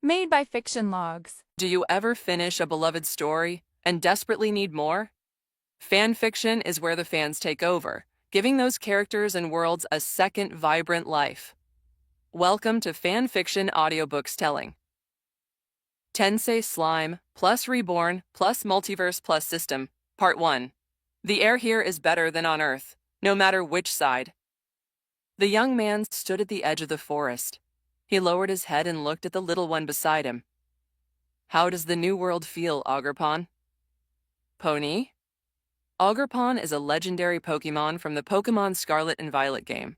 Made by Fiction Logs. Do you ever finish a beloved story and desperately need more? Fan fiction is where the fans take over, giving those characters and worlds a second vibrant life. Welcome to Fan Fiction Audiobooks Telling. Tensei Slime plus Reborn plus Multiverse plus System, Part 1. The air here is better than on Earth, no matter which side. The young man stood at the edge of the forest. He lowered his head and looked at the little one beside him. How does the new world feel, Ogerpon? Pony? Ogerpon is a legendary Pokémon from the Pokémon Scarlet and Violet game.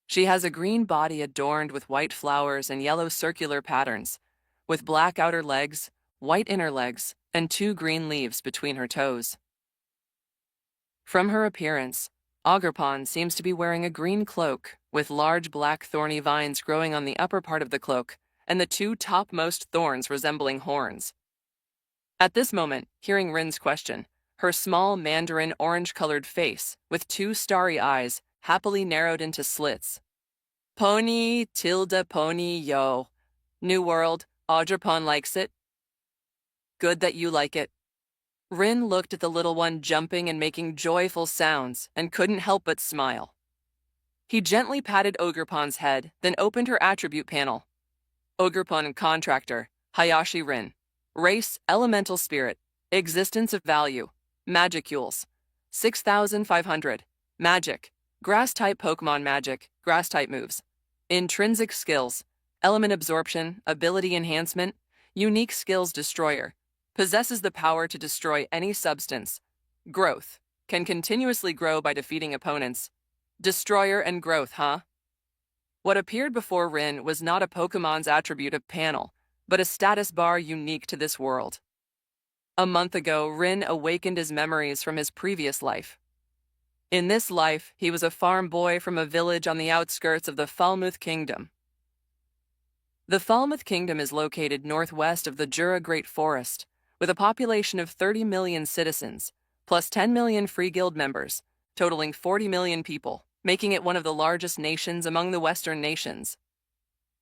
She has a green body adorned with white flowers and yellow circular patterns, with black outer legs, white inner legs, and 2 green leaves between her toes. From her appearance, Ogerpon seems to be wearing a green cloak with large black thorny vines growing on the upper part of the cloak and the 2 topmost thorns resembling horns. At this moment, hearing Rin's question, her small mandarin orange-colored face with 2 starry eyes happily narrowed into slits. Pony, tilde pony, yo. New world, Ogerpon likes it. Good that you like it. Rin looked at the little one jumping and making joyful sounds and couldn't help but smile. He gently patted Ogerpon's head, then opened her attribute panel. Ogerpon Contractor, Hayashi Rin. Race, Elemental Spirit. Existence of Value. Magicules. 6,500. Magic. Grass-type Pokemon Magic. Grass-type moves. Intrinsic Skills. Element Absorption. Ability Enhancement. Unique Skills Destroyer. Possesses the power to destroy any substance. Growth. Can continuously grow by defeating opponents. Destroyer and growth, huh? What appeared before Rin was not a Pokemon's attribute of panel, but a status bar unique to this world. A month ago, Rin awakened his memories from his previous life. In this life, he was a farm boy from a village on the outskirts of the Falmouth Kingdom. The Falmouth Kingdom is located northwest of the Jura Great Forest, with a population of 30 million citizens, plus 10 million free guild members, totaling 40 million people, making it one of the largest nations among the Western nations.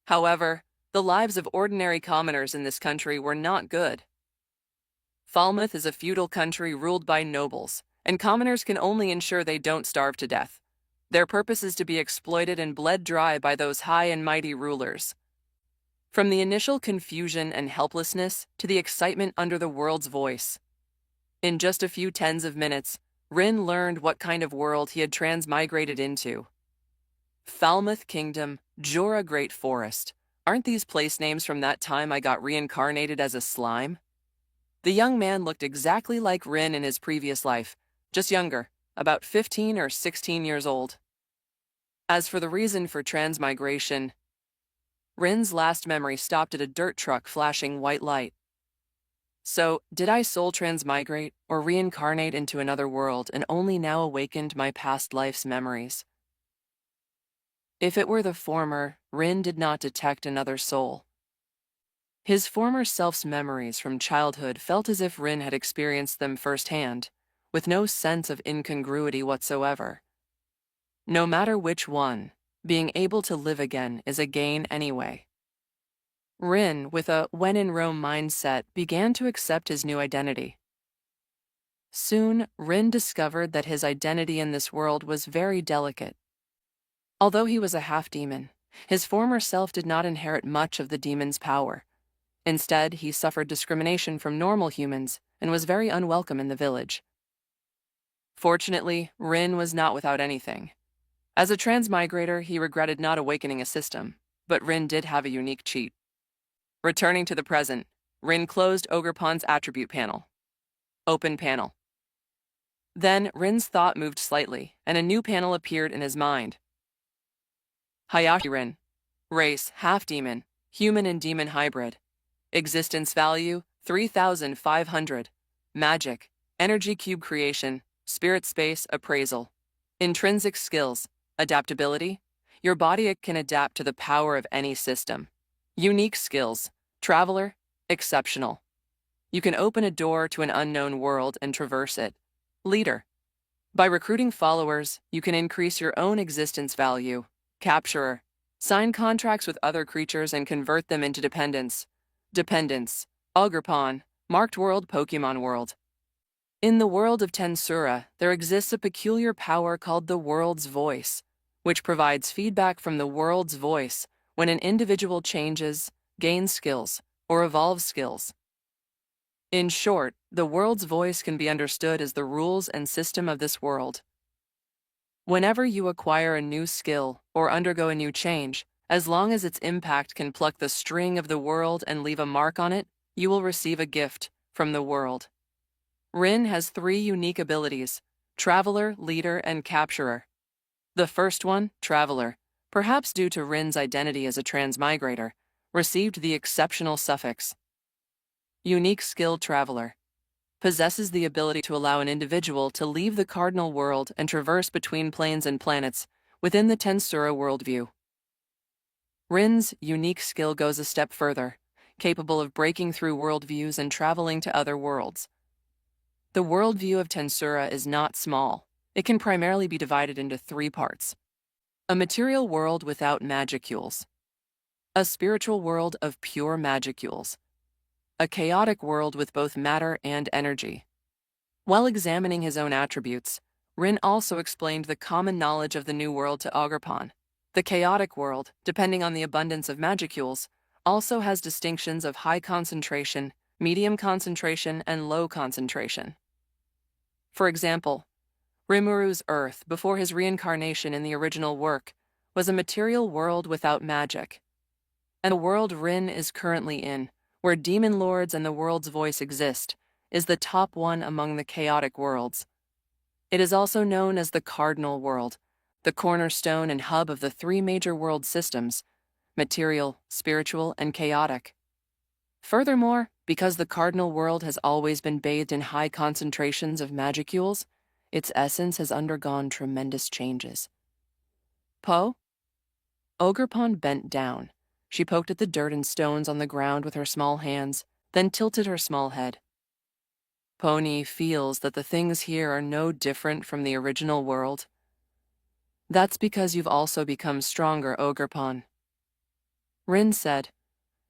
However, the lives of ordinary commoners in this country were not good. Falmouth is a feudal country ruled by nobles, and commoners can only ensure they don't starve to death. Their purpose is to be exploited and bled dry by those high and mighty rulers. From the initial confusion and helplessness to the excitement under the world's voice. In just a few tens of minutes, Rin learned what kind of world he had transmigrated into. Falmouth Kingdom, Jura Great Forest. Aren't these place names from that time I got reincarnated as a slime? The young man looked exactly like Rin in his previous life, just younger, about 15 or 16 years old. As for the reason for transmigration, Rin's last memory stopped at a dirt truck flashing white light. So, did I soul transmigrate or reincarnate into another world and only now awakened my past life's memories? If it were the former, Rin did not detect another soul. His former self's memories from childhood felt as if Rin had experienced them firsthand, with no sense of incongruity whatsoever. No matter which one, being able to live again is a gain anyway. Rin, with a when in Rome mindset, began to accept his new identity. Soon, Rin discovered that his identity in this world was very delicate. Although he was a half-demon, his former self did not inherit much of the demon's power. Instead, he suffered discrimination from normal humans and was very unwelcome in the village. Fortunately, Rin was not without anything. As a transmigrator, he regretted not awakening a system, but Rin did have a unique cheat. Returning to the present, Rin closed Ogerpon's attribute panel. Open panel. Then, Rin's thought moved slightly, and a new panel appeared in his mind. Hayashi Rin. Race, half-demon, human and demon hybrid. Existence value, 3,500. Magic, energy cube creation, spirit space appraisal. Intrinsic skills, adaptability. Your body can adapt to the power of any system. Unique skills, traveler, exceptional. You can open a door to an unknown world and traverse it. Leader. By recruiting followers, you can increase your own existence value. Capturer. Sign contracts with other creatures and convert them into dependents. Dependents. Ogerpon. Marked World Pokémon World. In the world of Tensura, there exists a peculiar power called the World's Voice, which provides feedback from the World's Voice when an individual changes, gains skills, or evolves skills. In short, the World's Voice can be understood as the rules and system of this world. Whenever you acquire a new skill or undergo a new change, as long as its impact can pluck the string of the world and leave a mark on it, you will receive a gift from the world. Rin has 3 unique abilities: Traveler, Leader, and Capturer. The first one, Traveler, perhaps due to Rin's identity as a transmigrator, received the exceptional suffix. Unique Skill Traveler. Possesses the ability to allow an individual to leave the cardinal world and traverse between planes and planets within the Tensura worldview. Rin's unique skill goes a step further, capable of breaking through worldviews and traveling to other worlds. The worldview of Tensura is not small. It can primarily be divided into 3 parts. A material world without magicules. A spiritual world of pure magicules. A chaotic world with both matter and energy. While examining his own attributes, Rin also explained the common knowledge of the new world to Ogerpon. The chaotic world, depending on the abundance of magicules, also has distinctions of high concentration, medium concentration, and low concentration. For example, Rimuru's Earth, before his reincarnation in the original work, was a material world without magic. And the world Rin is currently in, where demon lords and the World's Voice exist, is the top one among the chaotic worlds. It is also known as the Cardinal World, the cornerstone and hub of the 3 major world systems: material, spiritual, and chaotic. Furthermore, because the Cardinal World has always been bathed in high concentrations of magicules, its essence has undergone tremendous changes. Po? Ogerpon bent down. She poked at the dirt and stones on the ground with her small hands, then tilted her small head. Pony feels that the things here are no different from the original world. That's because you've also become stronger, Ogerpon. Rin said,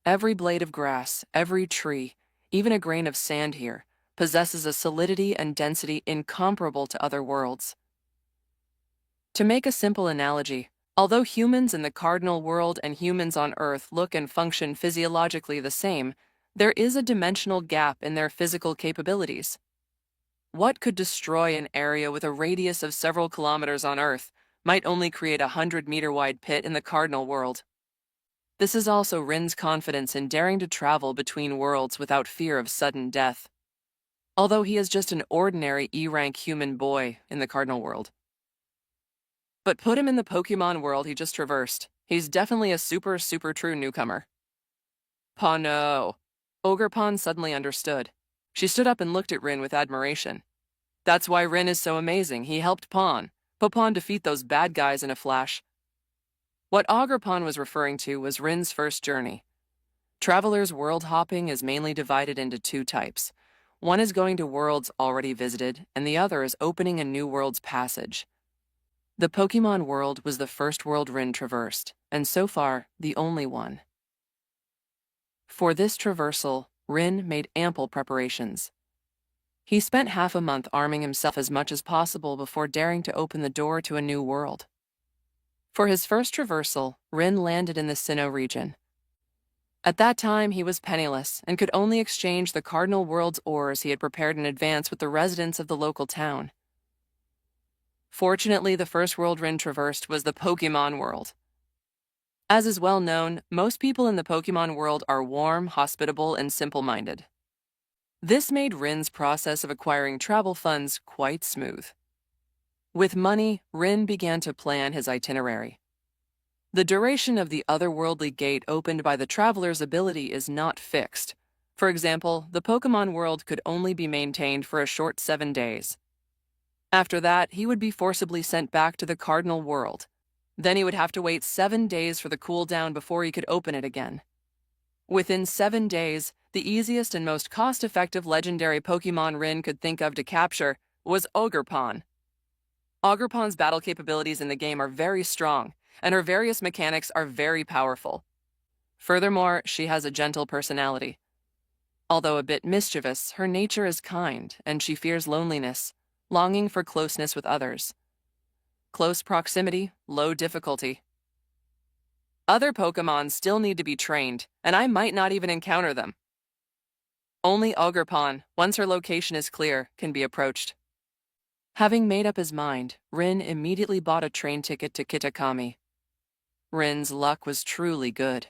every blade of grass, every tree, even a grain of sand here, possesses a solidity and density incomparable to other worlds. To make a simple analogy, although humans in the cardinal world and humans on Earth look and function physiologically the same, there is a dimensional gap in their physical capabilities. What could destroy an area with a radius of several kilometers on Earth might only create a 100-meter-wide pit in the cardinal world. This is also Rin's confidence in daring to travel between worlds without fear of sudden death. Although he is just an ordinary E-rank human boy in the cardinal world. But put him in the Pokémon world he just traversed. He's definitely a super true newcomer. Pa no. Ogerpon suddenly understood. She stood up and looked at Rin with admiration. That's why Rin is so amazing. He helped Popon defeat those bad guys in a flash. What Ogerpon was referring to was Rin's first journey. Traveler's world hopping is mainly divided into 2 types. One is going to worlds already visited, and the other is opening a new world's passage. The Pokémon world was the first world Rin traversed, and so far, the only one. For this traversal, Rin made ample preparations. He spent half a month arming himself as much as possible before daring to open the door to a new world. For his first traversal, Rin landed in the Sinnoh region. At that time, he was penniless and could only exchange the Cardinal World's ores he had prepared in advance with the residents of the local town. Fortunately, the first world Rin traversed was the Pokémon world. As is well known, most people in the Pokémon world are warm, hospitable, and simple-minded. This made Rin's process of acquiring travel funds quite smooth. With money, Rin began to plan his itinerary. The duration of the otherworldly gate opened by the traveler's ability is not fixed. For example, the Pokémon world could only be maintained for a short 7 days. After that, he would be forcibly sent back to the Cardinal world. Then he would have to wait 7 days for the cooldown before he could open it again. Within 7 days, the easiest and most cost-effective legendary Pokémon Rin could think of to capture was Ogerpon. Ogerpon's battle capabilities in the game are very strong, and her various mechanics are very powerful. Furthermore, she has a gentle personality. Although a bit mischievous, her nature is kind, and she fears loneliness, longing for closeness with others. Close proximity, low difficulty. Other Pokémon still need to be trained, and I might not even encounter them. Only Ogerpon, once her location is clear, can be approached. Having made up his mind, Rin immediately bought a train ticket to Kitakami. Rin's luck was truly good.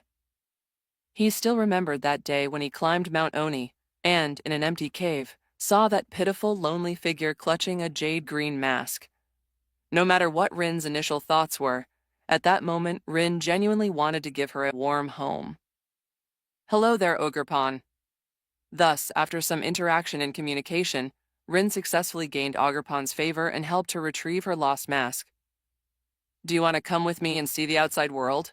He still remembered that day when he climbed Mount Oni and, in an empty cave, saw that pitiful, lonely figure clutching a jade-green mask. No matter what Rin's initial thoughts were, at that moment, Rin genuinely wanted to give her a warm home. "Hello there, Ogerpon." Thus, after some interaction and communication, Rin successfully gained Ogerpon's favor and helped her retrieve her lost mask. "Do you want to come with me and see the outside world?"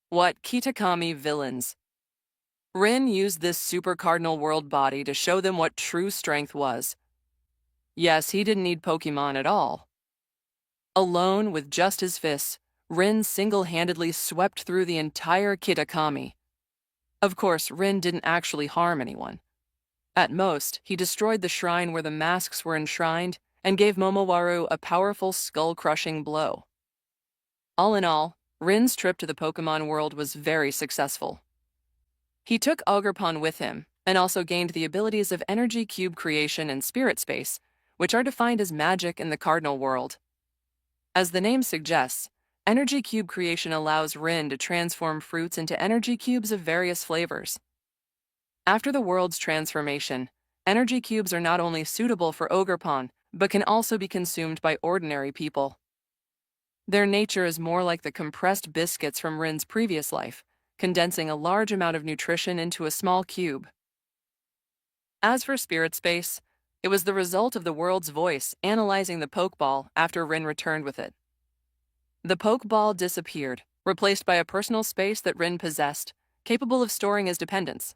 What Kitakami villains. Rin used this super cardinal world body to show them what true strength was. Yes, he didn't need Pokémon at all. Alone, with just his fists, Rin single-handedly swept through the entire Kitakami. Of course, Rin didn't actually harm anyone. At most, he destroyed the shrine where the masks were enshrined and gave Momowaru a powerful skull-crushing blow. All in all, Rin's trip to the Pokémon world was very successful. He took Ogerpon with him and also gained the abilities of energy cube creation and spirit space, which are defined as magic in the cardinal world. As the name suggests, energy cube creation allows Rin to transform fruits into energy cubes of various flavors. After the world's transformation, energy cubes are not only suitable for Ogerpon, but can also be consumed by ordinary people. Their nature is more like the compressed biscuits from Rin's previous life, condensing a large amount of nutrition into a small cube. As for spirit space, it was the result of the world's voice analyzing the Pokeball after Rin returned with it. The Pokeball disappeared, replaced by a personal space that Rin possessed, capable of storing his dependents.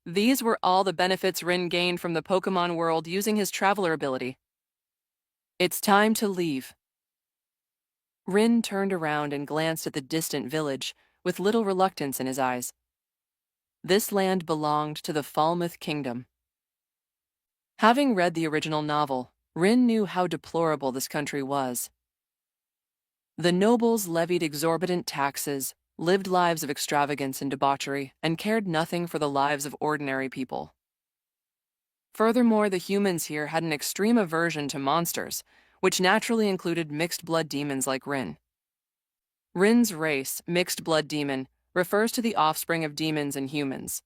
These were all the benefits Rin gained from the Pokémon world using his traveler ability. It's time to leave. Rin turned around and glanced at the distant village, with little reluctance in his eyes. This land belonged to the Falmouth Kingdom. Having read the original novel, Rin knew how deplorable this country was. The nobles levied exorbitant taxes, lived lives of extravagance and debauchery, and cared nothing for the lives of ordinary people. Furthermore, the humans here had an extreme aversion to monsters, which naturally included mixed-blood demons like Rin. Rin's race, mixed-blood demon, refers to the offspring of demons and humans.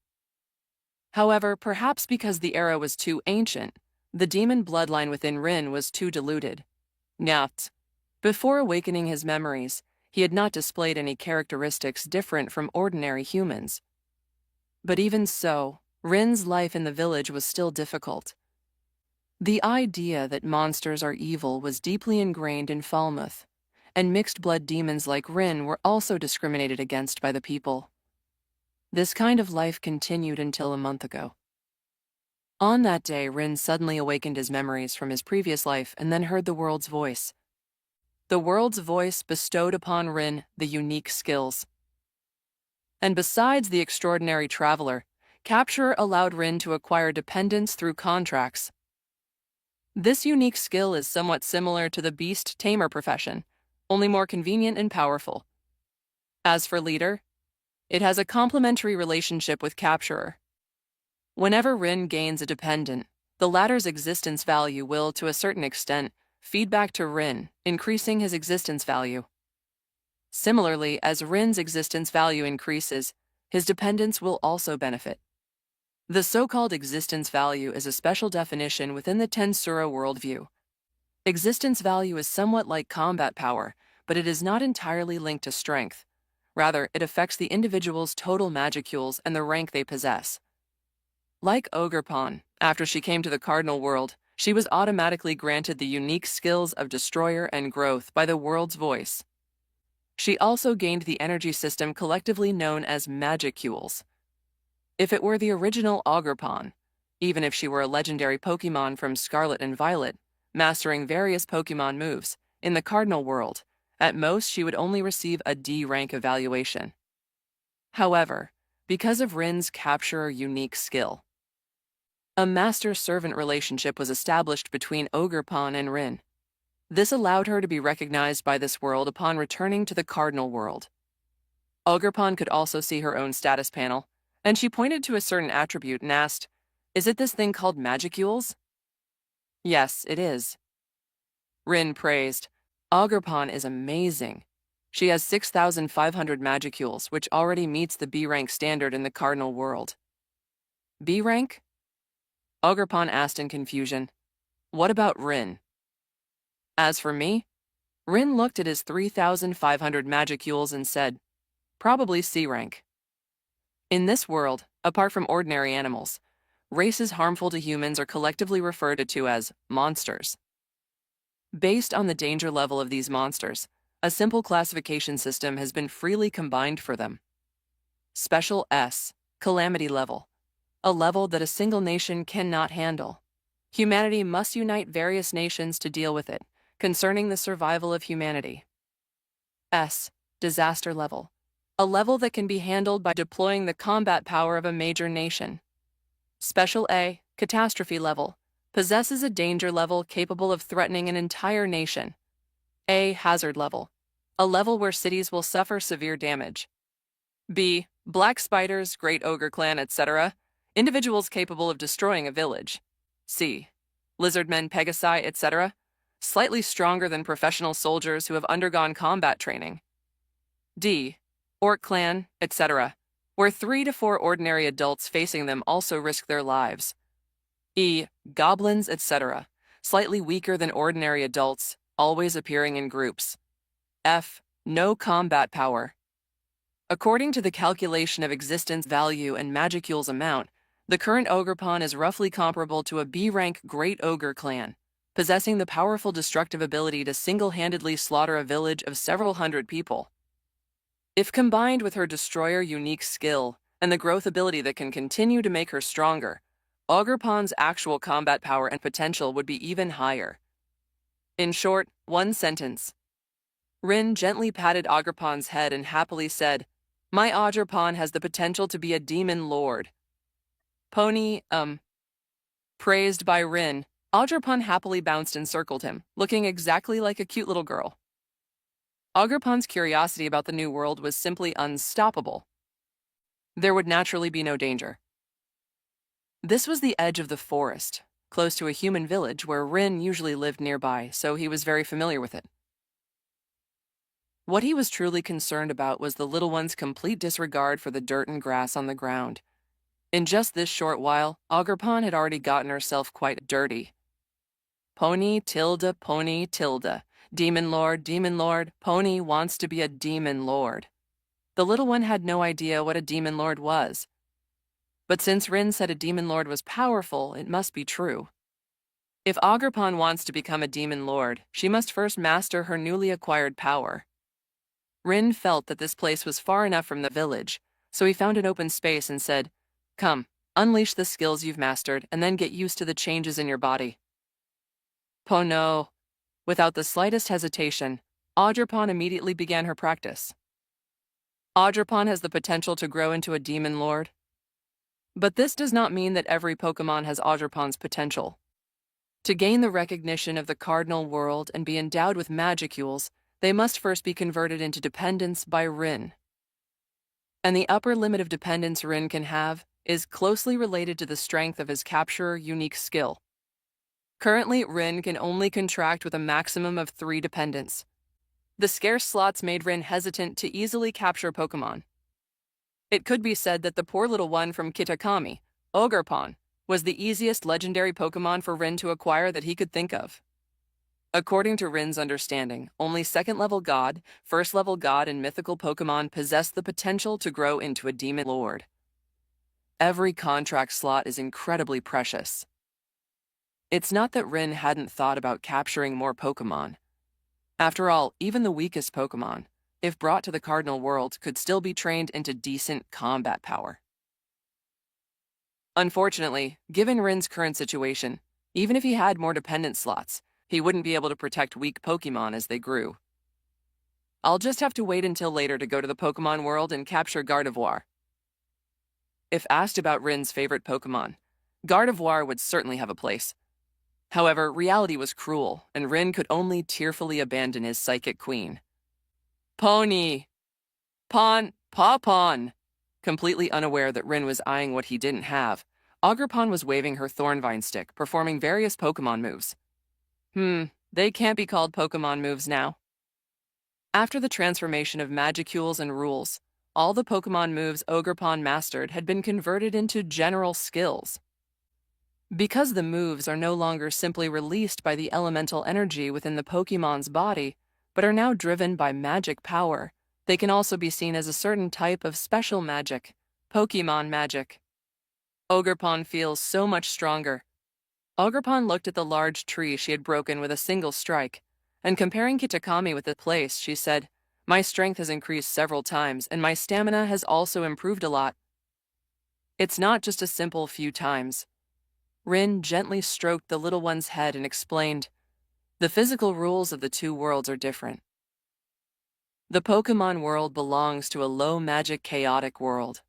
However, perhaps because the era was too ancient, the demon bloodline within Rin was too diluted. Yet, before awakening his memories, he had not displayed any characteristics different from ordinary humans. But even so, Rin's life in the village was still difficult. The idea that monsters are evil was deeply ingrained in Falmouth, and mixed-blood demons like Rin were also discriminated against by the people. This kind of life continued until a month ago. On that day, Rin suddenly awakened his memories from his previous life and then heard the world's voice. The world's voice bestowed upon Rin the unique skills. And besides the extraordinary traveler, Capture allowed Rin to acquire dependents through contracts. This unique skill is somewhat similar to the beast tamer profession, only more convenient and powerful. As for leader, it has a complementary relationship with capturer. Whenever Rin gains a dependent, the latter's existence value will, to a certain extent, feed back to Rin, increasing his existence value. Similarly, as Rin's existence value increases, his dependents will also benefit. The so-called existence value is a special definition within the Tensura worldview. Existence value is somewhat like combat power, but it is not entirely linked to strength. Rather, it affects the individual's total magicules and the rank they possess. Like Ogerpon, after she came to the Cardinal world, she was automatically granted the unique skills of Destroyer and Growth by the world's voice. She also gained the energy system collectively known as magicules. If it were the original Ogerpon, even if she were a legendary Pokémon from Scarlet and Violet, mastering various Pokémon moves, in the Cardinal world, At most, she would only receive a D rank evaluation. However, because of Rin's capture unique skill, a master-servant relationship was established between Ogerpon and Rin. This allowed her to be recognized by this world upon returning to the Cardinal world. Ogerpon could also see her own status panel, and she pointed to a certain attribute and asked, "Is it this thing called magicules?" "Yes, it is." Rin praised, "Ogerpon is amazing. She has 6,500 magicules, which already meets the B rank standard in the Cardinal world." "B rank?" Ogerpon asked in confusion. "What about Rin?" As for me, Rin looked at his 3,500 magicules and said, "Probably C rank." In this world, apart from ordinary animals, races harmful to humans are collectively referred to as monsters. Based on the danger level of these monsters, a simple classification system has been freely combined for them. Special S, calamity level, a level that a single nation cannot handle. Humanity must unite various nations to deal with it, concerning the survival of humanity. S, disaster level, a level that can be handled by deploying the combat power of a major nation. Special A, catastrophe level, possesses a danger level capable of threatening an entire nation. A, hazard level, a level where cities will suffer severe damage. B, black spiders, great ogre clan, etc., individuals capable of destroying a village. C, lizardmen, pegasi, etc., slightly stronger than professional soldiers who have undergone combat training. D, orc clan, etc., where 3 to 4 ordinary adults facing them also risk their lives. E, goblins, etc., slightly weaker than ordinary adults, always appearing in groups. F, no combat power. According to the calculation of existence value and magicules amount, the current Ogerpon is roughly comparable to a B-rank Great Ogre clan, possessing the powerful destructive ability to single-handedly slaughter a village of several hundred people. If combined with her Destroyer unique skill and the growth ability that can continue to make her stronger, Ogerpon's actual combat power and potential would be even higher. In short, one sentence. Rin gently patted Ogerpon's head and happily said, "My Ogerpon has the potential to be a demon lord." Pony, praised by Rin, Ogerpon happily bounced and circled him, looking exactly like a cute little girl. Ogerpon's curiosity about the new world was simply unstoppable. There would naturally be no danger. This was the edge of the forest, close to a human village where Rin usually lived nearby, so he was very familiar with it. What he was truly concerned about was the little one's complete disregard for the dirt and grass on the ground. In just this short while, Ogerpon had already gotten herself quite dirty. Pony, tilde, demon lord, Pony wants to be a demon lord. The little one had no idea what a demon lord was. But since Rin said a demon lord was powerful, it must be true. If Ogerpon wants to become a demon lord, she must first master her newly acquired power. Rin felt that this place was far enough from the village, so he found an open space and said, "Come, unleash the skills you've mastered and then get used to the changes in your body." Oh no. Without the slightest hesitation, Ogerpon immediately began her practice. Ogerpon has the potential to grow into a demon lord. But this does not mean that every Pokémon has Ogerpon's potential. To gain the recognition of the Cardinal world and be endowed with magicules, they must first be converted into dependence by Rin. And the upper limit of dependence Rin can have is closely related to the strength of his capturer unique skill. Currently, Rin can only contract with a maximum of 3 dependents. The scarce slots made Rin hesitant to easily capture Pokémon. It could be said that the poor little one from Kitakami, Ogerpon, was the easiest legendary Pokémon for Rin to acquire that he could think of. According to Rin's understanding, only second-level God, first-level God, and mythical Pokémon possess the potential to grow into a demon lord. Every contract slot is incredibly precious. It's not that Rin hadn't thought about capturing more Pokémon. After all, even the weakest Pokémon, if brought to the Cardinal world, could still be trained into decent combat power. Unfortunately, given Rin's current situation, even if he had more dependent slots, he wouldn't be able to protect weak Pokémon as they grew. I'll just have to wait until later to go to the Pokémon world and capture Gardevoir. If asked about Rin's favorite Pokémon, Gardevoir would certainly have a place. However, reality was cruel, and Rin could only tearfully abandon his psychic queen. Pony! Paw-Pon! Completely unaware that Rin was eyeing what he didn't have, Ogerpon was waving her Thornvine stick, performing various Pokémon moves. They can't be called Pokémon moves now. After the transformation of Magicules and Rules, all the Pokémon moves Ogerpon mastered had been converted into general skills. Because the moves are no longer simply released by the elemental energy within the Pokémon's body, but are now driven by magic power, they can also be seen as a certain type of special magic, Pokémon magic. Ogerpon feels so much stronger. Ogerpon looked at the large tree she had broken with a single strike, and comparing Kitakami with the place, she said, "My strength has increased several times, and my stamina has also improved a lot." It's not just a simple few times. Rin gently stroked the little one's head and explained, "The physical rules of the two worlds are different. The Pokémon world belongs to a low-magic chaotic world.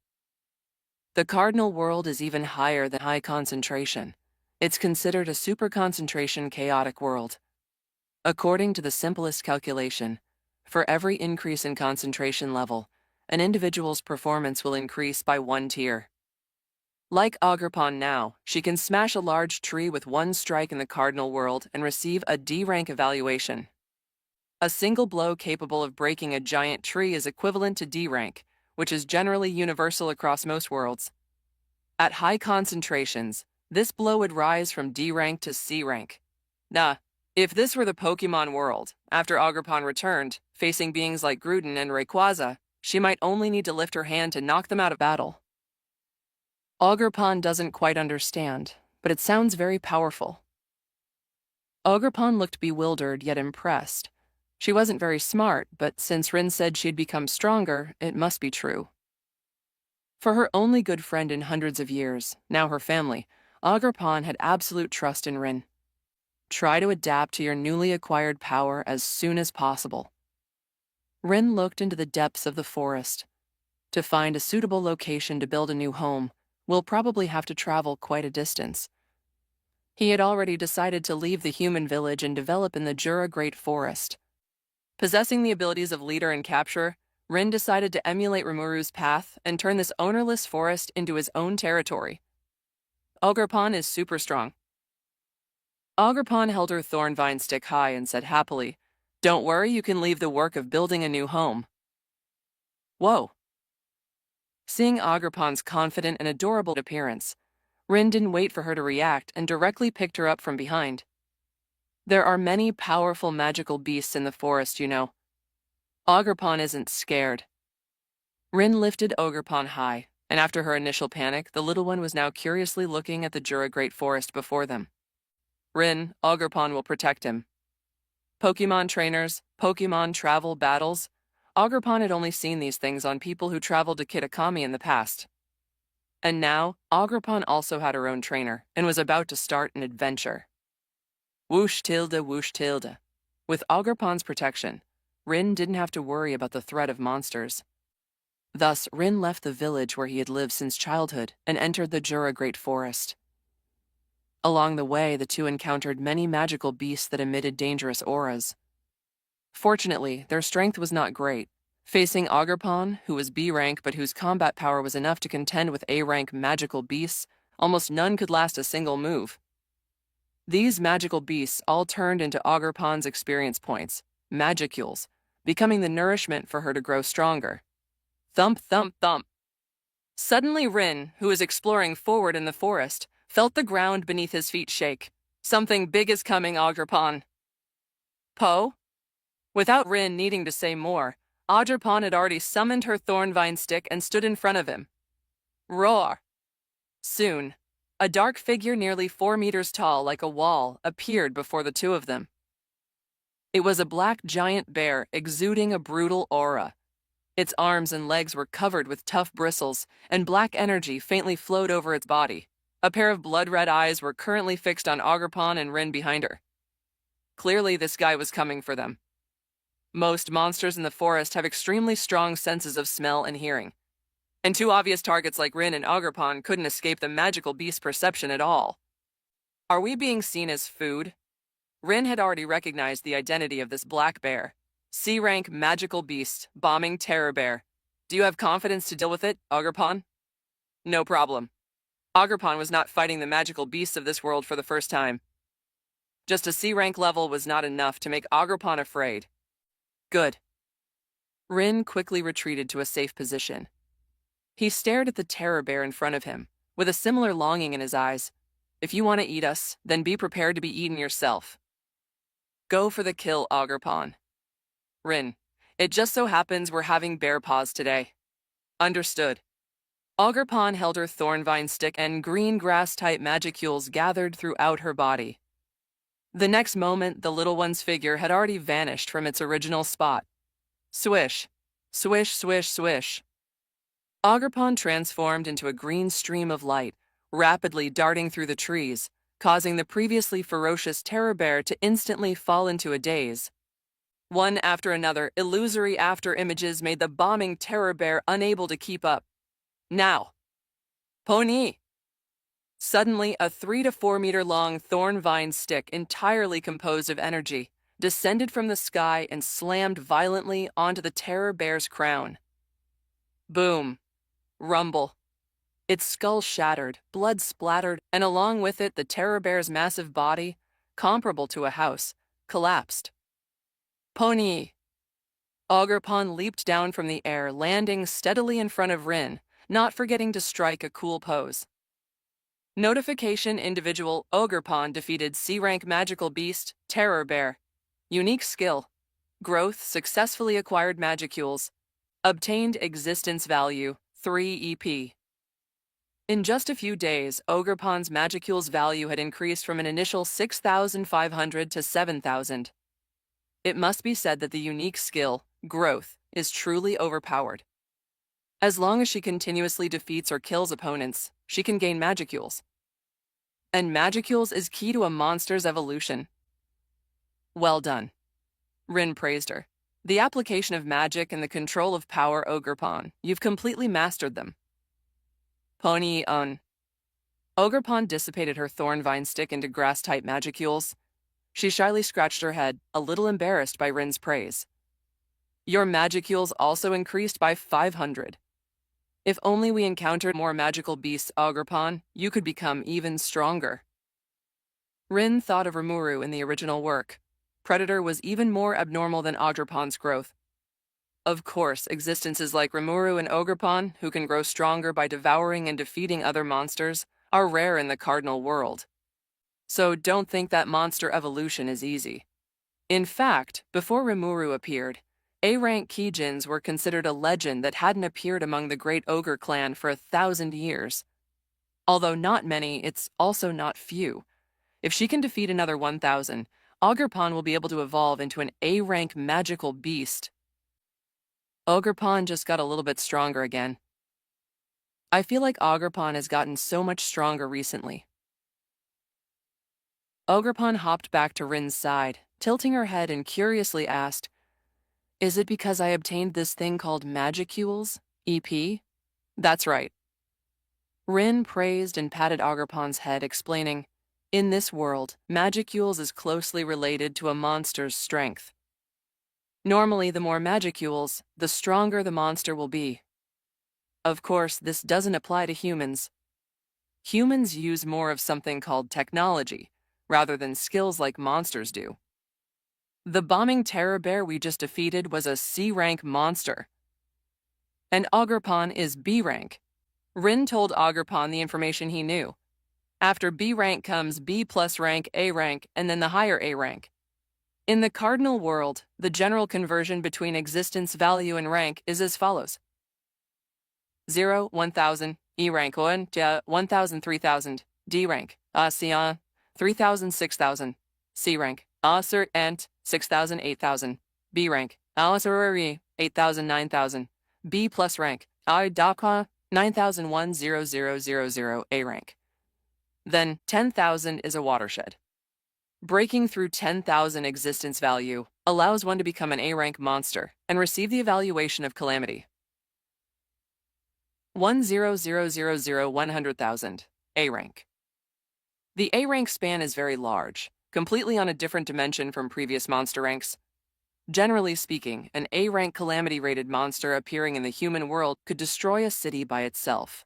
The Cardinal world is even higher than high concentration. It's considered a super-concentration chaotic world. According to the simplest calculation, for every increase in concentration level, an individual's performance will increase by 1 tier. Like Ogerpon now, she can smash a large tree with 1 strike in the Cardinal world and receive a D rank evaluation. A single blow capable of breaking a giant tree is equivalent to D rank, which is generally universal across most worlds. At high concentrations, this blow would rise from D rank to C rank. If this were the Pokémon world, after Ogerpon returned, facing beings like Gruden and Rayquaza, she might only need to lift her hand to knock them out of battle. Ogerpon doesn't quite understand, but it sounds very powerful. Ogerpon looked bewildered yet impressed. She wasn't very smart, but since Rin said she'd become stronger, it must be true. For her only good friend in hundreds of years, now her family, Ogerpon had absolute trust in Rin. Try to adapt to your newly acquired power as soon as possible. Rin looked into the depths of the forest. To find a suitable location to build a new home, we'll probably have to travel quite a distance. He had already decided to leave the human village and develop in the Jura Great Forest. Possessing the abilities of leader and capturer, Rin decided to emulate Rimuru's path and turn this ownerless forest into his own territory. Ogerpon is super strong. Ogerpon held her Thornvine stick high and said happily, "Don't worry, you can leave the work of building a new home." Whoa. Seeing Ogerpon's confident and adorable appearance, Rin didn't wait for her to react and directly picked her up from behind. There are many powerful magical beasts in the forest, you know. Ogerpon isn't scared. Rin lifted Ogerpon high, and after her initial panic, the little one was now curiously looking at the Jura Great Forest before them. Rin, Ogerpon will protect him. Pokémon trainers, Pokémon travel battles. Ogerpon had only seen these things on people who traveled to Kitakami in the past. And now, Ogerpon also had her own trainer and was about to start an adventure. Whoosh tilde, whoosh tilde. With Ogerpon's protection, Rin didn't have to worry about the threat of monsters. Thus, Rin left the village where he had lived since childhood and entered the Jura Great Forest. Along the way, the two encountered many magical beasts that emitted dangerous auras. Fortunately, their strength was not great. Facing Ogerpon, who was B rank but whose combat power was enough to contend with A rank magical beasts, almost none could last a single move. These magical beasts all turned into Ogerpon's experience points, Magicules, becoming the nourishment for her to grow stronger. Thump, thump, thump. Suddenly Rin, who was exploring forward in the forest, felt the ground beneath his feet shake. Something big is coming, Ogerpon. Po? Without Rin needing to say more, Ogerpon had already summoned her Thornvine stick and stood in front of him. Roar! Soon, a dark figure nearly 4 meters tall like a wall appeared before the two of them. It was a black giant bear exuding a brutal aura. Its arms and legs were covered with tough bristles, and black energy faintly flowed over its body. A pair of blood-red eyes were currently fixed on Ogerpon and Rin behind her. Clearly, this guy was coming for them. Most monsters in the forest have extremely strong senses of smell and hearing, and two obvious targets like Rin and Ogerpon couldn't escape the magical beast's perception at all. Are we being seen as food? Rin had already recognized the identity of this black bear. C-rank magical beast, bombing terror bear. Do you have confidence to deal with it, Ogerpon? No problem. Ogerpon was not fighting the magical beasts of this world for the first time. Just a C-rank level was not enough to make Ogerpon afraid. Good. Rin quickly retreated to a safe position. He stared at the terror bear in front of him, with a similar longing in his eyes. If you want to eat us, then be prepared to be eaten yourself. Go for the kill, Ogerpon. Rin, it just so happens we're having bear paws today. Understood. Ogerpon held her thornvine stick and green grass-type magicules gathered throughout her body. The next moment, the little one's figure had already vanished from its original spot. Swish, swish, swish, swish. Ogerpon transformed into a green stream of light, rapidly darting through the trees, causing the previously ferocious terror bear to instantly fall into a daze. One after another, illusory after images made the bombing terror bear unable to keep up. Now! Pony! Suddenly, a 3 to 4 meter long thornvine stick entirely composed of energy descended from the sky and slammed violently onto the terror bear's crown. Boom. Rumble. Its skull shattered, blood splattered, and along with it the terror bear's massive body, comparable to a house, collapsed. Pony! Ogerpon leaped down from the air, landing steadily in front of Rin, not forgetting to strike a cool pose. Notification individual Ogerpon defeated C-rank magical beast, Terror Bear. Unique skill. Growth successfully acquired magicules. Obtained existence value, 3 EP. In just a few days, Ogerpon's magicules value had increased from an initial 6,500 to 7,000. It must be said that the unique skill, growth, is truly overpowered. As long as she continuously defeats or kills opponents, she can gain magicules. And magicules is key to a monster's evolution. Well done. Rin praised her. The application of magic and the control of power, Ogerpon. You've completely mastered them. Pony Ogerpon dissipated her thornvine stick into grass-type magicules. She shyly scratched her head, a little embarrassed by Rin's praise. Your magicules also increased by 500. If only we encountered more magical beasts, Ogerpon, you could become even stronger. Rin thought of Rimuru in the original work. Predator was even more abnormal than Ogerpon's growth. Of course, existences like Rimuru and Ogerpon, who can grow stronger by devouring and defeating other monsters, are rare in the cardinal world. So don't think that monster evolution is easy. In fact, before Rimuru appeared, A-rank Kijins were considered a legend that hadn't appeared among the great ogre clan for 1,000 years. Although not many, it's also not few. If she can defeat another 1,000, Ogerpon will be able to evolve into an A-rank magical beast. Ogerpon just got a little bit stronger again. I feel like Ogerpon has gotten so much stronger recently. Ogerpon hopped back to Rin's side, tilting her head and curiously asked, "Is it because I obtained this thing called magicules, EP?" That's right. Rin praised and patted Ogerpon's head, explaining, "In this world, magicules is closely related to a monster's strength. Normally, the more magicules, the stronger the monster will be. Of course, this doesn't apply to humans. Humans use more of something called technology, rather than skills like monsters do. The bombing terror bear we just defeated was a C-rank monster. And Ogerpon is B-rank. Rin told Ogerpon the information he knew. After B-rank comes B+ rank, A rank, and then the higher A rank. In the cardinal world, the general conversion between existence value and rank is as follows. 0, 1,000, E rank, 1, 1,000, 3,000, D rank, 3,000, 6,000, C rank, and 6,000, 8,000, B rank, 8,000, 9,000, B+ rank, 9,000, 1,000, A rank. Then 10,000 is a watershed. Breaking through 10,000 existence value allows one to become an A-rank monster and receive the evaluation of calamity. 100,000 A-rank. The A-rank span is very large, completely on a different dimension from previous monster ranks. Generally speaking, an A-rank calamity-rated monster appearing in the human world could destroy a city by itself.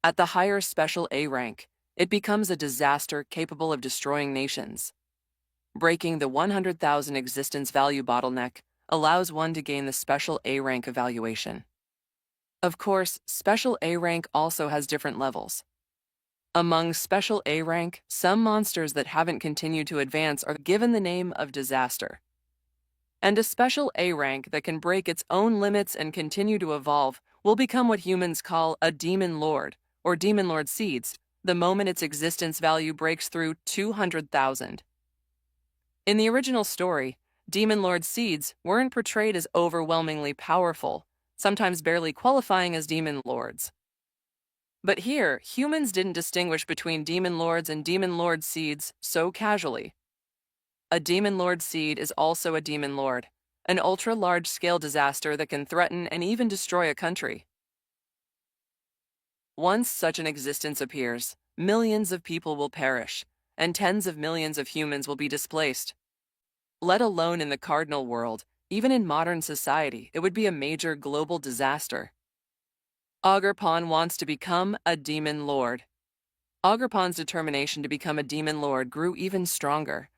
At the higher special A rank, it becomes a disaster capable of destroying nations. Breaking the 100,000 existence value bottleneck allows one to gain the special A rank evaluation. Of course, special A rank also has different levels. Among special A rank, some monsters that haven't continued to advance are given the name of disaster. And a special A rank that can break its own limits and continue to evolve will become what humans call a demon lord, or demon lord seeds, the moment its existence value breaks through 200,000. In the original story, demon lord seeds weren't portrayed as overwhelmingly powerful, sometimes barely qualifying as demon lords. But here, humans didn't distinguish between demon lords and demon lord seeds so casually. A demon lord seed is also a demon lord, an ultra-large-scale disaster that can threaten and even destroy a country. Once such an existence appears, millions of people will perish, and tens of millions of humans will be displaced. Let alone in the cardinal world, even in modern society, it would be a major global disaster. Ogerpon wants to become a demon lord. Ogerpon's determination to become a demon lord grew even stronger.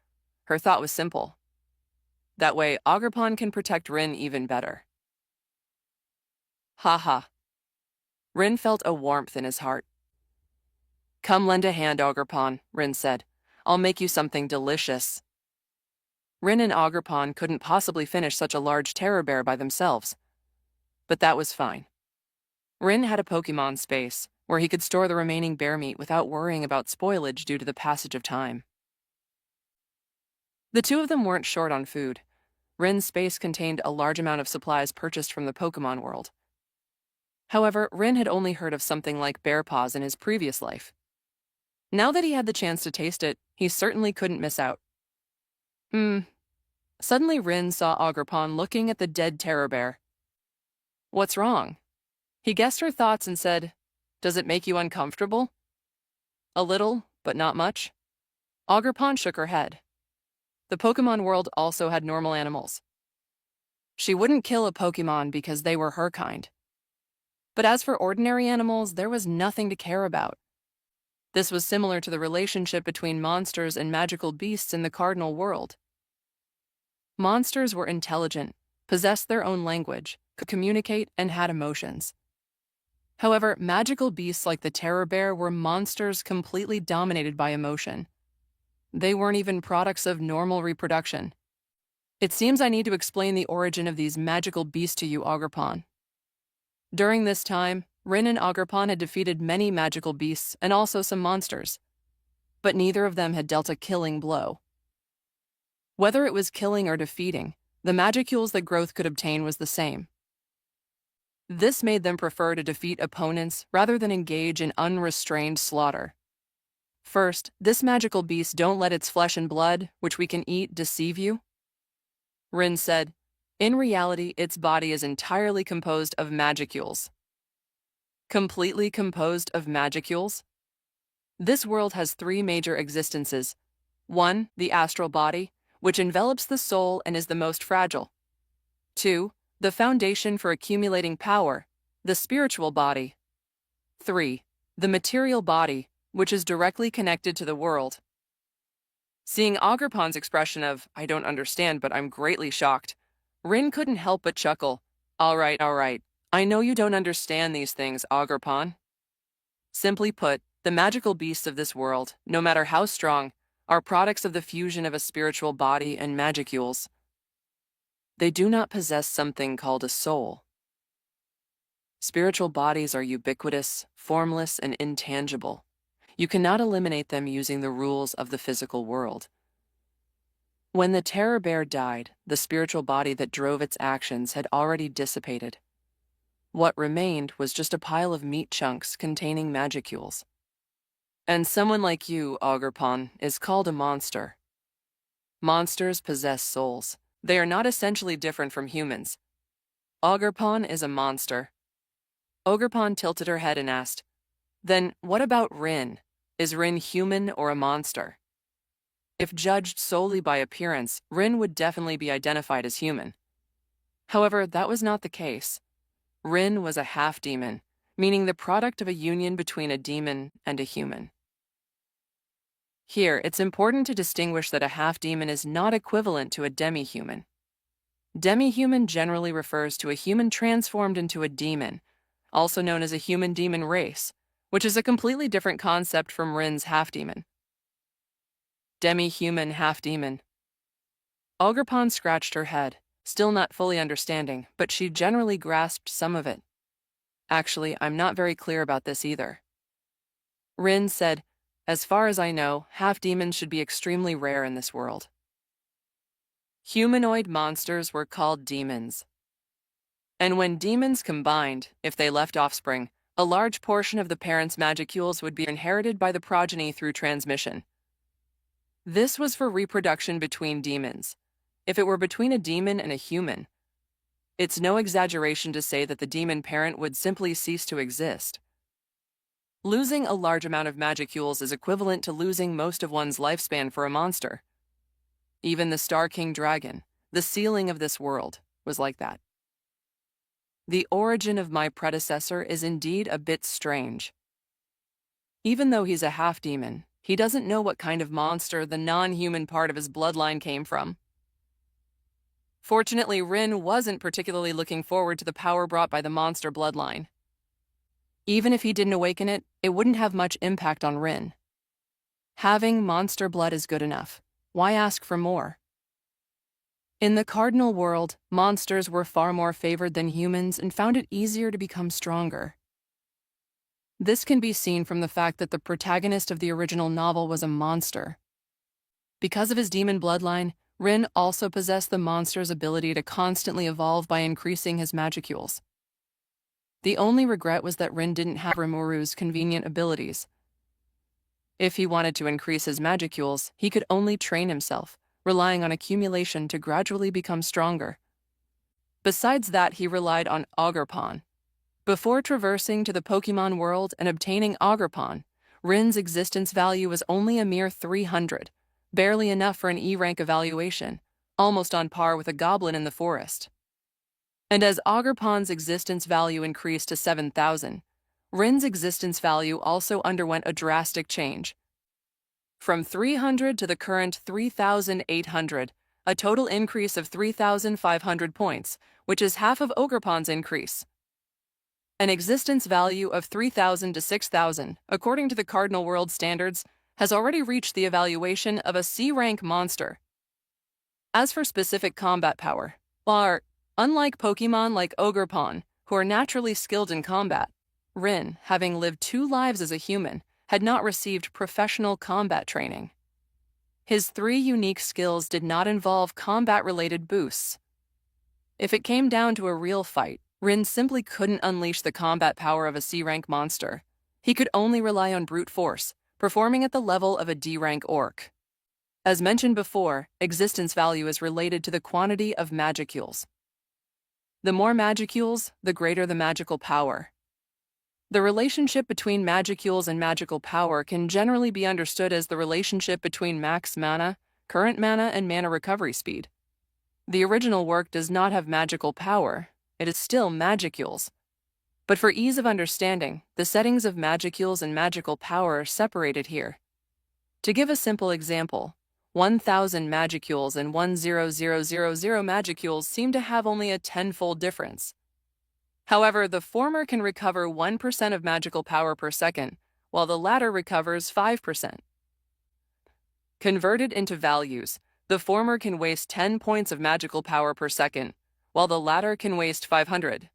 Her thought was simple. That way, Ogerpon can protect Rin even better. Haha. Rin felt a warmth in his heart. Come lend a hand, Ogerpon, Rin said. I'll make you something delicious. Rin and Ogerpon couldn't possibly finish such a large terror bear by themselves. But that was fine. Rin had a Pokémon space, where he could store the remaining bear meat without worrying about spoilage due to the passage of time. The two of them weren't short on food. Rin's space contained a large amount of supplies purchased from the Pokémon world. However, Rin had only heard of something like bear paws in his previous life. Now that he had the chance to taste it, he certainly couldn't miss out. Suddenly Rin saw Ogerpon looking at the dead terror bear. What's wrong? He guessed her thoughts and said, Does it make you uncomfortable? A little, but not much. Ogerpon shook her head. The Pokémon world also had normal animals. She wouldn't kill a Pokémon because they were her kind. But as for ordinary animals, there was nothing to care about. This was similar to the relationship between monsters and magical beasts in the cardinal world. Monsters were intelligent, possessed their own language, could communicate, and had emotions. However, magical beasts like the terror bear were monsters completely dominated by emotion. They weren't even products of normal reproduction. It seems I need to explain the origin of these magical beasts to you, Ogerpon. During this time, Rin and Ogerpon had defeated many magical beasts and also some monsters, but neither of them had dealt a killing blow. Whether it was killing or defeating, the magicules that growth could obtain was the same. This made them prefer to defeat opponents rather than engage in unrestrained slaughter. First, this magical beast don't let its flesh and blood, which we can eat, deceive you. Rin said, in reality, its body is entirely composed of magicules. Completely composed of magicules? This world has three major existences. 1, the astral body, which envelops the soul and is the most fragile. 2, the foundation for accumulating power, the spiritual body. 3, the material body, which is directly connected to the world. Seeing Ogerpon's expression of, I don't understand, but I'm greatly shocked, Rin couldn't help but chuckle. All right. I know you don't understand these things, Ogerpon. Simply put, the magical beasts of this world, no matter how strong, are products of the fusion of a spiritual body and magicules. They do not possess something called a soul. Spiritual bodies are ubiquitous, formless, and intangible. You cannot eliminate them using the rules of the physical world. When the terror bear died, the spiritual body that drove its actions had already dissipated. What remained was just a pile of meat chunks containing magicules. And someone like you, Ogerpon, is called a monster, Monsters possess souls. They are not essentially different from humans. Ogerpon is a monster. Ogerpon tilted her head and asked, "Then what about Rin? Is Rin human or a monster?" If judged solely by appearance, Rin would definitely be identified as human. However, that was not the case. Rin was a half-demon, meaning the product of a union between a demon and a human. Here, it's important to distinguish that a half-demon is not equivalent to a demi-human. Demi-human generally refers to a human transformed into a demon, also known as a human-demon race, which is a completely different concept from Rin's half-demon. Demi-human, half-demon. Ogerpon scratched her head, still not fully understanding, but she generally grasped some of it. Actually, I'm not very clear about this either. Rin said, "As far as I know, half-demons should be extremely rare in this world." Humanoid monsters were called demons. And when demons combined, if they left offspring, a large portion of the parents' magicules would be inherited by the progeny through transmission. This was for reproduction between demons. If it were between a demon and a human, it's no exaggeration to say that the demon parent would simply cease to exist. Losing a large amount of magicules is equivalent to losing most of one's lifespan for a monster. Even the Star King dragon, the ceiling of this world, was like that. The origin of my predecessor is indeed a bit strange. Even though he's a half-demon, he doesn't know what kind of monster the non-human part of his bloodline came from. Fortunately, Rin wasn't particularly looking forward to the power brought by the monster bloodline. Even if he didn't awaken it, it wouldn't have much impact on Rin. Having monster blood is good enough. Why ask for more? In the cardinal world, monsters were far more favored than humans and found it easier to become stronger. This can be seen from the fact that the protagonist of the original novel was a monster. Because of his demon bloodline, Rin also possessed the monster's ability to constantly evolve by increasing his magicules. The only regret was that Rin didn't have Rimuru's convenient abilities. If he wanted to increase his magicules, he could only train himself, relying on accumulation to gradually become stronger. Besides that, he relied on Ogerpon. Before traversing to the Pokémon world and obtaining Ogerpon, Rin's existence value was only a mere 300, barely enough for an E-rank evaluation, almost on par with a goblin in the forest. And as Ogerpon's existence value increased to 7,000, Rin's existence value also underwent a drastic change. From 300 to the current 3,800, a total increase of 3,500 points, which is half of Ogerpon's increase. An existence value of 3,000 to 6,000, according to the Cardinal World standards, has already reached the evaluation of a C-rank monster. As for specific combat power, unlike Pokémon like Ogerpon, who are naturally skilled in combat, Rin, having lived 2 lives as a human, had not received professional combat training. His 3 unique skills did not involve combat-related boosts. If it came down to a real fight, Rin simply couldn't unleash the combat power of a C-rank monster. He could only rely on brute force, performing at the level of a D-rank orc. As mentioned before, existence value is related to the quantity of magicules. The more magicules, the greater the magical power. The relationship between magicules and magical power can generally be understood as the relationship between max mana, current mana, and mana recovery speed. The original work does not have magical power. It is still magicules. But for ease of understanding, the settings of magicules and magical power are separated here. To give a simple example, 1,000 magicules and 1,000 magicules seem to have only a 10-fold difference. However, the former can recover 1% of magical power per second, while the latter recovers 5%. Converted into values, the former can waste 10 points of magical power per second, while the latter can waste 500.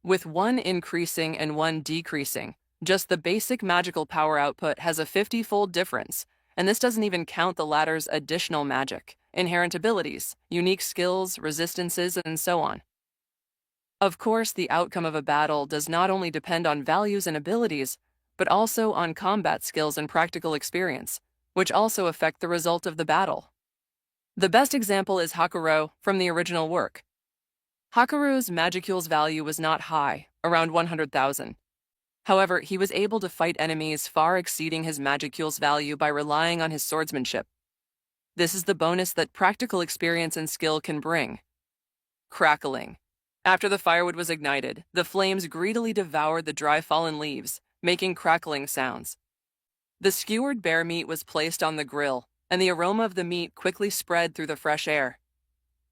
With one increasing and one decreasing, just the basic magical power output has a 50-fold difference, and this doesn't even count the latter's additional magic, inherent abilities, unique skills, resistances, and so on. Of course, the outcome of a battle does not only depend on values and abilities, but also on combat skills and practical experience, which also affect the result of the battle. The best example is Hakuro from the original work. Hakuru's Magicule's value was not high, around 100,000. However, he was able to fight enemies far exceeding his Magicule's value by relying on his swordsmanship. This is the bonus that practical experience and skill can bring. Crackling. After the firewood was ignited, the flames greedily devoured the dry fallen leaves, making crackling sounds. The skewered bear meat was placed on the grill, and the aroma of the meat quickly spread through the fresh air.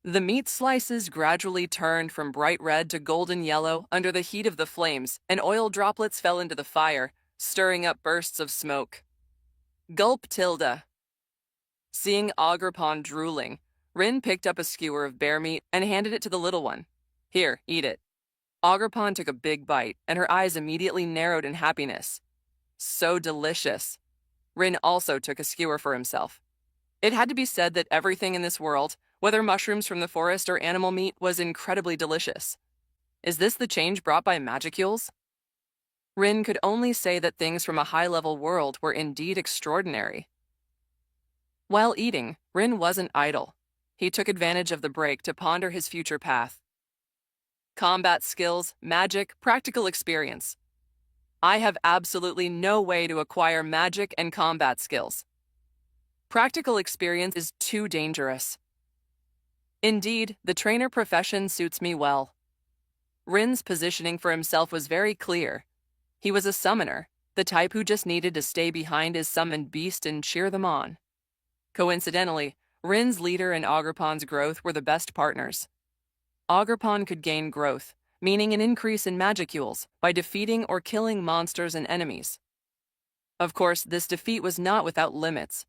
The meat slices gradually turned from bright red to golden yellow under the heat of the flames, and oil droplets fell into the fire, stirring up bursts of smoke. Gulp tilde. Seeing Ogerpon drooling, Rin picked up a skewer of bear meat and handed it to the little one. Here, eat it. Ogerpon took a big bite, and her eyes immediately narrowed in happiness. So delicious. Rin also took a skewer for himself. It had to be said that everything in this world, whether mushrooms from the forest or animal meat, was incredibly delicious. Is this the change brought by Magicules? Rin could only say that things from a high-level world were indeed extraordinary. While eating, Rin wasn't idle. He took advantage of the break to ponder his future path. Combat skills, magic, practical experience. I have absolutely no way to acquire magic and combat skills. Practical experience is too dangerous. Indeed, the trainer profession suits me well. Rin's positioning for himself was very clear. He was a summoner, the type who just needed to stay behind his summoned beast and cheer them on. Coincidentally, Rin's leader and Ogerpon's growth were the best partners. Ogerpon could gain growth, meaning an increase in Magicules, by defeating or killing monsters and enemies. Of course, this defeat was not without limits.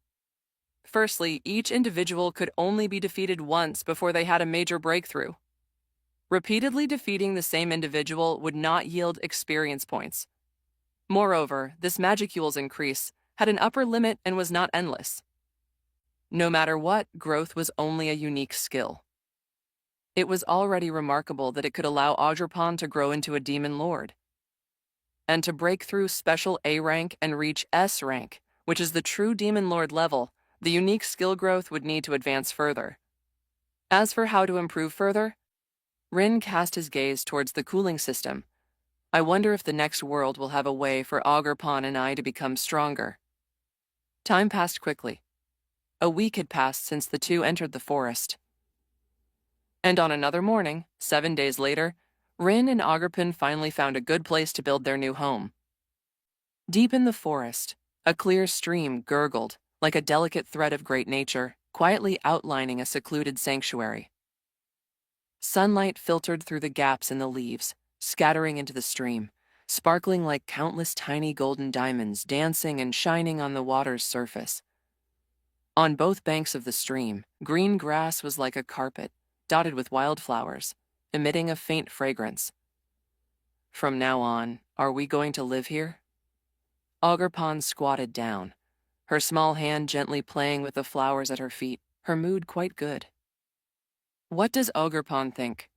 Firstly, each individual could only be defeated once before they had a major breakthrough. Repeatedly defeating the same individual would not yield experience points. Moreover, this Magicules increase had an upper limit and was not endless. No matter what, growth was only a unique skill. It was already remarkable that it could allow Ogerpon to grow into a demon lord, and to break through special A rank and reach S rank, which is the true demon lord level. The unique skill growth would need to advance further. As for how to improve further, Rin cast his gaze towards the cooling system. I wonder if the next world will have a way for Ogerpon and I to become stronger. Time passed quickly. A week had passed since the two entered the forest. And on another morning, 7 days later, Rin and Ogerpon finally found a good place to build their new home. Deep in the forest, a clear stream gurgled, like a delicate thread of great nature, quietly outlining a secluded sanctuary. Sunlight filtered through the gaps in the leaves, scattering into the stream, sparkling like countless tiny golden diamonds dancing and shining on the water's surface. On both banks of the stream, green grass was like a carpet, dotted with wildflowers, emitting a faint fragrance. From now on, are we going to live here? Ogerpon squatted down, her small hand gently playing with the flowers at her feet, her mood quite good. What does Ogerpon think?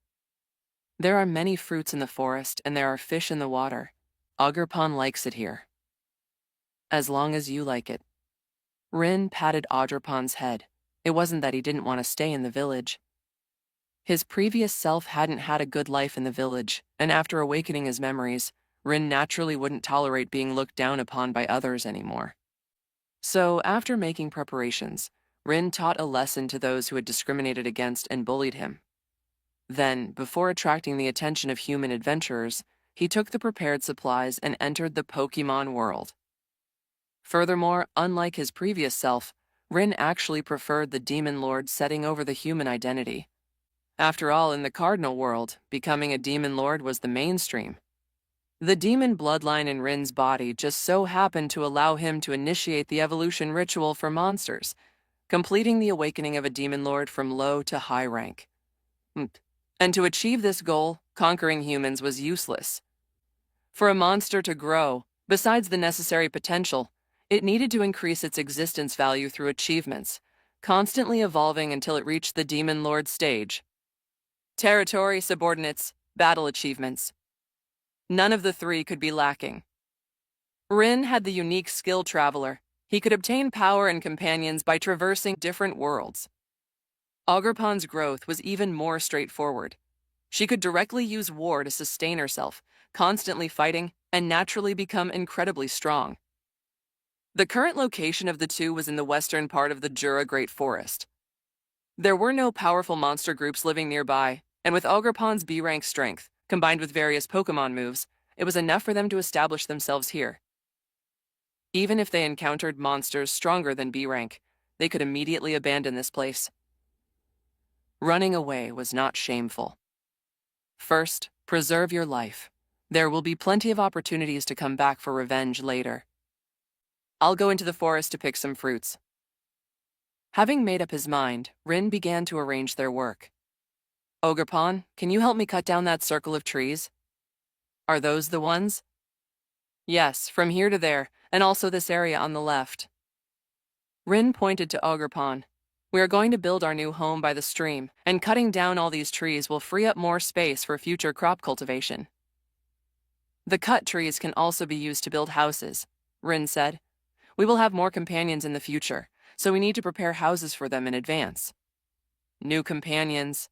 There are many fruits in the forest and there are fish in the water. Ogerpon likes it here. As long as you like it. Rin patted Ogerpon's head. It wasn't that he didn't want to stay in the village. His previous self hadn't had a good life in the village, and after awakening his memories, Rin naturally wouldn't tolerate being looked down upon by others anymore. So, after making preparations, Rin taught a lesson to those who had discriminated against and bullied him. Then, before attracting the attention of human adventurers, he took the prepared supplies and entered the Pokémon world. Furthermore, unlike his previous self, Rin actually preferred the Demon Lord setting over the human identity. After all, in the Cardinal world, becoming a Demon Lord was the mainstream. The demon bloodline in Rin's body just so happened to allow him to initiate the evolution ritual for monsters, completing the awakening of a Demon Lord from low to high rank. And to achieve this goal, conquering humans was useless. For a monster to grow, besides the necessary potential, it needed to increase its existence value through achievements, constantly evolving until it reached the Demon Lord stage. Territory, subordinates, battle achievements. None of the three could be lacking. Rin had the unique skill traveler. He could obtain power and companions by traversing different worlds. Ogerpon's growth was even more straightforward. She could directly use war to sustain herself, constantly fighting, and naturally become incredibly strong. The current location of the two was in the western part of the Jura Great Forest. There were no powerful monster groups living nearby, and with Ogerpon's B-rank strength, combined with various Pokémon moves, it was enough for them to establish themselves here. Even if they encountered monsters stronger than B-rank, they could immediately abandon this place. Running away was not shameful. First, preserve your life. There will be plenty of opportunities to come back for revenge later. I'll go into the forest to pick some fruits. Having made up his mind, Rin began to arrange their work. Ogerpon, can you help me cut down that circle of trees? Are those the ones? Yes, from here to there, and also this area on the left. Rin pointed to Ogerpon. We are going to build our new home by the stream, and cutting down all these trees will free up more space for future crop cultivation. The cut trees can also be used to build houses, Rin said. We will have more companions in the future, so we need to prepare houses for them in advance. New companions.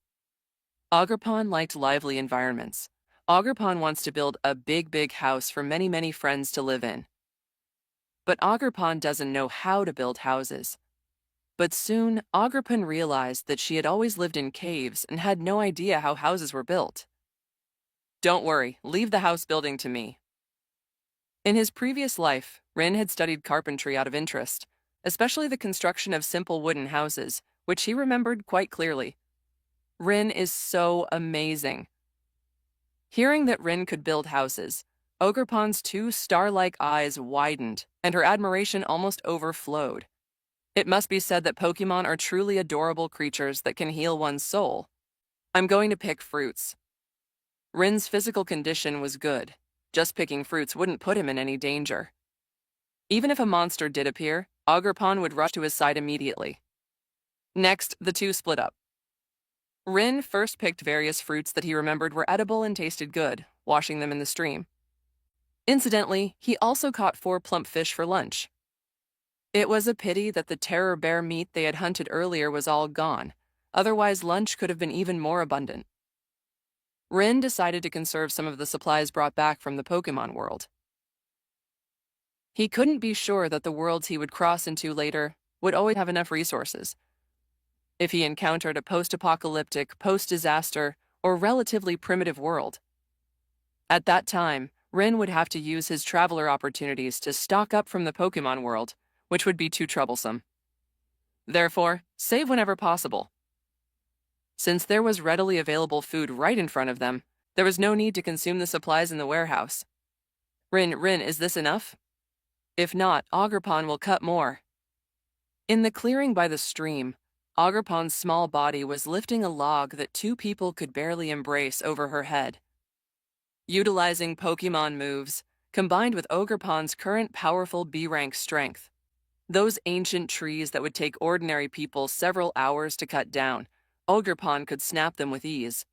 Ogerpon liked lively environments. Ogerpon wants to build a big house for many friends to live in. But Ogerpon doesn't know how to build houses. But soon, Ogerpon realized that she had always lived in caves and had no idea how houses were built. Don't worry, leave the house building to me. In his previous life, Rin had studied carpentry out of interest, especially the construction of simple wooden houses, which he remembered quite clearly. Rin is so amazing. Hearing that Rin could build houses, Ogerpon's two star-like eyes widened, and her admiration almost overflowed. It must be said that Pokémon are truly adorable creatures that can heal one's soul. I'm going to pick fruits. Rin's physical condition was good. Just picking fruits wouldn't put him in any danger. Even if a monster did appear, Ogerpon would rush to his side immediately. Next, the two split up. Rin first picked various fruits that he remembered were edible and tasted good, washing them in the stream. Incidentally, he also caught 4 plump fish for lunch. It was a pity that the terror bear meat they had hunted earlier was all gone, otherwise lunch could have been even more abundant. Rin decided to conserve some of the supplies brought back from the Pokémon world. He couldn't be sure that the worlds he would cross into later would always have enough resources. If he encountered a post-apocalyptic, post-disaster, or relatively primitive world. At that time, Rin would have to use his traveler opportunities to stock up from the Pokémon world, which would be too troublesome. Therefore, save whenever possible. Since there was readily available food right in front of them, there was no need to consume the supplies in the warehouse. Rin, is this enough? If not, Ogerpon will cut more. In the clearing by the stream, Ogerpon's small body was lifting a log that 2 people could barely embrace over her head. Utilizing Pokémon moves, combined with Ogerpon's current powerful B-rank strength, those ancient trees that would take ordinary people several hours to cut down, Ogerpon could snap them with ease.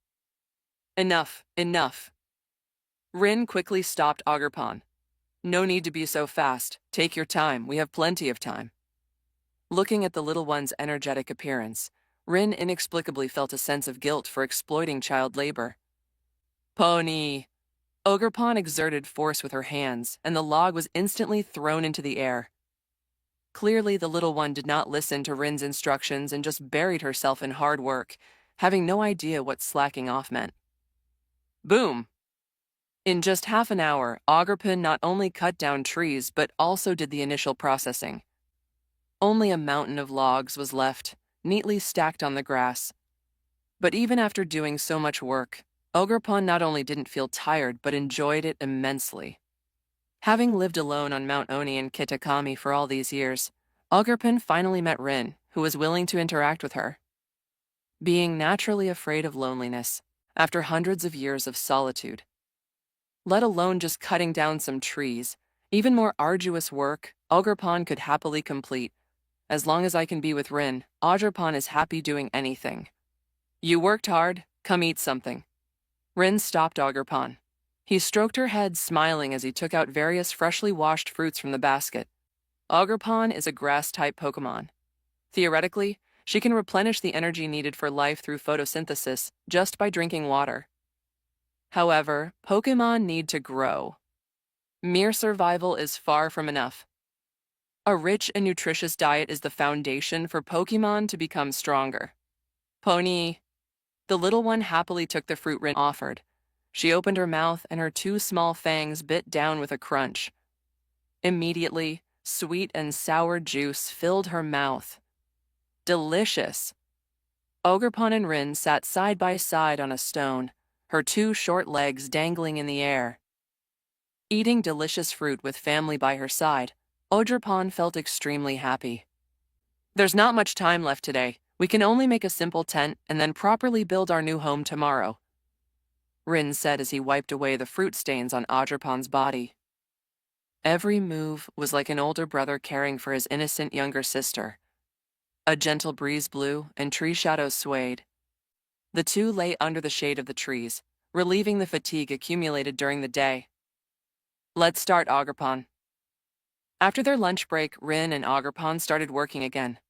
Enough. Rin quickly stopped Ogerpon. No need to be so fast. Take your time. We have plenty of time. Looking at the little one's energetic appearance, Rin inexplicably felt a sense of guilt for exploiting child labor. Pony! Ogerpon exerted force with her hands, and the log was instantly thrown into the air. Clearly, the little one did not listen to Rin's instructions and just buried herself in hard work, having no idea what slacking off meant. Boom! In just half an hour, Ogerpon not only cut down trees, but also did the initial processing. Only a mountain of logs was left, neatly stacked on the grass. But even after doing so much work, Ogerpon not only didn't feel tired, but enjoyed it immensely. Having lived alone on Mount Oni and Kitakami for all these years, Ogerpon finally met Rin, who was willing to interact with her. Being naturally afraid of loneliness, after hundreds of years of solitude, let alone just cutting down some trees, even more arduous work Ogerpon could happily complete. As long as I can be with Rin, Ogerpon is happy doing anything. You worked hard, come eat something. Rin stopped Ogerpon. He stroked her head, smiling as he took out various freshly washed fruits from the basket. Ogerpon is a grass-type Pokémon. Theoretically, She can replenish the energy needed for life through photosynthesis just by drinking water. However, Pokémon need to grow. Mere survival is far from enough. A rich and nutritious diet is the foundation for Pokémon to become stronger. Pony. The little one happily took the fruit Rin offered. She opened her mouth and her two small fangs bit down with a crunch. Immediately, sweet and sour juice filled her mouth. Delicious. Ogerpon and Rin sat side by side on a stone, her two short legs dangling in the air. Eating delicious fruit with family by her side, Ogerpon felt extremely happy. There's not much time left today. We can only make a simple tent and then properly build our new home tomorrow, Rin said as he wiped away the fruit stains on Ogerpon's body. Every move was like an older brother caring for his innocent younger sister. A gentle breeze blew and tree shadows swayed. The two lay under the shade of the trees, relieving the fatigue accumulated during the day. Let's start, Ogerpon. After their lunch break, Rin and Ogerpon started working again.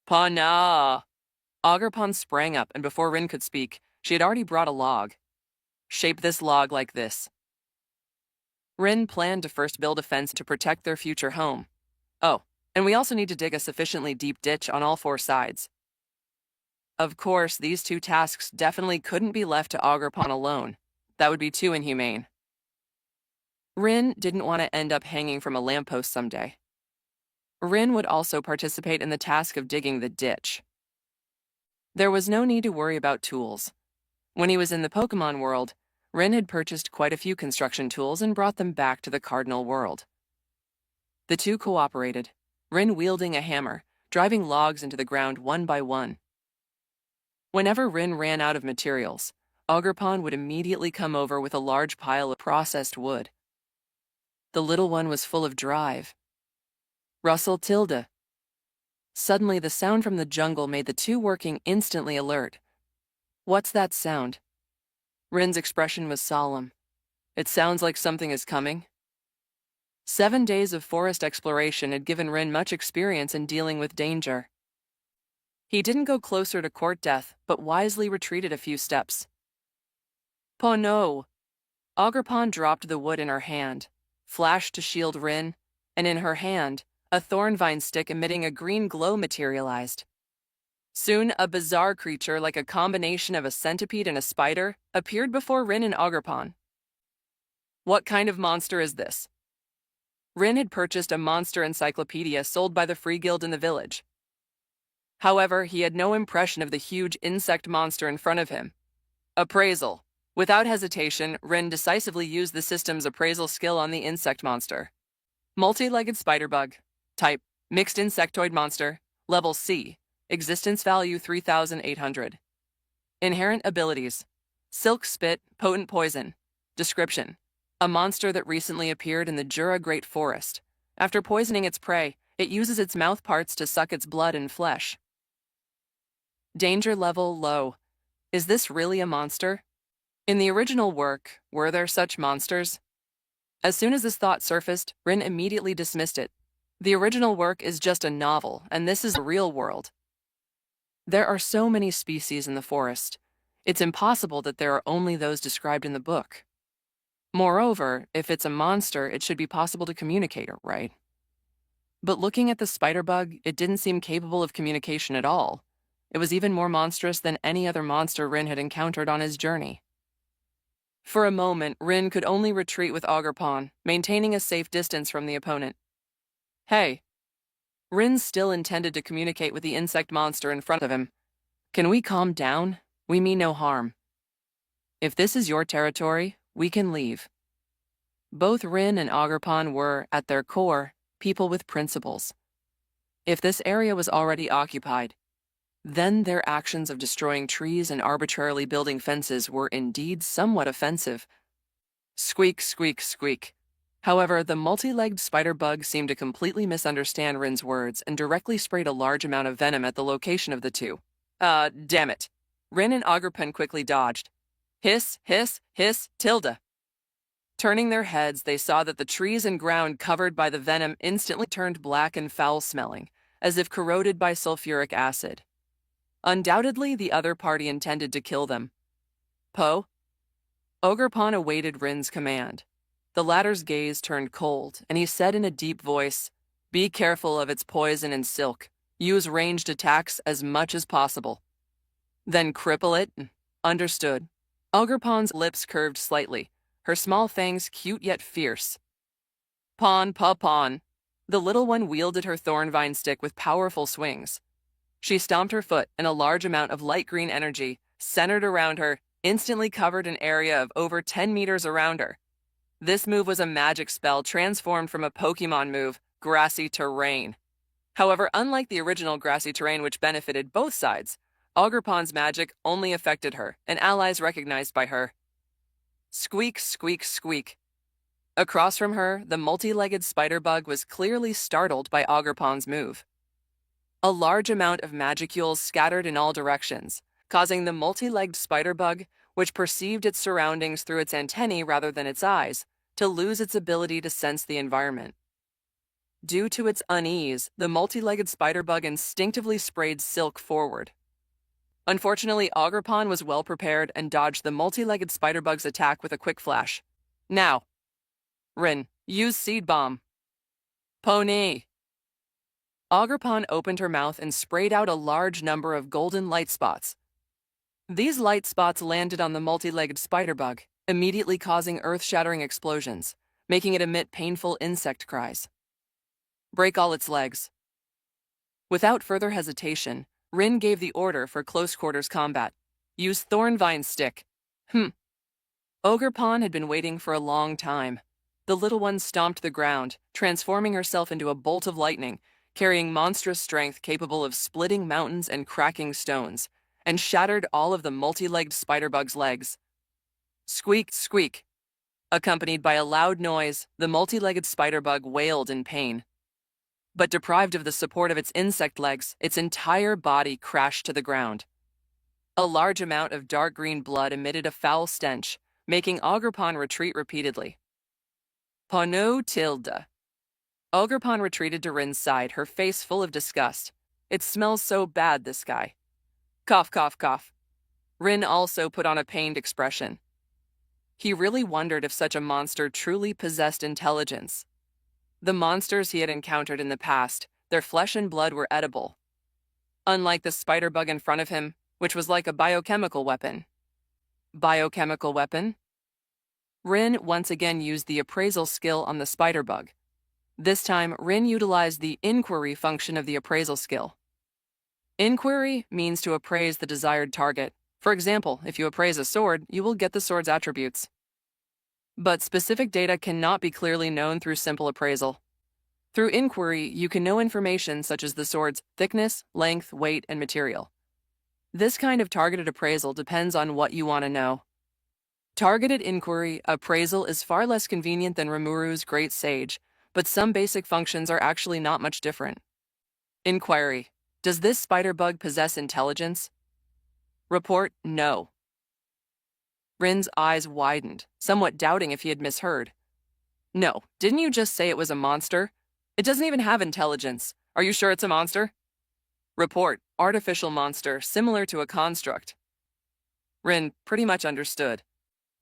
Pana! Ogerpon sprang up, and before Rin could speak, she had already brought a log. Shape this log like this. Rin planned to first build a fence to protect their future home. Oh, and we also need to dig a sufficiently deep ditch on all four sides. Of course, these two tasks definitely couldn't be left to Ogerpon alone. That would be too inhumane. Rin didn't want to end up hanging from a lamppost someday. Rin would also participate in the task of digging the ditch. There was no need to worry about tools. When he was in the Pokémon world, Rin had purchased quite a few construction tools and brought them back to the Cardinal world. The two cooperated, Rin wielding a hammer, driving logs into the ground one by one. Whenever Rin ran out of materials, Ogerpon would immediately come over with a large pile of processed wood. The little one was full of drive. Rustle Tilda. Suddenly, the sound from the jungle made the two working instantly alert. What's that sound? Rin's expression was solemn. It sounds like something is coming. 7 days of forest exploration had given Rin much experience in dealing with danger. He didn't go closer to court death, but wisely retreated a few steps. Oh no! Ogerpon dropped the wood in her hand, flashed to shield Rin, and in her hand, a thorn vine stick emitting a green glow materialized. Soon, a bizarre creature like a combination of a centipede and a spider appeared before Rin and Ogerpon. What kind of monster is this? Rin had purchased a monster encyclopedia sold by the Free Guild in the village. However, he had no impression of the huge insect monster in front of him. Appraisal. Without hesitation, Rin decisively used the system's appraisal skill on the insect monster. Multi-legged spider bug. Type: mixed insectoid monster. Level C. Existence value 3,800. Inherent abilities: silk spit, potent poison. Description: a monster that recently appeared in the Jura Great Forest. After poisoning its prey, it uses its mouth parts to suck its blood and flesh. Danger level low. Is this really a monster? In the original work, were there such monsters? As soon as this thought surfaced, Rin immediately dismissed it. The original work is just a novel, and this is the real world. There are so many species in the forest. It's impossible that there are only those described in the book. Moreover, if it's a monster, it should be possible to communicate, right? But looking at the spider bug, it didn't seem capable of communication at all. It was even more monstrous than any other monster Rin had encountered on his journey. For a moment, Rin could only retreat with Ogerpon, maintaining a safe distance from the opponent. Hey. Rin still intended to communicate with the insect monster in front of him. Can we calm down? We mean no harm. If this is your territory, we can leave. Both Rin and Ogerpon were, at their core, people with principles. If this area was already occupied, then their actions of destroying trees and arbitrarily building fences were indeed somewhat offensive. Squeak, squeak, squeak. However, the multi-legged spider bug seemed to completely misunderstand Rin's words and directly sprayed a large amount of venom at the location of the two. Damn it. Rin and Ogerpon quickly dodged. Hiss, hiss, hiss, Tilda. Turning their heads, they saw that the trees and ground covered by the venom instantly turned black and foul-smelling, as if corroded by sulfuric acid. Undoubtedly, the other party intended to kill them. Po? Ogerpon awaited Rin's command. The latter's gaze turned cold, and he said in a deep voice, "Be careful of its poison and silk. Use ranged attacks as much as possible." "Then cripple it?" "Understood." Ogerpon's lips curved slightly, her small fangs cute yet fierce. "Pawn, pawn." The little one wielded her thornvine stick with powerful swings. She stomped her foot, and a large amount of light green energy, centered around her, instantly covered an area of over 10 meters around her. This move was a magic spell transformed from a Pokémon move, Grassy Terrain. However, unlike the original Grassy Terrain, which benefited both sides, Ogerpon's magic only affected her, and allies recognized by her. Squeak, squeak, squeak. Across from her, the multi-legged spider bug was clearly startled by Ogerpon's move. A large amount of magicules scattered in all directions, causing the multi-legged spider bug, which perceived its surroundings through its antennae rather than its eyes, to lose its ability to sense the environment. Due to its unease, the multi-legged spider bug instinctively sprayed silk forward. Unfortunately, Ogerpon was well prepared and dodged the multi-legged spider bug's attack with a quick flash. "Now, Rin, use Seed Bomb." "Pony." Ogerpon opened her mouth and sprayed out a large number of golden light spots. These light spots landed on the multi-legged spider bug, immediately causing earth-shattering explosions, making it emit painful insect cries. "Break all its legs." Without further hesitation, Rin gave the order for close-quarters combat. "Use Thornvine Stick." Ogerpon had been waiting for a long time. The little one stomped the ground, transforming herself into a bolt of lightning, carrying monstrous strength capable of splitting mountains and cracking stones, and shattered all of the multi-legged spider bug's legs. Squeak, squeak. Accompanied by a loud noise, the multi-legged spider bug wailed in pain. But deprived of the support of its insect legs, its entire body crashed to the ground. A large amount of dark green blood emitted a foul stench, making Ogerpon retreat repeatedly. "Pono tilde." Ogerpon retreated to Rin's side, her face full of disgust. "It smells so bad, this guy." Cough, cough, cough. Rin also put on a pained expression. He really wondered if such a monster truly possessed intelligence. The monsters he had encountered in the past, their flesh and blood were edible. Unlike the spider bug in front of him, which was like a biochemical weapon. Biochemical weapon? Rin once again used the appraisal skill on the spider bug. This time, Rin utilized the inquiry function of the appraisal skill. Inquiry means to appraise the desired target. For example, if you appraise a sword, you will get the sword's attributes. But specific data cannot be clearly known through simple appraisal. Through inquiry, you can know information such as the sword's thickness, length, weight, and material. This kind of targeted appraisal depends on what you want to know. Targeted inquiry appraisal is far less convenient than Rimuru's Great Sage, but some basic functions are actually not much different. Inquiry. Does this spider bug possess intelligence? Report, no. Rin's eyes widened, somewhat doubting if he had misheard. No, didn't you just say it was a monster? It doesn't even have intelligence. Are you sure it's a monster? Report, artificial monster, similar to a construct. Rin pretty much understood.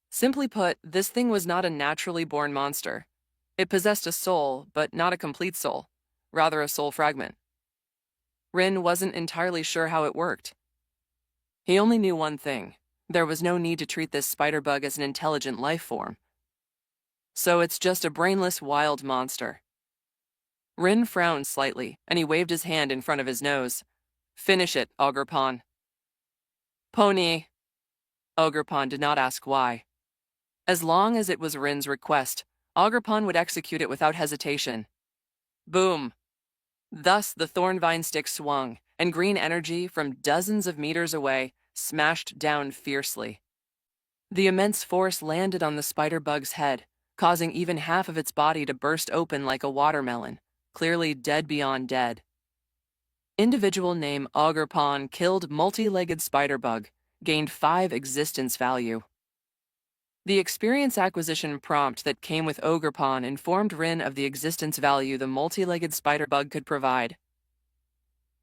Simply put, this thing was not a naturally born monster. It possessed a soul, but not a complete soul, rather a soul fragment. Rin wasn't entirely sure how it worked. He only knew one thing. There was no need to treat this spider bug as an intelligent life form. So it's just a brainless wild monster. Rin frowned slightly, and he waved his hand in front of his nose. Finish it, Ogerpon. Pony. Ogerpon did not ask why. As long as it was Rin's request, Ogerpon would execute it without hesitation. Boom! Thus the thornvine stick swung, and green energy from dozens of meters away smashed down fiercely. The immense force landed on the spider bug's head, causing even half of its body to burst open like a watermelon, clearly dead beyond dead. Individual name Ogerpon killed multi-legged spider bug, gained 5 existence value. The experience acquisition prompt that came with Ogerpon informed Rin of the existence value the multi-legged spider bug could provide.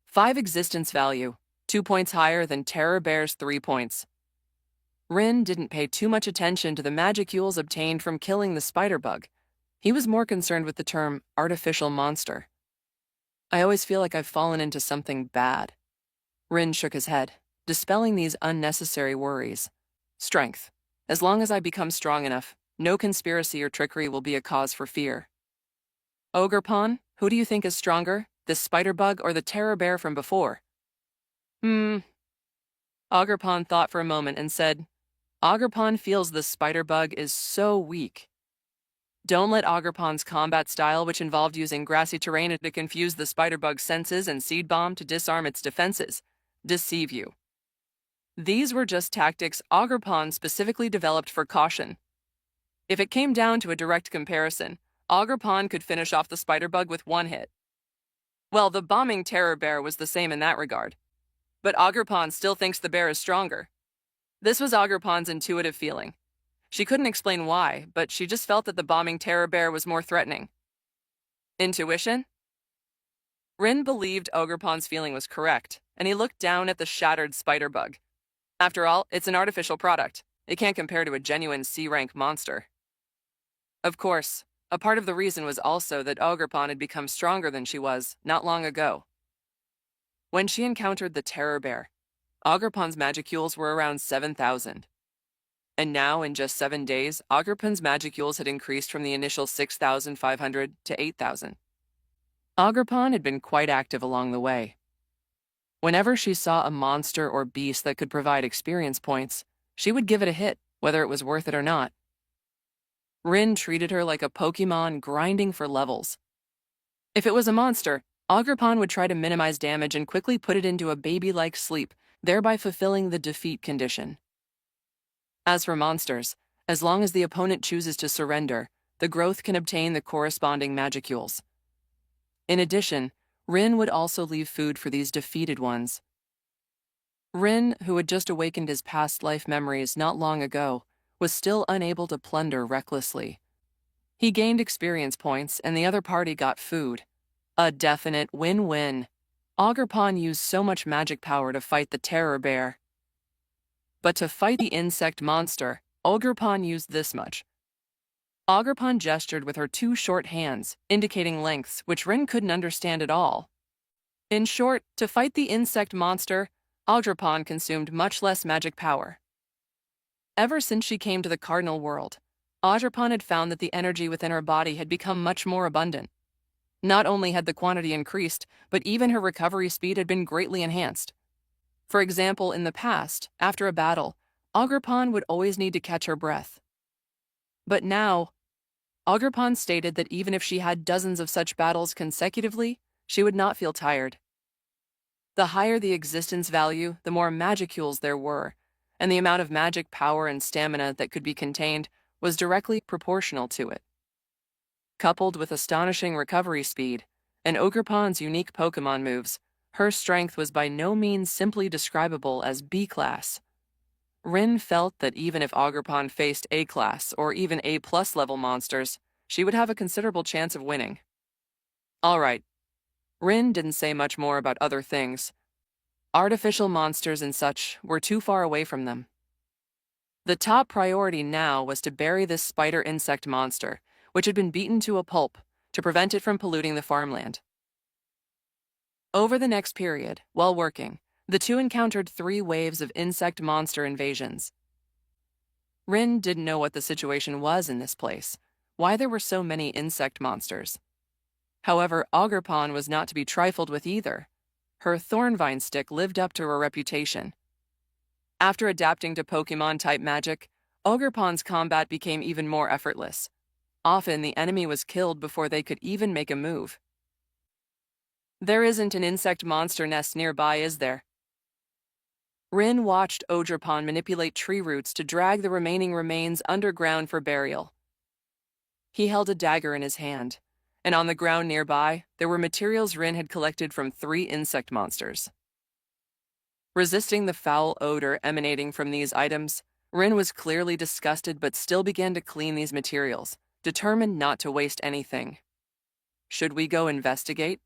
5 existence value, 2 points higher than Terror Bear's 3 points. Rin didn't pay too much attention to the magicules obtained from killing the spider bug. He was more concerned with the term artificial monster. I always feel like I've fallen into something bad. Rin shook his head, dispelling these unnecessary worries. Strength. As long as I become strong enough, no conspiracy or trickery will be a cause for fear. Ogerpon, who do you think is stronger, this spider bug or the terror bear from before? Ogerpon thought for a moment and said, Ogerpon feels the spider bug is so weak. Don't let Ogerpon's combat style, which involved using grassy terrain to confuse the spider bug's senses and seed bomb to disarm its defenses, deceive you. These were just tactics Ogerpon specifically developed for caution. If it came down to a direct comparison, Ogerpon could finish off the spider bug with one hit. Well, the bombing terror bear was the same in that regard. But Ogerpon still thinks the bear is stronger. This was Ogerpon's intuitive feeling. She couldn't explain why, but she just felt that the bombing terror bear was more threatening. Intuition? Rin believed Ogerpon's feeling was correct, and he looked down at the shattered spider bug. After all, it's an artificial product. It can't compare to a genuine C-rank monster. Of course, a part of the reason was also that Ogerpon had become stronger than she was not long ago. When she encountered the terror bear, Ogerpon's magicules were around 7,000. And now, in just 7 days, Ogerpon's magicules had increased from the initial 6,500 to 8,000. Ogerpon had been quite active along the way. Whenever she saw a monster or beast that could provide experience points, she would give it a hit, whether it was worth it or not. Rin treated her like a Pokémon grinding for levels. If it was a monster, Ogerpon would try to minimize damage and quickly put it into a baby-like sleep, thereby fulfilling the defeat condition. As for monsters, as long as the opponent chooses to surrender, the growth can obtain the corresponding magicules. In addition, Rin would also leave food for these defeated ones. Rin, who had just awakened his past life memories not long ago, was still unable to plunder recklessly. He gained experience points, and the other party got food. A definite win-win. Ogerpon used so much magic power to fight the terror bear. But to fight the insect monster, Ogerpon used this much. Ogerpon gestured with her 2 short hands, indicating lengths which Rin couldn't understand at all. In short, to fight the insect monster, Ogerpon consumed much less magic power. Ever since she came to the cardinal world, Ogerpon had found that the energy within her body had become much more abundant. Not only had the quantity increased, but even her recovery speed had been greatly enhanced. For example, in the past, after a battle, Ogerpon would always need to catch her breath. But now, Ogerpon stated that even if she had dozens of such battles consecutively, she would not feel tired. The higher the existence value, the more magicules there were, and the amount of magic power and stamina that could be contained was directly proportional to it. Coupled with astonishing recovery speed and Ogerpon's unique Pokémon moves, her strength was by no means simply describable as B-class. Rin felt that even if Ogerpon faced A-class or even A-plus level monsters, she would have a considerable chance of winning. All right. Rin didn't say much more about other things. Artificial monsters and such were too far away from them. The top priority now was to bury this spider insect monster, which had been beaten to a pulp, to prevent it from polluting the farmland. Over the next period, while working, the two encountered 3 waves of insect monster invasions. Rin didn't know what the situation was in this place, why there were so many insect monsters. However, Ogerpon was not to be trifled with either. Her Thornvine stick lived up to her reputation. After adapting to Pokémon-type magic, Ogerpon's combat became even more effortless. Often the enemy was killed before they could even make a move. There isn't an insect monster nest nearby, is there? Rin watched Ogerpon manipulate tree roots to drag the remaining remains underground for burial. He held a dagger in his hand, and on the ground nearby, there were materials Rin had collected from 3 insect monsters. Resisting the foul odor emanating from these items, Rin was clearly disgusted but still began to clean these materials, determined not to waste anything. Should we go investigate?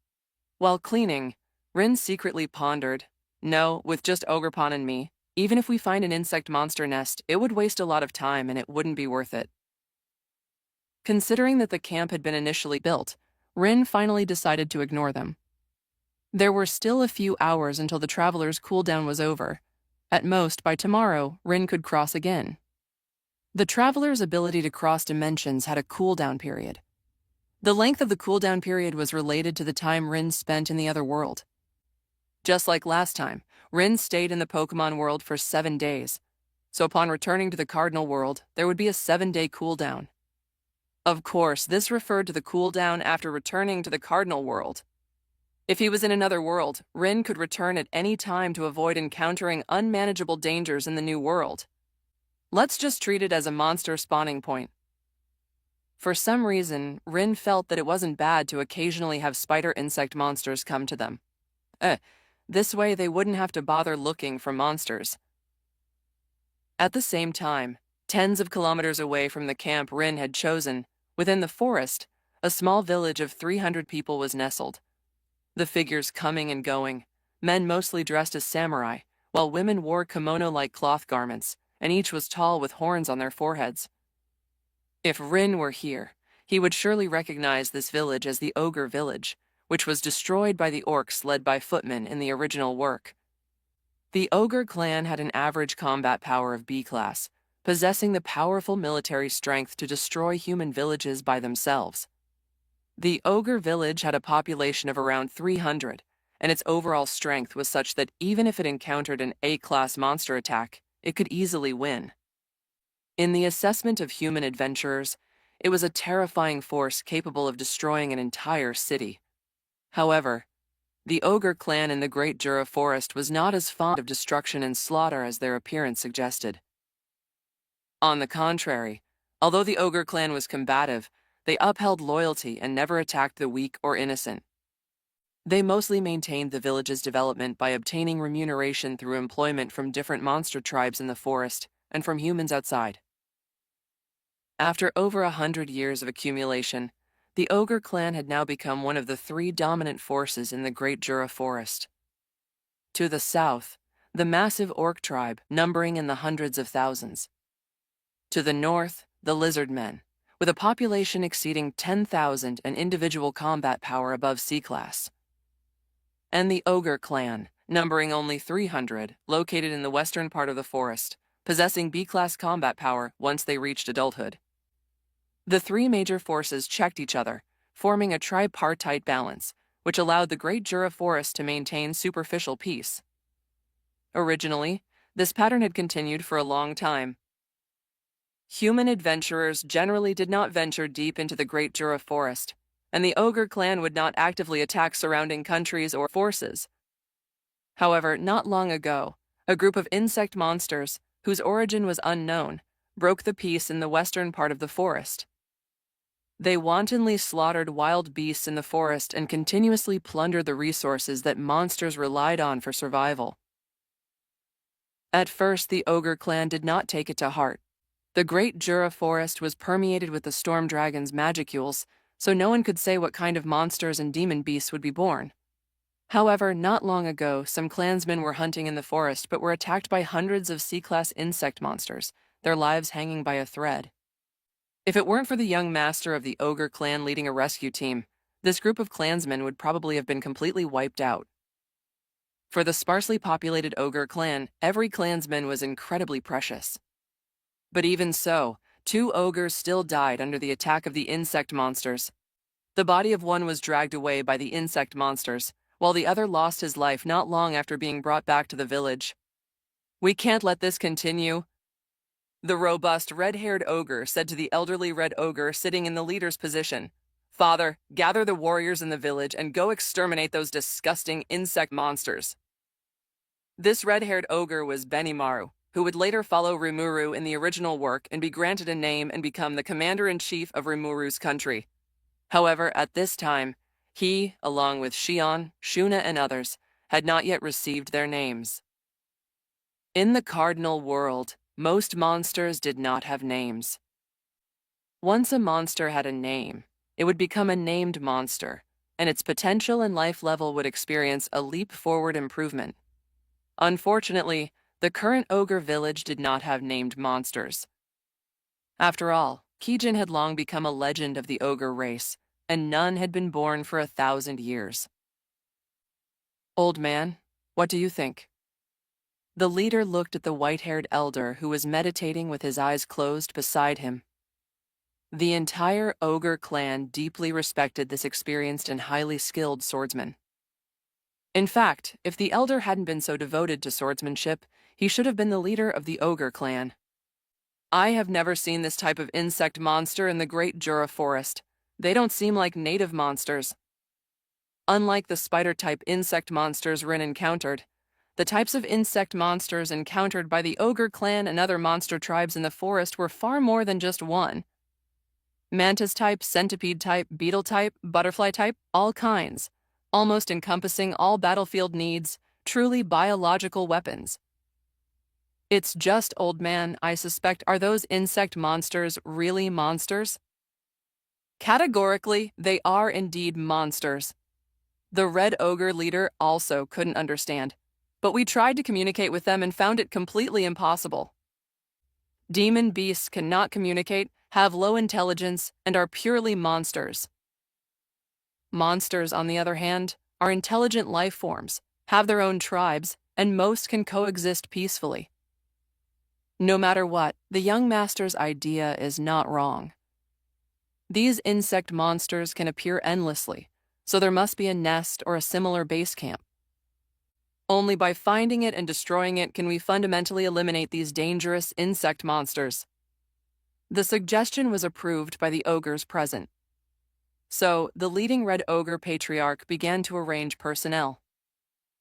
While cleaning, Rin secretly pondered. No, with just Ogerpon and me, even if we find an insect monster nest, it would waste a lot of time and it wouldn't be worth it. Considering that the camp had been initially built, Rin finally decided to ignore them. There were still a few hours until the traveler's cooldown was over. At most, by tomorrow, Rin could cross again. The traveler's ability to cross dimensions had a cooldown period. The length of the cooldown period was related to the time Rin spent in the other world. Just like last time, Rin stayed in the Pokémon world for 7 days, so upon returning to the Cardinal world, there would be a 7-day cooldown. Of course, this referred to the cooldown after returning to the Cardinal world. If he was in another world, Rin could return at any time to avoid encountering unmanageable dangers in the new world. Let's just treat it as a monster spawning point. For some reason, Rin felt that it wasn't bad to occasionally have spider insect monsters come to them. This way they wouldn't have to bother looking for monsters. At the same time, tens of kilometers away from the camp Rin had chosen, within the forest, a small village of 300 people was nestled. The figures coming and going, men mostly dressed as samurai, while women wore kimono-like cloth garments, and each was tall with horns on their foreheads. If Rin were here, he would surely recognize this village as the Ogre Village, which was destroyed by the orcs led by footmen in the original work. The Ogre clan had an average combat power of B class, possessing the powerful military strength to destroy human villages by themselves. The Ogre Village had a population of around 300, and its overall strength was such that even if it encountered an A-class monster attack, it could easily win. In the assessment of human adventurers, it was a terrifying force capable of destroying an entire city. However, the Ogre clan in the Great Jura Forest was not as fond of destruction and slaughter as their appearance suggested. On the contrary, although the Ogre clan was combative, they upheld loyalty and never attacked the weak or innocent. They mostly maintained the village's development by obtaining remuneration through employment from different monster tribes in the forest and from humans outside. After over 100 years of accumulation, the Ogre clan had now become one of the 3 dominant forces in the Great Jura Forest. To the south, the massive orc tribe, numbering in the hundreds of thousands. To the north, the lizard men, with a population exceeding 10,000 and individual combat power above C-class. And the Ogre clan, numbering only 300, located in the western part of the forest, possessing B-class combat power once they reached adulthood. The 3 major forces checked each other, forming a tripartite balance, which allowed the Great Jura Forest to maintain superficial peace. Originally, this pattern had continued for a long time. Human adventurers generally did not venture deep into the Great Jura Forest, and the Ogre clan would not actively attack surrounding countries or forces. However, not long ago, a group of insect monsters, whose origin was unknown, broke the peace in the western part of the forest. They wantonly slaughtered wild beasts in the forest and continuously plundered the resources that monsters relied on for survival. At first, the Ogre clan did not take it to heart. The Great Jura Forest was permeated with the storm dragon's magicules, so no one could say what kind of monsters and demon beasts would be born. However, not long ago, some clansmen were hunting in the forest but were attacked by hundreds of C-class insect monsters, their lives hanging by a thread. If it weren't for the young master of the Ogre clan leading a rescue team, this group of clansmen would probably have been completely wiped out. For the sparsely populated Ogre clan, every clansman was incredibly precious. But even so, 2 ogres still died under the attack of the insect monsters. The body of one was dragged away by the insect monsters, while the other lost his life not long after being brought back to the village. "We can't let this continue," the robust red-haired ogre said to the elderly red ogre sitting in the leader's position. "Father, gather the warriors in the village and go exterminate those disgusting insect monsters." This red-haired ogre was Benimaru, who would later follow Rimuru in the original work and be granted a name and become the commander-in-chief of Rimuru's country. However, at this time, he, along with Shion, Shuna, and others, had not yet received their names. In the Cardinal world, most monsters did not have names. Once a monster had a name, it would become a named monster, and its potential and life level would experience a leap-forward improvement. Unfortunately, the current ogre village did not have named monsters. After all, Kijin had long become a legend of the ogre race, and none had been born for 1,000 years. Old man, what do you think? The leader looked at the white-haired elder who was meditating with his eyes closed beside him. The entire ogre clan deeply respected this experienced and highly skilled swordsman. In fact, if the elder hadn't been so devoted to swordsmanship, he should have been the leader of the ogre clan. I have never seen this type of insect monster in the Great Jura Forest. They don't seem like native monsters. Unlike the spider-type insect monsters Rin encountered, the types of insect monsters encountered by the ogre clan and other monster tribes in the forest were far more than just one. Mantis type, centipede type, beetle type, butterfly type, all kinds, almost encompassing all battlefield needs, truly biological weapons. It's just, old man, I suspect, are those insect monsters really monsters? Categorically, they are indeed monsters. The Red Ogre leader also couldn't understand, but we tried to communicate with them and found it completely impossible. Demon beasts cannot communicate, have low intelligence, and are purely monsters. Monsters, on the other hand, are intelligent life forms, have their own tribes, and most can coexist peacefully. No matter what, the young master's idea is not wrong. These insect monsters can appear endlessly, so there must be a nest or a similar base camp. Only by finding it and destroying it can we fundamentally eliminate these dangerous insect monsters. The suggestion was approved by the ogres present. So, the leading Red Ogre patriarch began to arrange personnel.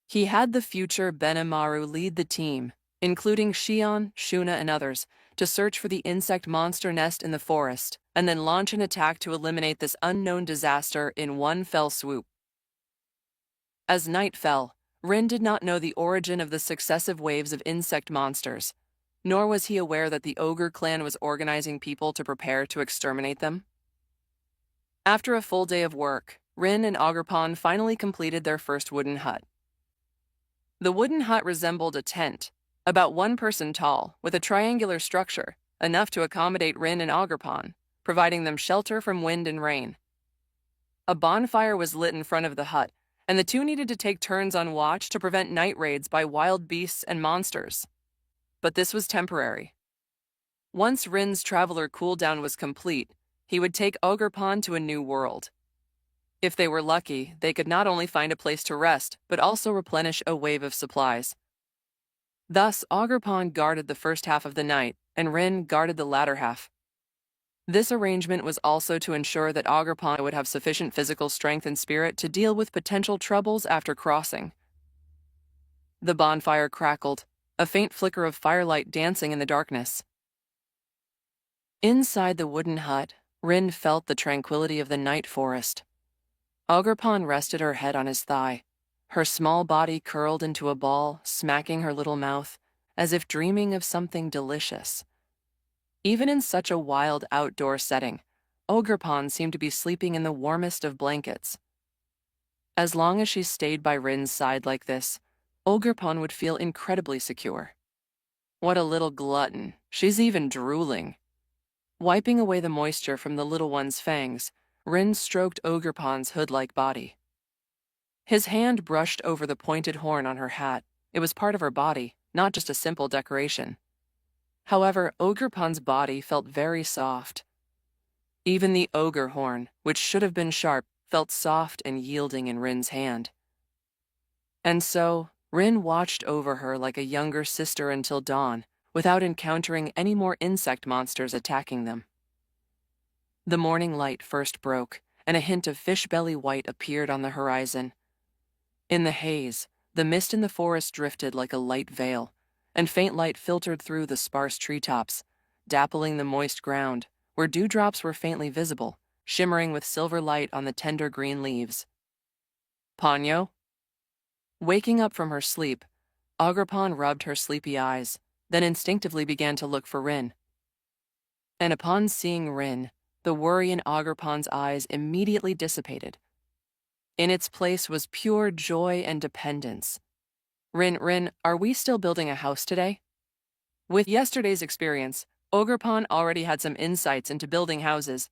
He had the future Benamaru lead the team, including Shion, Shuna, and others, to search for the insect monster nest in the forest, and then launch an attack to eliminate this unknown disaster in one fell swoop. As night fell, Rin did not know the origin of the successive waves of insect monsters, nor was he aware that the ogre clan was organizing people to prepare to exterminate them. After a full day of work, Rin and Ogerpon finally completed their first wooden hut. The wooden hut resembled a tent, about 1 person tall, with a triangular structure, enough to accommodate Rin and Ogerpon, providing them shelter from wind and rain. A bonfire was lit in front of the hut, and the two needed to take turns on watch to prevent night raids by wild beasts and monsters. But this was temporary. Once Rin's traveler cooldown was complete, he would take Ogerpon to a new world. If they were lucky, they could not only find a place to rest, but also replenish a wave of supplies. Thus, Ogerpon guarded the first half of the night, and Rin guarded the latter half. This arrangement was also to ensure that Ogerpon would have sufficient physical strength and spirit to deal with potential troubles after crossing. The bonfire crackled, a faint flicker of firelight dancing in the darkness. Inside the wooden hut, Rin felt the tranquility of the night forest. Ogerpon rested her head on his thigh, her small body curled into a ball, smacking her little mouth, as if dreaming of something delicious. Even in such a wild outdoor setting, Ogerpon seemed to be sleeping in the warmest of blankets. As long as she stayed by Rin's side like this, Ogerpon would feel incredibly secure. What a little glutton, she's even drooling. Wiping away the moisture from the little one's fangs, Rin stroked Ogerpon's hood-like body. His hand brushed over the pointed horn on her hat. It was part of her body, not just a simple decoration. However, Ogerpon's body felt very soft. Even the ogre horn, which should have been sharp, felt soft and yielding in Rin's hand. And so, Rin watched over her like a younger sister until dawn, without encountering any more insect monsters attacking them. The morning light first broke, and a hint of fish-belly white appeared on the horizon. In the haze, the mist in the forest drifted like a light veil, and faint light filtered through the sparse treetops, dappling the moist ground, where dewdrops were faintly visible, shimmering with silver light on the tender green leaves. Ponyo? Waking up from her sleep, Ogerpon rubbed her sleepy eyes, then instinctively began to look for Rin. And upon seeing Rin, the worry in Ogerpon's eyes immediately dissipated. In its place was pure joy and dependence. Rin, are we still building a house today? With yesterday's experience, Ogerpon already had some insights into building houses.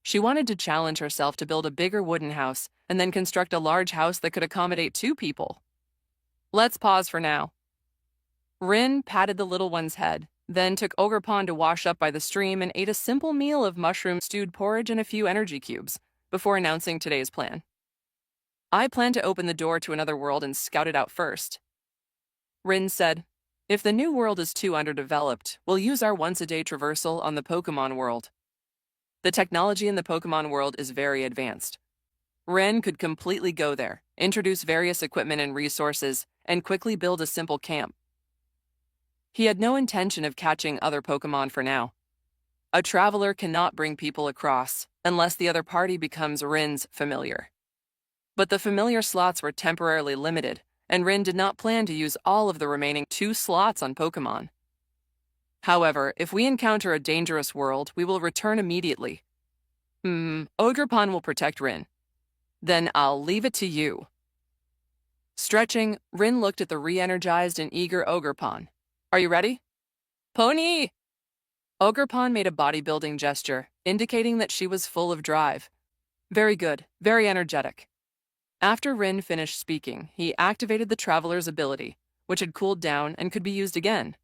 She wanted to challenge herself to build a bigger wooden house and then construct a large house that could accommodate 2 people. Let's pause for now. Rin patted the little one's head, then took Ogerpon to wash up by the stream and ate a simple meal of mushroom-stewed porridge and a few energy cubes, before announcing today's plan. I plan to open the door to another world and scout it out first. Rin said, if the new world is too underdeveloped, we'll use our once-a-day traversal on the Pokémon world. The technology in the Pokémon world is very advanced. Ren could completely go there, introduce various equipment and resources, and quickly build a simple camp. He had no intention of catching other Pokémon for now. A traveler cannot bring people across unless the other party becomes Rin's familiar. But the familiar slots were temporarily limited, and Rin did not plan to use all of the remaining 2 slots on Pokémon. However, if we encounter a dangerous world, we will return immediately. Ogerpon will protect Rin. Then I'll leave it to you. Stretching, Rin looked at the re-energized and eager Ogerpon. Are you ready? Pony! Ogerpon made a bodybuilding gesture, indicating that she was full of drive. Very good, very energetic. After Rin finished speaking, he activated the Traveler's ability, which had cooled down and could be used again.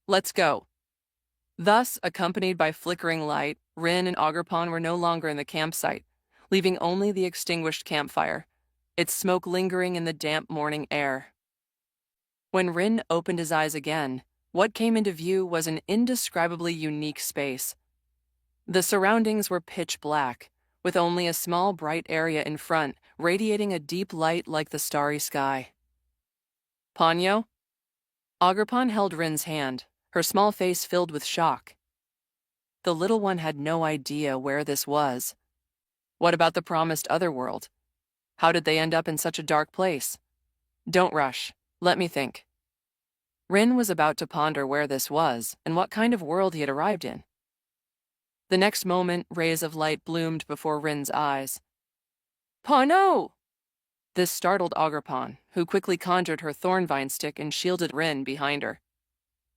Let's go. Thus, accompanied by flickering light, Rin and Ogerpon were no longer in the campsite, leaving only the extinguished campfire, its smoke lingering in the damp morning air. When Rin opened his eyes again, what came into view was an indescribably unique space. The surroundings were pitch black, with only a small bright area in front radiating a deep light like the starry sky. Ponyo? Ogerpon held Rin's hand, her small face filled with shock. The little one had no idea where this was. What about the promised otherworld? How did they end up in such a dark place? Don't rush. Let me think. Rin was about to ponder where this was and what kind of world he had arrived in. The next moment, rays of light bloomed before Rin's eyes. Pono! This startled Ogerpon, who quickly conjured her thornvine stick and shielded Rin behind her.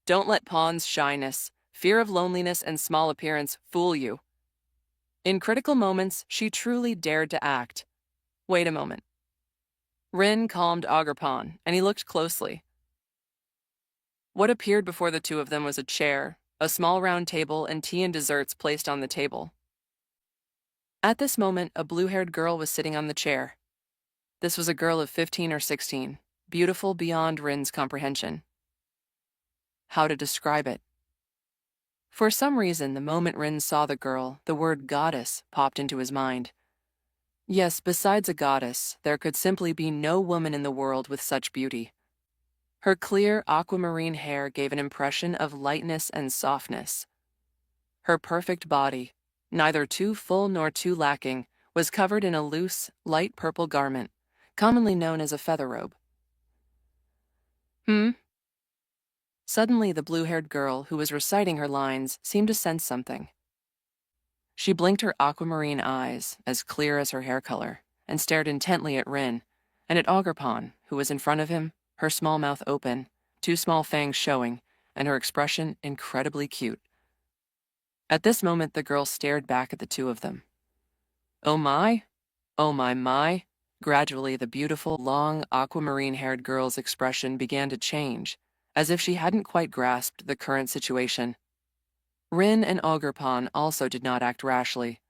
Don't let Pon's shyness, fear of loneliness, and small appearance fool you. In critical moments, she truly dared to act. Wait a moment. Rin calmed Ogerpon, and he looked closely. What appeared before the 2 of them was a chair, a small round table, and tea and desserts placed on the table. At this moment, a blue-haired girl was sitting on the chair. This was a girl of 15 or 16, beautiful beyond Rin's comprehension. How to describe it? For some reason, the moment Rin saw the girl, the word goddess popped into his mind. Yes, besides a goddess, there could simply be no woman in the world with such beauty. Her clear aquamarine hair gave an impression of lightness and softness. Her perfect body, neither too full nor too lacking, was covered in a loose, light purple garment, commonly known as a feather robe. Suddenly, the blue-haired girl who was reciting her lines seemed to sense something. She blinked her aquamarine eyes, as clear as her hair color, and stared intently at Rin, and at Ogerpon, who was in front of him, her small mouth open, 2 small fangs showing, and her expression incredibly cute. At this moment, the girl stared back at the 2 of them. Oh my! Oh my! Gradually, the beautiful, long, aquamarine-haired girl's expression began to change, as if she hadn't quite grasped the current situation. Rin and Ogerpon also did not act rashly.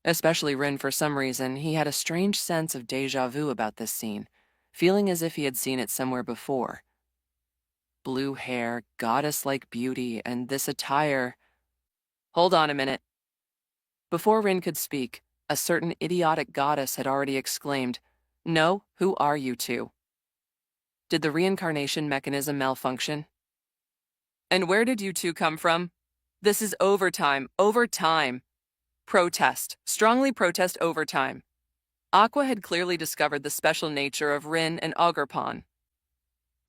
Especially Rin, for some reason, he had a strange sense of déjà vu about this scene, feeling as if he had seen it somewhere before. Blue hair, goddess-like beauty, and this attire... Hold on a minute. Before Rin could speak, a certain idiotic goddess had already exclaimed, "No, who are you 2? Did the reincarnation mechanism malfunction? And where did you 2 come from? This is overtime. Protest. Strongly protest overtime." Aqua had clearly discovered the special nature of Rin and Ogerpon.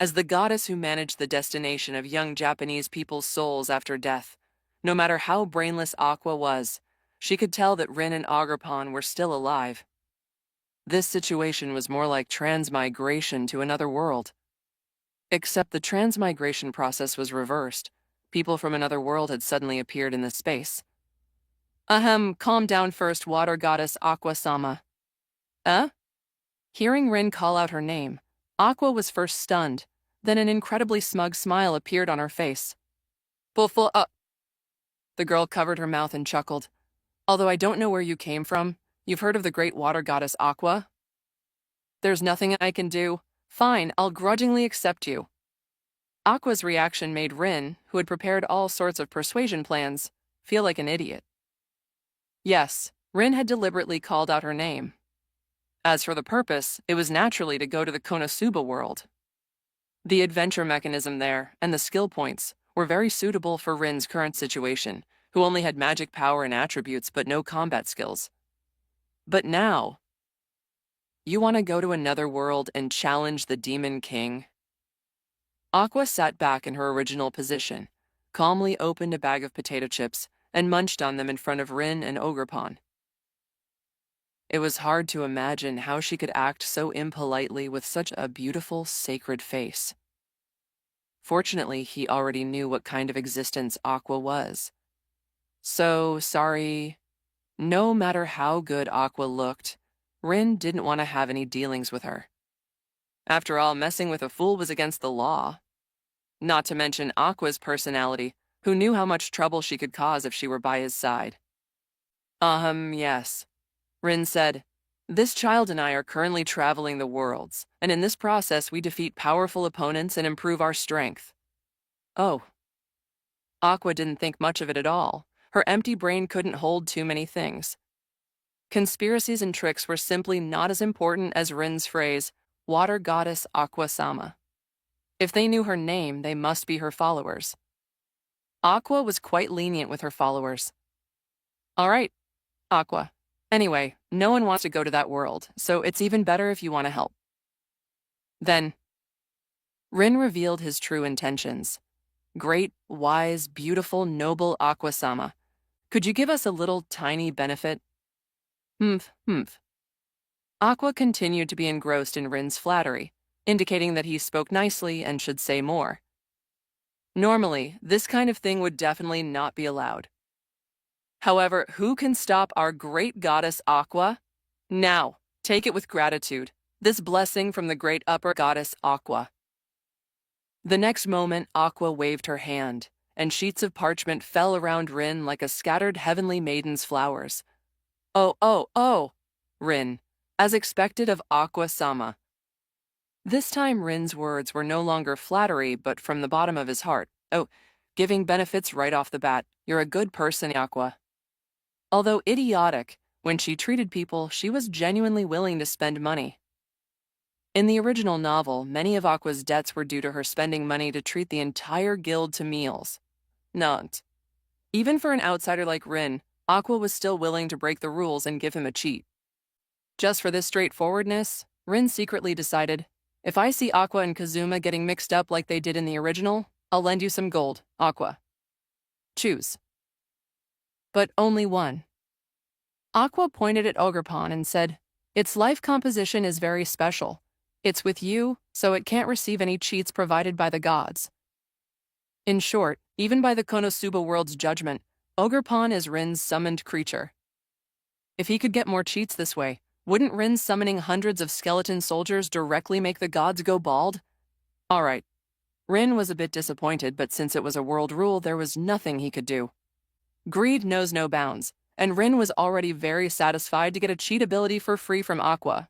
As the goddess who managed the destination of young Japanese people's souls after death, no matter how brainless Aqua was, she could tell that Rin and Ogerpon were still alive. This situation was more like transmigration to another world. Except the transmigration process was reversed. People from another world had suddenly appeared in this space. Ahem, calm down first, water goddess Aqua-sama. Hearing Rin call out her name, Aqua was first stunned, then an incredibly smug smile appeared on her face. Buffle up. The girl covered her mouth and chuckled. Although I don't know where you came from, you've heard of the great water goddess Aqua? There's nothing I can do. Fine, I'll grudgingly accept you. Aqua's reaction made Rin, who had prepared all sorts of persuasion plans, feel like an idiot. Yes, Rin had deliberately called out her name. As for the purpose, it was naturally to go to the Konosuba world. The adventure mechanism there, and the skill points, were very suitable for Rin's current situation, who only had magic power and attributes but no combat skills. But now, you want to go to another world and challenge the Demon King? Aqua sat back in her original position, calmly opened a bag of potato chips, and munched on them in front of Rin and Ogerpon. It was hard to imagine how she could act so impolitely with such a beautiful, sacred face. Fortunately, he already knew what kind of existence Aqua was. So, sorry. No matter how good Aqua looked, Rin didn't want to have any dealings with her. After all, messing with a fool was against the law. Not to mention Aqua's personality, who knew how much trouble she could cause if she were by his side. Yes. Rin said, "This child and I are currently traveling the worlds, and in this process we defeat powerful opponents and improve our strength." Oh. Aqua didn't think much of it at all. Her empty brain couldn't hold too many things. Conspiracies and tricks were simply not as important as Rin's phrase, water goddess Aqua-sama. If they knew her name, they must be her followers. Aqua was quite lenient with her followers. All right, Aqua. Anyway, no one wants to go to that world, so it's even better if you want to help. Then, Rin revealed his true intentions. Great, wise, beautiful, noble Aqua-sama. Could you give us a little tiny benefit? Aqua continued to be engrossed in Rin's flattery, indicating that he spoke nicely and should say more. Normally, this kind of thing would definitely not be allowed. However, who can stop our great goddess Aqua? Now, take it with gratitude, this blessing from the great upper goddess Aqua. The next moment, Aqua waved her hand, and sheets of parchment fell around Rin like a scattered heavenly maiden's flowers. Oh, Rin, as expected of Aqua-sama. This time Rin's words were no longer flattery, but from the bottom of his heart. Oh, giving benefits right off the bat. You're a good person, Aqua. Although idiotic, when she treated people, she was genuinely willing to spend money. In the original novel, many of Aqua's debts were due to her spending money to treat the entire guild to meals. Not. Even for an outsider like Rin, Aqua was still willing to break the rules and give him a cheat. Just for this straightforwardness, Rin secretly decided, if I see Aqua and Kazuma getting mixed up like they did in the original, I'll lend you some gold, Aqua. Choose. But only one. Aqua pointed at Ogerpon and said, its life composition is very special. It's with you, so it can't receive any cheats provided by the gods. In short, even by the Konosuba world's judgment, Ogerpon is Rin's summoned creature. If he could get more cheats this way, wouldn't Rin summoning hundreds of skeleton soldiers directly make the gods go bald? All right. Rin was a bit disappointed, but since it was a world rule, there was nothing he could do. Greed knows no bounds, and Rin was already very satisfied to get a cheat ability for free from Aqua.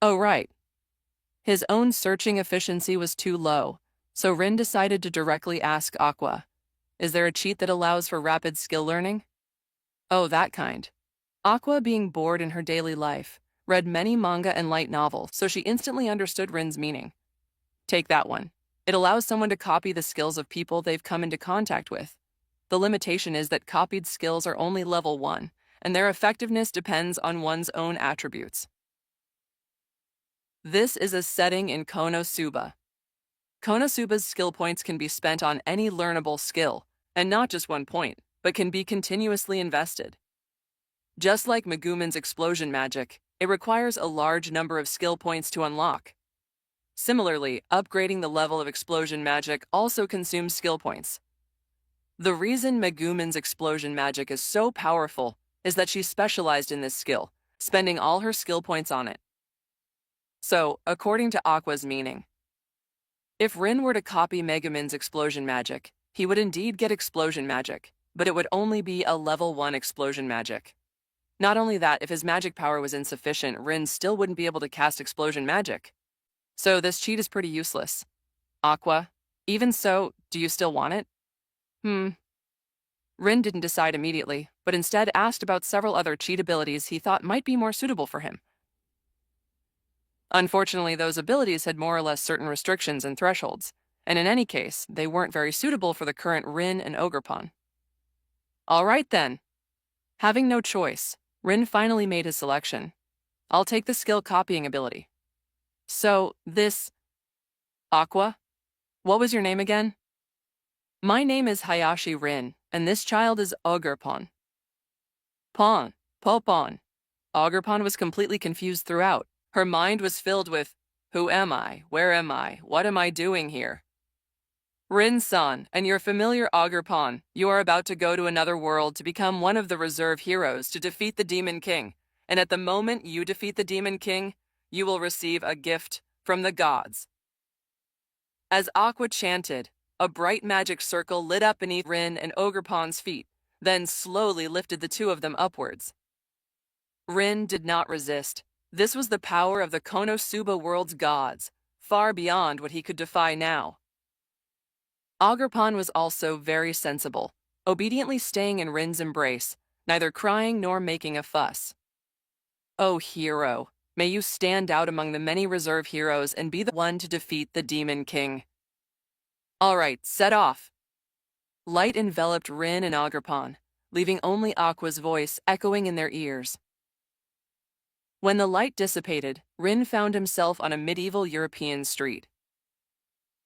Oh, right. His own searching efficiency was too low, so Rin decided to directly ask Aqua, is there a cheat that allows for rapid skill learning? Oh, that kind. Aqua, being bored in her daily life, read many manga and light novels, so she instantly understood Rin's meaning. Take that one. It allows someone to copy the skills of people they've come into contact with. The limitation is that copied skills are only level 1, and their effectiveness depends on one's own attributes. This is a setting in Konosuba. Konosuba's skill points can be spent on any learnable skill, and not just one point, but can be continuously invested. Just like Megumin's explosion magic, It requires a large number of skill points to unlock. Similarly, upgrading the level of explosion magic also consumes skill points. The reason Megumin's explosion magic is so powerful is that she specialized in this skill, spending all her skill points on it. So, according to Aqua's meaning, if Rin were to copy Megumin's explosion magic, he would indeed get explosion magic, but it would only be a level 1 explosion magic. Not only that, if his magic power was insufficient, Rin still wouldn't be able to cast explosion magic. So this cheat is pretty useless. Aqua, even so, do you still want it? Rin didn't decide immediately, but instead asked about several other cheat abilities he thought might be more suitable for him. Unfortunately, those abilities had more or less certain restrictions and thresholds, and in any case, they weren't very suitable for the current Rin and Ogerpon. All right then. Having no choice, Rin finally made his selection. I'll take the skill copying ability. So, this... Aqua? What was your name again? My name is Hayashi Rin, and this child is Ogerpon. Popon. Ogerpon was completely confused throughout. Her mind was filled with, who am I? Where am I? What am I doing here? Rin-san, and your familiar Ogerpon, you are about to go to another world to become one of the reserve heroes to defeat the Demon King. And at the moment you defeat the Demon King, you will receive a gift from the gods. As Aqua chanted, a bright magic circle lit up beneath Rin and Ogerpon's feet, then slowly lifted the two of them upwards. Rin did not resist. This was the power of the Konosuba world's gods, far beyond what he could defy now. Ogerpon was also very sensible, obediently staying in Rin's embrace, neither crying nor making a fuss. Oh hero, may you stand out among the many reserve heroes and be the one to defeat the Demon King. All right, set off. Light enveloped Rin and Ogerpon, leaving only Aqua's voice echoing in their ears. When the light dissipated, Rin found himself on a medieval European street.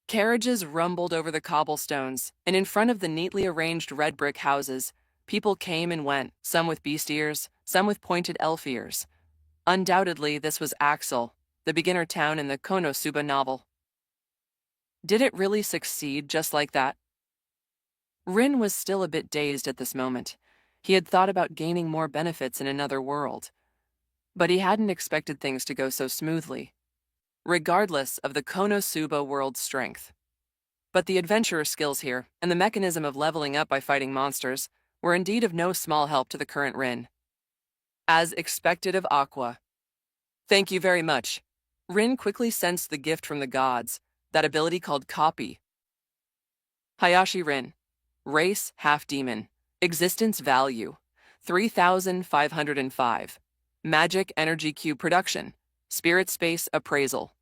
Carriages rumbled over the cobblestones, and in front of the neatly arranged red brick houses, people came and went, some with beast ears, some with pointed elf ears. Undoubtedly, this was Axel, the beginner town in the Konosuba novel. Did it really succeed just like that? Rin was still a bit dazed at this moment. He had thought about gaining more benefits in another world, but he hadn't expected things to go so smoothly, regardless of the Konosuba world's strength. But the adventurer skills here, and the mechanism of leveling up by fighting monsters, were indeed of no small help to the current Rin. As expected of Aqua. Thank you very much. Rin quickly sensed the gift from the gods, that ability called Copy. Hayashi Rin. Race, half-demon. Existence value, 3,505. Magic energy cube production. Spirit space appraisal.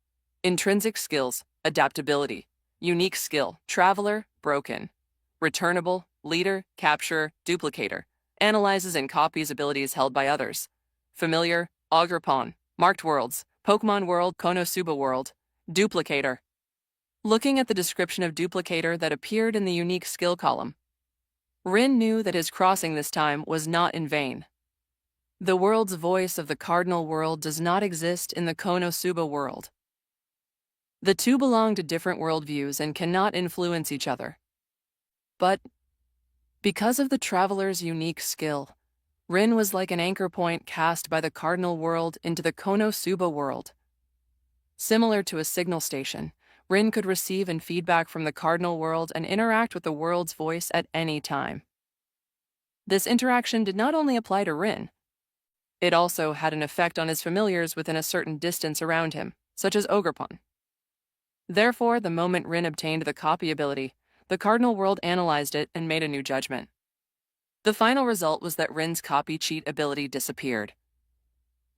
Intrinsic skills, adaptability. Unique skill, traveler, broken. Returnable, leader, capturer, duplicator. Analyzes and copies abilities held by others. Familiar, Ogerpon. Marked worlds, Pokémon world, Konosuba world. Duplicator. Looking at the description of duplicator that appeared in the unique skill column, Rin knew that his crossing this time was not in vain. The world's voice of the cardinal world does not exist in the Konosuba world. The two belong to different worldviews and cannot influence each other. But because of the traveler's unique skill, Rin was like an anchor point cast by the cardinal world into the Konosuba world. Similar to a signal station, Rin could receive and feedback from the cardinal world and interact with the world's voice at any time. This interaction did not only apply to Rin, it also had an effect on his familiars within a certain distance around him, such as Ogerpon. Therefore, the moment Rin obtained the copy ability, the cardinal world analyzed it and made a new judgment. The final result was that Rin's copy cheat ability disappeared.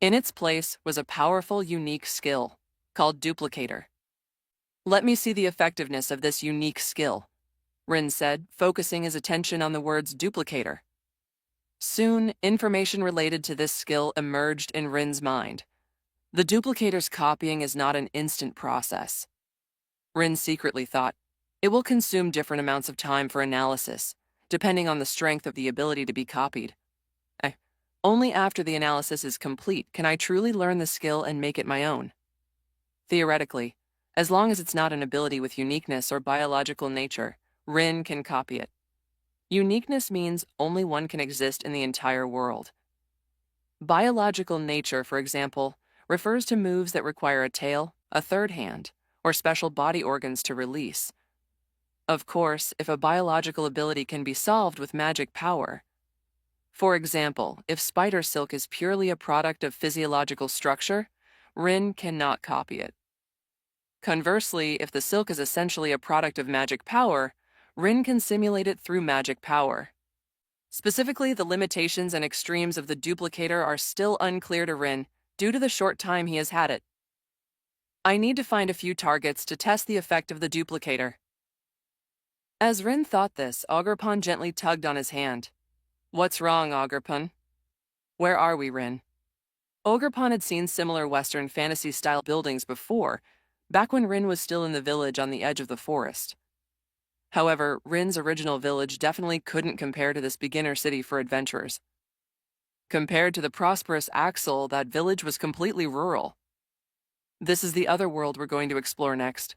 In its place was a powerful, unique skill called Duplicator. Let me see the effectiveness of this unique skill, Rin said, focusing his attention on the words duplicator. Soon, information related to this skill emerged in Rin's mind. The duplicator's copying is not an instant process. Rin secretly thought, it will consume different amounts of time for analysis, depending on the strength of the ability to be copied. Only after the analysis is complete can I truly learn the skill and make it my own. Theoretically, as long as it's not an ability with uniqueness or biological nature, Rin can copy it. Uniqueness means only one can exist in the entire world. Biological nature, for example, refers to moves that require a tail, a third hand, or special body organs to release. Of course, if a biological ability can be solved with magic power. For example, if spider silk is purely a product of physiological structure, Rin cannot copy it. Conversely, if the silk is essentially a product of magic power, Rin can simulate it through magic power. Specifically, the limitations and extremes of the duplicator are still unclear to Rin due to the short time he has had it. I need to find a few targets to test the effect of the duplicator. As Rin thought this, Ogerpon gently tugged on his hand. What's wrong, Ogerpon? Where are we, Rin? Ogerpon had seen similar Western fantasy-style buildings before, back when Rin was still in the village on the edge of the forest. However, Rin's original village definitely couldn't compare to this beginner city for adventurers. Compared to the prosperous Axel, that village was completely rural. This is the other world we're going to explore next.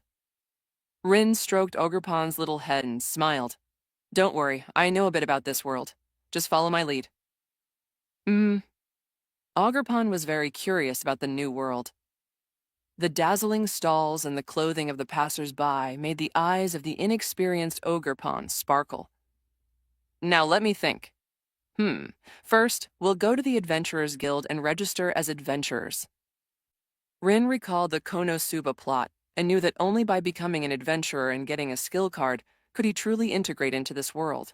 Rin stroked Ogerpon's little head and smiled. Don't worry, I know a bit about this world. Just follow my lead. Ogerpon was very curious about the new world. The dazzling stalls and the clothing of the passers-by made the eyes of the inexperienced Ogerpon sparkle. Now let me think. First, we'll go to the Adventurers Guild and register as adventurers. Rin recalled the Konosuba plot and knew that only by becoming an adventurer and getting a skill card could he truly integrate into this world.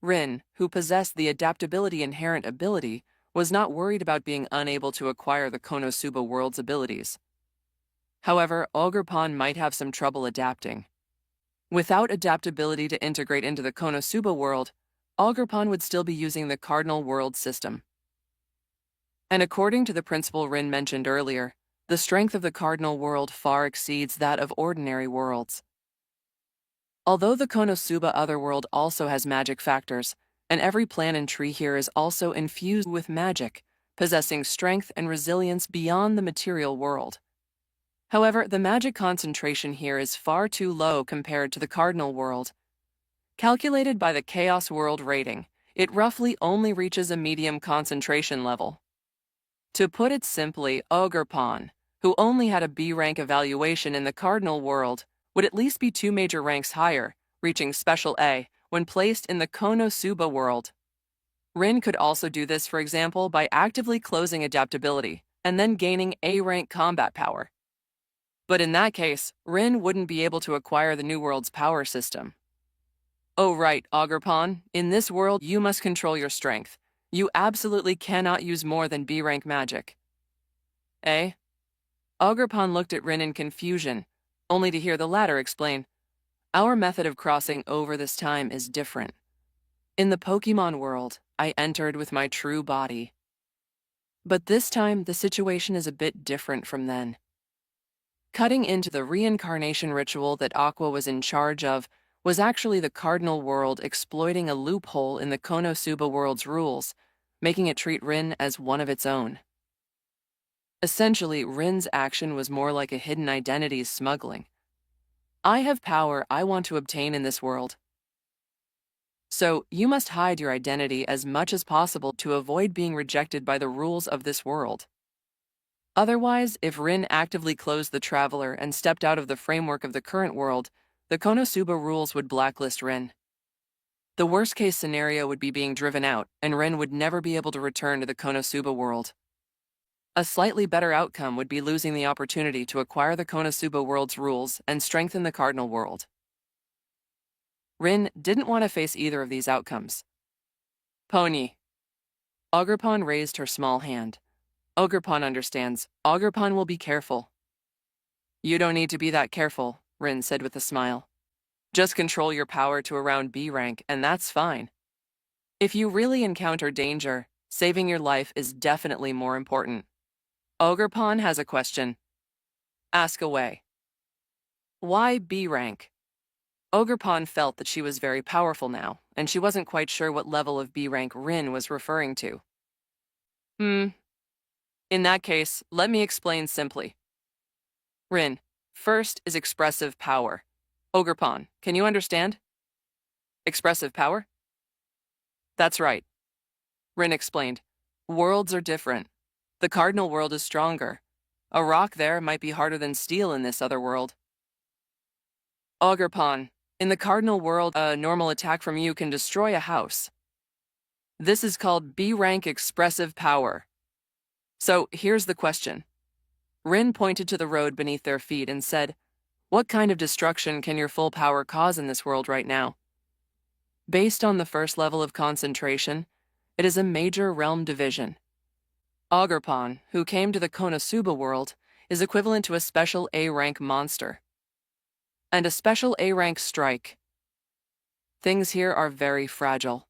Rin, who possessed the adaptability inherent ability, was not worried about being unable to acquire the Konosuba world's abilities. However, Ogerpon might have some trouble adapting. Without adaptability to integrate into the Konosuba world, Ogerpon would still be using the cardinal world system. And according to the principle Rin mentioned earlier, the strength of the cardinal world far exceeds that of ordinary worlds. Although the Konosuba otherworld also has magic factors, and every plant and tree here is also infused with magic, possessing strength and resilience beyond the material world. However, the magic concentration here is far too low compared to the cardinal world. Calculated by the Chaos World rating, it roughly only reaches a medium concentration level. To put it simply, Ogerpon, who only had a B rank evaluation in the cardinal world, would at least be 2 major ranks higher, reaching Special A, when placed in the Konosuba world. Rin could also do this, for example, by actively closing adaptability, and then gaining A-rank combat power. But in that case, Rin wouldn't be able to acquire the new world's power system. Oh right, Ogerpon, in this world you must control your strength. You absolutely cannot use more than B-rank magic. Eh? Ogerpon looked at Rin in confusion, only to hear the latter explain, our method of crossing over this time is different. In the Pokémon world, I entered with my true body. But this time, the situation is a bit different from then. Cutting into the reincarnation ritual that Aqua was in charge of was actually the cardinal world exploiting a loophole in the Konosuba world's rules, making it treat Rin as one of its own. Essentially, Rin's action was more like a hidden identities smuggling. I have power I want to obtain in this world. So, you must hide your identity as much as possible to avoid being rejected by the rules of this world. Otherwise, if Rin actively closed the Traveler and stepped out of the framework of the current world, the Konosuba rules would blacklist Rin. The worst-case scenario would be being driven out, and Rin would never be able to return to the Konosuba world. A slightly better outcome would be losing the opportunity to acquire the Konosuba world's rules and strengthen the cardinal world. Rin didn't want to face either of these outcomes. Pony. Ogerpon raised her small hand. Ogerpon understands. Ogerpon will be careful. You don't need to be that careful, Rin said with a smile. Just control your power to around B rank, and that's fine. If you really encounter danger, saving your life is definitely more important. Ogerpon has a question. Ask away. Why B rank? Ogerpon felt that she was very powerful now, and she wasn't quite sure what level of B rank Rin was referring to. Hmm, in that case, let me explain simply. Rin, first is expressive power. Ogerpon, can you understand? Expressive power? That's right, Rin explained. Worlds are different. The cardinal world is stronger. A rock there might be harder than steel in this other world. Ogerpon, in the cardinal world, a normal attack from you can destroy a house. This is called B-rank expressive power. So here's the question. Rin pointed to the road beneath their feet and said, "What kind of destruction can your full power cause in this world right now?" Based on the first level of concentration, it is a major realm division. Ogerpon, who came to the Konosuba world, is equivalent to a special A-rank monster. And a special A-rank strike. Things here are very fragile.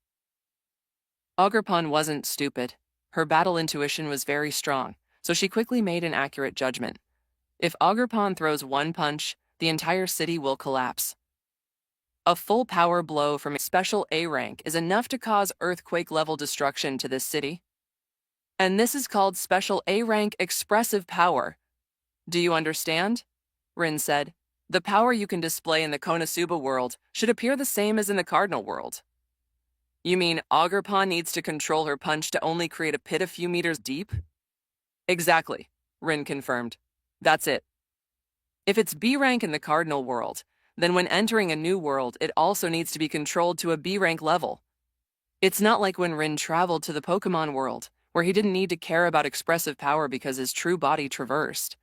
Ogerpon wasn't stupid. Her battle intuition was very strong, so she quickly made an accurate judgment. If Ogerpon throws one punch, the entire city will collapse. A full power blow from a special A rank is enough to cause earthquake-level destruction to this city. And this is called special A rank expressive power. Do you understand? Rin said. The power you can display in the Konosuba world should appear the same as in the Cardinal world. You mean Ogerpon needs to control her punch to only create a pit a few meters deep? Exactly, Rin confirmed. That's it. If it's B rank in the Cardinal world, then when entering a new world, it also needs to be controlled to a B rank level. It's not like when Rin traveled to the Pokémon world, where he didn't need to care about expressive power because his true body traversed.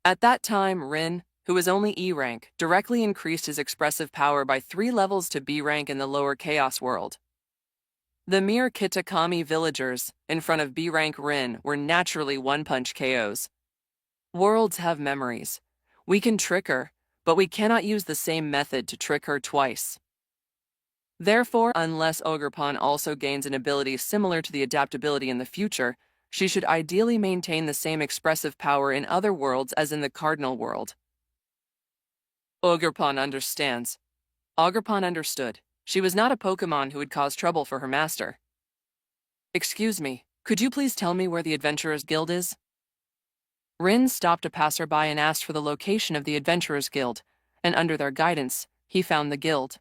At that time, Rin, who was only E rank, directly increased his expressive power by 3 levels to B rank in the lower Chaos world. The mere Kitakami villagers, in front of B rank Rin, were naturally one-punch KOs. Worlds have memories. We can trick her, but we cannot use the same method to trick her twice. Therefore, unless Ogerpon also gains an ability similar to the adaptability in the future, she should ideally maintain the same expressive power in other worlds as in the Cardinal world. Ogerpon understands. Ogerpon understood. She was not a Pokémon who would cause trouble for her master. Excuse me, could you please tell me where the Adventurers Guild is? Rin stopped a passerby and asked for the location of the Adventurers Guild, and under their guidance, he found the guild.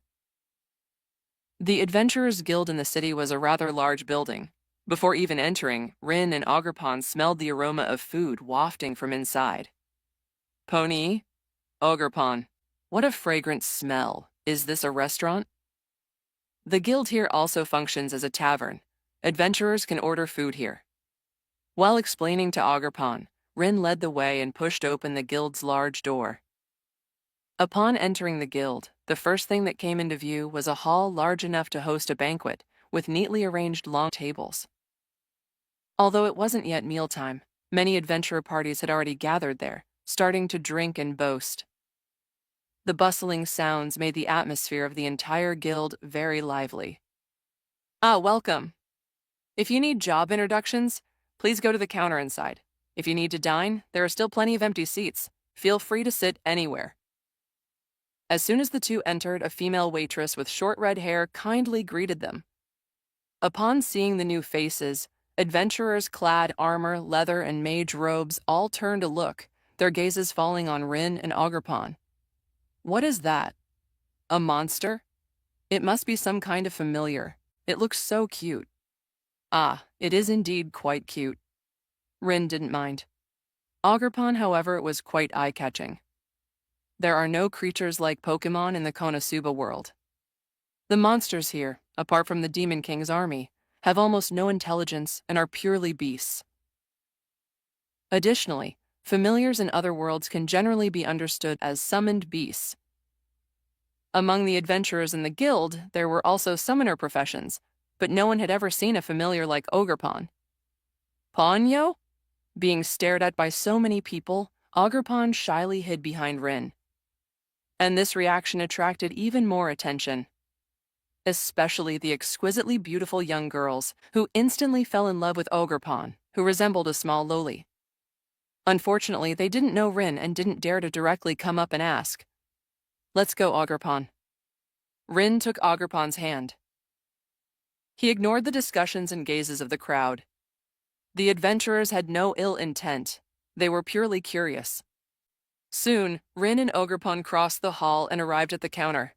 The Adventurers Guild in the city was a rather large building. Before even entering, Rin and Ogerpon smelled the aroma of food wafting from inside. Pony? Ogerpon. What a fragrant smell. Is this a restaurant? The guild here also functions as a tavern. Adventurers can order food here. While explaining to Ogerpon, Rin led the way and pushed open the guild's large door. Upon entering the guild, the first thing that came into view was a hall large enough to host a banquet, with neatly arranged long tables. Although it wasn't yet mealtime, many adventurer parties had already gathered there, starting to drink and boast. The bustling sounds made the atmosphere of the entire guild very lively. Ah, welcome. If you need job introductions, please go to the counter inside. If you need to dine, there are still plenty of empty seats. Feel free to sit anywhere. As soon as the two entered, a female waitress with short red hair kindly greeted them. Upon seeing the new faces, adventurers clad armor, leather, and mage robes all turned to look, their gazes falling on Rin and Ogerpon. What is that? A monster? It must be some kind of familiar. It looks so cute. Ah, it is indeed quite cute. Rin didn't mind. Ogerpon, however, was quite eye-catching. There are no creatures like Pokémon in the Konosuba world. The monsters here, apart from the Demon King's army, have almost no intelligence and are purely beasts. Additionally, familiars in other worlds can generally be understood as summoned beasts. Among the adventurers in the guild, there were also summoner professions, but no one had ever seen a familiar like Ogerpon. Ponyo? Being stared at by so many people, Ogerpon shyly hid behind Rin. And this reaction attracted even more attention. Especially the exquisitely beautiful young girls, who instantly fell in love with Ogerpon, who resembled a small loli. Unfortunately, they didn't know Rin and didn't dare to directly come up and ask. Let's go, Ogerpon. Rin took Ogerpon's hand. He ignored the discussions and gazes of the crowd. The adventurers had no ill intent. They were purely curious. Soon, Rin and Ogerpon crossed the hall and arrived at the counter.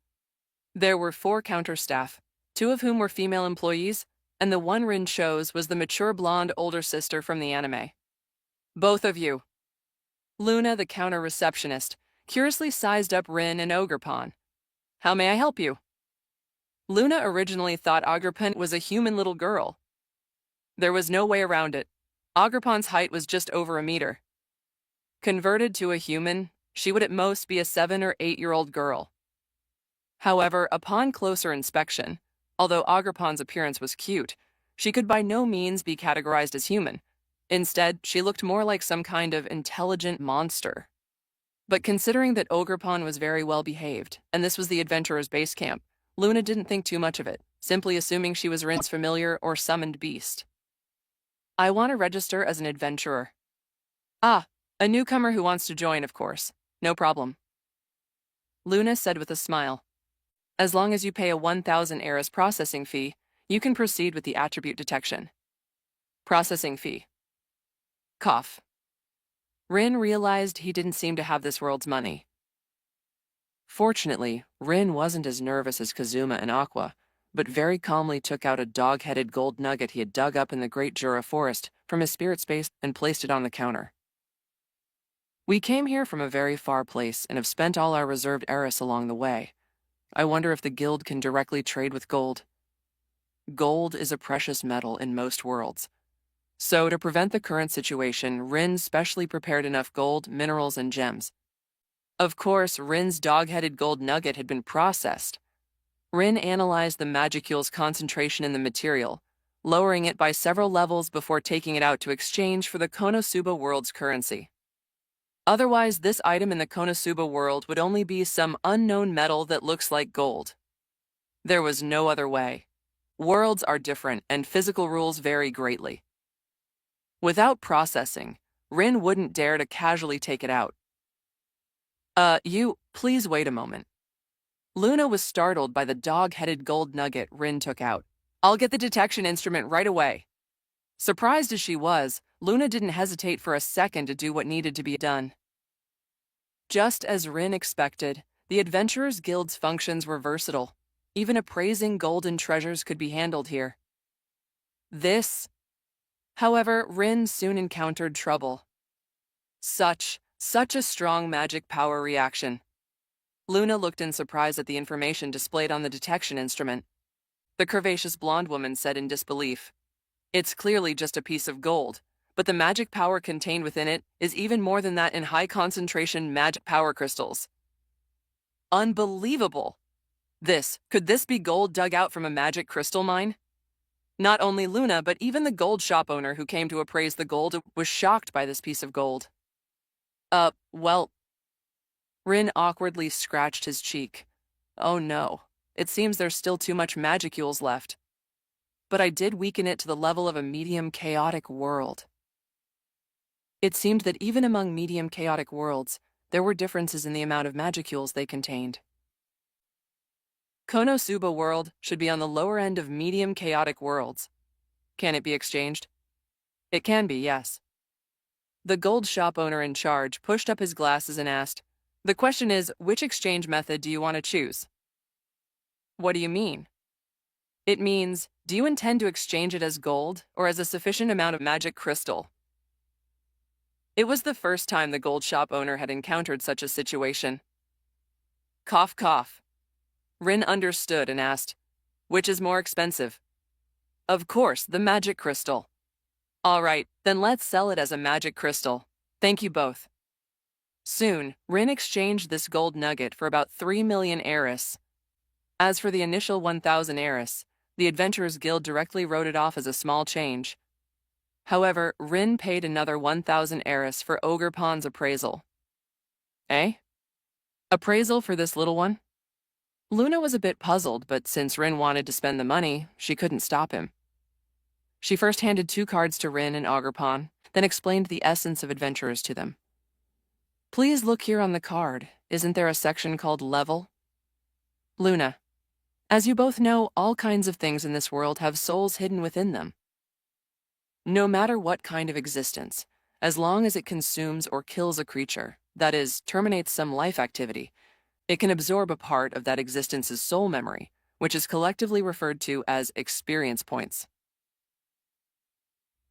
There were 4 counter staff, 2 of whom were female employees, and the one Rin chose was the mature blonde older sister from the anime. Both of you. Luna, the counter receptionist, curiously sized up Rin and Ogerpon. How may I help you? Luna originally thought Ogerpon was a human little girl. There was no way around it. Ogerpon's height was just over a meter. Converted to a human, she would at most be a 7 or 8-year-old girl. However, upon closer inspection, although Ogerpon's appearance was cute, she could by no means be categorized as human. Instead, she looked more like some kind of intelligent monster. But considering that Ogerpon was very well behaved, and this was the adventurer's base camp, Luna didn't think too much of it, simply assuming she was Rin's familiar or summoned beast. I want to register as an adventurer. Ah, a newcomer who wants to join, of course. No problem. Luna said with a smile. As long as you pay a 1,000 Eris processing fee, you can proceed with the attribute detection. Processing fee. Cough. Rin realized he didn't seem to have this world's money. Fortunately, Rin wasn't as nervous as Kazuma and Aqua, but very calmly took out a dog-headed gold nugget he had dug up in the Great Jura Forest from his spirit space and placed it on the counter. We came here from a very far place and have spent all our reserved Eris along the way. I wonder if the guild can directly trade with gold. Gold is a precious metal in most worlds. So, to prevent the current situation, Rin specially prepared enough gold, minerals, and gems. Of course, Rin's dog-headed gold nugget had been processed. Rin analyzed the magicule's concentration in the material, lowering it by several levels before taking it out to exchange for the Konosuba world's currency. Otherwise, this item in the Konosuba world would only be some unknown metal that looks like gold. There was no other way. Worlds are different, and physical rules vary greatly. Without processing, Rin wouldn't dare to casually take it out. Please wait a moment. Luna was startled by the dog-headed gold nugget Rin took out. I'll get the detection instrument right away. Surprised as she was, Luna didn't hesitate for a second to do what needed to be done. Just as Rin expected, the Adventurers Guild's functions were versatile. Even appraising golden treasures could be handled here. However, Rin soon encountered trouble. Such a strong magic power reaction. Luna looked in surprise at the information displayed on the detection instrument. The curvaceous blonde woman said in disbelief, "It's clearly just a piece of gold, but the magic power contained within it is even more than that in high-concentration magic power crystals." Unbelievable! Could this be gold dug out from a magic crystal mine? Not only Luna, but even the gold shop owner who came to appraise the gold was shocked by this piece of gold. Rin awkwardly scratched his cheek. Oh no, it seems there's still too much magicules left. But I did weaken it to the level of a medium chaotic world. It seemed that even among medium chaotic worlds, there were differences in the amount of magicules they contained. Konosuba world should be on the lower end of medium chaotic worlds. Can it be exchanged? It can be, yes. The gold shop owner in charge pushed up his glasses and asked, "The question is, which exchange method do you want to choose?" What do you mean? It means, do you intend to exchange it as gold or as a sufficient amount of magic crystal? It was the first time the gold shop owner had encountered such a situation. Cough, cough. Rin understood and asked, "Which is more expensive?" Of course, the magic crystal. All right, then let's sell it as a magic crystal. Thank you both. Soon, Rin exchanged this gold nugget for about 3 million Eris. As for the initial 1,000 Eris, the Adventurers Guild directly wrote it off as a small change. However, Rin paid another 1,000 Eris for Ogerpon's appraisal. Eh? Appraisal for this little one? Luna was a bit puzzled, but since Rin wanted to spend the money, she couldn't stop him. She first handed 2 cards to Rin and Ogerpon, then explained the essence of adventurers to them. Please look here on the card. Isn't there a section called Level? Luna, as you both know, all kinds of things in this world have souls hidden within them. No matter what kind of existence, as long as it consumes or kills a creature, that is, terminates some life activity, it can absorb a part of that existence's soul memory, which is collectively referred to as experience points.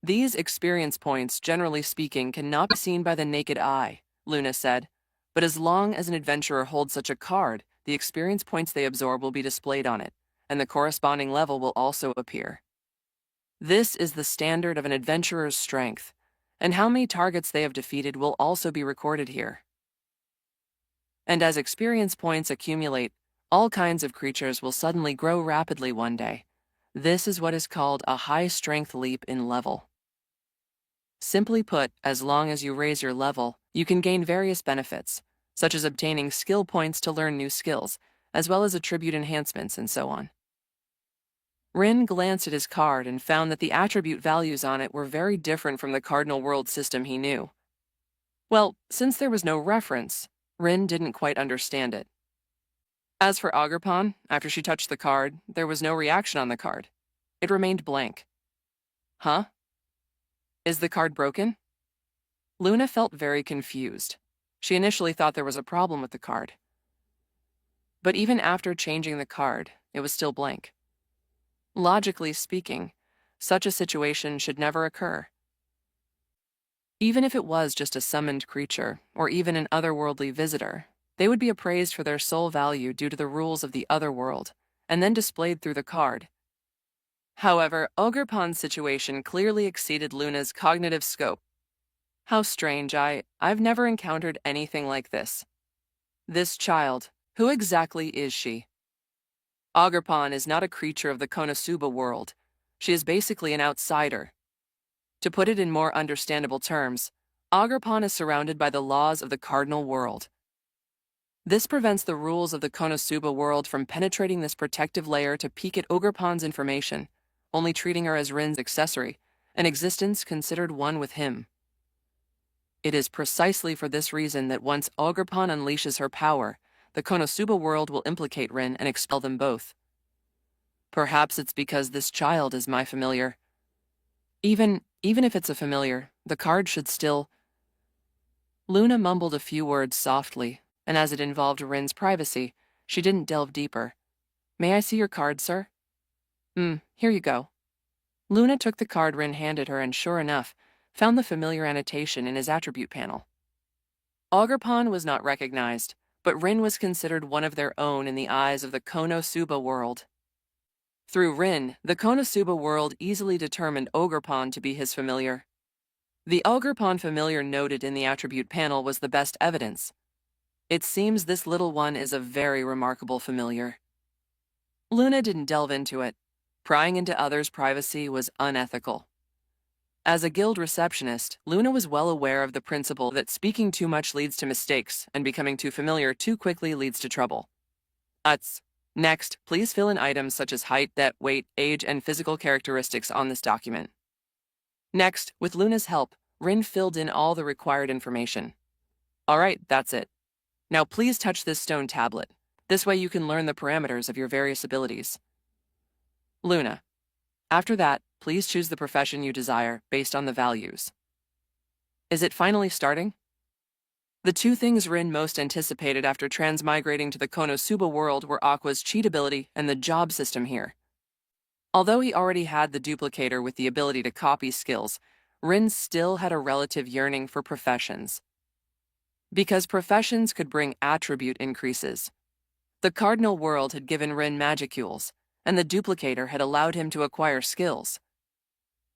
These experience points, generally speaking, cannot be seen by the naked eye, Luna said, but as long as an adventurer holds such a card, the experience points they absorb will be displayed on it, and the corresponding level will also appear. This is the standard of an adventurer's strength, and how many targets they have defeated will also be recorded here. And as experience points accumulate, all kinds of creatures will suddenly grow rapidly one day. This is what is called a high-strength leap in level. Simply put, as long as you raise your level, you can gain various benefits, such as obtaining skill points to learn new skills, as well as attribute enhancements and so on. Rin glanced at his card and found that the attribute values on it were very different from the cardinal world system he knew. Well, since there was no reference, Rin didn't quite understand it. As for Ogerpon, after she touched the card, there was no reaction on the card. It remained blank. Huh? Is the card broken? Luna felt very confused. She initially thought there was a problem with the card. But even after changing the card, it was still blank. Logically speaking, such a situation should never occur. Even if it was just a summoned creature, or even an otherworldly visitor, they would be appraised for their soul value due to the rules of the other world, and then displayed through the card. However, Ogerpon's situation clearly exceeded Luna's cognitive scope. How strange, I've never encountered anything like this. This child, who exactly is she? Ogerpon is not a creature of the Konosuba world. She is basically an outsider. To put it in more understandable terms, Ogerpon is surrounded by the laws of the cardinal world. This prevents the rules of the Konosuba world from penetrating this protective layer to peek at Ogerpon's information, only treating her as Rin's accessory, an existence considered one with him. It is precisely for this reason that once Ogerpon unleashes her power, the Konosuba world will implicate Rin and expel them both. Perhaps it's because this child is my familiar. Even if it's a familiar, the card should still... Luna mumbled a few words softly, and as it involved Rin's privacy, she didn't delve deeper. May I see your card, sir? Here you go. Luna took the card Rin handed her and sure enough, found the familiar annotation in his attribute panel. Ogerpon was not recognized, but Rin was considered one of their own in the eyes of the Konosuba world. Through Rin, the Konosuba world easily determined Ogerpon to be his familiar. The Ogerpon familiar noted in the attribute panel was the best evidence. It seems this little one is a very remarkable familiar. Luna didn't delve into it. Prying into others' privacy was unethical. As a guild receptionist, Luna was well aware of the principle that speaking too much leads to mistakes and becoming too familiar too quickly leads to trouble. Next, please fill in items such as height, depth, weight, age, and physical characteristics on this document. Next, with Luna's help, Rin filled in all the required information. All right, that's it. Now please touch this stone tablet. This way you can learn the parameters of your various abilities. Luna. After that, please choose the profession you desire based on the values. Is it finally starting? The two things Rin most anticipated after transmigrating to the Konosuba world were Aqua's cheat ability and the job system here. Although he already had the duplicator with the ability to copy skills, Rin still had a relative yearning for professions. Because professions could bring attribute increases. The cardinal world had given Rin magicules, and the duplicator had allowed him to acquire skills.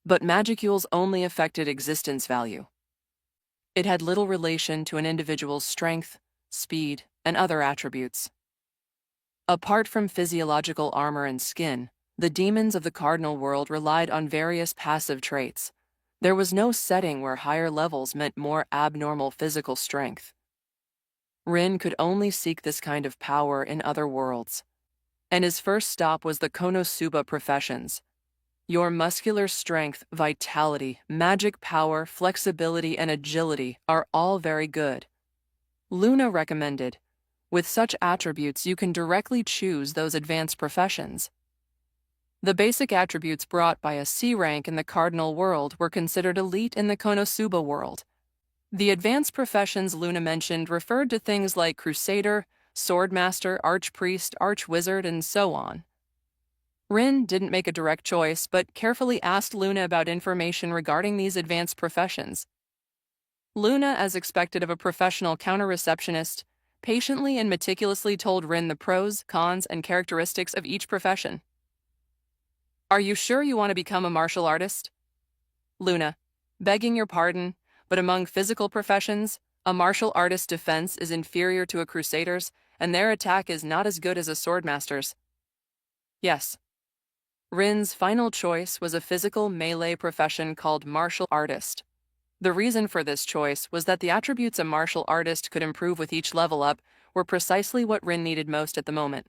But magicules only affected existence value. It had little relation to an individual's strength, speed, and other attributes. Apart from physiological armor and skin, the demons of the cardinal world relied on various passive traits. There was no setting where higher levels meant more abnormal physical strength. Rin could only seek this kind of power in other worlds. And his first stop was the Konosuba professions. Your muscular strength, vitality, magic power, flexibility, and agility are all very good. Luna recommended, with such attributes you can directly choose those advanced professions. The basic attributes brought by a C rank in the Cardinal world were considered elite in the Konosuba world. The advanced professions Luna mentioned referred to things like Crusader, Swordmaster, Archpriest, Archwizard, and so on. Rin didn't make a direct choice, but carefully asked Luna about information regarding these advanced professions. Luna, as expected of a professional counter-receptionist, patiently and meticulously told Rin the pros, cons, and characteristics of each profession. Are you sure you want to become a martial artist? Luna, begging your pardon, but among physical professions, a martial artist's defense is inferior to a crusader's, and their attack is not as good as a swordmaster's. Yes. Rin's final choice was a physical melee profession called martial artist. The reason for this choice was that the attributes a martial artist could improve with each level up were precisely what Rin needed most at the moment: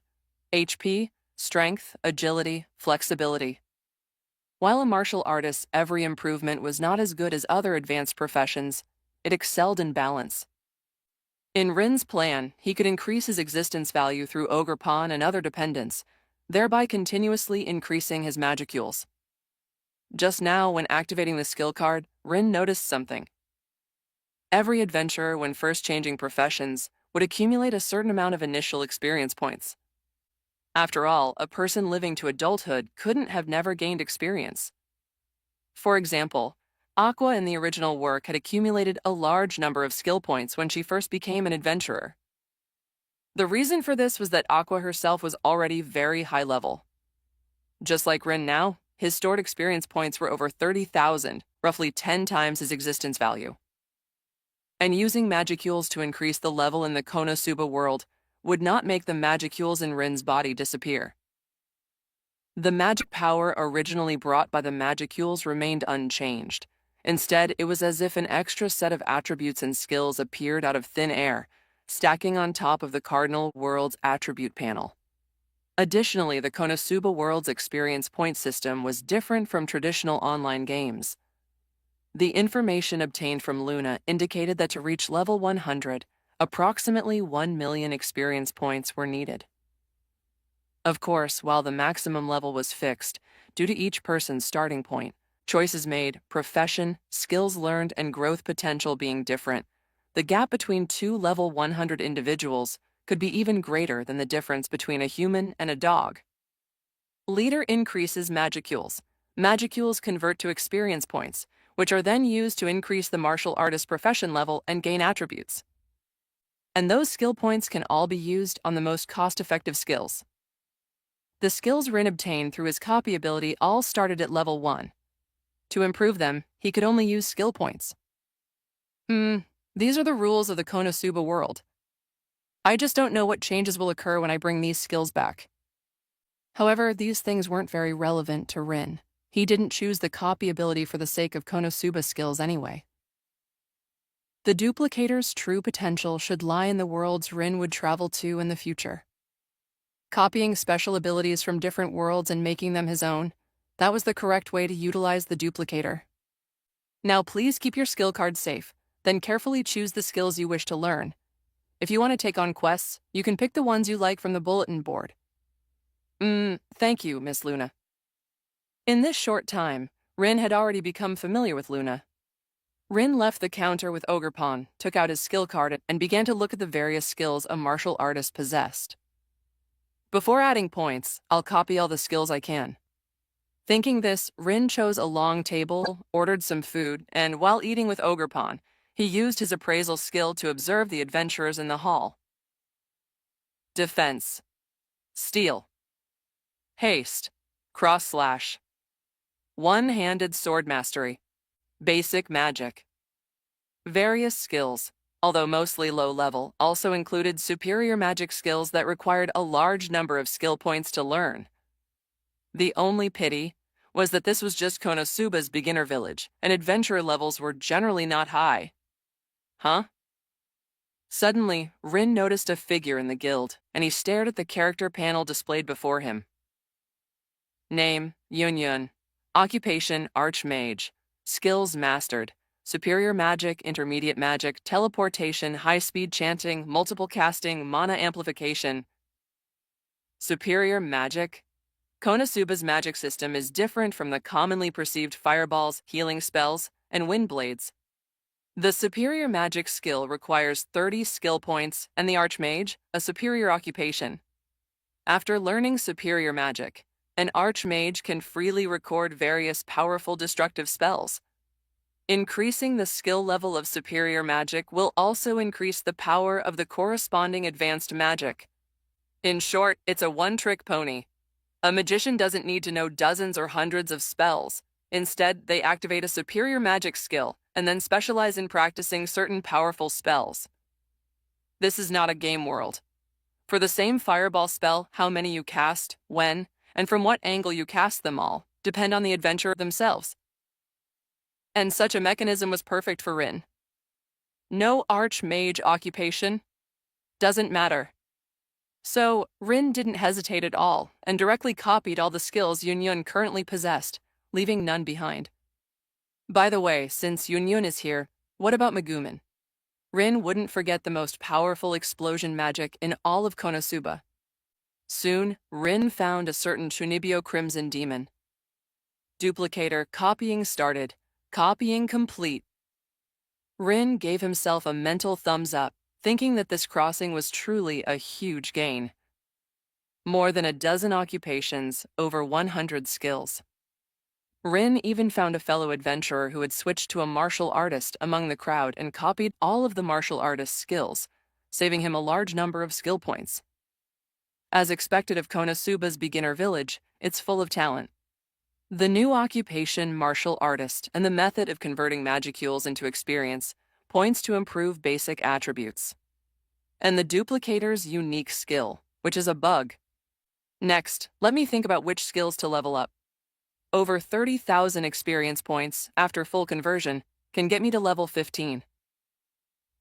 HP, strength, agility, flexibility. While a martial artist's every improvement was not as good as other advanced professions, it excelled in balance. In Rin's plan, he could increase his existence value through Ogerpon and other dependents, thereby continuously increasing his magicules. Just now, when activating the skill card, Rin noticed something. Every adventurer, when first changing professions, would accumulate a certain amount of initial experience points. After all, a person living to adulthood couldn't have never gained experience. For example, Aqua in the original work had accumulated a large number of skill points when she first became an adventurer. The reason for this was that Aqua herself was already very high level. Just like Rin now, his stored experience points were over 30,000, roughly 10 times his existence value. And using magicules to increase the level in the Konosuba world would not make the magicules in Rin's body disappear. The magic power originally brought by the magicules remained unchanged. Instead, it was as if an extra set of attributes and skills appeared out of thin air, stacking on top of the Cardinal world's attribute panel. Additionally, the Konosuba world's experience point system was different from traditional online games. The information obtained from Luna indicated that to reach level 100, approximately 1 million experience points were needed. Of course, while the maximum level was fixed, due to each person's starting point, choices made, profession, skills learned, and growth potential being different, the gap between two level 100 individuals could be even greater than the difference between a human and a dog. Leader increases magicules. Magicules convert to experience points, which are then used to increase the martial artist profession level and gain attributes. And those skill points can all be used on the most cost-effective skills. The skills Rin obtained through his copy ability all started at level 1. To improve them, he could only use skill points. These are the rules of the Konosuba world. I just don't know what changes will occur when I bring these skills back. However, these things weren't very relevant to Rin. He didn't choose the copy ability for the sake of Konosuba skills anyway. The duplicator's true potential should lie in the worlds Rin would travel to in the future. Copying special abilities from different worlds and making them his own, that was the correct way to utilize the duplicator. Now please keep your skill cards safe, then carefully choose the skills you wish to learn. If you want to take on quests, you can pick the ones you like from the bulletin board. Thank you, Miss Luna. In this short time, Rin had already become familiar with Luna. Rin left the counter with Ogerpon, took out his skill card, and began to look at the various skills a martial artist possessed. Before adding points, I'll copy all the skills I can. Thinking this, Rin chose a long table, ordered some food, and while eating with Ogerpon, he used his appraisal skill to observe the adventurers in the hall. Defense. Steal. Haste. Cross/slash. One-handed sword mastery. Basic magic. Various skills, although mostly low level, also included superior magic skills that required a large number of skill points to learn. The only pity was that this was just Konosuba's beginner village, and adventurer levels were generally not high. Suddenly, Rin noticed a figure in the guild, and he stared at the character panel displayed before him. Name, Yun. Occupation, Archmage. Skills mastered. Superior magic, intermediate magic, teleportation, high-speed chanting, multiple casting, mana amplification. Superior magic? Konosuba's magic system is different from the commonly perceived fireballs, healing spells, and wind blades. The superior magic skill requires 30 skill points, and the archmage, a superior occupation. After learning superior magic, an archmage can freely record various powerful destructive spells. Increasing the skill level of superior magic will also increase the power of the corresponding advanced magic. In short, it's a one-trick pony. A magician doesn't need to know dozens or hundreds of spells. Instead, they activate a superior magic skill and then specialize in practicing certain powerful spells. This is not a game world. For the same fireball spell, how many you cast, when, and from what angle you cast them all depend on the adventurer themselves. And such a mechanism was perfect for Rin. No archmage occupation? Doesn't matter. So, Rin didn't hesitate at all and directly copied all the skills Yunyun currently possessed, leaving none behind. By the way, since Yunyun is here, what about Megumin? Rin wouldn't forget the most powerful explosion magic in all of Konosuba. Soon, Rin found a certain Chunibyo Crimson Demon. Duplicator copying started. Copying complete. Rin gave himself a mental thumbs up, thinking that this crossing was truly a huge gain. More than a dozen occupations, over 100 skills. Rin even found a fellow adventurer who had switched to a martial artist among the crowd and copied all of the martial artist's skills, saving him a large number of skill points. As expected of Konosuba's beginner village, it's full of talent. The new occupation, martial artist, and the method of converting magicules into experience points to improve basic attributes. And the duplicator's unique skill, which is a bug. Next, let me think about which skills to level up. Over 30,000 experience points after full conversion can get me to level 15.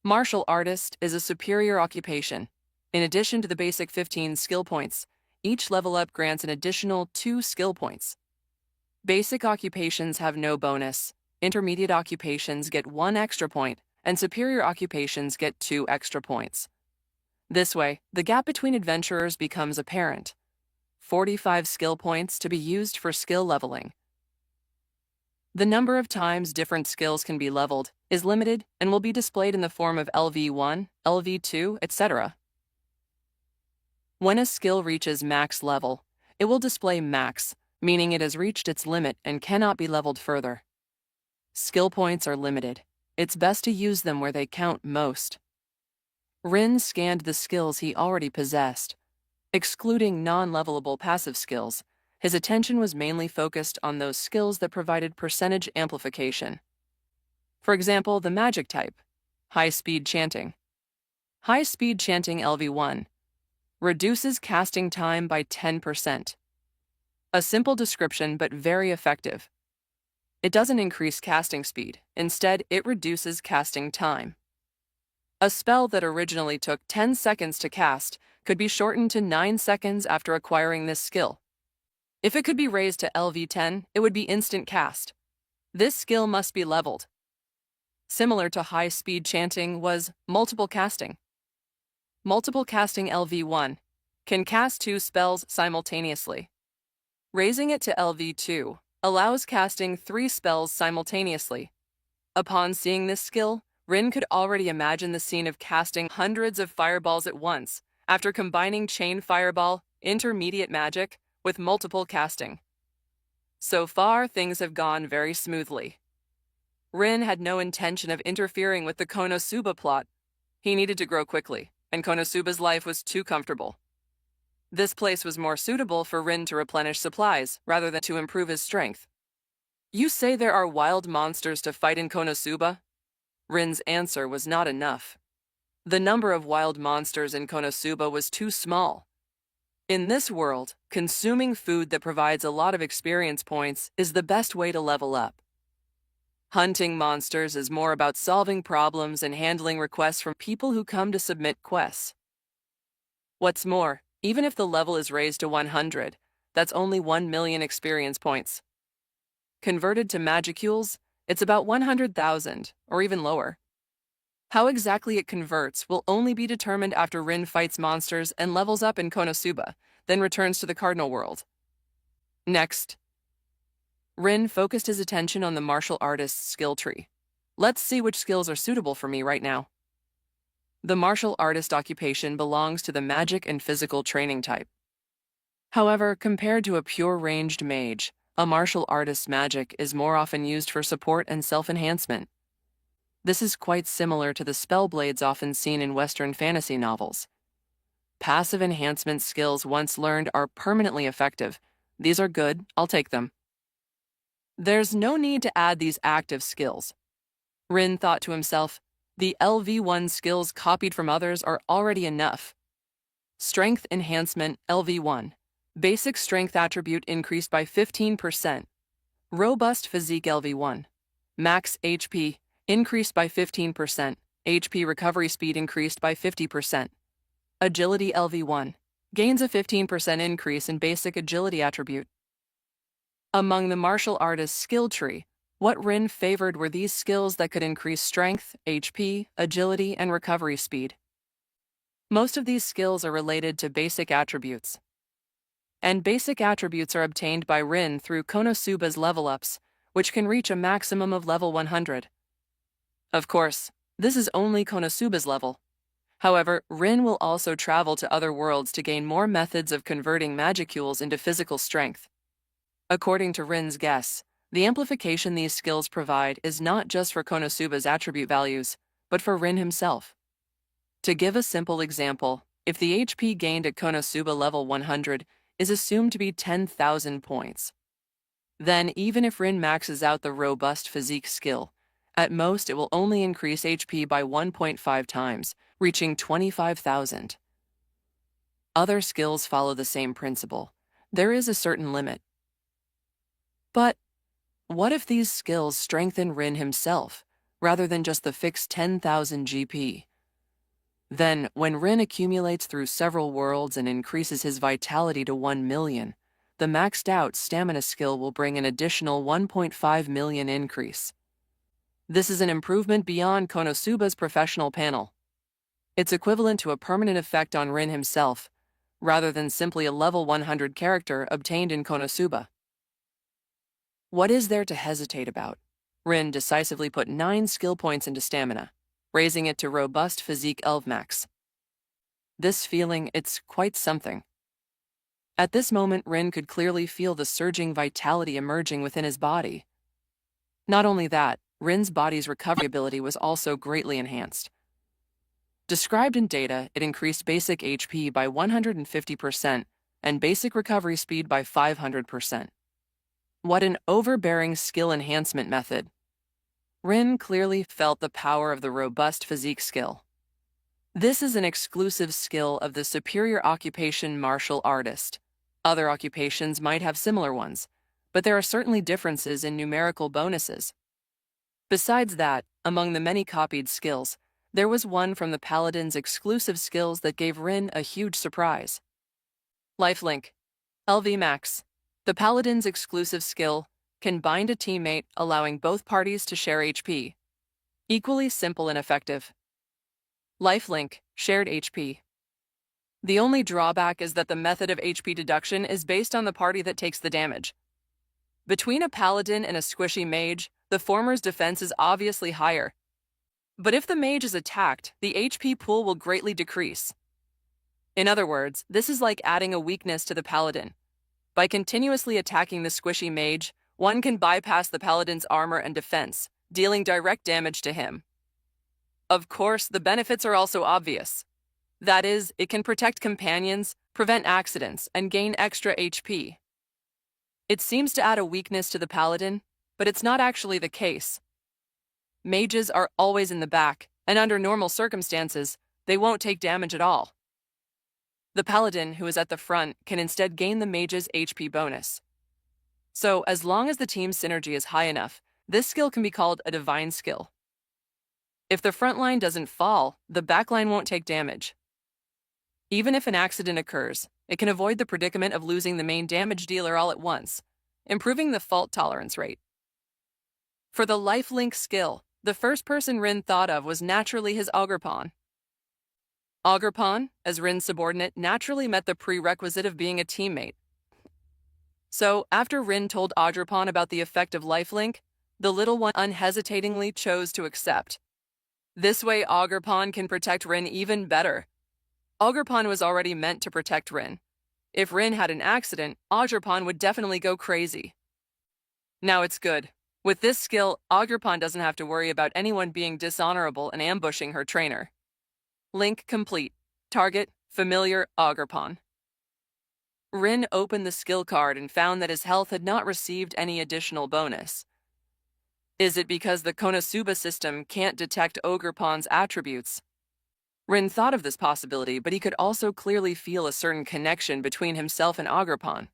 Martial artist is a superior occupation. In addition to the basic 15 skill points, each level up grants an additional 2 skill points. Basic occupations have no bonus, intermediate occupations get 1 extra point, and superior occupations get 2 extra points. This way, the gap between adventurers becomes apparent. 45 skill points to be used for skill leveling. The number of times different skills can be leveled is limited and will be displayed in the form of LV1, LV2, etc. When a skill reaches max level, it will display max, meaning it has reached its limit and cannot be leveled further. Skill points are limited. It's best to use them where they count most. Rin scanned the skills he already possessed. Excluding non-levelable passive skills, his attention was mainly focused on those skills that provided percentage amplification. For example, the magic type, high-speed chanting. High-speed chanting LV1 reduces casting time by 10%. A simple description, but very effective. It doesn't increase casting speed. Instead, it reduces casting time. A spell that originally took 10 seconds to cast could be shortened to 9 seconds after acquiring this skill. If it could be raised to LV10, it would be instant cast. This skill must be leveled. Similar to high-speed chanting was multiple casting. Multiple casting LV1 can cast 2 spells simultaneously. Raising it to LV2 allows casting 3 spells simultaneously. Upon seeing this skill, Rin could already imagine the scene of casting hundreds of fireballs at once after combining chain fireball, intermediate magic, with multiple casting. So far, things have gone very smoothly. Rin had no intention of interfering with the Konosuba plot. He needed to grow quickly, and Konosuba's life was too comfortable. This place was more suitable for Rin to replenish supplies rather than to improve his strength. You say there are wild monsters to fight in Konosuba? Rin's answer was not enough. The number of wild monsters in Konosuba was too small. In this world, consuming food that provides a lot of experience points is the best way to level up. Hunting monsters is more about solving problems and handling requests from people who come to submit quests. What's more, even if the level is raised to 100, that's only 1 million experience points. Converted to magicules, it's about 100,000, or even lower. How exactly it converts will only be determined after Rin fights monsters and levels up in Konosuba, then returns to the Cardinal World. Next, Rin focused his attention on the martial artist's skill tree. Let's see which skills are suitable for me right now. The martial artist occupation belongs to the magic and physical training type. However, compared to a pure ranged mage, a martial artist's magic is more often used for support and self-enhancement. This is quite similar to the spell blades often seen in Western fantasy novels. Passive enhancement skills once learned are permanently effective. These are good, I'll take them. There's no need to add these active skills. Rin thought to himself, the LV1 skills copied from others are already enough. Strength Enhancement LV1. Basic Strength Attribute increased by 15%. Robust Physique LV1. Max HP increased by 15%. HP Recovery Speed increased by 50%. Agility LV1. Gains a 15% increase in basic agility attribute. Among the martial artist's skill tree, what Rin favored were these skills that could increase strength, HP, agility, and recovery speed. Most of these skills are related to basic attributes. And basic attributes are obtained by Rin through Konosuba's level-ups, which can reach a maximum of level 100. Of course, this is only Konosuba's level. However, Rin will also travel to other worlds to gain more methods of converting magicules into physical strength. According to Rin's guess, the amplification these skills provide is not just for Konosuba's attribute values, but for Rin himself. To give a simple example, if the HP gained at Konosuba level 100 is assumed to be 10,000 points, then even if Rin maxes out the robust physique skill, at most it will only increase HP by 1.5 times, reaching 25,000. Other skills follow the same principle. There is a certain limit. But what if these skills strengthen Rin himself, rather than just the fixed 10,000 GP? Then, when Rin accumulates through several worlds and increases his vitality to 1 million, the maxed out stamina skill will bring an additional 1.5 million increase. This is an improvement beyond Konosuba's professional panel. It's equivalent to a permanent effect on Rin himself, rather than simply a level 100 character obtained in Konosuba. What is there to hesitate about? Rin decisively put 9 skill points into stamina, raising it to robust physique Max. This feeling, it's quite something. At this moment, Rin could clearly feel the surging vitality emerging within his body. Not only that, Rin's body's recovery ability was also greatly enhanced. Described in data, it increased basic HP by 150% and basic recovery speed by 500%. What an overbearing skill enhancement method. Rin clearly felt the power of the robust physique skill. This is an exclusive skill of the superior occupation martial artist. Other occupations might have similar ones, but there are certainly differences in numerical bonuses. Besides that, among the many copied skills, there was one from the Paladin's exclusive skills that gave Rin a huge surprise. Lifelink. LV Max. The Paladin's exclusive skill can bind a teammate, allowing both parties to share HP. Equally simple and effective. Lifelink. Shared HP. The only drawback is that the method of HP deduction is based on the party that takes the damage. Between a Paladin and a squishy mage, the former's defense is obviously higher. But if the mage is attacked, the HP pool will greatly decrease. In other words, this is like adding a weakness to the Paladin. By continuously attacking the squishy mage, one can bypass the Paladin's armor and defense, dealing direct damage to him. Of course, the benefits are also obvious. That is, it can protect companions, prevent accidents, and gain extra HP. It seems to add a weakness to the Paladin, but it's not actually the case. Mages are always in the back, and under normal circumstances, they won't take damage at all. The Paladin, who is at the front, can instead gain the mage's HP bonus. So, as long as the team's synergy is high enough, this skill can be called a divine skill. If the front line doesn't fall, the back line won't take damage. Even if an accident occurs, it can avoid the predicament of losing the main damage dealer all at once, improving the fault tolerance rate. For the lifelink skill, the first person Rin thought of was naturally his Ogerpon. Ogerpon, as Rin's subordinate, naturally met the prerequisite of being a teammate. So, after Rin told Ogerpon about the effect of lifelink, the little one unhesitatingly chose to accept. This way, Ogerpon can protect Rin even better. Ogerpon was already meant to protect Rin. If Rin had an accident, Ogerpon would definitely go crazy. Now it's good. With this skill, Ogerpon doesn't have to worry about anyone being dishonorable and ambushing her trainer. Link complete. Target, familiar, Ogerpon. Rin opened the skill card and found that his health had not received any additional bonus. Is it because the Konosuba system can't detect Ogerpon's attributes? Rin thought of this possibility, but he could also clearly feel a certain connection between himself and Ogerpon.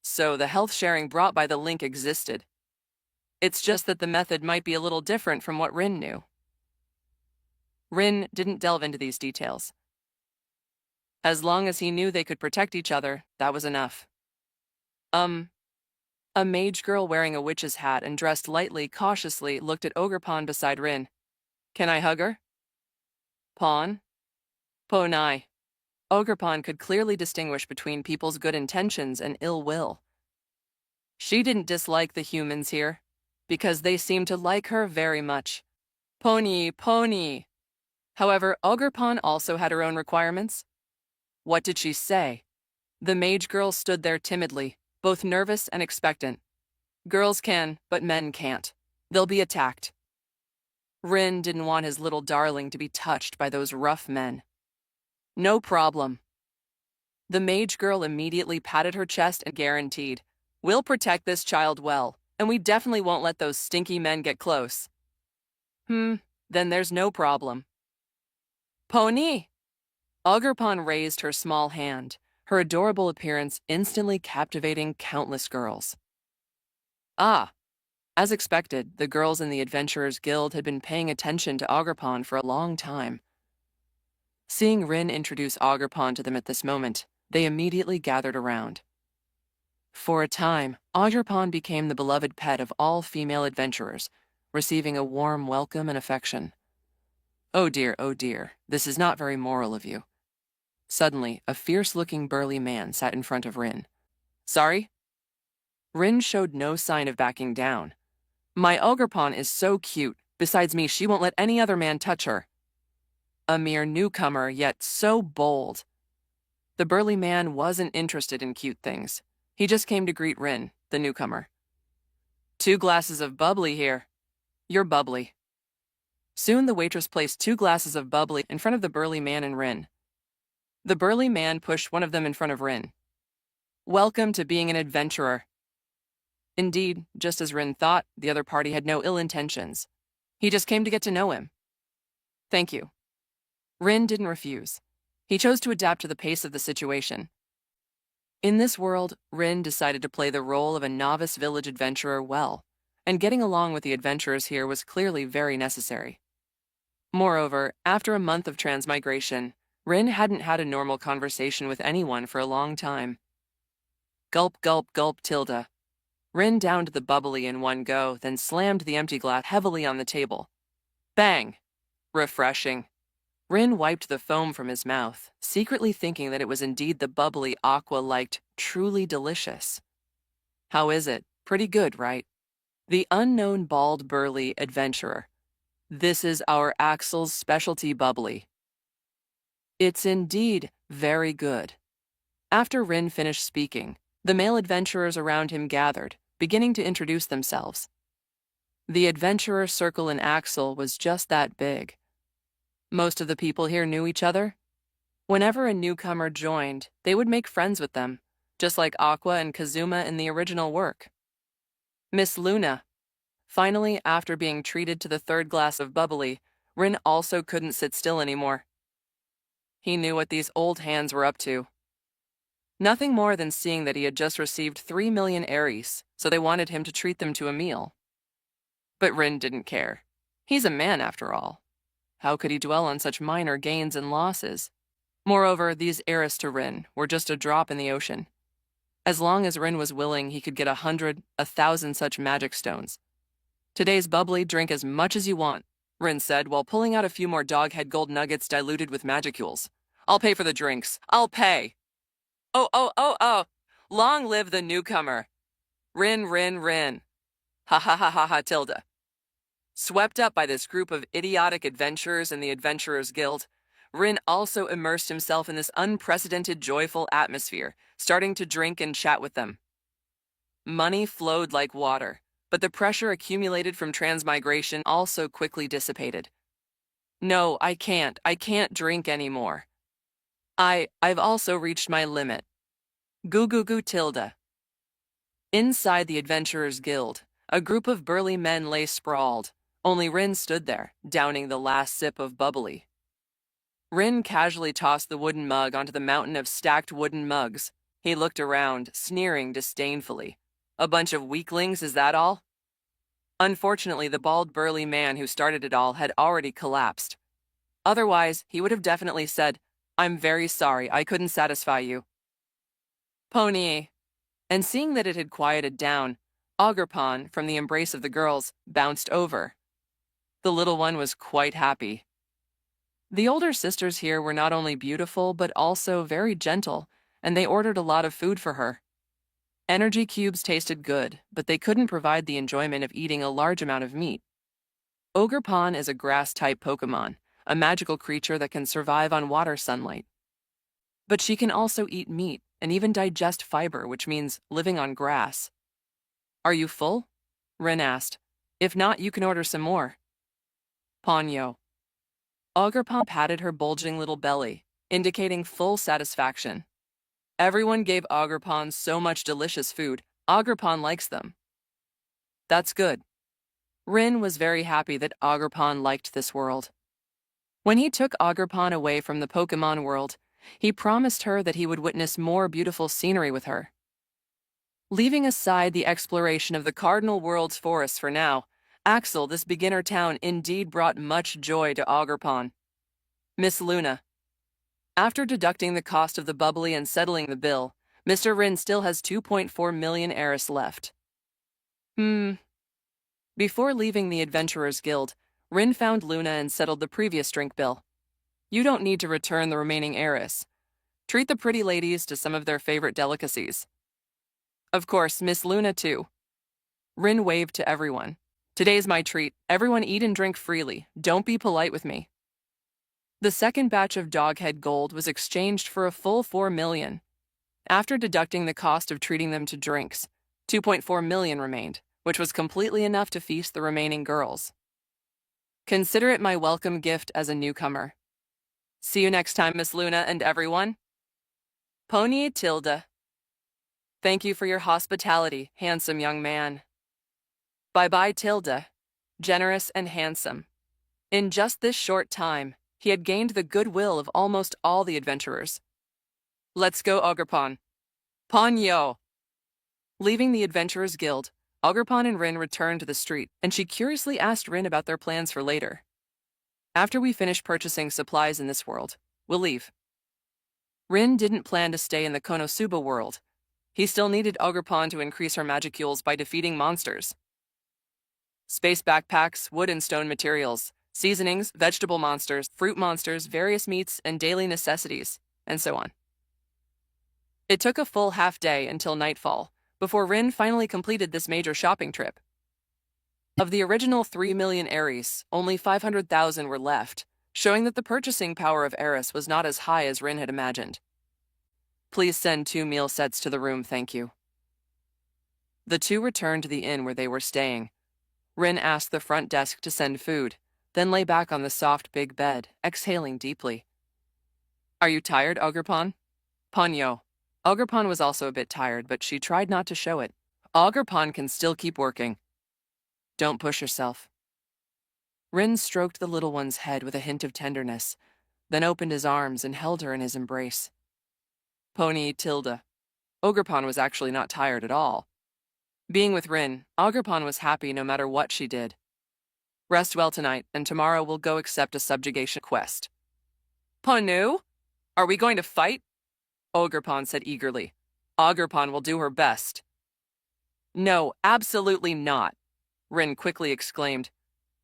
So the health sharing brought by the link existed. It's just that the method might be a little different from what Rin knew. Rin didn't delve into these details. As long as he knew they could protect each other, that was enough. A mage girl wearing a witch's hat and dressed lightly, cautiously looked at Ogerpon beside Rin. Can I hug her? Pawn? Ponai. Ogerpon could clearly distinguish between people's good intentions and ill will. She didn't dislike the humans here, because they seemed to like her very much. Pony. However, Ogerpon also had her own requirements. What did she say? The mage girl stood there timidly, both nervous and expectant. Girls can, but men can't. They'll be attacked. Rin didn't want his little darling to be touched by those rough men. No problem. The mage girl immediately patted her chest and guaranteed, "We'll protect this child well, and we definitely won't let those stinky men get close." Then there's no problem. Pony! Ogerpon raised her small hand, her adorable appearance instantly captivating countless girls. As expected, the girls in the Adventurers Guild had been paying attention to Ogerpon for a long time. Seeing Rin introduce Ogerpon to them at this moment, they immediately gathered around. For a time, Ogerpon became the beloved pet of all female adventurers, receiving a warm welcome and affection. Oh dear, this is not very moral of you. Suddenly, a fierce-looking burly man sat in front of Rin. Sorry? Rin showed no sign of backing down. My Ogerpon is so cute. Besides me, she won't let any other man touch her. A mere newcomer, yet so bold. The burly man wasn't interested in cute things. He just came to greet Rin, the newcomer. 2 glasses of bubbly here. You're bubbly. Soon the waitress placed 2 glasses of bubbly in front of the burly man and Rin. The burly man pushed one of them in front of Rin. Welcome to being an adventurer. Indeed, just as Rin thought, the other party had no ill intentions. He just came to get to know him. Thank you. Rin didn't refuse. He chose to adapt to the pace of the situation. In this world, Rin decided to play the role of a novice village adventurer well, and getting along with the adventurers here was clearly very necessary. Moreover, after a month of transmigration, Rin hadn't had a normal conversation with anyone for a long time. Gulp, gulp, gulp, tilde. Rin downed the bubbly in one go, then slammed the empty glass heavily on the table. Bang! Refreshing. Rin wiped the foam from his mouth, secretly thinking that it was indeed the bubbly Aqua liked, truly delicious. How is it? Pretty good, right? The unknown bald burly adventurer. This is our Axel's specialty bubbly. It's indeed very good. After Rin finished speaking, the male adventurers around him gathered, beginning to introduce themselves. The adventurer circle in Axel was just that big. Most of the people here knew each other. Whenever a newcomer joined, they would make friends with them, just like Aqua and Kazuma in the original work. Miss Luna. Finally, after being treated to the 3rd glass of bubbly, Rin also couldn't sit still anymore. He knew what these old hands were up to. Nothing more than seeing that he had just received 3 million Aries, so they wanted him to treat them to a meal. But Rin didn't care. He's a man, after all. How could he dwell on such minor gains and losses? Moreover, these Aries to Rin were just a drop in the ocean. As long as Rin was willing, he could get 100, 1,000 such magic stones. Today's bubbly, drink as much as you want, Rin said while pulling out a few more doghead gold nuggets diluted with magicules. I'll pay for the drinks. I'll pay. Oh. Long live the newcomer. Rin, rin, rin. Ha ha ha ha ha tilde. Swept up by this group of idiotic adventurers in the Adventurers Guild, Rin also immersed himself in this unprecedented joyful atmosphere, starting to drink and chat with them. Money flowed like water, but the pressure accumulated from transmigration also quickly dissipated. No, I can't drink anymore. I've also reached my limit. Goo goo goo tilde. Inside the Adventurers Guild, a group of burly men lay sprawled. Only Rin stood there, downing the last sip of bubbly. Rin casually tossed the wooden mug onto the mountain of stacked wooden mugs. He looked around, sneering disdainfully. A bunch of weaklings, is that all? Unfortunately, the bald burly man who started it all had already collapsed. Otherwise, he would have definitely said, "I'm very sorry, I couldn't satisfy you." Pony. And seeing that it had quieted down, Ogerpon, from the embrace of the girls, bounced over. The little one was quite happy. The older sisters here were not only beautiful, but also very gentle, and they ordered a lot of food for her. Energy cubes tasted good, but they couldn't provide the enjoyment of eating a large amount of meat. Ogerpon is a grass-type Pokémon, a magical creature that can survive on water sunlight. But she can also eat meat and even digest fiber, which means living on grass. Are you full? Rin asked. If not, you can order some more. Ponyo. Ogerpon patted her bulging little belly, indicating full satisfaction. Everyone gave Ogerpon so much delicious food, Ogerpon likes them. That's good. Rin was very happy that Ogerpon liked this world. When he took Ogerpon away from the Pokémon world, he promised her that he would witness more beautiful scenery with her. Leaving aside the exploration of the Cardinal World's forests for now, Axel, this beginner town, indeed brought much joy to Ogerpon. Miss Luna. After deducting the cost of the bubbly and settling the bill, Mr. Rin still has 2.4 million Eris left. Before leaving the Adventurers Guild, Rin found Luna and settled the previous drink bill. You don't need to return the remaining Eris. Treat the pretty ladies to some of their favorite delicacies. Of course, Miss Luna too. Rin waved to everyone. Today's my treat. Everyone eat and drink freely. Don't be polite with me. The second batch of doghead gold was exchanged for a full 4 million. After deducting the cost of treating them to drinks, 2.4 million remained, which was completely enough to feast the remaining girls. Consider it my welcome gift as a newcomer. See you next time, Miss Luna and everyone. Pony Tilde. Thank you for your hospitality, handsome young man. Bye-bye, Tilde. Generous and handsome. In just this short time, he had gained the goodwill of almost all the adventurers. Let's go, Ogerpon. Ponyo! Leaving the Adventurers Guild, Ogerpon and Rin returned to the street, and she curiously asked Rin about their plans for later. After we finish purchasing supplies in this world, we'll leave. Rin didn't plan to stay in the Konosuba world. He still needed Ogerpon to increase her magicules by defeating monsters. Space backpacks, wood and stone materials, seasonings, vegetable monsters, fruit monsters, various meats, and daily necessities, and so on. It took a full half day until nightfall, before Rin finally completed this major shopping trip. Of the original 3 million Eris, only 500,000 were left, showing that the purchasing power of Eris was not as high as Rin had imagined. Please send 2 meal sets to the room, thank you. The two returned to the inn where they were staying. Rin asked the front desk to send food, then lay back on the soft big bed, exhaling deeply. Are you tired, Ogerpon? Ponyo. Ogerpon was also a bit tired, but she tried not to show it. Ogerpon can still keep working. Don't push yourself. Rin stroked the little one's head with a hint of tenderness, then opened his arms and held her in his embrace. Pony Tilde. Ogerpon was actually not tired at all. Being with Rin, Ogerpon was happy no matter what she did. Rest well tonight, and tomorrow we'll go accept a subjugation quest. Ponu? Are we going to fight? Ogerpon said eagerly. Ogerpon will do her best. No, absolutely not, Rin quickly exclaimed.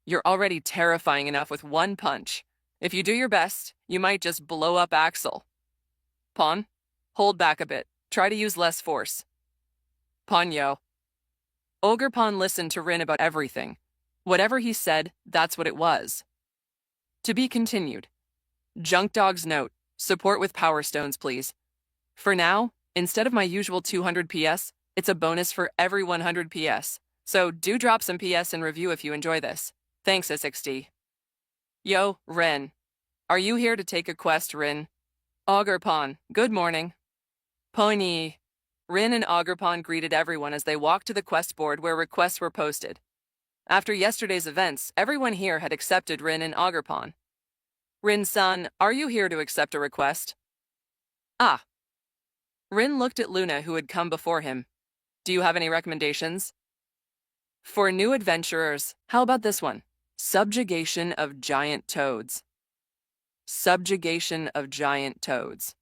You're already terrifying enough with one punch. If you do your best, you might just blow up Axel. Pon, hold back a bit. Try to use less force. Ponyo. Ogerpon listened to Rin about everything. Whatever he said, that's what it was. To be continued. Junk Dog's note. Support with Power Stones, please. For now, instead of my usual 200 PS, it's a bonus for every 100 PS. So do drop some PS and review if you enjoy this. Thanks, SXD. Yo, Rin. Are you here to take a quest, Rin? Ogerpon, good morning. Pony. Rin and Ogerpon greeted everyone as they walked to the quest board where requests were posted. After yesterday's events, everyone here had accepted Rin and Ogerpon. Rin-san, are you here to accept a request? Ah. Rin looked at Luna, who had come before him. Do you have any recommendations? For new adventurers, how about this one? Subjugation of giant toads. Subjugation of giant toads.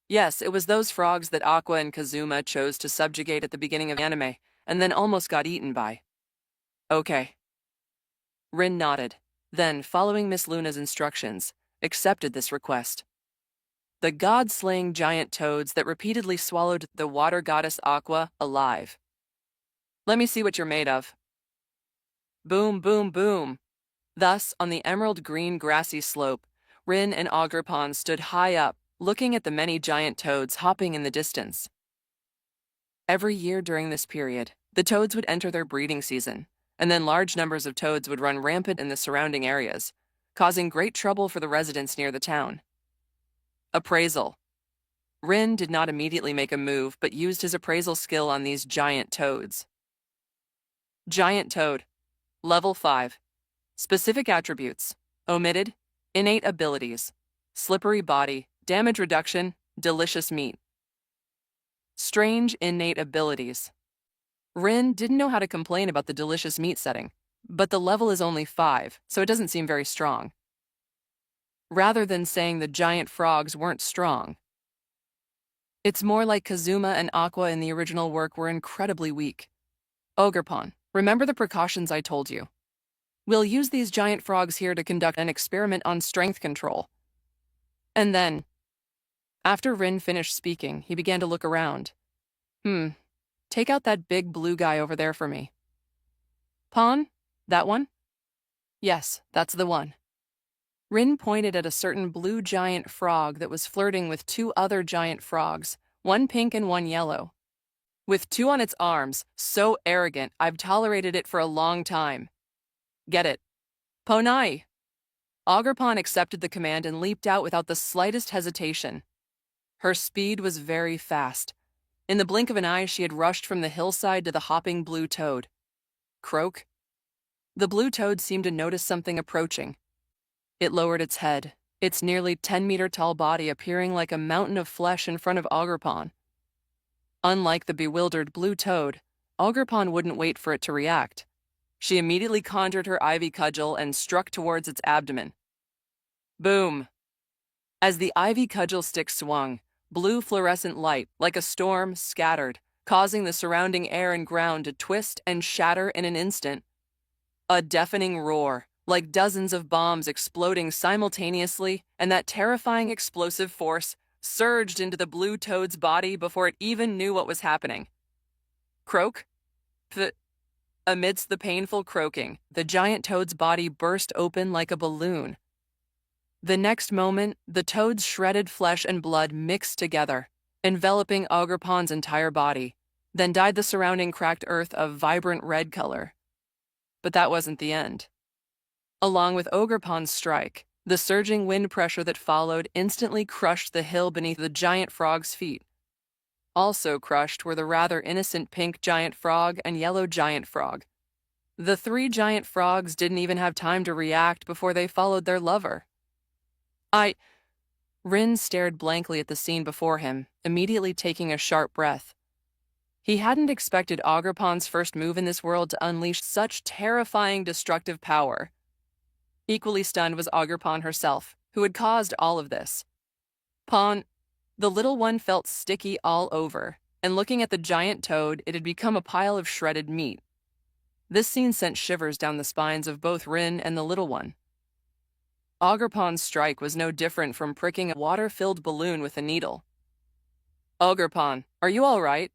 Yes, it was those frogs that Aqua and Kazuma chose to subjugate at the beginning of anime, and then almost got eaten by. Okay. Rin nodded, then, following Miss Luna's instructions, accepted this request. The god-slaying giant toads that repeatedly swallowed the water goddess Aqua alive. Let me see what you're made of. Boom, boom, boom. Thus, on the emerald green grassy slope, Rin and Ogerpon stood high up, looking at the many giant toads hopping in the distance. Every year during this period, the toads would enter their breeding season, and then large numbers of toads would run rampant in the surrounding areas, causing great trouble for the residents near the town. Appraisal. Rin did not immediately make a move, but used his appraisal skill on these giant toads. Giant toad. Level 5. Specific attributes. Omitted. Innate abilities. Slippery body. Damage reduction. Delicious meat. Strange innate abilities. Rin didn't know how to complain about the delicious meat setting, but the level is only 5, so it doesn't seem very strong. Rather than saying the giant frogs weren't strong, it's more like Kazuma and Aqua in the original work were incredibly weak. Ogerpon, remember the precautions I told you. We'll use these giant frogs here to conduct an experiment on strength control. And then, after Rin finished speaking, he began to look around. Take out that big blue guy over there for me. Pon? That one? Yes, that's the one. Rin pointed at a certain blue giant frog that was flirting with 2 other giant frogs, one pink and one yellow. With 2 on its arms, so arrogant, I've tolerated it for a long time. Get it? Ponai! Ogerpon accepted the command and leaped out without the slightest hesitation. Her speed was very fast. In the blink of an eye, she had rushed from the hillside to the hopping blue toad. Croak. The blue toad seemed to notice something approaching. It lowered its head, its nearly 10-meter-tall body appearing like a mountain of flesh in front of Ogerpon. Unlike the bewildered blue toad, Ogerpon wouldn't wait for it to react. She immediately conjured her ivy cudgel and struck towards its abdomen. Boom! As the ivy cudgel stick swung, blue fluorescent light, like a storm, scattered, causing the surrounding air and ground to twist and shatter in an instant. A deafening roar, like dozens of bombs exploding simultaneously, and that terrifying explosive force surged into the blue toad's body before it even knew what was happening. Croak? Amidst the painful croaking, the giant toad's body burst open like a balloon. The next moment, the toad's shredded flesh and blood mixed together, enveloping Ogerpon's entire body, then dyed the surrounding cracked earth a vibrant red color. But that wasn't the end. Along with Ogerpon's strike, the surging wind pressure that followed instantly crushed the hill beneath the giant frog's feet. Also crushed were the rather innocent pink giant frog and yellow giant frog. The 3 giant frogs didn't even have time to react before they followed their lover. Rin stared blankly at the scene before him, immediately taking a sharp breath. He hadn't expected Ogerpon's first move in this world to unleash such terrifying destructive power. Equally stunned was Ogerpon herself, who had caused all of this. The little one felt sticky all over, and looking at the giant toad, it had become a pile of shredded meat. This scene sent shivers down the spines of both Rin and the little one. Ogerpon's strike was no different from pricking a water-filled balloon with a needle. Ogerpon, are you all right?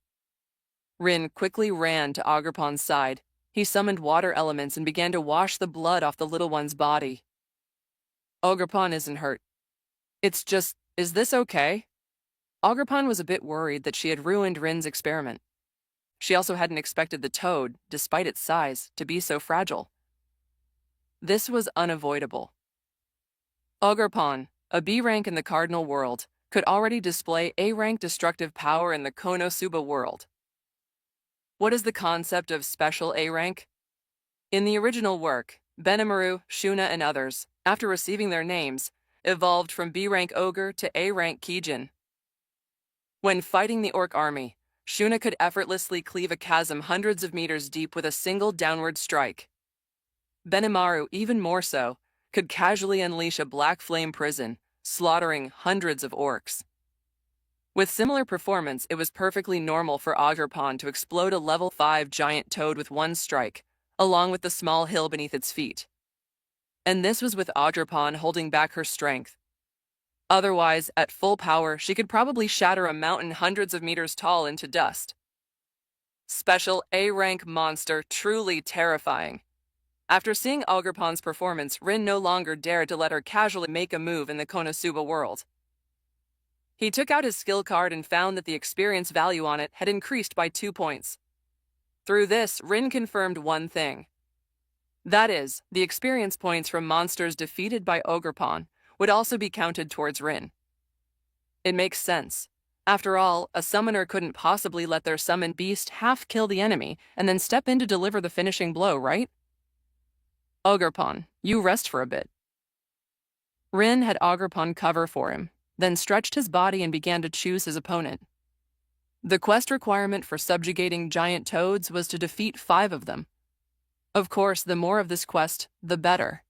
Rin quickly ran to Ogerpon's side. He summoned water elements and began to wash the blood off the little one's body. Ogerpon isn't hurt. It's just, is this okay? Ogerpon was a bit worried that she had ruined Rin's experiment. She also hadn't expected the toad, despite its size, to be so fragile. This was unavoidable. Ogerpon, a B rank in the cardinal world, could already display A rank destructive power in the Konosuba world. What is the concept of special A rank? In the original work, Benimaru, Shuna, and others, after receiving their names, evolved from B rank ogre to A rank Kijin. When fighting the orc army, Shuna could effortlessly cleave a chasm hundreds of meters deep with a single downward strike. Benimaru, even more so, could casually unleash a black flame prison, slaughtering hundreds of orcs. With similar performance, it was perfectly normal for Ogerpon to explode a level 5 giant toad with one strike, along with the small hill beneath its feet. And this was with Ogerpon holding back her strength. Otherwise, at full power, she could probably shatter a mountain hundreds of meters tall into dust. Special A-rank monster, truly terrifying. After seeing Ogerpon's performance, Rin no longer dared to let her casually make a move in the Konosuba world. He took out his skill card and found that the experience value on it had increased by 2 points. Through this, Rin confirmed one thing. That is, the experience points from monsters defeated by Ogerpon would also be counted towards Rin. It makes sense. After all, a summoner couldn't possibly let their summoned beast half-kill the enemy and then step in to deliver the finishing blow, right? Ogerpon, you rest for a bit. Rin had Ogerpon cover for him, then stretched his body and began to choose his opponent. The quest requirement for subjugating giant toads was to defeat 5 of them. Of course, the more of this quest, the better.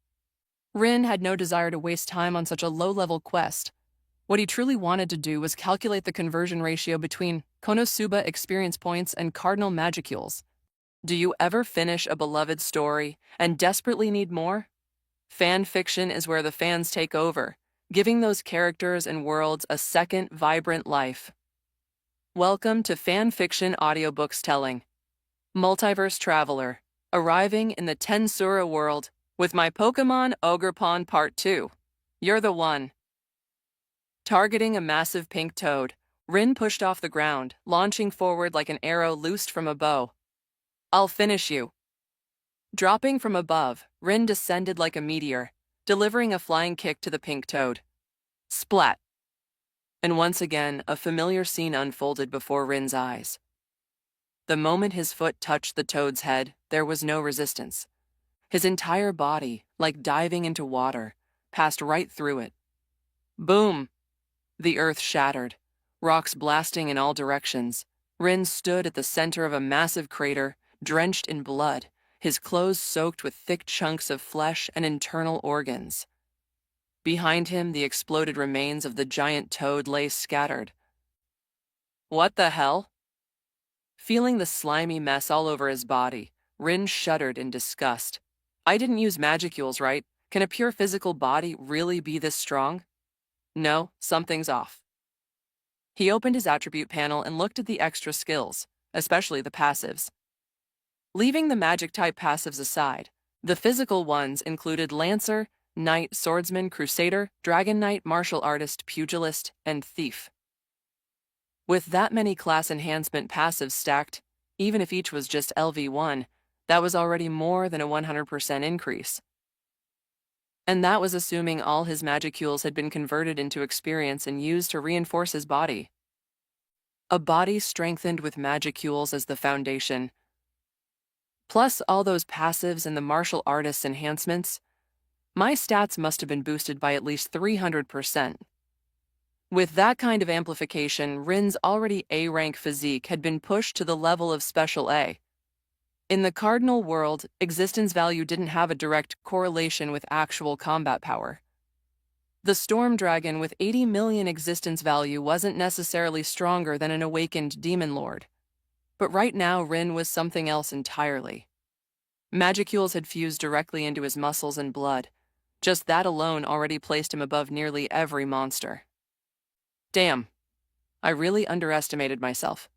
Rin had no desire to waste time on such a low-level quest. What he truly wanted to do was calculate the conversion ratio between Konosuba experience points and cardinal magicules. Do you ever finish a beloved story and desperately need more? Fan fiction is where the fans take over, giving those characters and worlds a second, vibrant life. Welcome to Fan Fiction Audiobooks Telling. Multiverse Traveler, arriving in the Tensura world with my Pokémon Ogerpon Part 2. You're the one. Targeting a massive pink toad, Rin pushed off the ground, launching forward like an arrow loosed from a bow. I'll finish you. Dropping from above, Rin descended like a meteor, delivering a flying kick to the pink toad. Splat! And once again, a familiar scene unfolded before Rin's eyes. The moment his foot touched the toad's head, there was no resistance. His entire body, like diving into water, passed right through it. Boom! The earth shattered, rocks blasting in all directions. Rin stood at the center of a massive crater, drenched in blood, his clothes soaked with thick chunks of flesh and internal organs. Behind him, the exploded remains of the giant toad lay scattered. What the hell? Feeling the slimy mess all over his body, Rin shuddered in disgust. I didn't use magicules, right? Can a pure physical body really be this strong? No, something's off. He opened his attribute panel and looked at the extra skills, especially the passives. Leaving the magic-type passives aside, the physical ones included Lancer, Knight, Swordsman, Crusader, Dragon Knight, Martial Artist, Pugilist, and Thief. With that many class enhancement passives stacked, even if each was just LV1, that was already more than a 100% increase. And that was assuming all his magicules had been converted into experience and used to reinforce his body. A body strengthened with magicules as the foundation, plus all those passives and the martial artist's enhancements, my stats must have been boosted by at least 300%. With that kind of amplification, Rin's already A-rank physique had been pushed to the level of Special A. In the cardinal world, existence value didn't have a direct correlation with actual combat power. The Storm Dragon with 80 million existence value wasn't necessarily stronger than an awakened Demon Lord. But right now, Rin was something else entirely. Magicules had fused directly into his muscles and blood. Just that alone already placed him above nearly every monster. Damn. I really underestimated myself.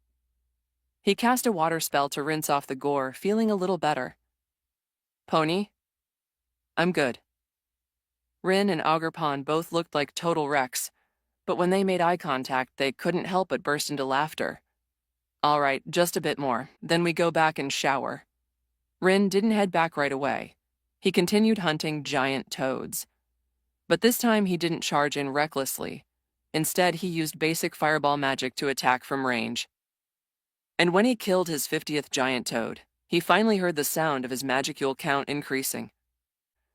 He cast a water spell to rinse off the gore, feeling a little better. Pony? I'm good. Rin and Ogerpon both looked like total wrecks, but when they made eye contact, they couldn't help but burst into laughter. All right, just a bit more, then we go back and shower. Rin didn't head back right away. He continued hunting giant toads. But this time he didn't charge in recklessly. Instead, he used basic fireball magic to attack from range. And when he killed his 50th giant toad, he finally heard the sound of his magicule count increasing.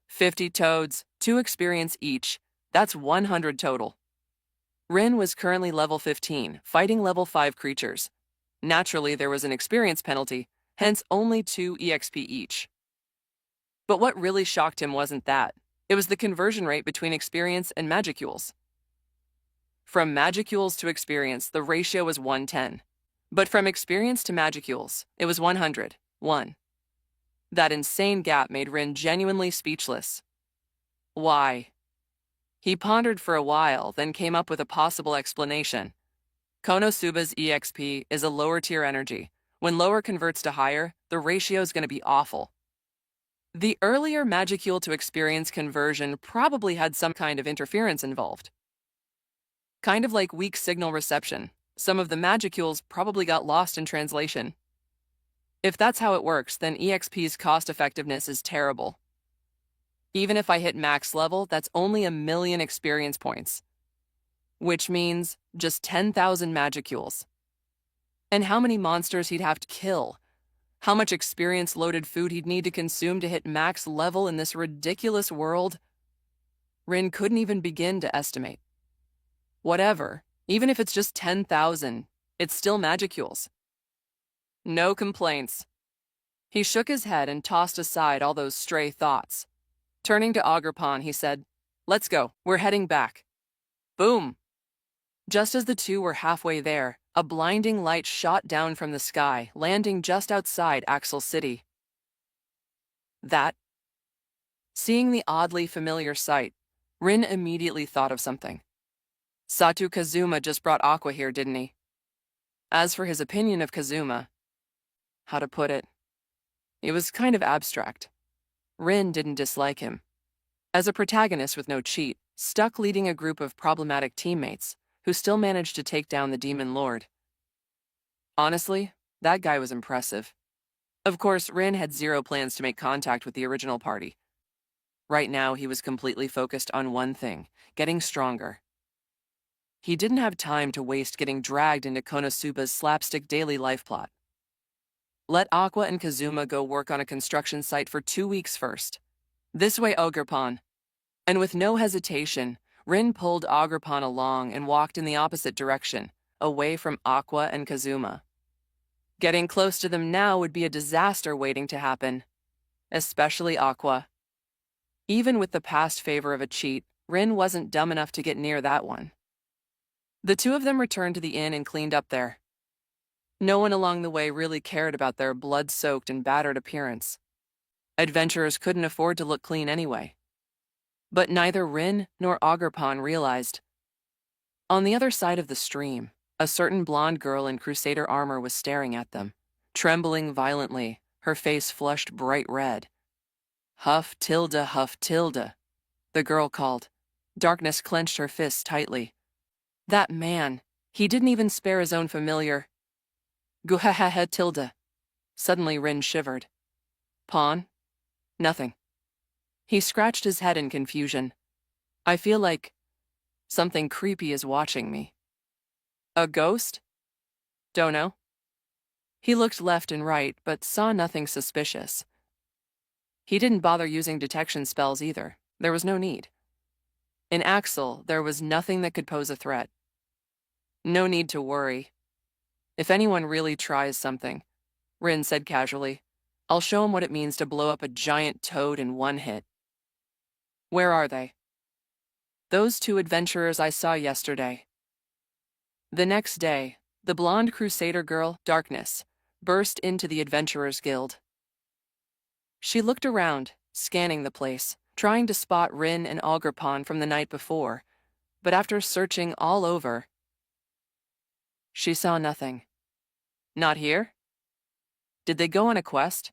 50 toads, 2 experience each. That's 100 total. Rin was currently level 15, fighting level 5 creatures. Naturally, there was an experience penalty, hence only 2 EXP each. But what really shocked him wasn't that. It was the conversion rate between experience and magicules. From magicules to experience, the ratio was 110. But from experience to magicules, it was 100, 1. That insane gap made Rin genuinely speechless. Why? He pondered for a while, then came up with a possible explanation. Konosuba's EXP is a lower tier energy. When lower converts to higher, the ratio is going to be awful. The earlier magicule to experience conversion probably had some kind of interference involved. Kind of like weak signal reception. Some of the magicules probably got lost in translation. If that's how it works, then EXP's cost effectiveness is terrible. Even if I hit max level, that's only 1,000,000 experience points. Which means just 10,000 magicules. And how many monsters he'd have to kill. How much experience-loaded food he'd need to consume to hit max level in this ridiculous world. Rin couldn't even begin to estimate. Whatever, even if it's just 10,000, it's still magicules. No complaints. He shook his head and tossed aside all those stray thoughts. Turning to Ogerpon, he said, "Let's go, we're heading back." Boom! Just as the two were halfway there, a blinding light shot down from the sky, landing just outside Axel City. Seeing the oddly familiar sight, Rin immediately thought of something. Satu Kazuma just brought Aqua here, didn't he? As for his opinion of Kazuma, how to put it, it was kind of abstract. Rin didn't dislike him. As a protagonist with no cheat, stuck leading a group of problematic teammates, who still managed to take down the Demon Lord. Honestly, that guy was impressive. Of course, Rin had zero plans to make contact with the original party. Right now, he was completely focused on one thing, getting stronger. He didn't have time to waste getting dragged into Konosuba's slapstick daily life plot. Let Aqua and Kazuma go work on a construction site for 2 weeks first. This way, Ogerpon. And with no hesitation, Rin pulled Ogerpon along and walked in the opposite direction, away from Aqua and Kazuma. Getting close to them now would be a disaster waiting to happen. Especially Aqua. Even with the past favor of a cheat, Rin wasn't dumb enough to get near that one. The two of them returned to the inn and cleaned up there. No one along the way really cared about their blood-soaked and battered appearance. Adventurers couldn't afford to look clean anyway. But neither Rin nor Ogerpon realized. On the other side of the stream, a certain blonde girl in Crusader armor was staring at them, trembling violently, her face flushed bright red. Huff tilde, the girl called. Darkness clenched her fists tightly. That man, he didn't even spare his own familiar. Guhahaha tilde. Suddenly Rin shivered. Pawn? Nothing. He scratched his head in confusion. I feel like something creepy is watching me. A ghost? Don't know. He looked left and right, but saw nothing suspicious. He didn't bother using detection spells either. There was no need. In Axel, there was nothing that could pose a threat. No need to worry. If anyone really tries something, Rin said casually, I'll show him what it means to blow up a giant toad in one hit. Where are they? Those 2 adventurers I saw yesterday. The next day, the blonde Crusader girl, Darkness, burst into the Adventurers Guild. She looked around, scanning the place, trying to spot Rin and Ogerpon from the night before, but after searching all over, She saw nothing. Not here? Did they go on a quest?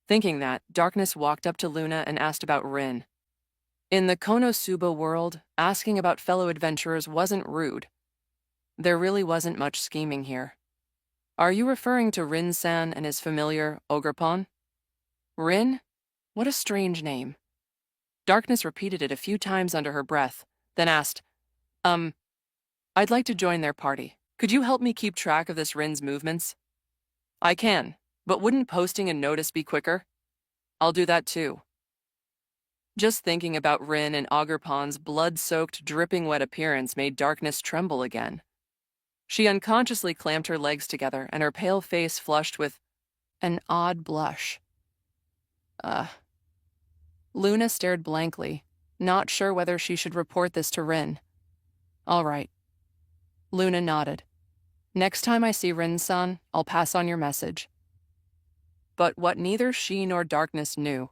Thinking that, Darkness walked up to Luna and asked about Rin. In the Konosuba world, asking about fellow adventurers wasn't rude. There really wasn't much scheming here. Are you referring to Rin-san and his familiar, Ogerpon? Rin? What a strange name. Darkness repeated it a few times under her breath, then asked, I'd like to join their party. Could you help me keep track of this Rin's movements? I can, but wouldn't posting a notice be quicker? I'll do that too. Just thinking about Rin and Ogerpon's blood-soaked, dripping wet appearance made Darkness tremble again. She unconsciously clamped her legs together and her pale face flushed with an odd blush. Luna stared blankly, not sure whether she should report this to Rin. All right. Luna nodded. Next time I see Rin-san, I'll pass on your message. But what neither she nor Darkness knew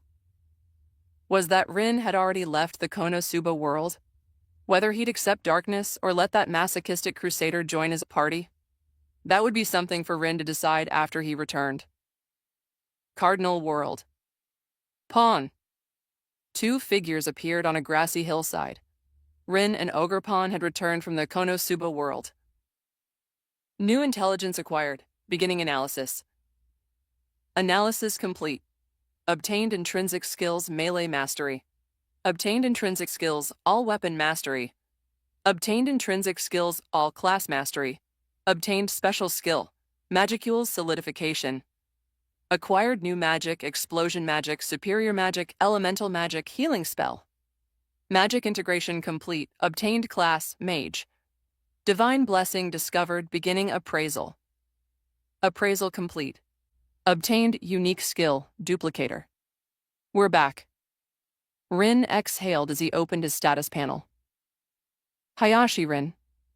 was that Rin had already left the Konosuba world. Whether he'd accept Darkness or let that masochistic crusader join his party, that would be something for Rin to decide after he returned. Cardinal World. Pawn. Two figures appeared on a grassy hillside. Rin and Ogerpon had returned from the Konosuba world. New intelligence acquired. Beginning analysis. Analysis complete. Obtained intrinsic skills melee mastery. Obtained intrinsic skills all weapon mastery. Obtained intrinsic skills all class mastery. Obtained special skill Magicule's solidification. Acquired new magic, explosion magic, superior magic, elemental magic, healing spell. Magic integration complete. Obtained class mage. Divine blessing discovered. Beginning appraisal. Appraisal complete. Obtained unique skill duplicator. We're back. Rin exhaled as he opened his status panel. Hayashi Rin.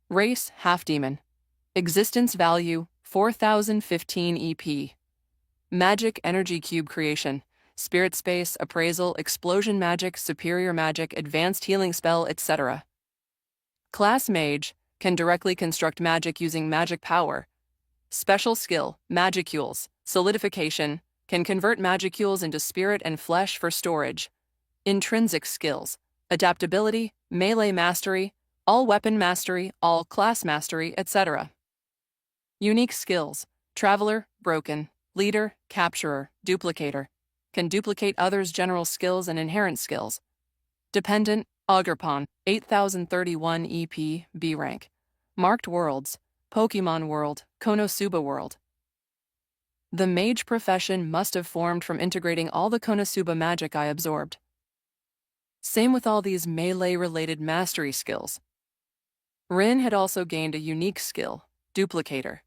Race half-demon. Existence value 4015 EP. Magic energy cube creation. Spirit space, appraisal, explosion magic, superior magic, advanced healing spell, etc. Class mage can directly construct magic using magic power. Special skill Magicules. Solidification can convert Magicules into spirit and flesh for storage. Intrinsic skills adaptability, melee mastery, all weapon mastery, all class mastery, etc. Unique skills traveler, broken, leader, capturer, duplicator. Can duplicate others' general skills and inherent skills. Dependent, Ogerpon, 8031 EP, B rank. Marked worlds, Pokémon world, Konosuba world. The mage profession must have formed from integrating all the Konosuba magic I absorbed. Same with all these melee-related mastery skills. Rin had also gained a unique skill, duplicator.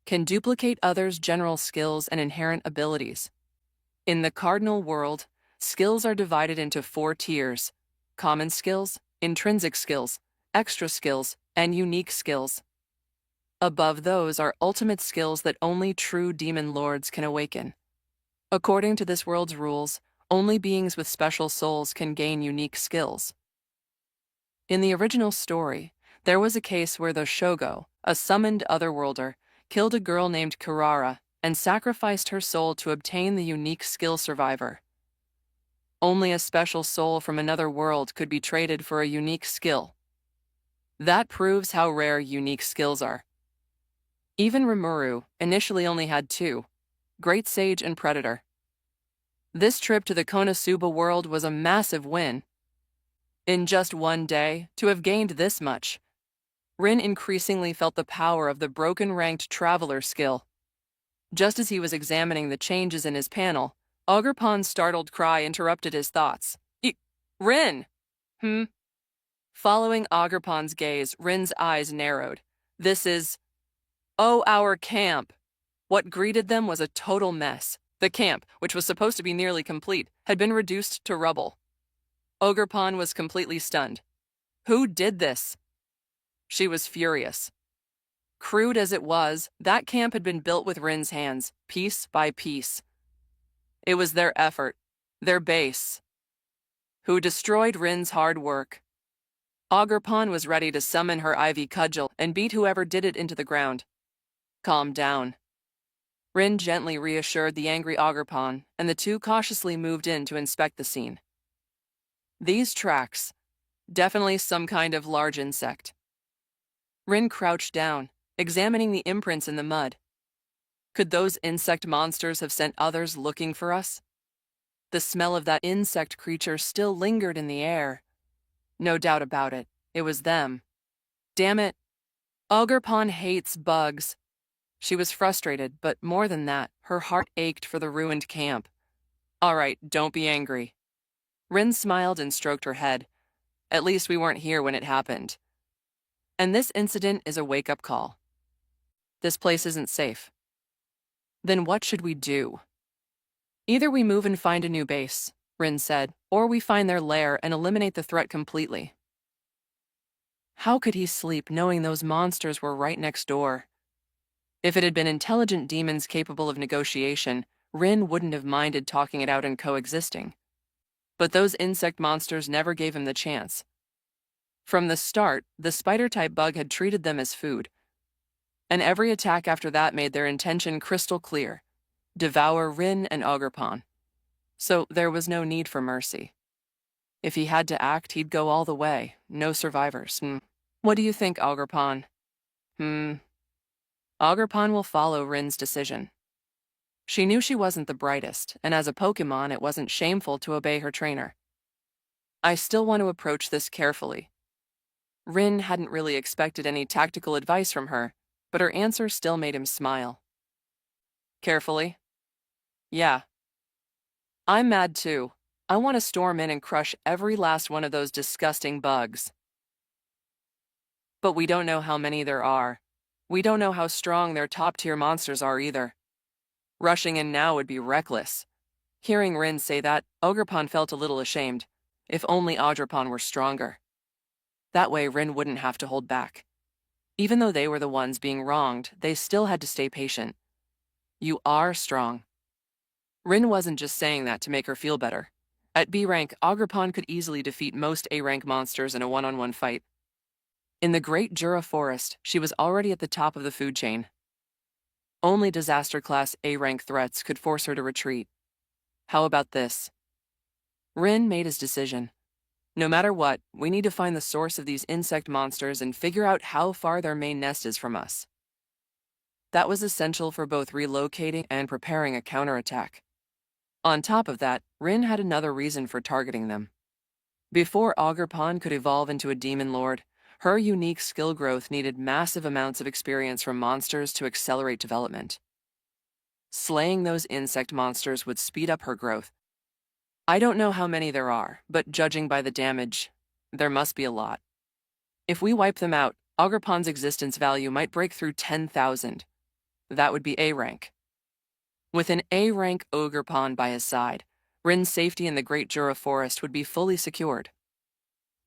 Can duplicate others' general skills and inherent abilities. In the Cardinal world, skills are divided into 4 tiers: common skills, intrinsic skills, extra skills, and unique skills. Above those are ultimate skills that only true demon lords can awaken. According to this world's rules, only beings with special souls can gain unique skills. In the original story, there was a case where the Shogo, a summoned otherworlder, killed a girl named Kirara and sacrificed her soul to obtain the unique skill survivor. Only a special soul from another world could be traded for a unique skill. That proves how rare unique skills are. Even Rimuru initially only had 2, Great Sage and Predator. This trip to the Konosuba world was a massive win. In just one day, to have gained this much, Rin increasingly felt the power of the broken-ranked traveler skill. Just as he was examining the changes in his panel, Ogerpon's startled cry interrupted his thoughts. Rin! Following Ogerpon's gaze, Rin's eyes narrowed. This is... Oh, our camp! What greeted them was a total mess. The camp, which was supposed to be nearly complete, had been reduced to rubble. Ogerpon was completely stunned. Who did this? She was furious. Crude as it was, that camp had been built with Rin's hands, piece by piece. It was their effort, their base. Who destroyed Rin's hard work. Ogerpon was ready to summon her ivy cudgel and beat whoever did it into the ground. Calm down. Rin gently reassured the angry Ogerpon, and the two cautiously moved in to inspect the scene. These tracks, definitely some kind of large insect. Rin crouched down, examining the imprints in the mud. Could those insect monsters have sent others looking for us? The smell of that insect creature still lingered in the air. No doubt about it, it was them. Damn it. Ogerpon hates bugs. She was frustrated, but more than that, her heart ached for the ruined camp. All right, don't be angry. Rin smiled and stroked her head. At least we weren't here when it happened. And this incident is a wake-up call. This place isn't safe. Then what should we do? Either we move and find a new base, Rin said, or we find their lair and eliminate the threat completely. How could he sleep knowing those monsters were right next door? If it had been intelligent demons capable of negotiation, Rin wouldn't have minded talking it out and coexisting. But those insect monsters never gave him the chance. From the start, the spider-type bug had treated them as food. And every attack after that made their intention crystal clear: devour Rin and Ogerpon. So there was no need for mercy. If he had to act, he'd go all the way. No survivors. What do you think, Ogerpon? Ogerpon will follow Rin's decision. She knew she wasn't the brightest, and as a Pokémon, it wasn't shameful to obey her trainer. I still want to approach this carefully. Rin hadn't really expected any tactical advice from her, but her answer still made him smile. Carefully? Yeah. I'm mad too. I want to storm in and crush every last one of those disgusting bugs. But we don't know how many there are. We don't know how strong their top-tier monsters are either. Rushing in now would be reckless. Hearing Rin say that, Ogerpon felt a little ashamed. If only Ogerpon were stronger. That way Rin wouldn't have to hold back. Even though they were the ones being wronged, they still had to stay patient. You are strong. Rin wasn't just saying that to make her feel better. At B rank, Ogerpon could easily defeat most A rank monsters in a one-on-one fight. In the Great Jura Forest, she was already at the top of the food chain. Only disaster-class A-rank threats could force her to retreat. How about this? Rin made his decision. No matter what, we need to find the source of these insect monsters and figure out how far their main nest is from us. That was essential for both relocating and preparing a counterattack. On top of that, Rin had another reason for targeting them. Before Ogerpon could evolve into a demon lord, her unique skill growth needed massive amounts of experience from monsters to accelerate development. Slaying those insect monsters would speed up her growth. I don't know how many there are, but judging by the damage, there must be a lot. If we wipe them out, Ogerpon's existence value might break through 10,000. That would be A rank. With an A rank Ogerpon by his side, Rin's safety in the Great Jura Forest would be fully secured.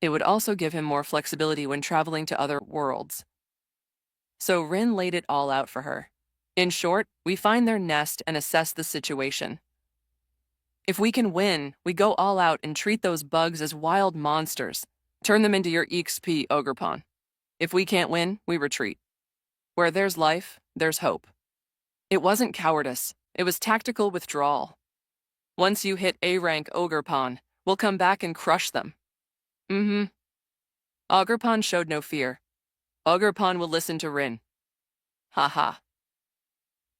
It would also give him more flexibility when traveling to other worlds. So Rin laid it all out for her. In short, we find their nest and assess the situation. If we can win, we go all out and treat those bugs as wild monsters. Turn them into your EXP, Ogerpon. If we can't win, we retreat. Where there's life, there's hope. It wasn't cowardice, it was tactical withdrawal. Once you hit A-rank Ogerpon, we'll come back and crush them. Ogerpon showed no fear. Ogerpon will listen to Rin. Haha.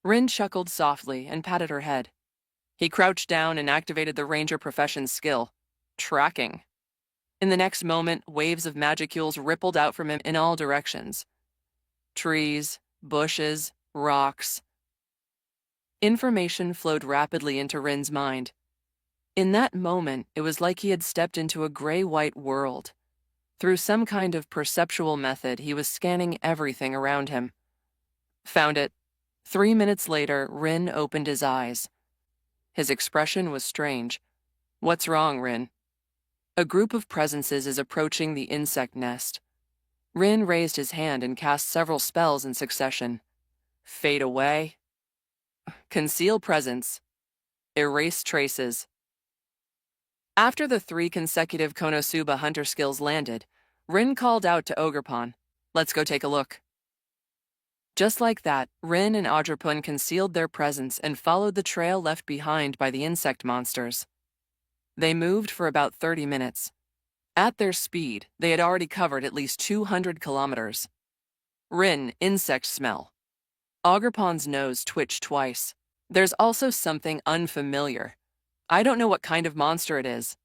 Rin chuckled softly and patted her head. He crouched down and activated the ranger profession's skill, tracking. In the next moment, waves of magicules rippled out from him in all directions. Trees, bushes, rocks. Information flowed rapidly into Rin's mind. In that moment, it was like he had stepped into a gray-white world. Through some kind of perceptual method, he was scanning everything around him. Found it. 3 minutes later, Rin opened his eyes. His expression was strange. What's wrong, Rin? A group of presences is approaching the insect nest. Rin raised his hand and cast several spells in succession. Fade away. Conceal presence. Erase traces. After the 3 consecutive Konosuba hunter skills landed, Rin called out to Ogerpon, "Let's go take a look." Just like that, Rin and Ogerpon concealed their presence and followed the trail left behind by the insect monsters. They moved for about 30 minutes. At their speed, they had already covered at least 200 kilometers. Rin, insect smell. Ogerpon's nose twitched twice. There's also something unfamiliar. I don't know what kind of monster it is.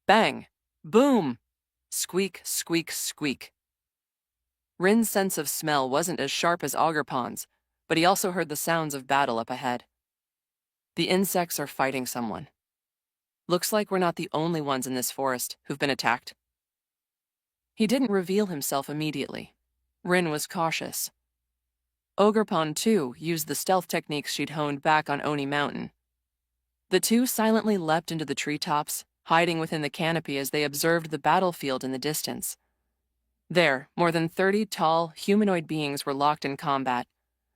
Bang! Boom! Squeak, squeak, squeak. Rin's sense of smell wasn't as sharp as Ogerpon's, but he also heard the sounds of battle up ahead. The insects are fighting someone. Looks like we're not the only ones in this forest who've been attacked. He didn't reveal himself immediately. Rin was cautious. Ogerpon, too, used the stealth techniques she'd honed back on Oni Mountain. The two silently leapt into the treetops, hiding within the canopy as they observed the battlefield in the distance. There, more than 30 tall, humanoid beings were locked in combat.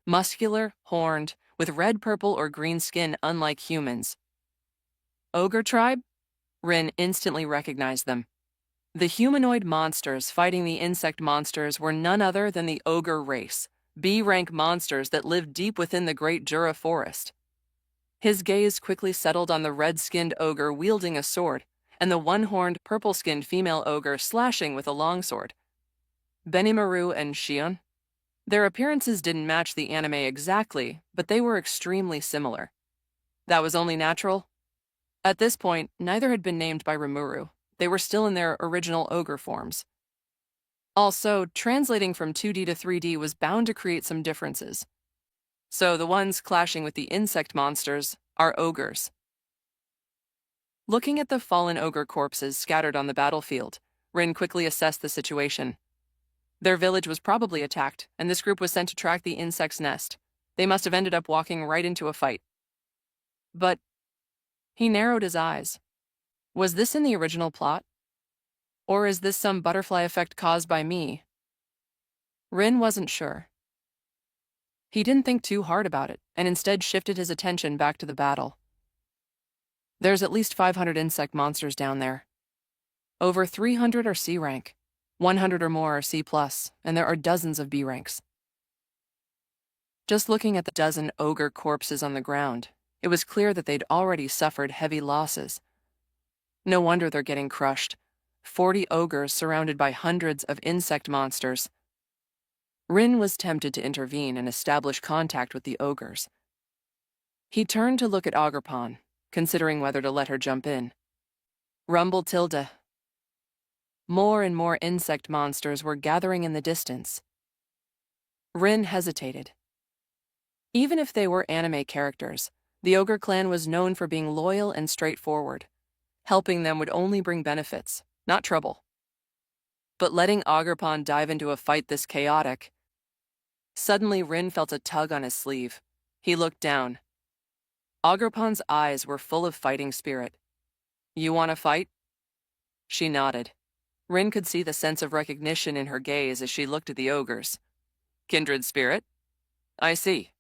Muscular, horned, with red, purple, or green skin unlike humans. Ogre tribe? Rin instantly recognized them. The humanoid monsters fighting the insect monsters were none other than the ogre race, B-rank monsters that lived deep within the Great Jura Forest. His gaze quickly settled on the red-skinned ogre wielding a sword, and the one-horned, purple-skinned female ogre slashing with a longsword. Benimaru and Shion? Their appearances didn't match the anime exactly, but they were extremely similar. That was only natural. At this point, neither had been named by Rimuru. They were still in their original ogre forms. Also, translating from 2D to 3D was bound to create some differences. So the ones clashing with the insect monsters are ogres. Looking at the fallen ogre corpses scattered on the battlefield, Rin quickly assessed the situation. Their village was probably attacked, and this group was sent to track the insect's nest. They must have ended up walking right into a fight. But he narrowed his eyes. Was this in the original plot? Or is this some butterfly effect caused by me? Rin wasn't sure. He didn't think too hard about it, and instead shifted his attention back to the battle. There's at least 500 insect monsters down there. Over 300 are C rank, 100 or more are C+, and there are dozens of B ranks. Just looking at the dozen ogre corpses on the ground, it was clear that they'd already suffered heavy losses. No wonder they're getting crushed. 40 ogres surrounded by hundreds of insect monsters. Rin was tempted to intervene and establish contact with the ogres. He turned to look at Ogerpon, considering whether to let her jump in. Rumble Tilda. More and more insect monsters were gathering in the distance. Rin hesitated. Even if they were anime characters, the ogre clan was known for being loyal and straightforward. Helping them would only bring benefits, not trouble. But letting Ogerpon dive into a fight this chaotic... Suddenly, Rin felt a tug on his sleeve. He looked down. Ogerpon's eyes were full of fighting spirit. You want to fight? She nodded. Rin could see the sense of recognition in her gaze as she looked at the ogres. Kindred spirit? I see.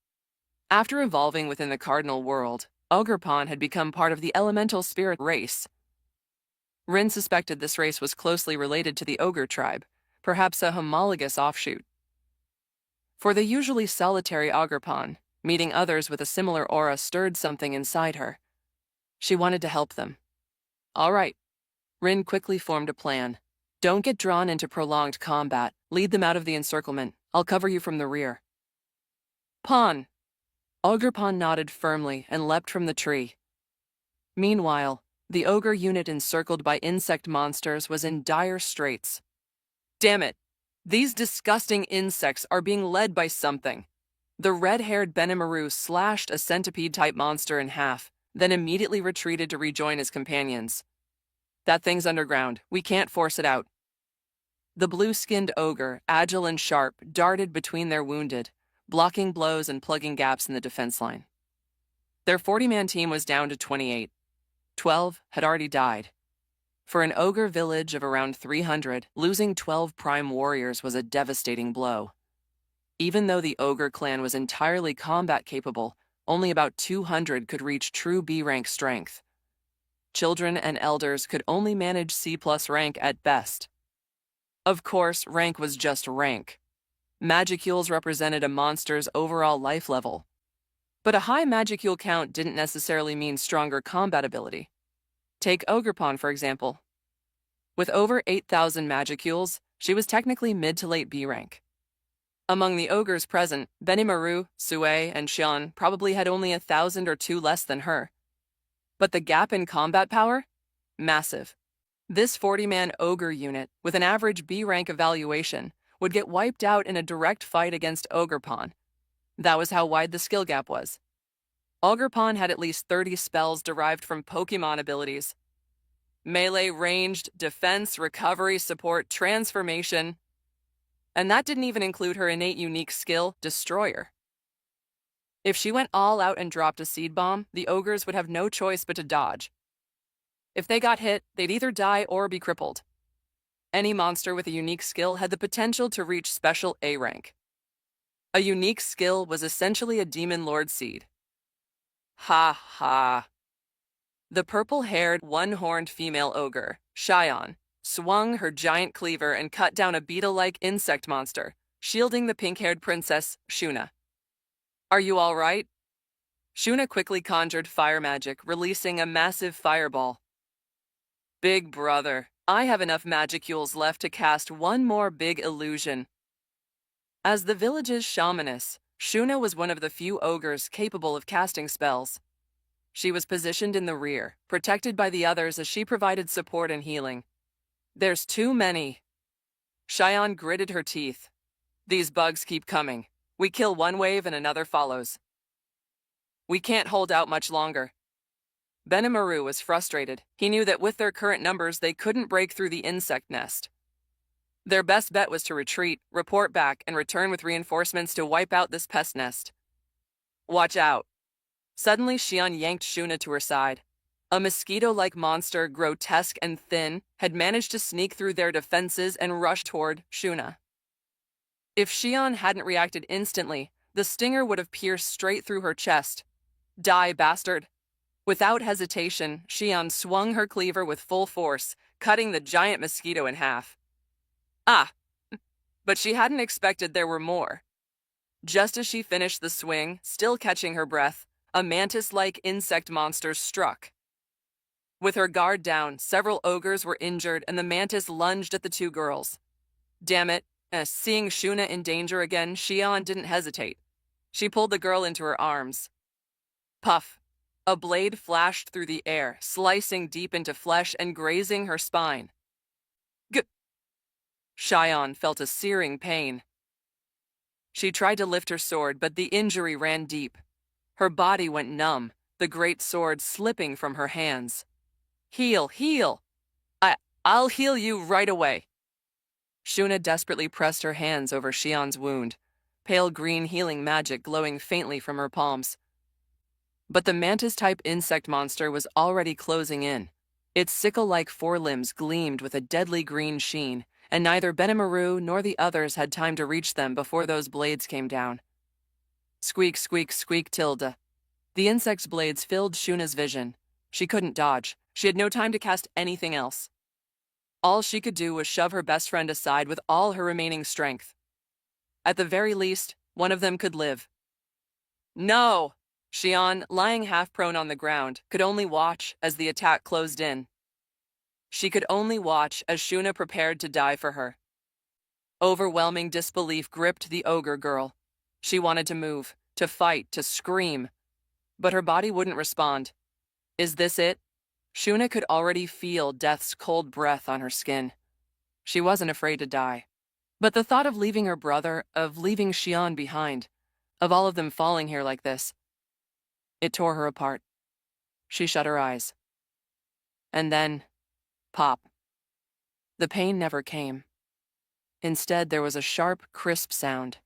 After evolving within the cardinal world, Ogerpon had become part of the elemental spirit race. Rin suspected this race was closely related to the ogre tribe, perhaps a homologous offshoot. For the usually solitary Ogerpon, meeting others with a similar aura stirred something inside her. She wanted to help them. All right. Rin quickly formed a plan. Don't get drawn into prolonged combat. Lead them out of the encirclement. I'll cover you from the rear. Pon. Ogerpon nodded firmly and leapt from the tree. Meanwhile, the ogre unit encircled by insect monsters was in dire straits. Damn it! These disgusting insects are being led by something. The red-haired Benimaru slashed a centipede-type monster in half, then immediately retreated to rejoin his companions. That thing's underground. We can't force it out. The blue-skinned ogre, agile and sharp, darted between their wounded, blocking blows and plugging gaps in the defense line. Their 40-man team was down to 28. 12 had already died. For an ogre village of around 300, losing 12 prime warriors was a devastating blow. Even though the ogre clan was entirely combat capable, only about 200 could reach true B-rank strength. Children and elders could only manage C+ rank at best. Of course, rank was just rank. Magicules represented a monster's overall life level. But a high Magicule count didn't necessarily mean stronger combat ability. Take Ogerpon, for example. With over 8,000 Magicules, she was technically mid to late B rank. Among the ogres present, Benimaru, Sue, and Xian probably had only 1,000 or 2 less than her. But the gap in combat power? Massive. This 40-man ogre unit, with an average B rank evaluation, would get wiped out in a direct fight against Ogerpon. That was how wide the skill gap was. Ogerpon had at least 30 spells derived from Pokémon abilities. Melee, ranged, defense, recovery, support, transformation. And that didn't even include her innate unique skill, Destroyer. If she went all out and dropped a seed bomb, the ogres would have no choice but to dodge. If they got hit, they'd either die or be crippled. Any monster with a unique skill had the potential to reach special A rank. A unique skill was essentially a Demon Lord seed. Ha ha. The purple-haired, one-horned female ogre, Xian, swung her giant cleaver and cut down a beetle-like insect monster, shielding the pink-haired princess, Shuna. Are you all right? Shuna quickly conjured fire magic, releasing a massive fireball. Big brother, I have enough Magicules left to cast one more big illusion. As the village's shamaness, Shuna was one of the few ogres capable of casting spells. She was positioned in the rear, protected by the others as she provided support and healing. There's too many. Xian gritted her teeth. These bugs keep coming. We kill one wave and another follows. We can't hold out much longer. Benimaru was frustrated. He knew that with their current numbers, they couldn't break through the insect nest. Their best bet was to retreat, report back, and return with reinforcements to wipe out this pest nest. Watch out. Suddenly, Xian yanked Shuna to her side. A mosquito-like monster, grotesque and thin, had managed to sneak through their defenses and rush toward Shuna. If Xian hadn't reacted instantly, the stinger would have pierced straight through her chest. Die, bastard! Without hesitation, Xian swung her cleaver with full force, cutting the giant mosquito in half. Ah! But she hadn't expected there were more. Just as she finished the swing, still catching her breath, a mantis-like insect monster struck. With her guard down, several ogres were injured and the mantis lunged at the two girls. Damn it, seeing Shuna in danger again, Xian didn't hesitate. She pulled the girl into her arms. Puff! A blade flashed through the air, slicing deep into flesh and grazing her spine. Xian felt a searing pain. She tried to lift her sword, but the injury ran deep. Her body went numb, the great sword slipping from her hands. Heal, heal! I'll heal you right away. Shuna desperately pressed her hands over Xian's wound, pale green healing magic glowing faintly from her palms. But the mantis-type insect monster was already closing in. Its sickle-like forelimbs gleamed with a deadly green sheen, and neither Benimaru nor the others had time to reach them before those blades came down. Squeak, squeak, squeak, tilde. The insect's blades filled Shuna's vision. She couldn't dodge. She had no time to cast anything else. All she could do was shove her best friend aside with all her remaining strength. At the very least, one of them could live. No! Xian, lying half-prone on the ground, could only watch as the attack closed in. She could only watch as Shuna prepared to die for her. Overwhelming disbelief gripped the ogre girl. She wanted to move, to fight, to scream. But her body wouldn't respond. Is this it? Shuna could already feel death's cold breath on her skin. She wasn't afraid to die. But the thought of leaving her brother, of leaving Xian behind, of all of them falling here like this, it tore her apart. She shut her eyes. And then, pop. The pain never came. Instead, there was a sharp, crisp sound.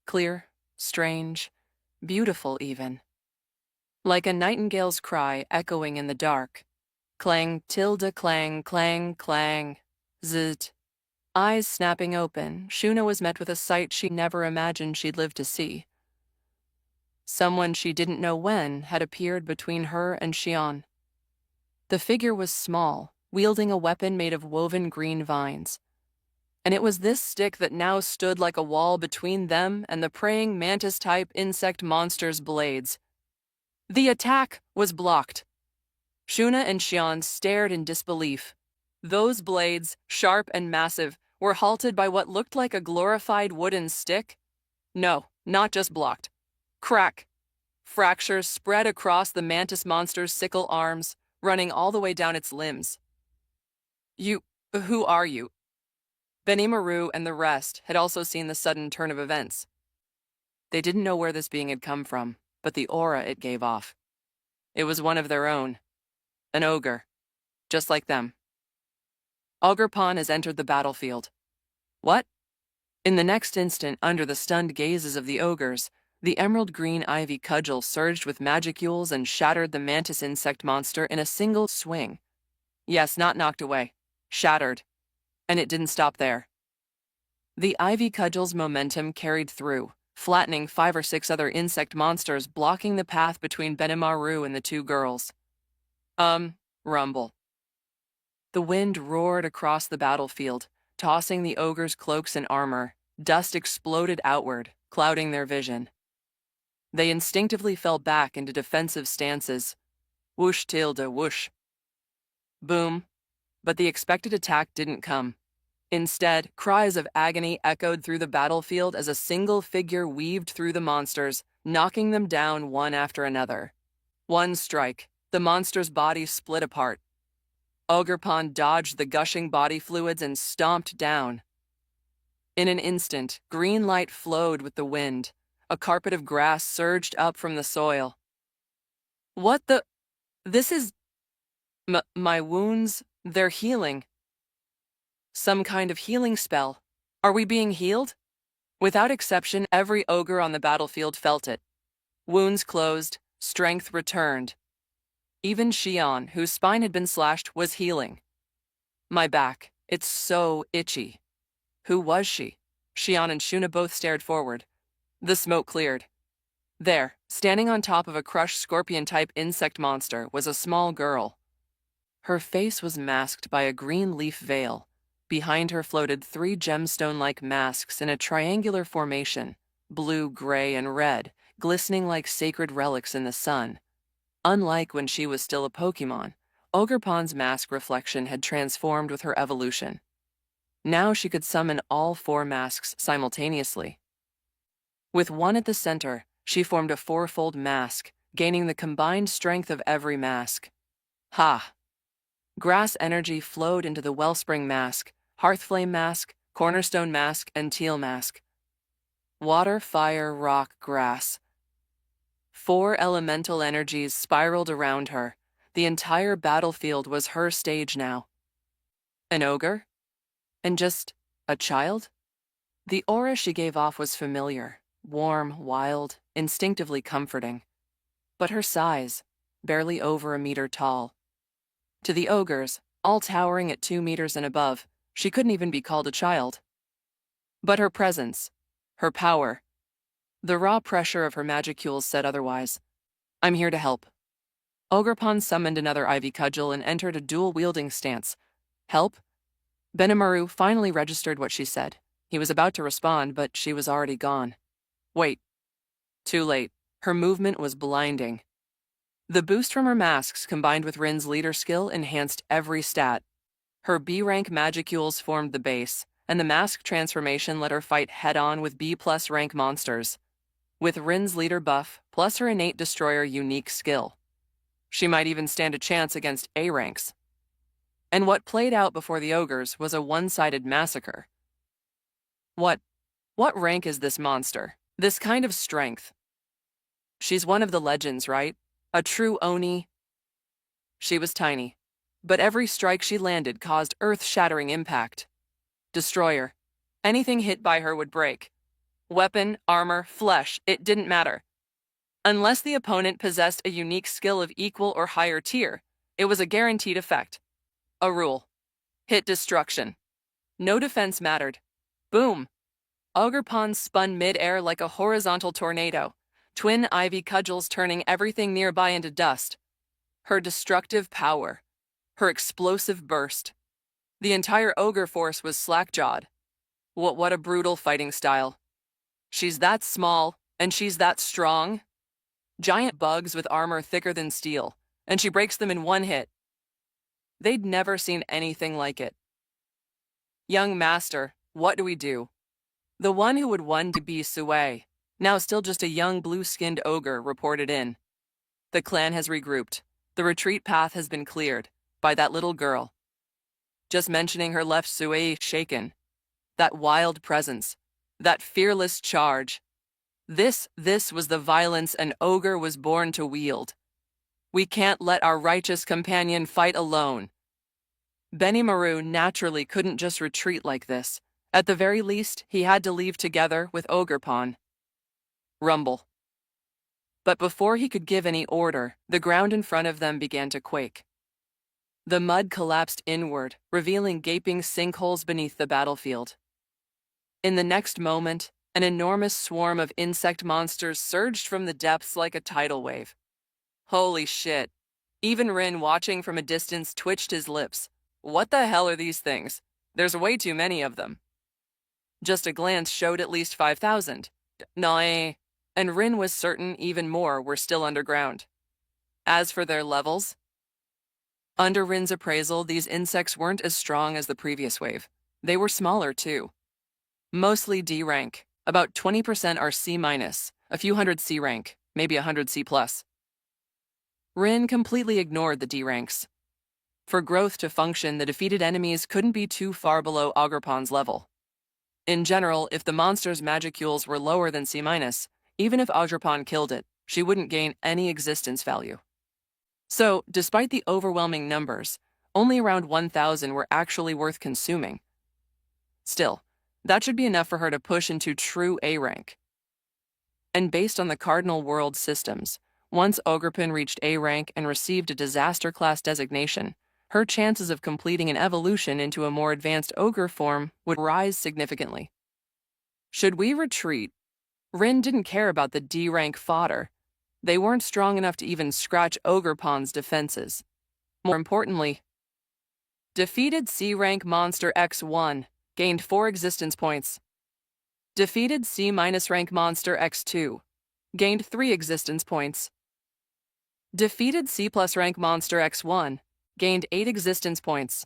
Clear, strange, beautiful even. Like a nightingale's cry echoing in the dark. Clang, tilde, clang, clang, clang. Zzzt. Eyes snapping open, Shuna was met with a sight she never imagined she'd live to see. Someone she didn't know when had appeared between her and Xian. The figure was small, wielding a weapon made of woven green vines. and it was this stick that now stood like a wall between them and the praying mantis-type insect monster's blades. The attack was blocked. Shuna and Xian stared in disbelief. Those blades, sharp and massive, were halted by what looked like a glorified wooden stick. No, not just blocked. Crack. Fractures spread across the mantis monster's sickle arms, running all the way down its limbs. Who are you? Benimaru and the rest had also seen the sudden turn of events. They didn't know where this being had come from, but the aura it gave off. It was one of their own. An ogre. Just like them. Ogerpon has entered the battlefield. What? In the next instant, under the stunned gazes of the ogres, the emerald green ivy cudgel surged with magicules and shattered the mantis insect monster in a single swing. Yes, not knocked away. Shattered. And it didn't stop there. The ivy cudgel's momentum carried through, flattening 5 or 6 other insect monsters, blocking the path between Benimaru and the two girls. Rumble. The wind roared across the battlefield, tossing the ogres' cloaks and armor. Dust exploded outward, clouding their vision. They instinctively fell back into defensive stances. Whoosh tilde whoosh. Boom. But the expected attack didn't come. Instead, cries of agony echoed through the battlefield as a single figure weaved through the monsters, knocking them down one after another. One strike, the monster's body split apart. Ogerpon dodged the gushing body fluids and stomped down. In an instant, green light flowed with the wind. A carpet of grass surged up from the soil. What the? This is... my wounds, they're healing. Some kind of healing spell. Are we being healed? Without exception, every ogre on the battlefield felt it. Wounds closed, strength returned. Even Xian, whose spine had been slashed, was healing. My back, it's so itchy. Who was she? Xian and Shuna both stared forward. The smoke cleared. There, standing on top of a crushed scorpion-type insect monster, was a small girl. Her face was masked by a green leaf veil. Behind her floated 3 gemstone-like masks in a triangular formation, blue, gray, and red, glistening like sacred relics in the sun. Unlike when she was still a Pokémon, Ogerpon's mask reflection had transformed with her evolution. Now she could summon all 4 masks simultaneously. With one at the center, she formed a 4-fold mask, gaining the combined strength of every mask. Ha! Grass energy flowed into the Wellspring mask, Hearthflame mask, Cornerstone mask, and Teal mask. Water, fire, rock, grass. 4 elemental energies spiraled around her. The entire battlefield was her stage now. An ogre? And just a child? The aura she gave off was familiar, warm, wild, instinctively comforting. But her size, barely over 1 meter tall. To the ogres, all towering at 2 meters and above, she couldn't even be called a child. But her presence, her power, the raw pressure of her magicules said otherwise. I'm here to help. Ogerpon summoned another ivy cudgel and entered a dual-wielding stance. Help? Benimaru finally registered what she said. He was about to respond, but she was already gone. Wait. Too late. Her movement was blinding. The boost from her masks combined with Rin's leader skill enhanced every stat. Her B-rank magicules formed the base, and the mask transformation let her fight head-on with B+ rank monsters. With Rin's leader buff, plus her innate destroyer unique skill, she might even stand a chance against A ranks. And what played out before the ogres was a one-sided massacre. What rank is this monster? This kind of strength? She's one of the legends, right? A true Oni. She was tiny, but every strike she landed caused earth-shattering impact. Destroyer. Anything hit by her would break. Weapon, armor, flesh, it didn't matter. Unless the opponent possessed a unique skill of equal or higher tier, it was a guaranteed effect. A rule. Hit destruction. No defense mattered. Boom. Ogerpon spun mid-air like a horizontal tornado, twin ivy cudgels turning everything nearby into dust. Her destructive power. Her explosive burst. The entire ogre force was slack-jawed. What a brutal fighting style. She's that small, and she's that strong. Giant bugs with armor thicker than steel, and she breaks them in one hit. They'd never seen anything like it. Young master, what do we do? The one who would won to be Sue, now still just a young blue-skinned ogre, reported in. The clan has regrouped. The retreat path has been cleared by that little girl. Just mentioning her left Sue shaken. That wild presence. That fearless charge. This was the violence an ogre was born to wield. We can't let our righteous companion fight alone. Benimaru naturally couldn't just retreat like this. At the very least, he had to leave together with Ogerpon. Rumble. But before he could give any order, the ground in front of them began to quake. The mud collapsed inward, revealing gaping sinkholes beneath the battlefield. In the next moment, an enormous swarm of insect monsters surged from the depths like a tidal wave. Holy shit. Even Rin, watching from a distance, twitched his lips. What the hell are these things? There's way too many of them. Just a glance showed at least 5,000. Nah. And Rin was certain even more were still underground. As for their levels, under Rin's appraisal, these insects weren't as strong as the previous wave. They were smaller, too. Mostly D rank. About 20% are C-, a few hundred C rank, maybe 100 C+. Rin completely ignored the D ranks. For growth to function, the defeated enemies couldn't be too far below Ogerpon's level. In general, if the monster's magicules were lower than C-, even if Ogerpon killed it, she wouldn't gain any existence value. So, despite the overwhelming numbers, only around 1,000 were actually worth consuming. Still, that should be enough for her to push into true A rank. And based on the Cardinal World systems, once Ogerpon reached A rank and received a disaster class designation, her chances of completing an evolution into a more advanced ogre form would rise significantly. Should we retreat? Rin didn't care about the D rank fodder. They weren't strong enough to even scratch Ogerpon's defenses. More importantly, defeated C rank monster X1 gained 4 existence points. Defeated C- rank monster X2 gained 3 existence points. Defeated C+ rank monster X1 gained 8 existence points.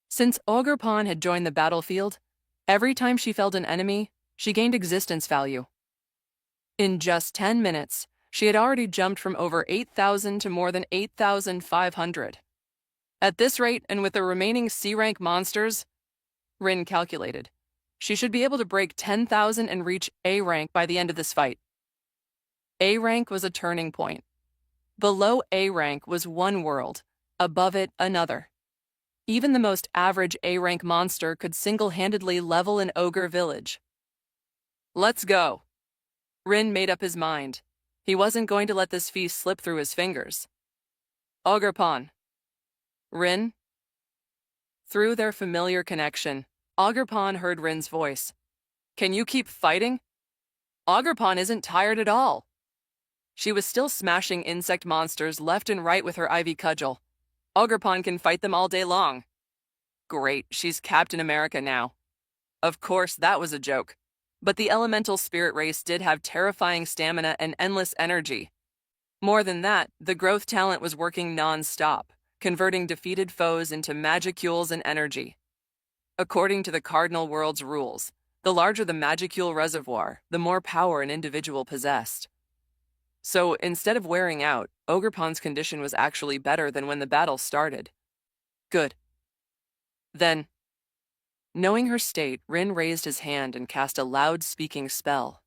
Since Ogerpon had joined the battlefield, every time she felled an enemy, she gained existence value. In just 10 minutes, she had already jumped from over 8,000 to more than 8,500. At this rate, and with the remaining C-rank monsters, Rin calculated, she should be able to break 10,000 and reach A rank by the end of this fight. A rank was a turning point. Below A rank was one world, above it another. Even the most average A rank monster could single-handedly level an ogre village. Let's go. Rin made up his mind. He wasn't going to let this feast slip through his fingers. Ogerpon. Rin? Through their familiar connection, Ogerpon heard Rin's voice. Can you keep fighting? Ogerpon isn't tired at all. She was still smashing insect monsters left and right with her ivy cudgel. Ogerpon can fight them all day long. Great, she's Captain America now. Of course, that was a joke. But the elemental spirit race did have terrifying stamina and endless energy. More than that, the growth talent was working non-stop, converting defeated foes into magicules and energy. According to the Cardinal World's rules, the larger the magicule reservoir, the more power an individual possessed. So, instead of wearing out, Ogerpon's condition was actually better than when the battle started. Good. Then, knowing her state, Rin raised his hand and cast a loud-speaking spell.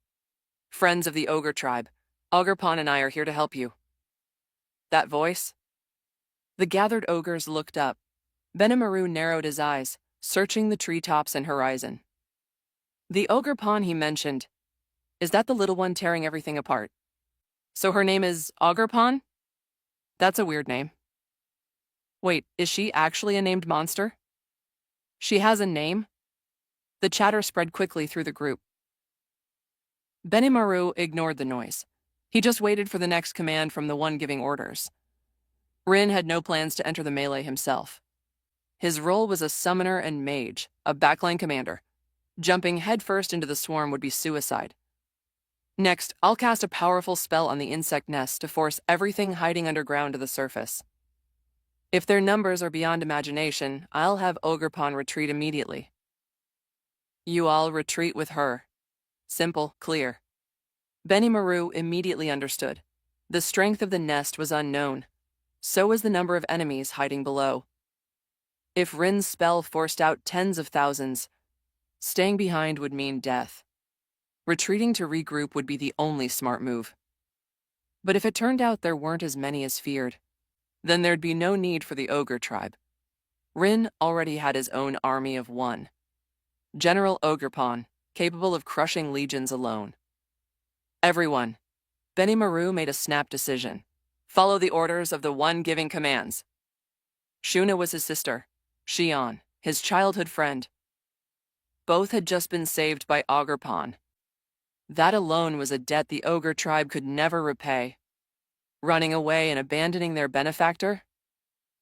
Friends of the ogre tribe, Ogerpon and I are here to help you. That voice? The gathered ogres looked up. Benimaru narrowed his eyes, searching the treetops and horizon. The Ogerpon he mentioned, is that the little one tearing everything apart? So her name is Ogerpon? That's a weird name. Wait, is she actually a named monster? She has a name? The chatter spread quickly through the group. Benimaru ignored the noise. He just waited for the next command from the one giving orders. Rin had no plans to enter the melee himself. His role was a summoner and mage, a backline commander. Jumping headfirst into the swarm would be suicide. Next, I'll cast a powerful spell on the insect nest to force everything hiding underground to the surface. If their numbers are beyond imagination, I'll have Ogerpon retreat immediately. You all retreat with her. Simple, clear. Benimaru immediately understood. The strength of the nest was unknown. So was the number of enemies hiding below. If Rin's spell forced out tens of thousands, staying behind would mean death. Retreating to regroup would be the only smart move. But if it turned out there weren't as many as feared, then there'd be no need for the ogre tribe. Rin already had his own army of one. General Ogerpon, capable of crushing legions alone. Everyone. Benimaru made a snap decision. Follow the orders of the one giving commands. Shuna was his sister. Shion, his childhood friend. Both had just been saved by Ogerpon. That alone was a debt the ogre tribe could never repay. Running away and abandoning their benefactor?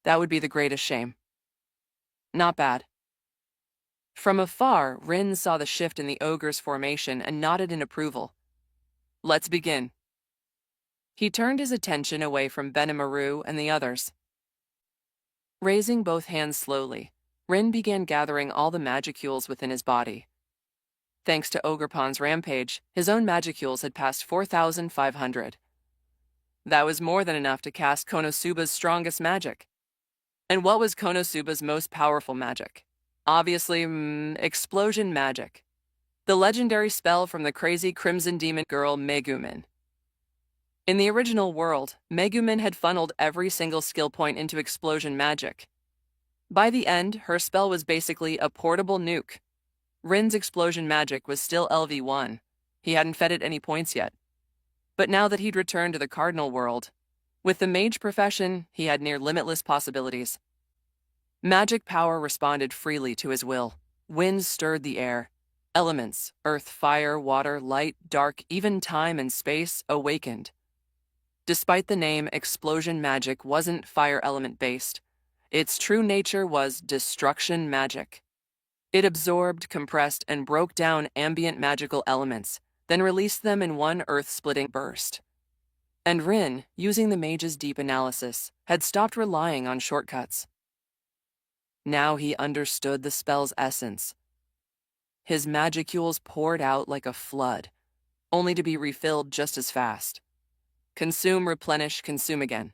That would be the greatest shame. Not bad. From afar, Rin saw the shift in the ogre's formation and nodded in approval. Let's begin. He turned his attention away from Benimaru and the others. Raising both hands slowly, Rin began gathering all the magicules within his body. Thanks to Ogerpon's rampage, his own magicules had passed 4,500. That was more than enough to cast Konosuba's strongest magic. And what was Konosuba's most powerful magic? Obviously, explosion magic. The legendary spell from the crazy Crimson Demon girl Megumin. In the original world, Megumin had funneled every single skill point into explosion magic. By the end, her spell was basically a portable nuke. Rin's explosion magic was still LV1. He hadn't fed it any points yet. But now that he'd returned to the Cardinal world, with the mage profession, he had near limitless possibilities. Magic power responded freely to his will. Winds stirred the air. Elements, earth, fire, water, light, dark, even time and space, awakened. Despite the name, explosion magic wasn't fire element based. Its true nature was destruction magic. It absorbed, compressed, and broke down ambient magical elements, then released them in one earth-splitting burst. And Rin, using the mage's deep analysis, had stopped relying on shortcuts. Now he understood the spell's essence. His magicules poured out like a flood, only to be refilled just as fast. Consume, replenish, consume again.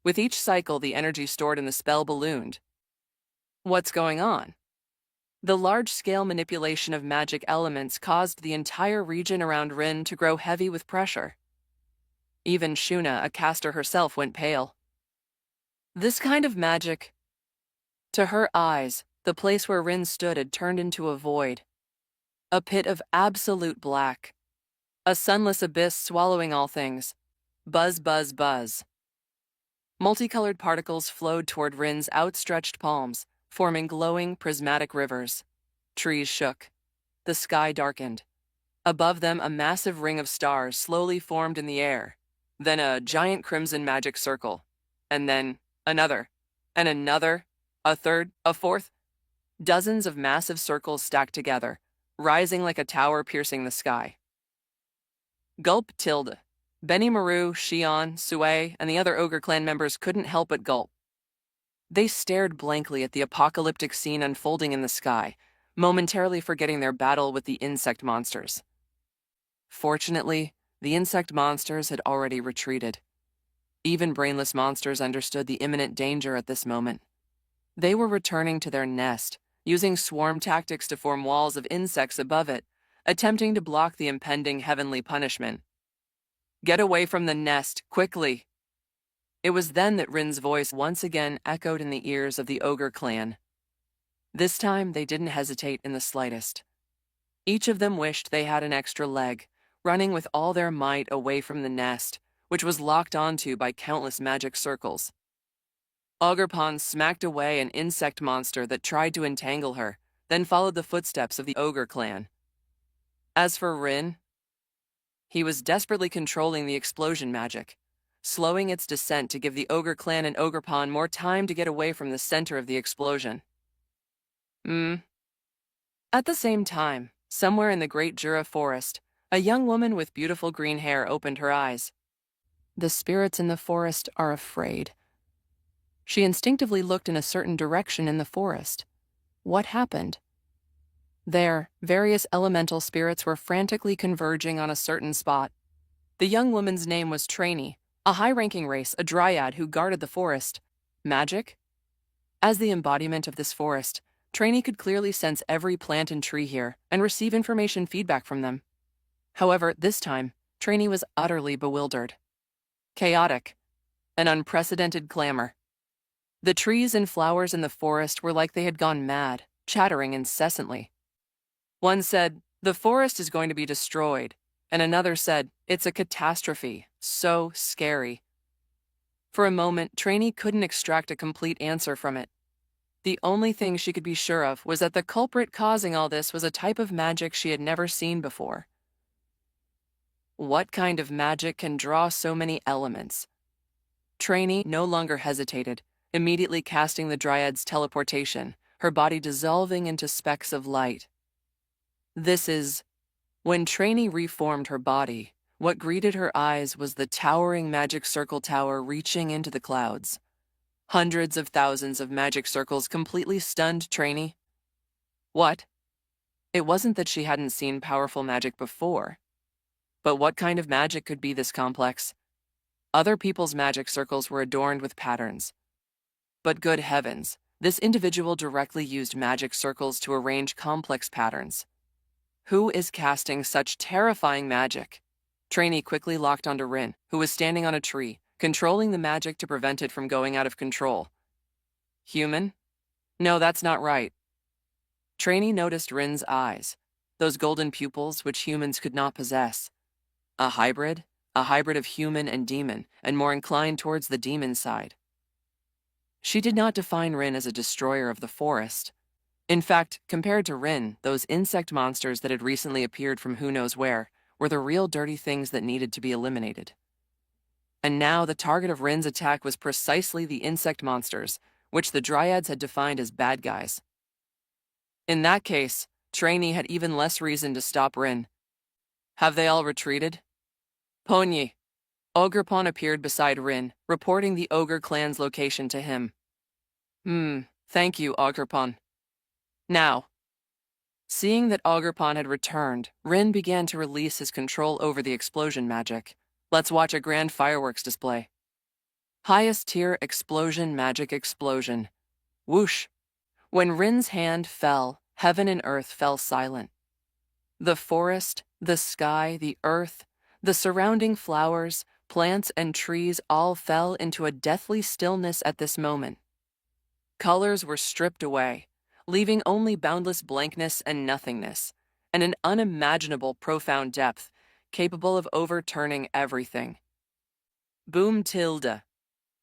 With each cycle, the energy stored in the spell ballooned. What's going on? The large-scale manipulation of magic elements caused the entire region around Rin to grow heavy with pressure. Even Shuna, a caster herself, went pale. This kind of magic... To her eyes, the place where Rin stood had turned into a void. A pit of absolute black. A sunless abyss swallowing all things. Buzz, buzz, buzz. Multicolored particles flowed toward Rin's outstretched palms, forming glowing, prismatic rivers. Trees shook. The sky darkened. Above them, a massive ring of stars slowly formed in the air. Then a giant crimson magic circle. And then another. And another. A third. A fourth. Dozens of massive circles stacked together, rising like a tower piercing the sky. Gulp tilde. Benimaru, Shion, Sue, and the other ogre clan members couldn't help but gulp. They stared blankly at the apocalyptic scene unfolding in the sky, momentarily forgetting their battle with the insect monsters. Fortunately, the insect monsters had already retreated. Even brainless monsters understood the imminent danger at this moment. They were returning to their nest, using swarm tactics to form walls of insects above it, attempting to block the impending heavenly punishment. Get away from the nest, quickly! It was then that Rin's voice once again echoed in the ears of the ogre clan. This time, they didn't hesitate in the slightest. Each of them wished they had an extra leg, running with all their might away from the nest, which was locked onto by countless magic circles. Ogerpon smacked away an insect monster that tried to entangle her, then followed the footsteps of the ogre clan. As for Rin, he was desperately controlling the explosion magic, slowing its descent to give the ogre clan and Ogerpon more time to get away from the center of the explosion. At the same time, somewhere in the Great Jura Forest, a young woman with beautiful green hair opened her eyes. The spirits in the forest are afraid. She instinctively looked in a certain direction in the forest. What happened? There, various elemental spirits were frantically converging on a certain spot. The young woman's name was Trainee, a high-ranking race, a dryad who guarded the forest. Magic? As the embodiment of this forest, Trainee could clearly sense every plant and tree here and receive information feedback from them. However, this time, Trainee was utterly bewildered. Chaotic. An unprecedented clamor. The trees and flowers in the forest were like they had gone mad, chattering incessantly. One said, "The forest is going to be destroyed," and another said, "It's a catastrophe, so scary." For a moment, Trainee couldn't extract a complete answer from it. The only thing she could be sure of was that the culprit causing all this was a type of magic she had never seen before. What kind of magic can draw so many elements? Trainee no longer hesitated, immediately casting the dryad's teleportation, her body dissolving into specks of light. When Trainee reformed her body, what greeted her eyes was the towering magic circle tower reaching into the clouds. Hundreds of thousands of magic circles completely stunned Trainee. What? It wasn't that she hadn't seen powerful magic before. But what kind of magic could be this complex? Other people's magic circles were adorned with patterns. But good heavens, this individual directly used magic circles to arrange complex patterns. Who is casting such terrifying magic? Trainee quickly locked onto Rin, who was standing on a tree, controlling the magic to prevent it from going out of control. Human? No, that's not right. Trainee noticed Rin's eyes, those golden pupils which humans could not possess. A hybrid of human and demon, and more inclined towards the demon side. She did not define Rin as a destroyer of the forest. In fact, compared to Rin, those insect monsters that had recently appeared from who knows where were the real dirty things that needed to be eliminated. And now the target of Rin's attack was precisely the insect monsters, which the dryads had defined as bad guys. In that case, Trainee had even less reason to stop Rin. Have they all retreated? Ponyi. Ogerpon appeared beside Rin, reporting the ogre clan's location to him. Thank you, Ogerpon. Now. Seeing that Ogerpon had returned, Rin began to release his control over the explosion magic. Let's watch a grand fireworks display. Highest tier explosion magic explosion. Whoosh. When Rin's hand fell, heaven and earth fell silent. The forest, the sky, the earth, the surrounding flowers, plants, and trees all fell into a deathly stillness at this moment. Colors were stripped away, leaving only boundless blankness and nothingness, and an unimaginable profound depth, capable of overturning everything. Boom tilde.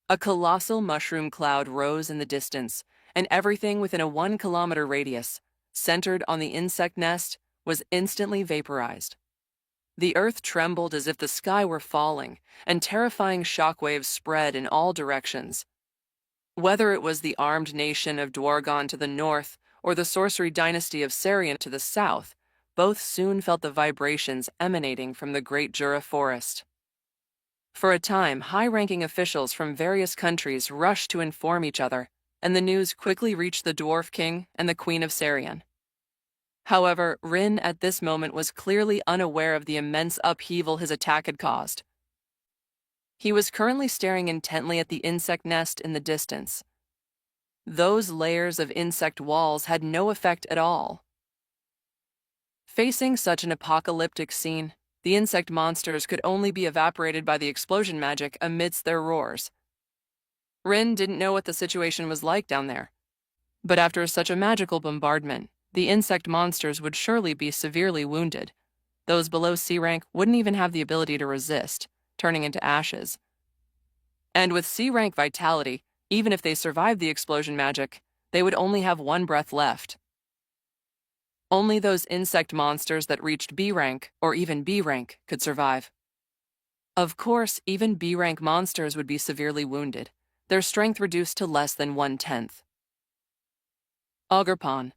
A colossal mushroom cloud rose in the distance, and everything within a 1-kilometer radius, centered on the insect nest, was instantly vaporized. The earth trembled as if the sky were falling, and terrifying shockwaves spread in all directions. Whether it was the armed nation of Dwargon to the north or the sorcery dynasty of Sarian to the south, both soon felt the vibrations emanating from the Great Jura Forest. For a time, high-ranking officials from various countries rushed to inform each other, and the news quickly reached the Dwarf King and the Queen of Sarian. However, Rin at this moment was clearly unaware of the immense upheaval his attack had caused. He was currently staring intently at the insect nest in the distance. Those layers of insect walls had no effect at all. Facing such an apocalyptic scene, the insect monsters could only be evaporated by the explosion magic amidst their roars. Rin didn't know what the situation was like down there. But after such a magical bombardment, the insect monsters would surely be severely wounded. Those below C rank wouldn't even have the ability to resist, turning into ashes. And with C rank vitality, even if they survived the explosion magic, they would only have 1 breath left. Only those insect monsters that reached B rank, or even B rank, could survive. Of course, even B rank monsters would be severely wounded, their strength reduced to less than 1/10. Ogerpon.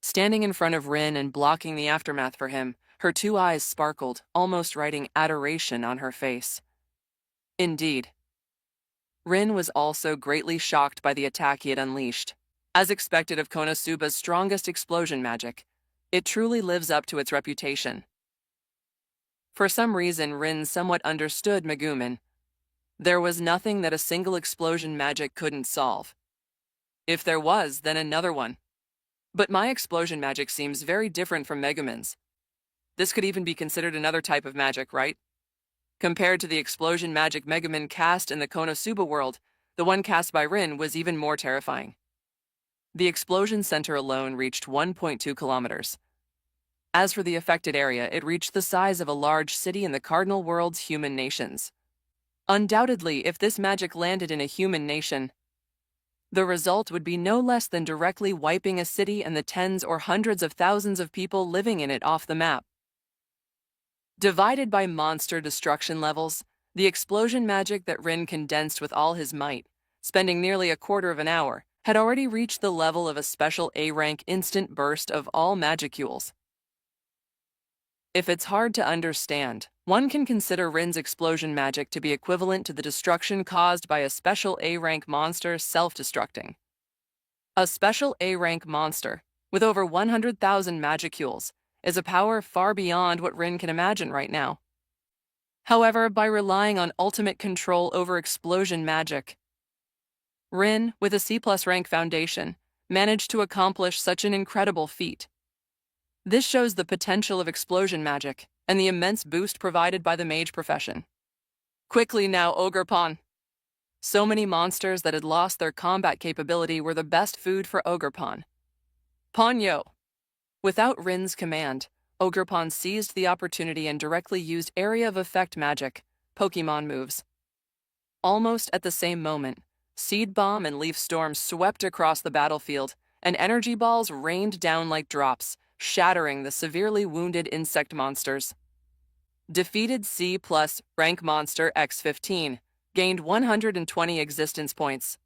Standing in front of Rin and blocking the aftermath for him, her two eyes sparkled, almost writing adoration on her face. Indeed. Rin was also greatly shocked by the attack he had unleashed. As expected of Konosuba's strongest explosion magic, it truly lives up to its reputation. For some reason, Rin somewhat understood Megumin. There was nothing that a single explosion magic couldn't solve. If there was, then another one. But my explosion magic seems very different from Megumin's. This could even be considered another type of magic, right? Compared to the explosion magic Megumin cast in the Konosuba world, the one cast by Rin was even more terrifying. The explosion center alone reached 1.2 kilometers. As for the affected area, it reached the size of a large city in the cardinal world's human nations. Undoubtedly, if this magic landed in a human nation, the result would be no less than directly wiping a city and the tens or hundreds of thousands of people living in it off the map. Divided by monster destruction levels, the explosion magic that Rin condensed with all his might, spending nearly a quarter of an hour, had already reached the level of a special A-rank instant burst of all magicules. If it's hard to understand, one can consider Rin's explosion magic to be equivalent to the destruction caused by a special A-rank monster self-destructing. A special A-rank monster, with over 100,000 magicules, is a power far beyond what Rin can imagine right now. However, by relying on ultimate control over explosion magic, Rin, with a C+ rank foundation, managed to accomplish such an incredible feat. This shows the potential of explosion magic and the immense boost provided by the mage profession. Quickly now, Ogerpon! So many monsters that had lost their combat capability were the best food for Ogerpon. Ponyo! Without Rin's command, Ogerpon seized the opportunity and directly used area of effect magic, Pokémon moves. Almost at the same moment, Seed Bomb and Leaf Storm swept across the battlefield, and energy balls rained down like drops, shattering the severely wounded insect monsters. Defeated C+ rank monster X15, gained 120 existence points.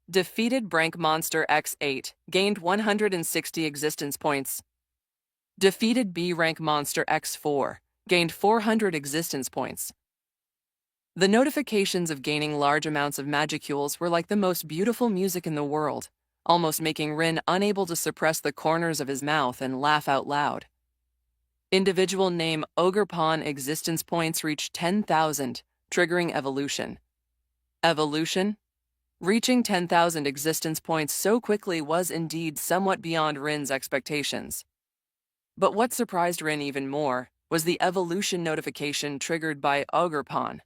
Defeated Brink monster X8, gained 160 existence points. Defeated B rank monster X4, gained 400 existence points. The notifications of gaining large amounts of magicules were like the most beautiful music in the world, almost making Rin unable to suppress the corners of his mouth and laugh out loud. Individual name Ogerpon existence points reached 10,000, triggering evolution. Evolution? Reaching 10,000 existence points so quickly was indeed somewhat beyond Rin's expectations. But what surprised Rin even more was the evolution notification triggered by Ogerpon.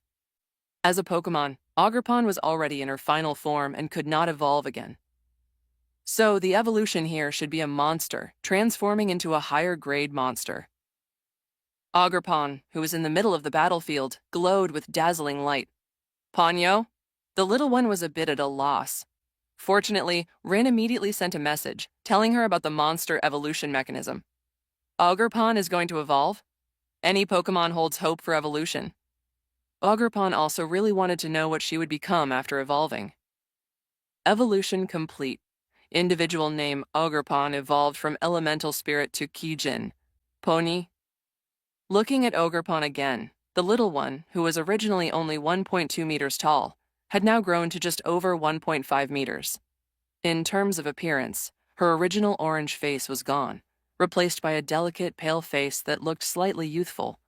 As a Pokémon, Ogerpon was already in her final form and could not evolve again. So the evolution here should be a monster, transforming into a higher-grade monster. Ogerpon, who was in the middle of the battlefield, glowed with dazzling light. Ponyo? The little one was a bit at a loss. Fortunately, Rin immediately sent a message, telling her about the monster evolution mechanism. Ogerpon is going to evolve? Any Pokémon holds hope for evolution. Ogerpon also really wanted to know what she would become after evolving. Evolution complete. Individual name Ogerpon evolved from elemental spirit to Kijin. Pony? Looking at Ogerpon again, the little one, who was originally only 1.2 meters tall, had now grown to just over 1.5 meters. In terms of appearance, her original orange face was gone, replaced by a delicate, pale face that looked slightly youthful.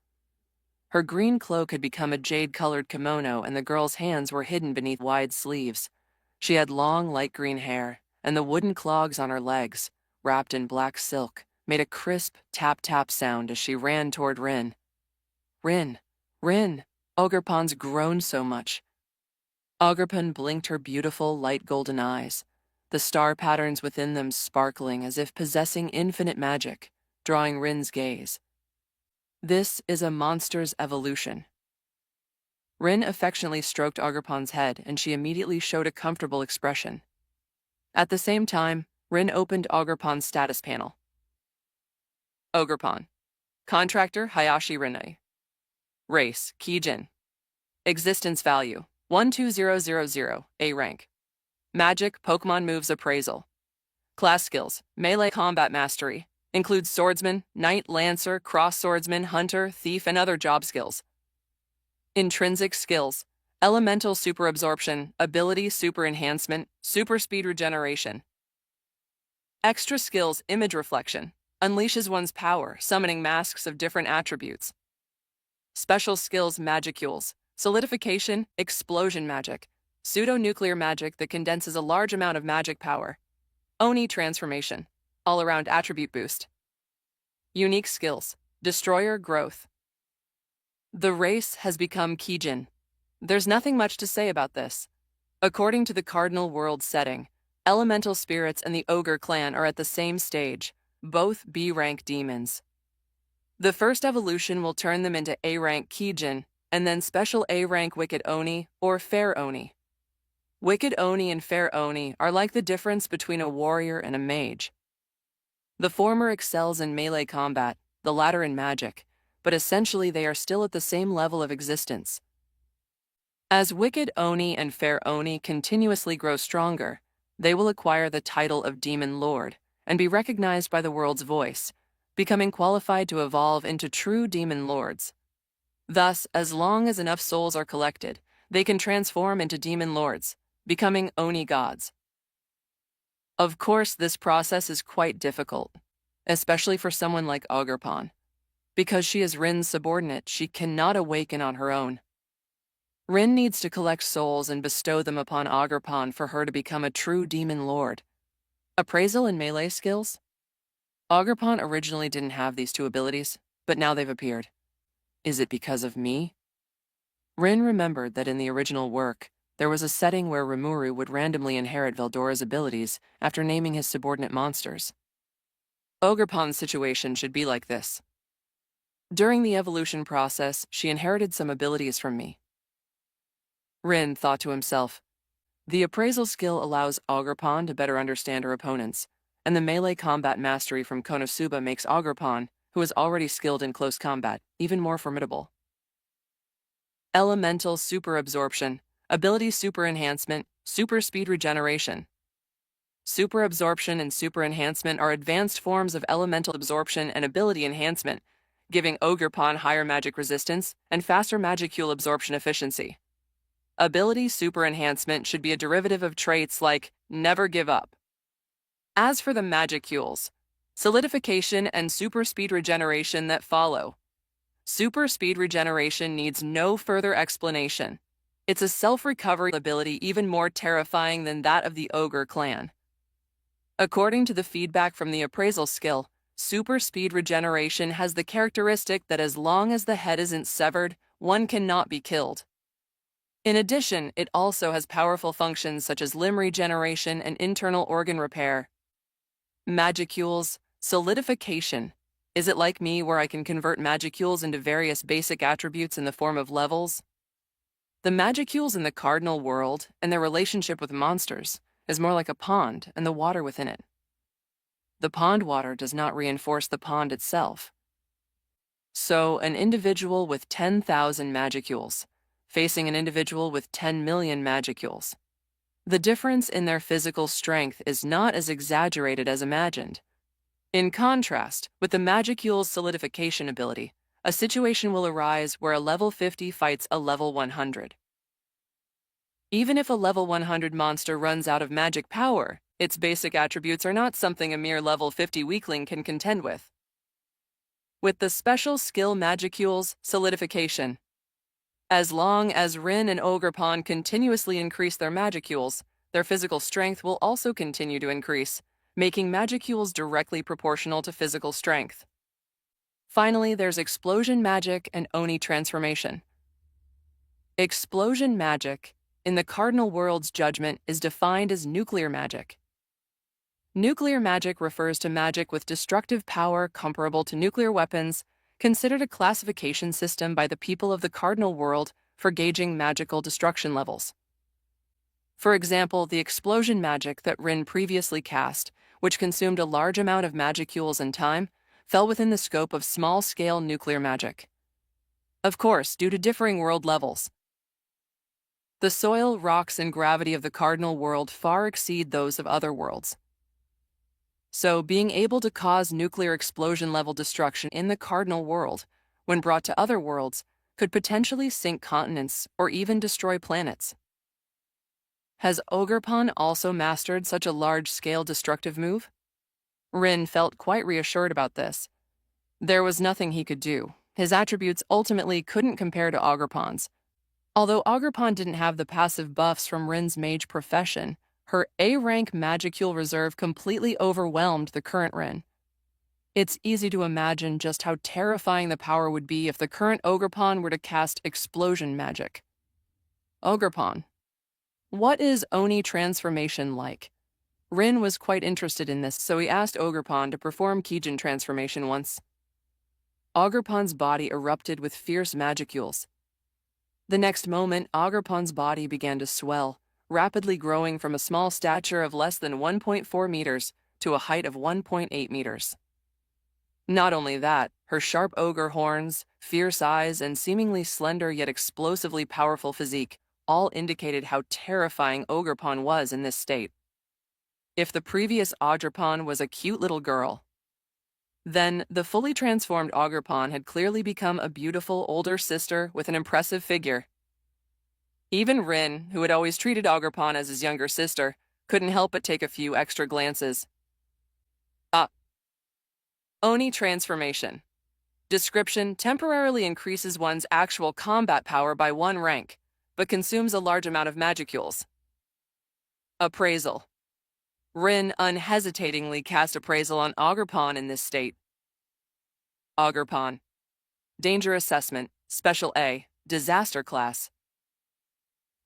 Her green cloak had become a jade-colored kimono, and the girl's hands were hidden beneath wide sleeves. She had long, light green hair, and the wooden clogs on her legs, wrapped in black silk, made a crisp tap-tap sound as she ran toward Rin. Rin! Rin! Ogerpon's grown so much. Ogerpon blinked her beautiful, light golden eyes, the star patterns within them sparkling as if possessing infinite magic, drawing Rin's gaze. This is a monster's evolution. Rin affectionately stroked Ogerpon's head, and she immediately showed a comfortable expression. At the same time, Rin opened Ogerpon's status panel. Ogerpon. Contractor Hayashi Rinne. Race Kijin. Existence value 12000, A rank. Magic Pokémon moves appraisal. Class skills, melee combat mastery, includes swordsman, knight, lancer, cross swordsman, hunter, thief, and other job skills. Intrinsic skills, elemental super absorption, ability super enhancement, super speed regeneration. Extra skills, image reflection, unleashes one's power, summoning masks of different attributes. Special skills, magicules, solidification, explosion magic, pseudo-nuclear magic that condenses a large amount of magic power. Oni transformation, all-around attribute boost. Unique skills, destroyer growth. The race has become Kijin. There's nothing much to say about this. According to the Cardinal World setting, elemental spirits and the Ogre clan are at the same stage, both B-rank demons. The first evolution will turn them into A-rank Kijin, and then special A-rank Wicked Oni or Fair Oni. Wicked Oni and Fair Oni are like the difference between a warrior and a mage. The former excels in melee combat, the latter in magic, but essentially they are still at the same level of existence. As Wicked Oni and Fair Oni continuously grow stronger, they will acquire the title of Demon Lord and be recognized by the world's voice, becoming qualified to evolve into true Demon Lords. Thus, as long as enough souls are collected, they can transform into Demon Lords, becoming Oni gods. Of course, this process is quite difficult, especially for someone like Ogerpon. Because she is Rin's subordinate, she cannot awaken on her own. Rin needs to collect souls and bestow them upon Ogerpon for her to become a true Demon Lord. Appraisal and melee skills? Ogerpon originally didn't have these two abilities, but now they've appeared. Is it because of me? Rin remembered that in the original work, there was a setting where Rimuru would randomly inherit Veldora's abilities after naming his subordinate monsters. Ogerpon's situation should be like this. During the evolution process, she inherited some abilities from me. Rin thought to himself, the appraisal skill allows Ogerpon to better understand her opponents, and the melee combat mastery from Konosuba makes Ogerpon, who is already skilled in close combat, even more formidable. Elemental super absorption, ability super enhancement, super speed regeneration. Super absorption and super enhancement are advanced forms of elemental absorption and ability enhancement, giving Ogerpon higher magic resistance and faster magicule absorption efficiency. Ability super enhancement should be a derivative of traits like never give up. As for the magicules, solidification and super speed regeneration that follow. Super speed regeneration needs no further explanation. It's a self-recovery ability even more terrifying than that of the Ogre clan. According to the feedback from the appraisal skill, super speed regeneration has the characteristic that as long as the head isn't severed, one cannot be killed. In addition, it also has powerful functions such as limb regeneration and internal organ repair. Magicules, solidification. Is it like me where I can convert magicules into various basic attributes in the form of levels? The magicules in the Cardinal World and their relationship with monsters is more like a pond and the water within it. The pond water does not reinforce the pond itself. So, an individual with 10,000 magicules facing an individual with 10 million magicules. The difference in their physical strength is not as exaggerated as imagined. In contrast, with the magicule's solidification ability, a situation will arise where a level 50 fights a level 100. Even if a level 100 monster runs out of magic power, its basic attributes are not something a mere level 50 weakling can contend with. With the special skill magicules, solidification. As long as Rin and Ogerpon continuously increase their magicules, their physical strength will also continue to increase, making magicules directly proportional to physical strength. Finally, there's explosion magic and Oni transformation. Explosion magic, in the Cardinal World's judgment, is defined as nuclear magic. Nuclear magic refers to magic with destructive power comparable to nuclear weapons, considered a classification system by the people of the Cardinal World for gauging magical destruction levels. For example, the explosion magic that Rin previously cast, which consumed a large amount of magicules and time, fell within the scope of small-scale nuclear magic. Of course, due to differing world levels. The soil, rocks, and gravity of the Cardinal World far exceed those of other worlds. So being able to cause nuclear explosion-level destruction in the cardinal world, when brought to other worlds, could potentially sink continents or even destroy planets. Has Ogerpon also mastered such a large-scale destructive move? Rin felt quite reassured about this. There was nothing he could do. His attributes ultimately couldn't compare to Ogerpon's. Although Ogerpon didn't have the passive buffs from Rin's mage profession, her A-rank Magicule reserve completely overwhelmed the current Rin. It's easy to imagine just how terrifying the power would be if the current Ogerpon were to cast explosion magic. Ogerpon. What is Oni transformation like? Rin was quite interested in this, so he asked Ogerpon to perform Kijin transformation once. Ogerpon's body erupted with fierce magicules. The next moment, Ogerpon's body began to swell, rapidly growing from a small stature of less than 1.4 meters to a height of 1.8 meters. Not only that, her sharp ogre horns, fierce eyes, and seemingly slender yet explosively powerful physique all indicated how terrifying Ogerpon was in this state. If the previous Ogerpon was a cute little girl, then the fully transformed Ogerpon had clearly become a beautiful older sister with an impressive figure. Even Rin, who had always treated Ogerpon as his younger sister, couldn't help but take a few extra glances. Oni transformation. Description: temporarily increases one's actual combat power by 1 rank, but consumes a large amount of magicules. Appraisal. Rin unhesitatingly cast appraisal on Ogerpon in this state. Ogerpon. Danger assessment, Special A, Disaster class.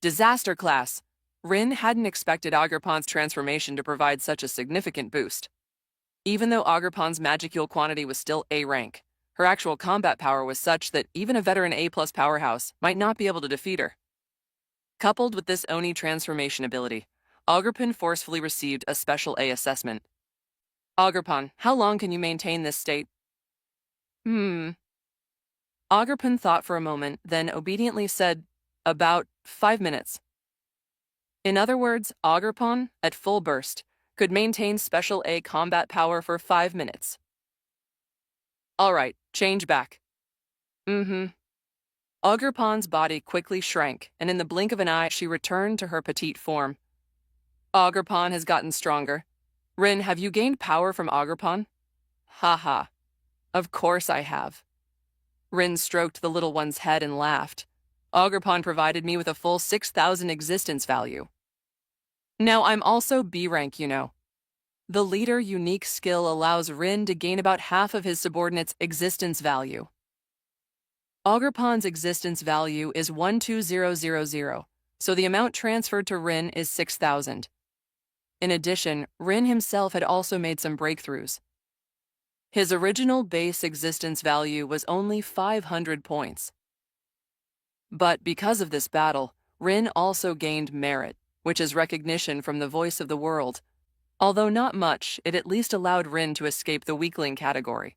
Disaster class. Rin hadn't expected Ogerpon's transformation to provide such a significant boost. Even though Ogerpon's magicule quantity was still A rank, her actual combat power was such that even a veteran A+ powerhouse might not be able to defeat her. Coupled with this Oni transformation ability, Ogerpon forcefully received a Special A assessment. Ogerpon, how long can you maintain this state? Ogerpon thought for a moment, then obediently said, about 5 minutes. In other words, Ogerpon, at full burst, could maintain Special A combat power for 5 minutes. Alright, change back. Ogerpon's body quickly shrank, and in the blink of an eye, she returned to her petite form. Ogerpon has gotten stronger. Rin, have you gained power from Ogerpon? Haha. Of course I have. Rin stroked the little one's head and laughed. Ogerpon provided me with a full 6,000 existence value. Now I'm also B rank, you know. The leader unique skill allows Rin to gain about half of his subordinate's existence value. Ogerpon's existence value is 12000, so the amount transferred to Rin is 6,000. In addition, Rin himself had also made some breakthroughs. His original base existence value was only 500 points. But because of this battle, Rin also gained merit, which is recognition from the voice of the world. Although not much, it at least allowed Rin to escape the weakling category.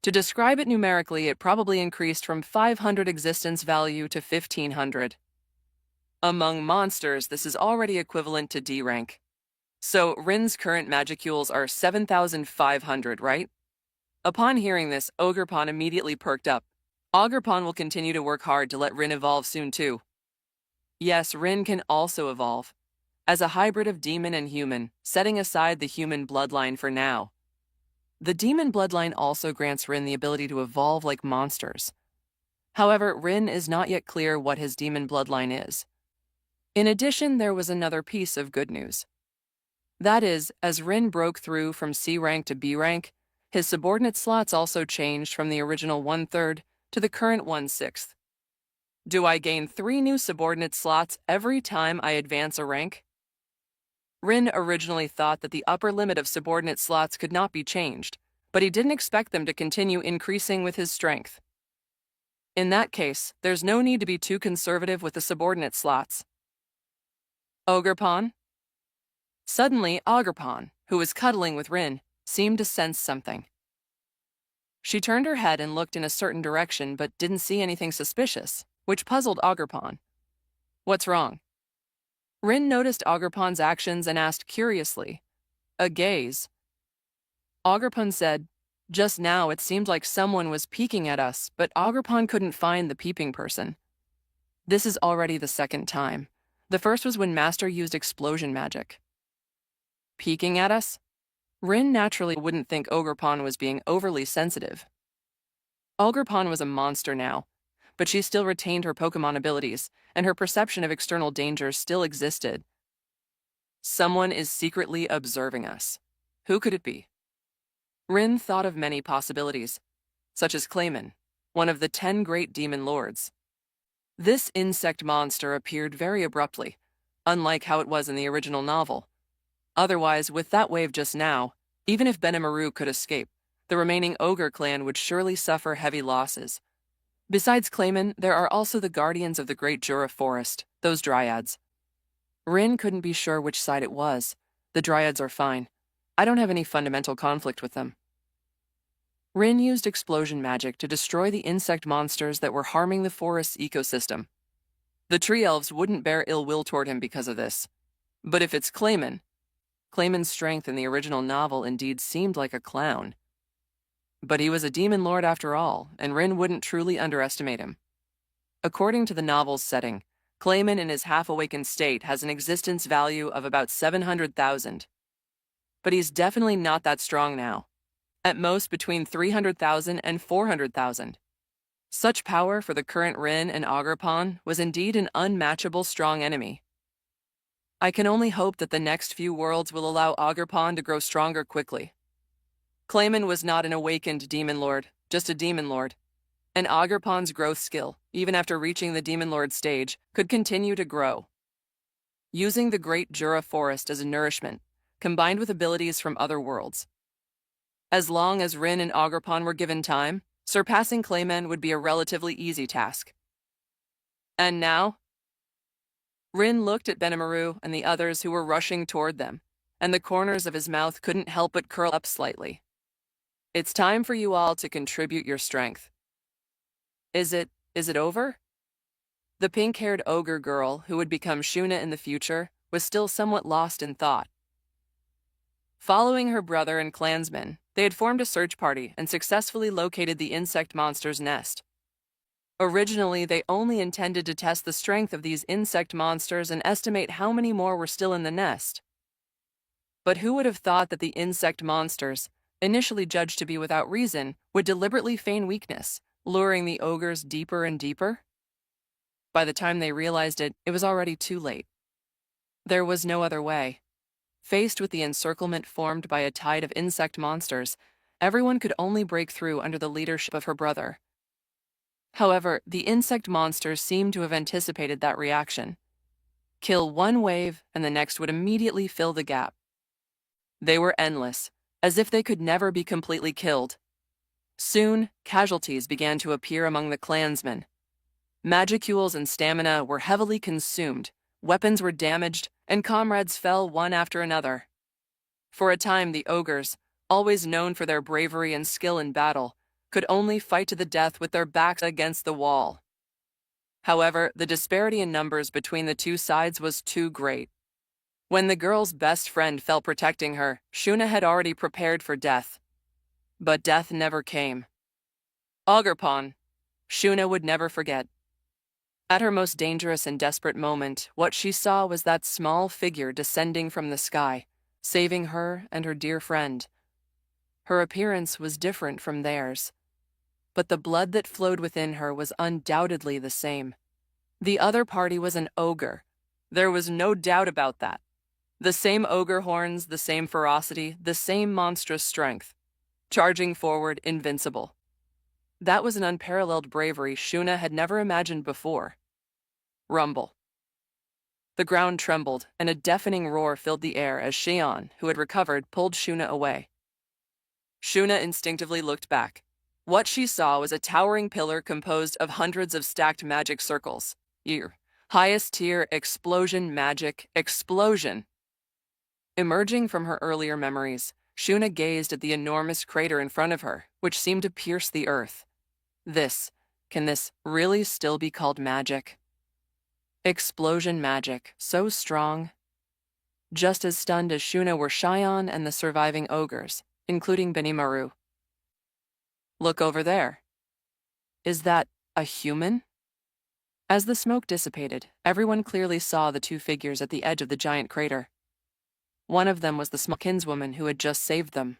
To describe it numerically, it probably increased from 500 existence value to 1,500. Among monsters, this is already equivalent to D rank. So Rin's current magicules are 7,500, right? Upon hearing this, Ogerpon immediately perked up. Ogerpon will continue to work hard to let Rin evolve soon too. Yes, Rin can also evolve. As a hybrid of demon and human, setting aside the human bloodline for now. The demon bloodline also grants Rin the ability to evolve like monsters. However, Rin is not yet clear what his demon bloodline is. In addition, there was another piece of good news. That is, as Rin broke through from C rank to B rank, his subordinate slots also changed from the original 1/3 to the current 1/6. Do I gain 3 new subordinate slots every time I advance a rank? Rin originally thought that the upper limit of subordinate slots could not be changed, but he didn't expect them to continue increasing with his strength. In that case, there's no need to be too conservative with the subordinate slots. Ogerpon? Suddenly, Ogerpon, who was cuddling with Rin, seemed to sense something. She turned her head and looked in a certain direction but didn't see anything suspicious, which puzzled Ogerpon. What's wrong? Rin noticed Ogerpon's actions and asked curiously. A gaze. Ogerpon said, "Just now it seemed like someone was peeking at us, but Ogerpon couldn't find the peeping person. This is already the second time. The first was when Master used explosion magic." Peeking at us? Rin naturally wouldn't think Ogerpon was being overly sensitive. Ogerpon was a monster now, but she still retained her Pokémon abilities, and her perception of external dangers still existed. Someone is secretly observing us. Who could it be? Rin thought of many possibilities, such as Clayman, one of the 10 great demon lords. This insect monster appeared very abruptly, unlike how it was in the original novel. Otherwise, with that wave just now, even if Benimaru could escape, the remaining ogre clan would surely suffer heavy losses. Besides Clayman, there are also the guardians of the Great Jura Forest, those dryads. Rin couldn't be sure which side it was. The dryads are fine. I don't have any fundamental conflict with them. Rin used explosion magic to destroy the insect monsters that were harming the forest's ecosystem. The tree elves wouldn't bear ill will toward him because of this. But if it's Clayman's strength in the original novel indeed seemed like a clown. But he was a demon lord after all, and Rin wouldn't truly underestimate him. According to the novel's setting, Clayman in his half-awakened state has an existence value of about 700,000. But he's definitely not that strong now. At most between 300,000 and 400,000. Such power for the current Rin and Ogerpon was indeed an unmatchable strong enemy. I can only hope that the next few worlds will allow Ogerpon to grow stronger quickly. Clayman was not an awakened demon lord, just a demon lord. And Ogerpon's growth skill, even after reaching the demon lord stage, could continue to grow. Using the Great Jura Forest as a nourishment, combined with abilities from other worlds. As long as Rin and Ogerpon were given time, surpassing Clayman would be a relatively easy task. And now? Rin looked at Benimaru and the others who were rushing toward them, and the corners of his mouth couldn't help but curl up slightly. It's time for you all to contribute your strength. Is it over? The pink-haired ogre girl, who would become Shuna in the future, was still somewhat lost in thought. Following her brother and clansmen, they had formed a search party and successfully located the insect monster's nest. Originally, they only intended to test the strength of these insect monsters and estimate how many more were still in the nest. But who would have thought that the insect monsters, initially judged to be without reason, would deliberately feign weakness, luring the ogres deeper and deeper? By the time they realized it, it was already too late. There was no other way. Faced with the encirclement formed by a tide of insect monsters, everyone could only break through under the leadership of her brother. However, the insect monsters seemed to have anticipated that reaction. Kill one wave, and the next would immediately fill the gap. They were endless, as if they could never be completely killed. Soon, casualties began to appear among the clansmen. Magicules and stamina were heavily consumed, weapons were damaged, and comrades fell one after another. For a time, the ogres, always known for their bravery and skill in battle, could only fight to the death with their backs against the wall. However, the disparity in numbers between the two sides was too great. When the girl's best friend fell protecting her, Shuna had already prepared for death. But death never came. Ogerpon, Shuna would never forget. At her most dangerous and desperate moment, what she saw was that small figure descending from the sky, saving her and her dear friend. Her appearance was different from theirs, but the blood that flowed within her was undoubtedly the same. The other party was an ogre. There was no doubt about that. The same ogre horns, the same ferocity, the same monstrous strength. Charging forward, invincible. That was an unparalleled bravery Shuna had never imagined before. Rumble. The ground trembled, and a deafening roar filled the air as Xian, who had recovered, pulled Shuna away. Shuna instinctively looked back. What she saw was a towering pillar composed of hundreds of stacked magic circles. Highest tier explosion magic explosion. Emerging from her earlier memories, Shuna gazed at the enormous crater in front of her, which seemed to pierce the earth. Can this really still be called magic? Explosion magic, so strong. Just as stunned as Shuna were Xian and the surviving ogres. including Benimaru. Look over there. Is that a human? As the smoke dissipated, everyone clearly saw the two figures at the edge of the giant crater. One of them was the small kinswoman who had just saved them.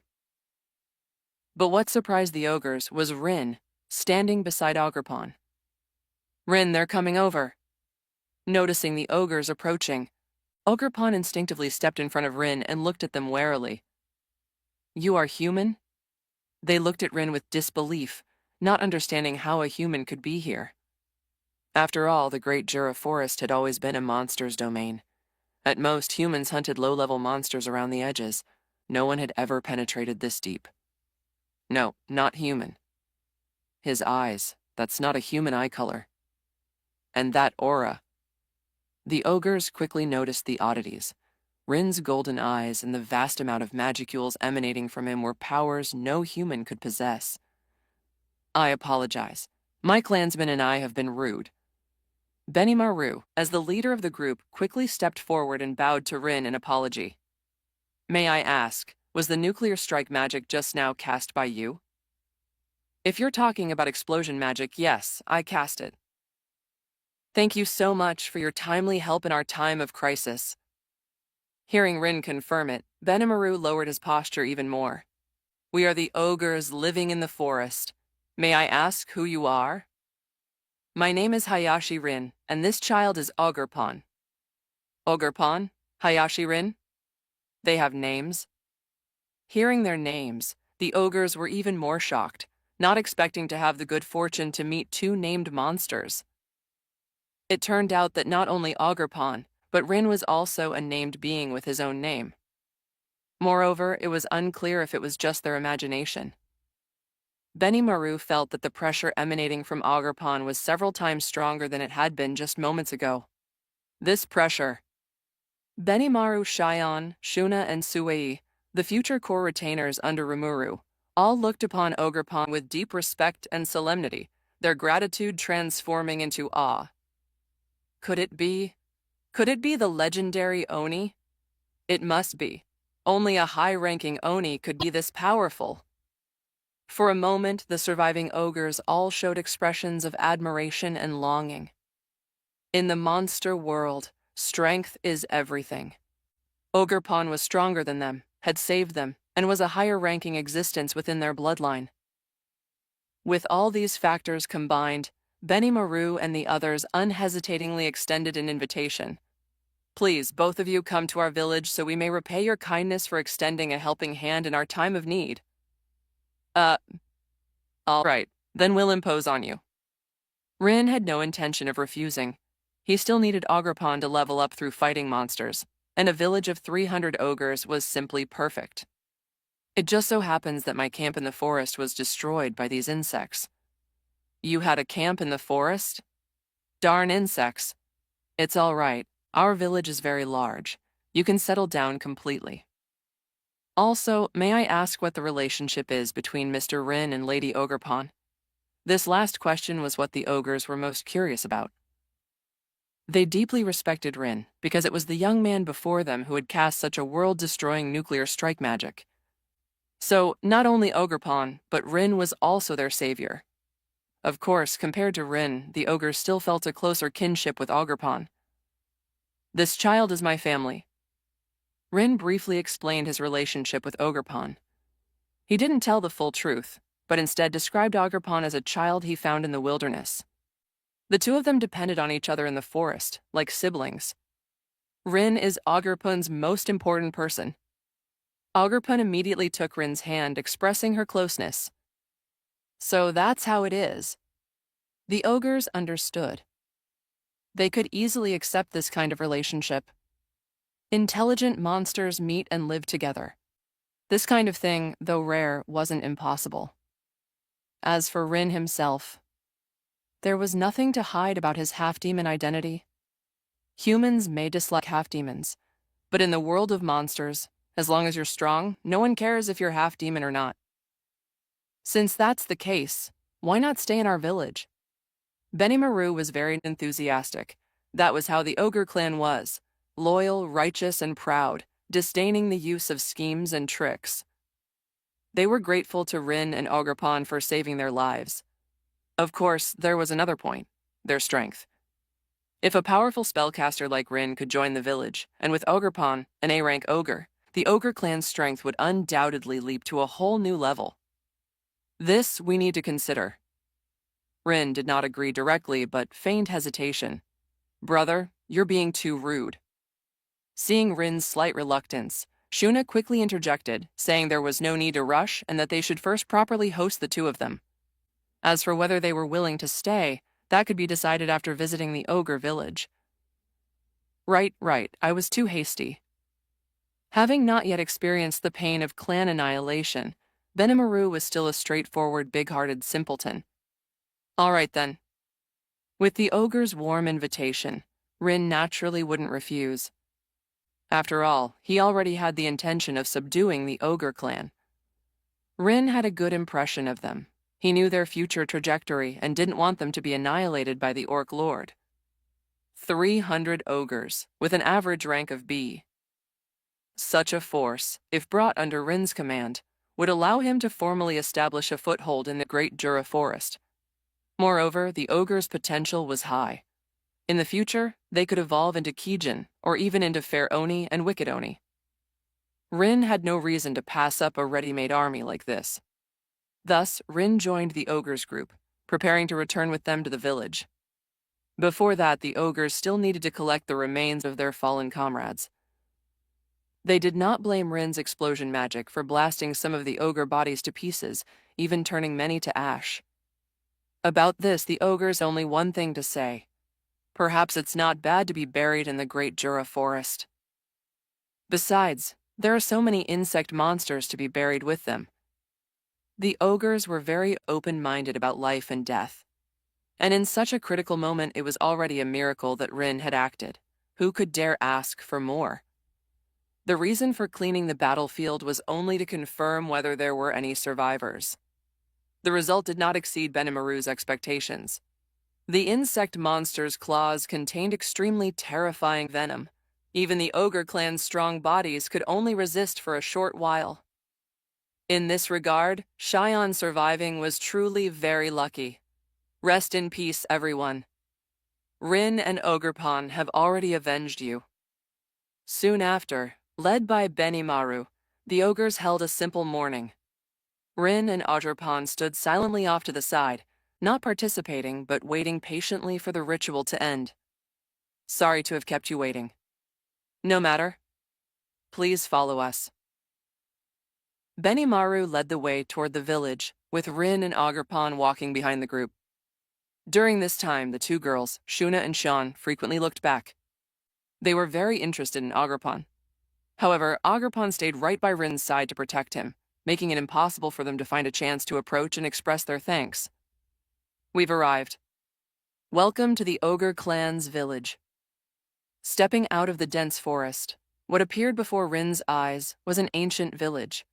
But what surprised the ogres was Rin, standing beside Ogerpon. Rin, they're coming over. Noticing the ogres approaching, Ogerpon instinctively stepped in front of Rin and looked at them warily. You are human? They looked at Rin with disbelief, not understanding how a human could be here. After all, the Great Jura Forest had always been a monster's domain. At most, humans hunted low-level monsters around the edges. No one had ever penetrated this deep. No, not human. His eyes, that's not a human eye color. And that aura. The ogres quickly noticed the oddities. Rin's golden eyes and the vast amount of magicules emanating from him were powers no human could possess. I apologize. My clansmen and I have been rude. Benimaru, as the leader of the group, quickly stepped forward and bowed to Rin in apology. May I ask, was the nuclear strike magic just now cast by you? If you're talking about explosion magic, yes, I cast it. Thank you so much for your timely help in our time of crisis. Hearing Rin confirm it, Benimaru lowered his posture even more. We are the ogres living in the forest. May I ask who you are? My name is Hayashi Rin, and this child is Ogerpon. Ogerpon? Hayashi Rin? They have names? Hearing their names, the ogres were even more shocked, not expecting to have the good fortune to meet two named monsters. It turned out that not only Ogerpon, but Rin was also a named being with his own name. Moreover, it was unclear if it was just their imagination. Benimaru felt that the pressure emanating from Ogerpon was several times stronger than it had been just moments ago. This pressure. Benimaru, Shion, Shuna, and Suei, the future core retainers under Rimuru, all looked upon Ogerpon with deep respect and solemnity, their gratitude transforming into awe. Could it be the legendary Oni? It must be. Only a high-ranking Oni could be this powerful. For a moment, the surviving ogres all showed expressions of admiration and longing. In the monster world, strength is everything. Ogerpon was stronger than them, had saved them, and was a higher-ranking existence within their bloodline. With all these factors combined, Benimaru and the others unhesitatingly extended an invitation. Please, both of you come to our village so we may repay your kindness for extending a helping hand in our time of need. All right, then we'll impose on you. Rin had no intention of refusing. He still needed Ogerpon to level up through fighting monsters, and a village of 300 ogres was simply perfect. It just so happens that my camp in the forest was destroyed by these insects. You had a camp in the forest? Darn insects. It's all right. Our village is very large. You can settle down completely. Also, may I ask what the relationship is between Mr. Rin and Lady Ogerpon? This last question was what the ogres were most curious about. They deeply respected Rin because it was the young man before them who had cast such a world-destroying nuclear strike magic. So, not only Ogerpon, but Rin was also their savior. Of course, compared to Rin, the ogres still felt a closer kinship with Ogerpon. This child is my family. Rin briefly explained his relationship with Ogerpon. He didn't tell the full truth, but instead described Ogerpon as a child he found in the wilderness. The two of them depended on each other in the forest, like siblings. Rin is Ogerpon's most important person. Ogerpon immediately took Rin's hand, expressing her closeness. So that's how it is. The ogres understood. They could easily accept this kind of relationship. Intelligent monsters meet and live together. This kind of thing, though rare, wasn't impossible. As for Rin himself, there was nothing to hide about his half-demon identity. Humans may dislike half-demons, but in the world of monsters, as long as you're strong, no one cares if you're half-demon or not. Since that's the case, why not stay in our village? Benimaru was very enthusiastic. That was how the ogre clan was. Loyal, righteous, and proud, disdaining the use of schemes and tricks. They were grateful to Rin and Ogerpon for saving their lives. Of course, there was another point: their strength. If a powerful spellcaster like Rin could join the village, and with Ogerpon, an A-rank ogre, the ogre clan's strength would undoubtedly leap to a whole new level. This we need to consider. Rin did not agree directly, but feigned hesitation. "Brother, you're being too rude." Seeing Rin's slight reluctance, Shuna quickly interjected, saying there was no need to rush and that they should first properly host the two of them. As for whether they were willing to stay, that could be decided after visiting the ogre village. Right, I was too hasty. Having not yet experienced the pain of clan annihilation, Benimaru was still a straightforward, big-hearted simpleton. All right then. With the ogre's warm invitation, Rin naturally wouldn't refuse. After all, he already had the intention of subduing the ogre clan. Rin had a good impression of them. He knew their future trajectory and didn't want them to be annihilated by the Orc Lord. 300 ogres, with an average rank of B. Such a force, if brought under Rin's command, would allow him to formally establish a foothold in the Great Jura Forest. Moreover, the ogre's potential was high. In the future, they could evolve into Kijin, or even into Fair Oni and Wicked Oni. Rin had no reason to pass up a ready-made army like this. Thus, Rin joined the ogres group, preparing to return with them to the village. Before that, the ogres still needed to collect the remains of their fallen comrades. They did not blame Rin's explosion magic for blasting some of the ogre bodies to pieces, even turning many to ash. About this, the ogres had only one thing to say: perhaps it's not bad to be buried in the Great Jura Forest. Besides, there are so many insect monsters to be buried with them. The ogres were very open-minded about life and death. And in such a critical moment, it was already a miracle that Rin had acted. Who could dare ask for more? The reason for cleaning the battlefield was only to confirm whether there were any survivors. The result did not exceed Benimaru's expectations. The insect monster's claws contained extremely terrifying venom. Even the ogre clan's strong bodies could only resist for a short while. In this regard, Shion surviving was truly very lucky. Rest in peace, everyone. Rin and Ogerpon have already avenged you. Soon after, led by Benimaru, the ogres held a simple mourning. Rin and Ogerpon stood silently off to the side, not participating but waiting patiently for the ritual to end. Sorry to have kept you waiting. No matter. Please follow us. Benimaru led the way toward the village, with Rin and Ogerpon walking behind the group. During this time, the two girls, Shuna and Sean, frequently looked back. They were very interested in Ogerpon. However, Ogerpon stayed right by Rin's side to protect him, making it impossible for them to find a chance to approach and express their thanks. We've arrived. Welcome to the Ogre Clan's village. Stepping out of the dense forest, what appeared before Rin's eyes was an ancient village.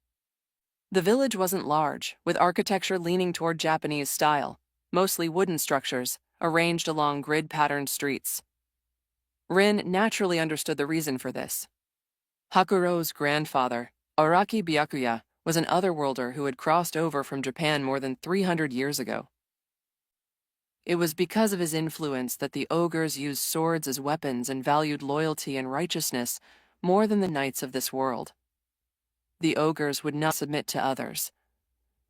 The village wasn't large, with architecture leaning toward Japanese style, mostly wooden structures, arranged along grid-patterned streets. Rin naturally understood the reason for this. Hakuro's grandfather, Araki Byakuya, was an otherworlder who had crossed over from Japan more than 300 years ago. It was because of his influence that the ogres used swords as weapons and valued loyalty and righteousness more than the knights of this world. The ogres would not submit to others.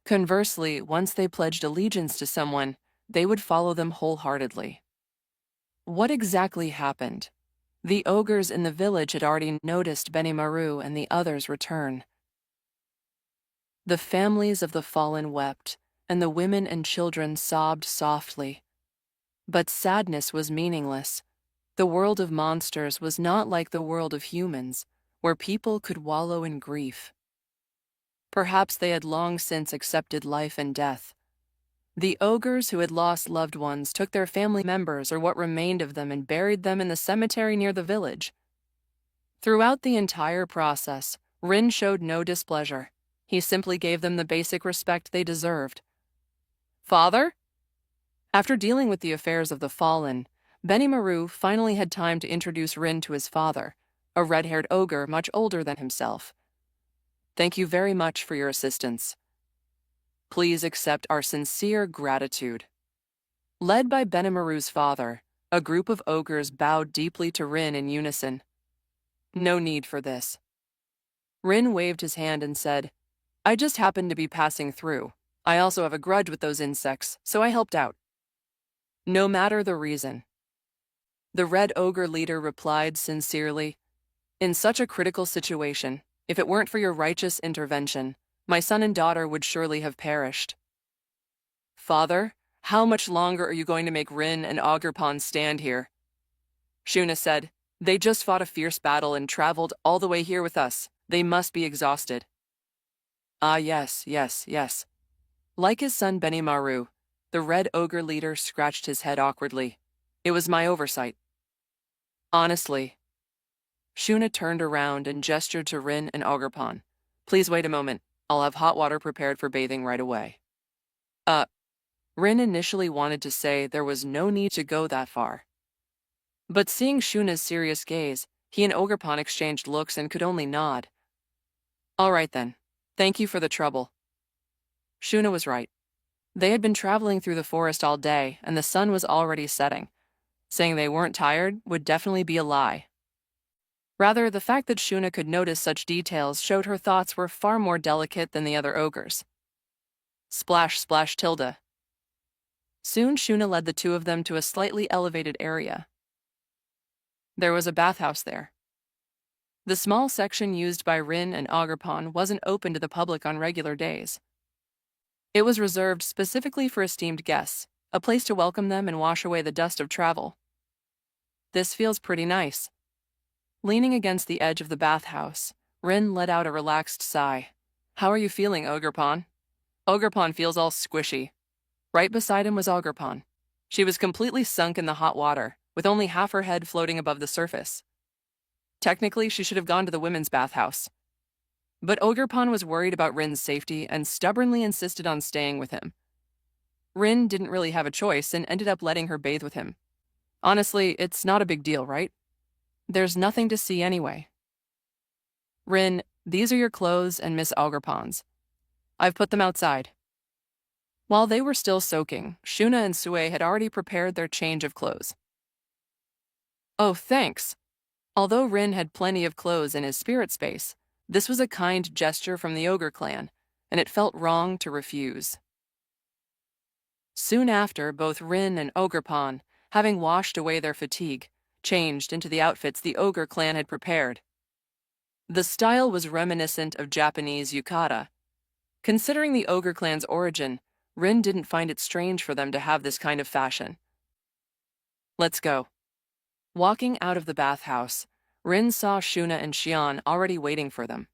Conversely, once they pledged allegiance to someone, they would follow them wholeheartedly. What exactly happened? The ogres in the village had already noticed Benimaru and the others return. The families of the fallen wept, and the women and children sobbed softly. But sadness was meaningless. The world of monsters was not like the world of humans, where people could wallow in grief. Perhaps they had long since accepted life and death. The ogres who had lost loved ones took their family members or what remained of them and buried them in the cemetery near the village. Throughout the entire process, Rin showed no displeasure. He simply gave them the basic respect they deserved. Father? After dealing with the affairs of the fallen, Benimaru finally had time to introduce Rin to his father, a red-haired ogre much older than himself. Thank you very much for your assistance. Please accept our sincere gratitude. Led by Benimaru's father, a group of ogres bowed deeply to Rin in unison. No need for this. Rin waved his hand and said, I just happened to be passing through. I also have a grudge with those insects, so I helped out. No matter the reason. The Red Ogre leader replied sincerely, In such a critical situation, if it weren't for your righteous intervention, my son and daughter would surely have perished. Father, how much longer are you going to make Rin and Ogerpon stand here? Shuna said, They just fought a fierce battle and traveled all the way here with us. They must be exhausted. Ah, yes. Like his son Benimaru, the Red Ogre leader scratched his head awkwardly. It was my oversight. Honestly. Shuna turned around and gestured to Rin and Ogerpon. Please wait a moment. I'll have hot water prepared for bathing right away. Rin initially wanted to say there was no need to go that far. But seeing Shuna's serious gaze, he and Ogerpon exchanged looks and could only nod. All right then. Thank you for the trouble. Shuna was right. They had been traveling through the forest all day, and the sun was already setting. Saying they weren't tired would definitely be a lie. Rather, the fact that Shuna could notice such details showed her thoughts were far more delicate than the other ogres. Splash, splash, tilde. Soon Shuna led the two of them to a slightly elevated area. There was a bathhouse there. The small section used by Rin and Ogerpon wasn't open to the public on regular days. It was reserved specifically for esteemed guests, a place to welcome them and wash away the dust of travel. This feels pretty nice. Leaning against the edge of the bathhouse, Rin let out a relaxed sigh. How are you feeling, Ogerpon? Ogerpon feels all squishy. Right beside him was Ogerpon. She was completely sunk in the hot water, with only half her head floating above the surface. Technically, she should have gone to the women's bathhouse. But Ogerpon was worried about Rin's safety and stubbornly insisted on staying with him. Rin didn't really have a choice and ended up letting her bathe with him. Honestly, it's not a big deal, right? There's nothing to see anyway. Rin, these are your clothes and Miss Ogerpon's. I've put them outside. While they were still soaking, Shuna and Sue had already prepared their change of clothes. Oh, thanks. Although Rin had plenty of clothes in his spirit space, this was a kind gesture from the Ogre clan, and it felt wrong to refuse. Soon after, both Rin and Ogerpon, having washed away their fatigue, changed into the outfits the Ogre clan had prepared. The style was reminiscent of Japanese yukata. Considering the Ogre clan's origin, Rin didn't find it strange for them to have this kind of fashion. Let's go. Walking out of the bathhouse, Rin saw Shuna and Xian already waiting for them.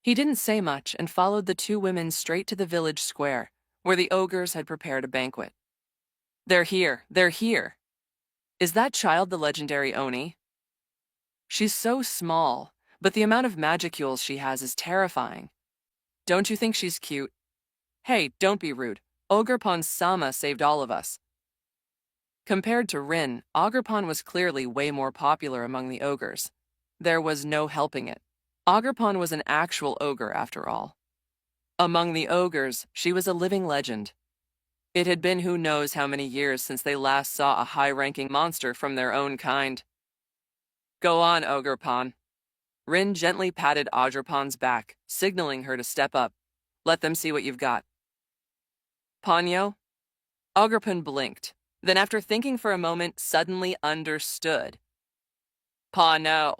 He didn't say much and followed the two women straight to the village square, where the ogres had prepared a banquet. They're here. Is that child the legendary Oni? She's so small, but the amount of magicules she has is terrifying. Don't you think she's cute? Hey, don't be rude. Ogerpon-sama saved all of us. Compared to Rin, Ogerpon was clearly way more popular among the ogres. There was no helping it. Ogerpon was an actual ogre after all. Among the ogres, she was a living legend. It had been who knows how many years since they last saw a high-ranking monster from their own kind. Go on, Ogerpon. Rin gently patted Ogerpon's back, signaling her to step up. Let them see what you've got. Ponyo? Ogerpon blinked, then after thinking for a moment, suddenly understood. No.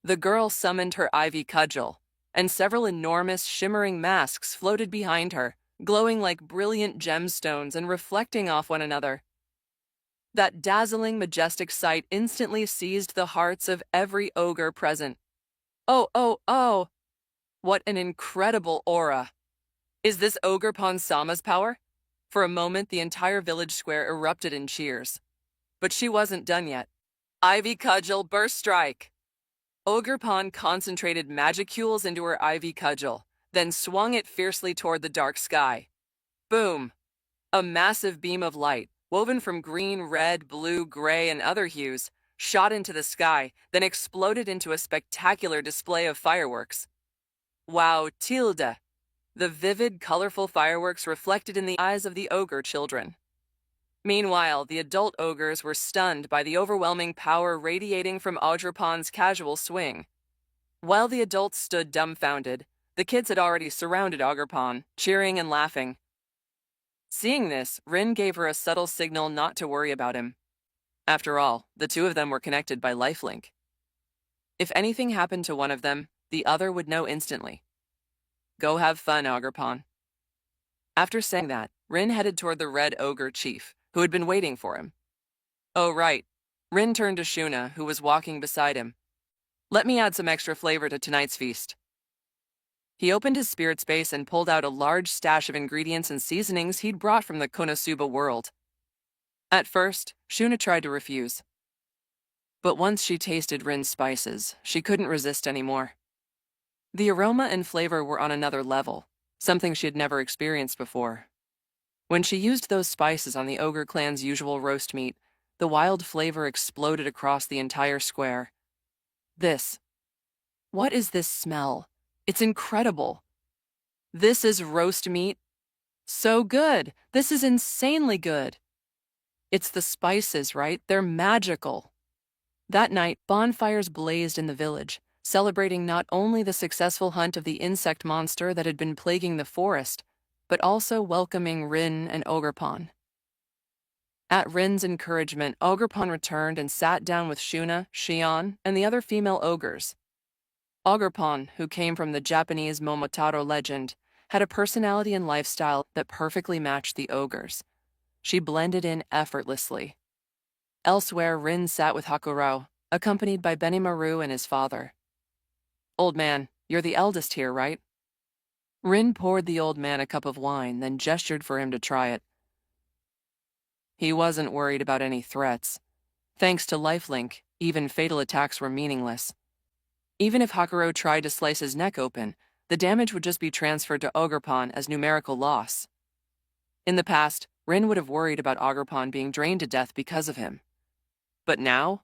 The girl summoned her ivy cudgel, and several enormous shimmering masks floated behind her, glowing like brilliant gemstones and reflecting off one another. That dazzling, majestic sight instantly seized the hearts of every ogre present. Oh! What an incredible aura! Is this Ogerpon-sama's power? For a moment, the entire village square erupted in cheers. But she wasn't done yet. Ivy Cudgel Burst Strike! Ogerpon concentrated magicules into her ivy cudgel, then swung it fiercely toward the dark sky. Boom! A massive beam of light, woven from green, red, blue, gray, and other hues, shot into the sky, then exploded into a spectacular display of fireworks. Wow, tilde. The vivid, colorful fireworks reflected in the eyes of the ogre children. Meanwhile, the adult ogres were stunned by the overwhelming power radiating from Ogerpon's casual swing. While the adults stood dumbfounded, the kids had already surrounded Ogerpon, cheering and laughing. Seeing this, Rin gave her a subtle signal not to worry about him. After all, the two of them were connected by lifelink. If anything happened to one of them, the other would know instantly. Go have fun, Ogerpon. After saying that, Rin headed toward the Red Ogre Chief, who had been waiting for him. Oh, right. Rin turned to Shuna, who was walking beside him. Let me add some extra flavor to tonight's feast. He opened his spirit space and pulled out a large stash of ingredients and seasonings he'd brought from the Konosuba world. At first, Shuna tried to refuse. But once she tasted Rin's spices, she couldn't resist anymore. The aroma and flavor were on another level, something she had never experienced before. When she used those spices on the ogre clan's usual roast meat, the wild flavor exploded across the entire square. What is this smell? It's incredible. This is roast meat? So good! This is insanely good! It's the spices, right? They're magical. That night, bonfires blazed in the village, celebrating not only the successful hunt of the insect monster that had been plaguing the forest, but also welcoming Rin and Ogerpon. At Rin's encouragement, Ogerpon returned and sat down with Shuna, Shion, and the other female ogres. Ogerpon, who came from the Japanese Momotaro legend, had a personality and lifestyle that perfectly matched the ogres. She blended in effortlessly. Elsewhere, Rin sat with Hakurou, accompanied by Benimaru and his father. Old man, you're the eldest here, right? Rin poured the old man a cup of wine, then gestured for him to try it. He wasn't worried about any threats. Thanks to lifelink, even fatal attacks were meaningless. Even if Hakurou tried to slice his neck open, the damage would just be transferred to Ogerpon as numerical loss. In the past, Rin would have worried about Ogerpon being drained to death because of him. But now?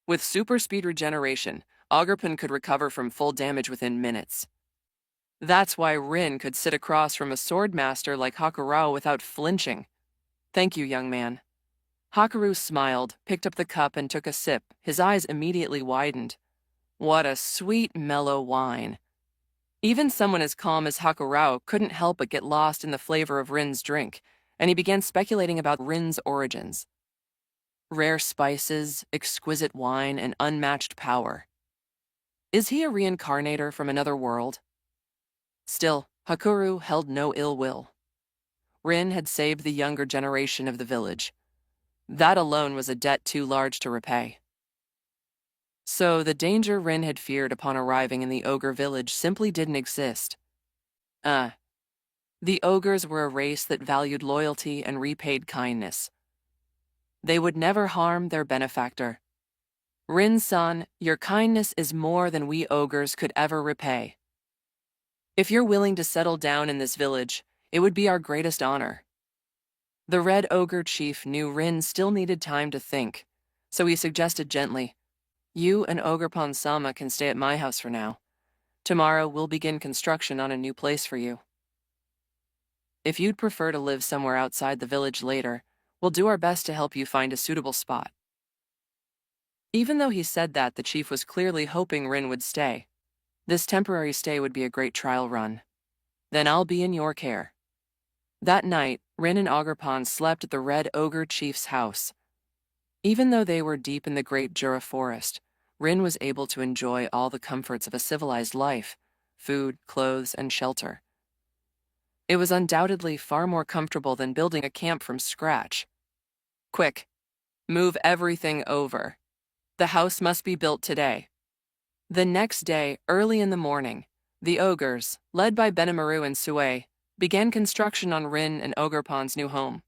With super speed regeneration, Ogerpon could recover from full damage within minutes. That's why Rin could sit across from a swordmaster like Hakurou without flinching. Thank you, young man. Hakurou smiled, picked up the cup, and took a sip. His eyes immediately widened. What a sweet, mellow wine. Even someone as calm as Hakurou couldn't help but get lost in the flavor of Rin's drink, and he began speculating about Rin's origins. Rare spices, exquisite wine, and unmatched power. Is he a reincarnator from another world? Still, Hakurou held no ill will. Rin had saved the younger generation of the village. That alone was a debt too large to repay. So the danger Rin had feared upon arriving in the ogre village simply didn't exist. The ogres were a race that valued loyalty and repaid kindness. They would never harm their benefactor. Rin-san, your kindness is more than we ogres could ever repay. If you're willing to settle down in this village, it would be our greatest honor. The Red Ogre Chief knew Rin still needed time to think, so he suggested gently, you and Ogerpon-sama can stay at my house for now. Tomorrow we'll begin construction on a new place for you. If you'd prefer to live somewhere outside the village later, we'll do our best to help you find a suitable spot. Even though he said that, the chief was clearly hoping Rin would stay. This temporary stay would be a great trial run. Then I'll be in your care. That night, Rin and Ogerpon slept at the Red Ogre Chief's house. Even though they were deep in the Great Jura Forest, Rin was able to enjoy all the comforts of a civilized life: food, clothes, and shelter. It was undoubtedly far more comfortable than building a camp from scratch. Quick, move everything over. The house must be built today. The next day, early in the morning, the ogres, led by Benimaru and Sue, began construction on Rin and Ogerpon's new home.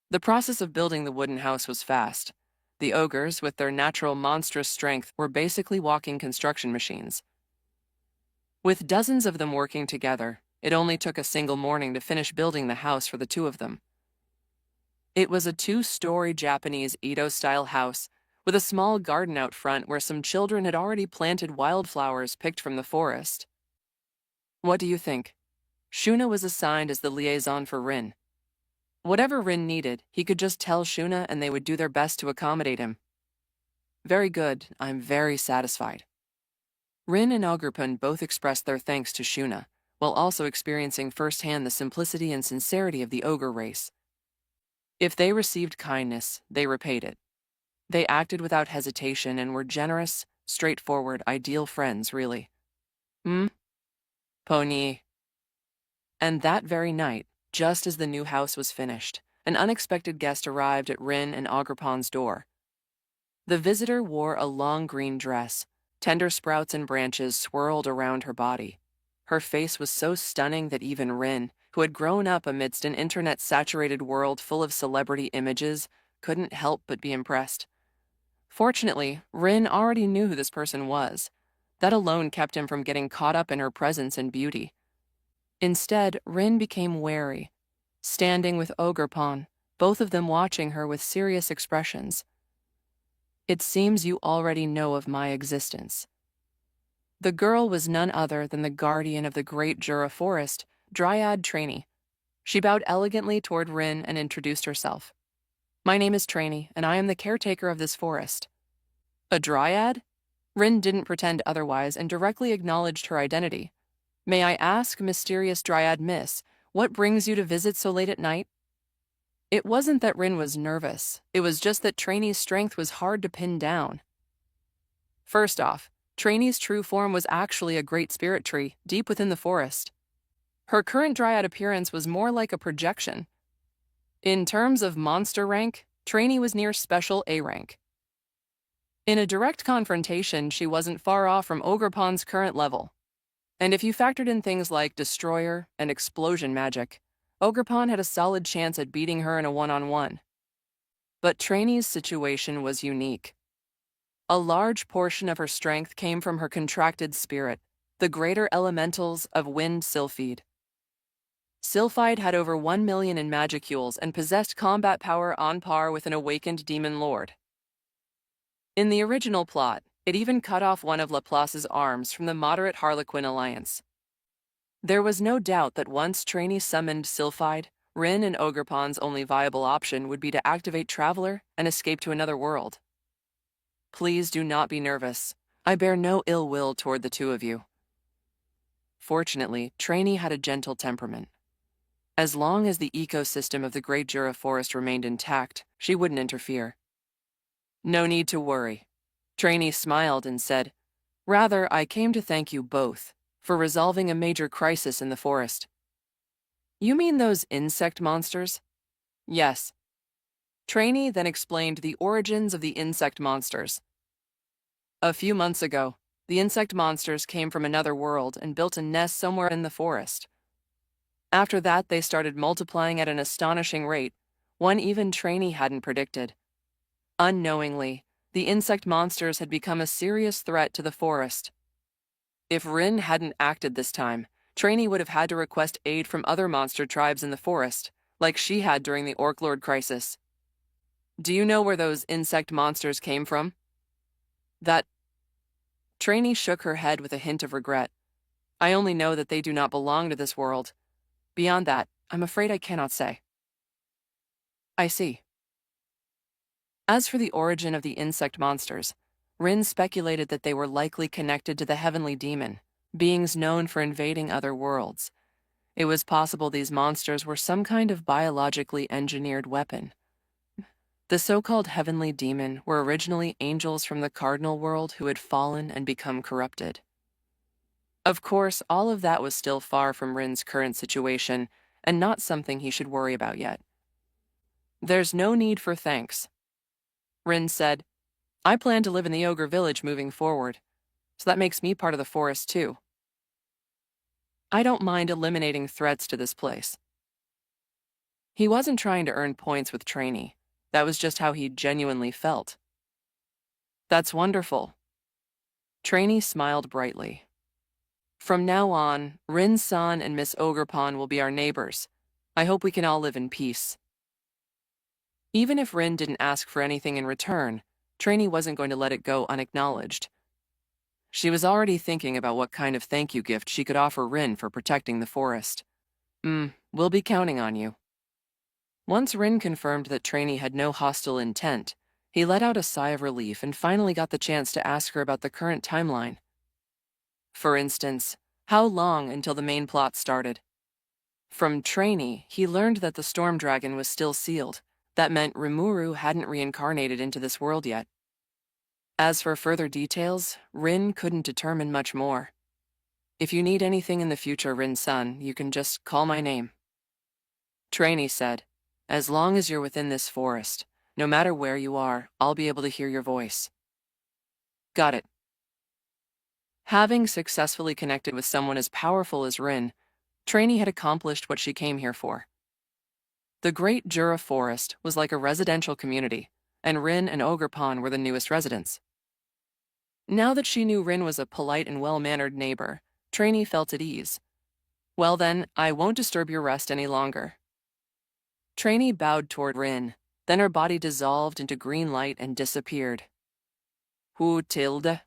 The process of building the wooden house was fast. The ogres, with their natural monstrous strength, were basically walking construction machines. With dozens of them working together, it only took a single morning to finish building the house for the two of them. It was a 2-story Japanese Edo-style house with a small garden out front where some children had already planted wildflowers picked from the forest. What do you think? Shuna was assigned as the liaison for Rin. Whatever Rin needed, he could just tell Shuna and they would do their best to accommodate him. Very good, I'm very satisfied. Rin and Ogerpon both expressed their thanks to Shuna, while also experiencing firsthand the simplicity and sincerity of the ogre race. If they received kindness, they repaid it. They acted without hesitation and were generous, straightforward, ideal friends, really. Pony. And that very night, just as the new house was finished, an unexpected guest arrived at Rin and Ogerpon's door. The visitor wore a long green dress. Tender sprouts and branches swirled around her body. Her face was so stunning that even Rin, who had grown up amidst an internet-saturated world full of celebrity images, couldn't help but be impressed. Fortunately, Rin already knew who this person was. That alone kept him from getting caught up in her presence and beauty. Instead, Rin became wary, standing with Ogerpon, both of them watching her with serious expressions. It seems you already know of my existence. The girl was none other than the guardian of the Great Jura Forest, Dryad Trainee. She bowed elegantly toward Rin and introduced herself. My name is Trainee, and I am the caretaker of this forest. A dryad? Rin didn't pretend otherwise and directly acknowledged her identity. May I ask, mysterious dryad miss, what brings you to visit so late at night? It wasn't that Rin was nervous. It was just that Trainee's strength was hard to pin down. First off, Trainee's true form was actually a great spirit tree deep within the forest. Her current dryad appearance was more like a projection. In terms of monster rank, Trainee was near Special A rank. In a direct confrontation, she wasn't far off from Ogerpon's current level. And if you factored in things like Destroyer and Explosion magic, Ogerpon had a solid chance at beating her in a one-on-one. But Trainee's situation was unique. A large portion of her strength came from her contracted spirit, the greater elementals of Wind Sylphide. Sylphide had over 1 million in magicules and possessed combat power on par with an awakened demon lord. In the original plot, it even cut off one of Laplace's arms from the moderate Harlequin alliance. There was no doubt that once Trainee summoned Sylphide, Rin and Ogerpon's only viable option would be to activate Traveler and escape to another world. Please do not be nervous. I bear no ill will toward the two of you. Fortunately, Trainee had a gentle temperament. As long as the ecosystem of the Great Jura Forest remained intact, she wouldn't interfere. No need to worry. Trainee smiled and said, Rather, I came to thank you both for resolving a major crisis in the forest. You mean those insect monsters? Yes. Trainee then explained the origins of the insect monsters. A few months ago, the insect monsters came from another world and built a nest somewhere in the forest. After that, they started multiplying at an astonishing rate, one even Trainee hadn't predicted. Unknowingly, the insect monsters had become a serious threat to the forest. If Rin hadn't acted this time, Trainee would have had to request aid from other monster tribes in the forest, like she had during the Orc Lord crisis. Do you know where those insect monsters came from? Trainee shook her head with a hint of regret. I only know that they do not belong to this world. Beyond that, I'm afraid I cannot say. I see. As for the origin of the insect monsters, Rin speculated that they were likely connected to the heavenly demon, beings known for invading other worlds. It was possible these monsters were some kind of biologically engineered weapon. The so-called heavenly demon were originally angels from the cardinal world who had fallen and become corrupted. Of course, all of that was still far from Rin's current situation, and not something he should worry about yet. There's no need for thanks. Rin said, I plan to live in the ogre village moving forward, so that makes me part of the forest too. I don't mind eliminating threats to this place. He wasn't trying to earn points with Trainee. That was just how he genuinely felt. That's wonderful. Trainee smiled brightly. From now on, Rin-san and Miss Ogerpon will be our neighbors. I hope we can all live in peace. Even if Rin didn't ask for anything in return, Trainee wasn't going to let it go unacknowledged. She was already thinking about what kind of thank you gift she could offer Rin for protecting the forest. We'll be counting on you. Once Rin confirmed that Trainee had no hostile intent, he let out a sigh of relief and finally got the chance to ask her about the current timeline. For instance, how long until the main plot started? From Trainee, he learned that the Storm Dragon was still sealed. That meant Rimuru hadn't reincarnated into this world yet. As for further details, Rin couldn't determine much more. If you need anything in the future, Rin-san, you can just call my name. Trainee said, as long as you're within this forest, no matter where you are, I'll be able to hear your voice. Got it. Having successfully connected with someone as powerful as Rin, Trainee had accomplished what she came here for. The Great Jura Forest was like a residential community, and Rin and Ogerpon were the newest residents. Now that she knew Rin was a polite and well-mannered neighbor, Trainee felt at ease. Well then, I won't disturb your rest any longer. Trainee bowed toward Rin, then her body dissolved into green light and disappeared. Who tilde?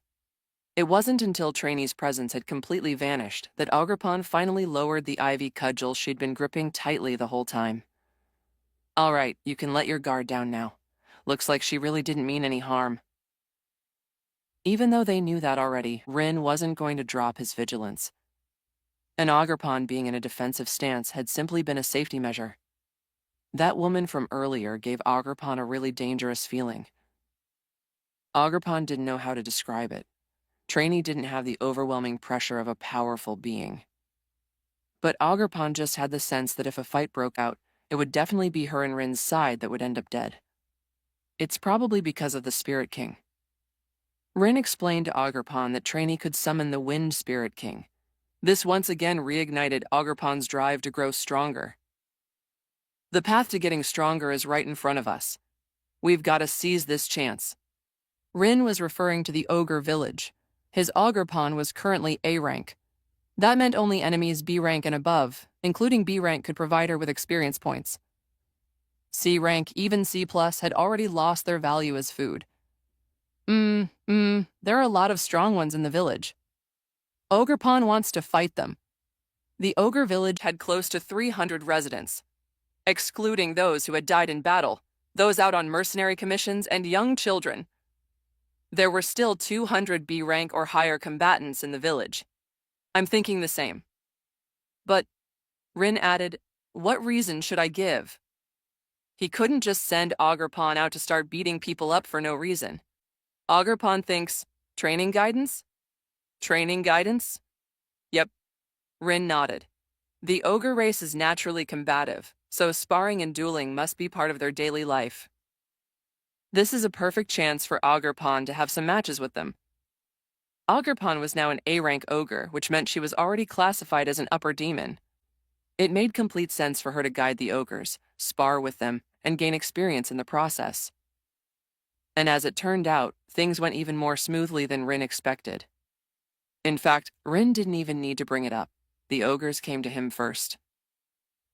It wasn't until Trainee's presence had completely vanished that Ogerpon finally lowered the ivy cudgel she'd been gripping tightly the whole time. All right, you can let your guard down now. Looks like she really didn't mean any harm. Even though they knew that already, Rin wasn't going to drop his vigilance. And Ogerpon being in a defensive stance had simply been a safety measure. That woman from earlier gave Ogerpon a really dangerous feeling. Ogerpon didn't know how to describe it. Trainee didn't have the overwhelming pressure of a powerful being. But Ogerpon just had the sense that if a fight broke out, it would definitely be her and Rin's side that would end up dead. It's probably because of the Spirit King. Rin explained to Ogerpon that Trainee could summon the Wind Spirit King. This once again reignited Ogerpon's drive to grow stronger. The path to getting stronger is right in front of us. We've got to seize this chance. Rin was referring to the Ogre Village. His Ogerpon was currently A rank. That meant only enemies B rank and above, including B rank, could provide her with experience points. C rank, even C+, had already lost their value as food. There are a lot of strong ones in the village. Ogerpon wants to fight them. The Ogre Village had close to 300 residents, excluding those who had died in battle, those out on mercenary commissions, and young children. There were still 200 B rank or higher combatants in the village. I'm thinking the same. But, Rin added, what reason should I give? He couldn't just send Ogerpon out to start beating people up for no reason. Ogerpon thinks, training guidance? Training guidance? Yep. Rin nodded. The ogre race is naturally combative, so sparring and dueling must be part of their daily life. This is a perfect chance for Ogerpon to have some matches with them. Ogerpon was now an A-rank ogre, which meant she was already classified as an upper demon. It made complete sense for her to guide the ogres, spar with them, and gain experience in the process. And as it turned out, things went even more smoothly than Rin expected. In fact, Rin didn't even need to bring it up. The ogres came to him first.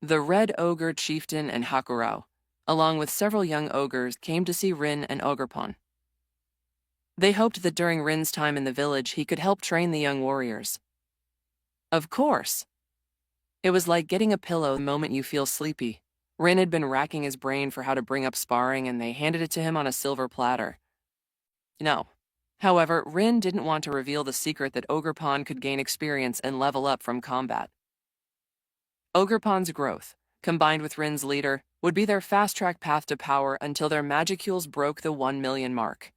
The Red Ogre Chieftain and Hakurao, along with several young ogres, came to see Rin and Ogerpon. They hoped that during Rin's time in the village, he could help train the young warriors. Of course. It was like getting a pillow the moment you feel sleepy. Rin had been racking his brain for how to bring up sparring, and they handed it to him on a silver platter. No. However, Rin didn't want to reveal the secret that Ogerpon could gain experience and level up from combat. Ogerpon's growth, combined with Rin's leader, would be their fast-track path to power until their magicules broke the 1 million mark.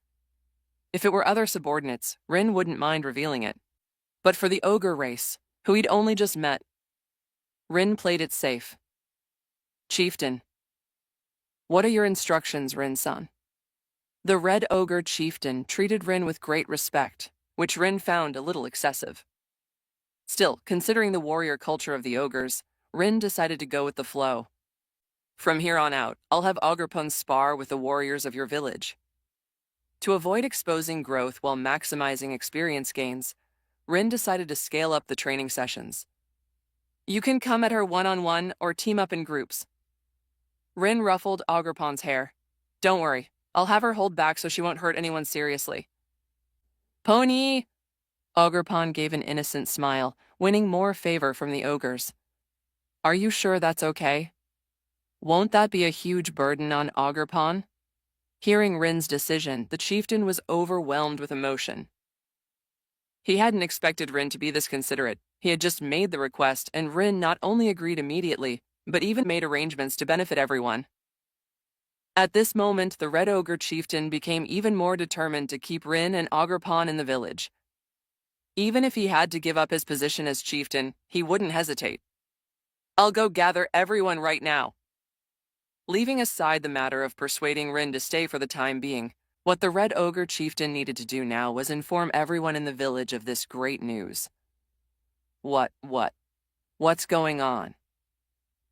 If it were other subordinates, Rin wouldn't mind revealing it. But for the ogre race, who he'd only just met, Rin played it safe. Chieftain. What are your instructions, Rin-san? The Red Ogre Chieftain treated Rin with great respect, which Rin found a little excessive. Still, considering the warrior culture of the ogres, Rin decided to go with the flow. From here on out, I'll have Ogerpon spar with the warriors of your village. To avoid exposing growth while maximizing experience gains, Rin decided to scale up the training sessions. You can come at her one-on-one or team up in groups. Rin ruffled Ogerpon's hair. Don't worry, I'll have her hold back so she won't hurt anyone seriously. Pony! Ogerpon gave an innocent smile, winning more favor from the ogres. Are you sure that's okay? Won't that be a huge burden on Ogerpon? Hearing Rin's decision, the chieftain was overwhelmed with emotion. He hadn't expected Rin to be this considerate. He had just made the request, and Rin not only agreed immediately, but even made arrangements to benefit everyone. At this moment, the Red Ogre chieftain became even more determined to keep Rin and Ogerpon in the village. Even if he had to give up his position as chieftain, he wouldn't hesitate. I'll go gather everyone right now. Leaving aside the matter of persuading Rin to stay for the time being, what the Red Ogre chieftain needed to do now was inform everyone in the village of this great news. What's going on?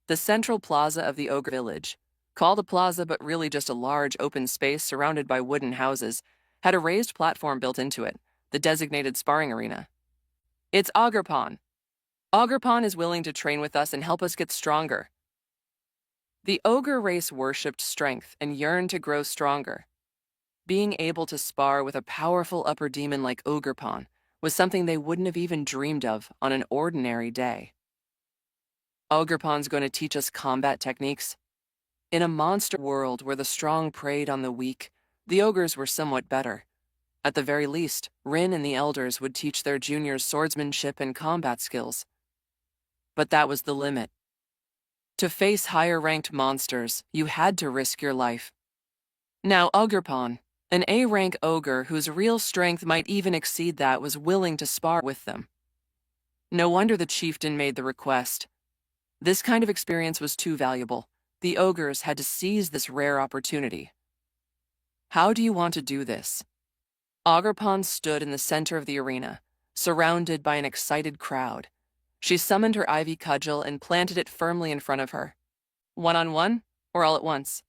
The central plaza of the Ogre village, called a plaza but really just a large open space surrounded by wooden houses, had a raised platform built into it, the designated sparring arena. It's Ogerpon. Ogerpon is willing to train with us and help us get stronger. The ogre race worshipped strength and yearned to grow stronger. Being able to spar with a powerful upper demon like Ogerpon was something they wouldn't have even dreamed of on an ordinary day. Ogerpon's going to teach us combat techniques. In a monster world where the strong preyed on the weak, the ogres were somewhat better. At the very least, Rin and the elders would teach their juniors swordsmanship and combat skills. But that was the limit. To face higher-ranked monsters, you had to risk your life. Now Ogerpon, an A-rank ogre whose real strength might even exceed that, was willing to spar with them. No wonder the chieftain made the request. This kind of experience was too valuable. The ogres had to seize this rare opportunity. How do you want to do this? Ogerpon stood in the center of the arena, surrounded by an excited crowd. She summoned her ivy cudgel and planted it firmly in front of her. One-on-one, or all at once?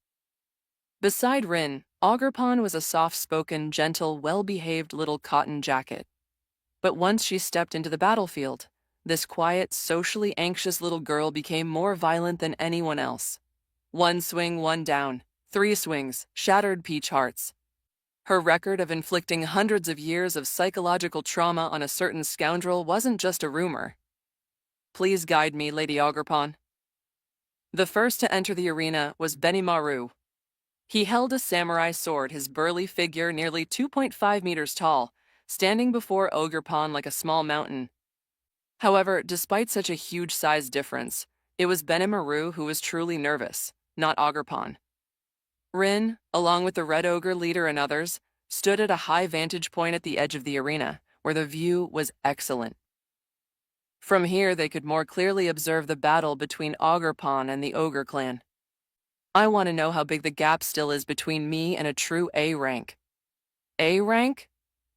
Beside Rin, Ogerpon was a soft-spoken, gentle, well-behaved little cotton jacket. But once she stepped into the battlefield, this quiet, socially anxious little girl became more violent than anyone else. One swing, one down. 3 swings, shattered peach hearts. Her record of inflicting hundreds of years of psychological trauma on a certain scoundrel wasn't just a rumor. Please guide me, Lady Ogerpon. The first to enter the arena was Benimaru. He held a samurai sword, his burly figure nearly 2.5 meters tall, standing before Ogerpon like a small mountain. However, despite such a huge size difference, it was Benimaru who was truly nervous, not Ogerpon. Rin, along with the Red Ogre leader and others, stood at a high vantage point at the edge of the arena, where the view was excellent. From here, they could more clearly observe the battle between Ogerpon and the Ogre clan. I want to know how big the gap still is between me and a true A rank. A rank?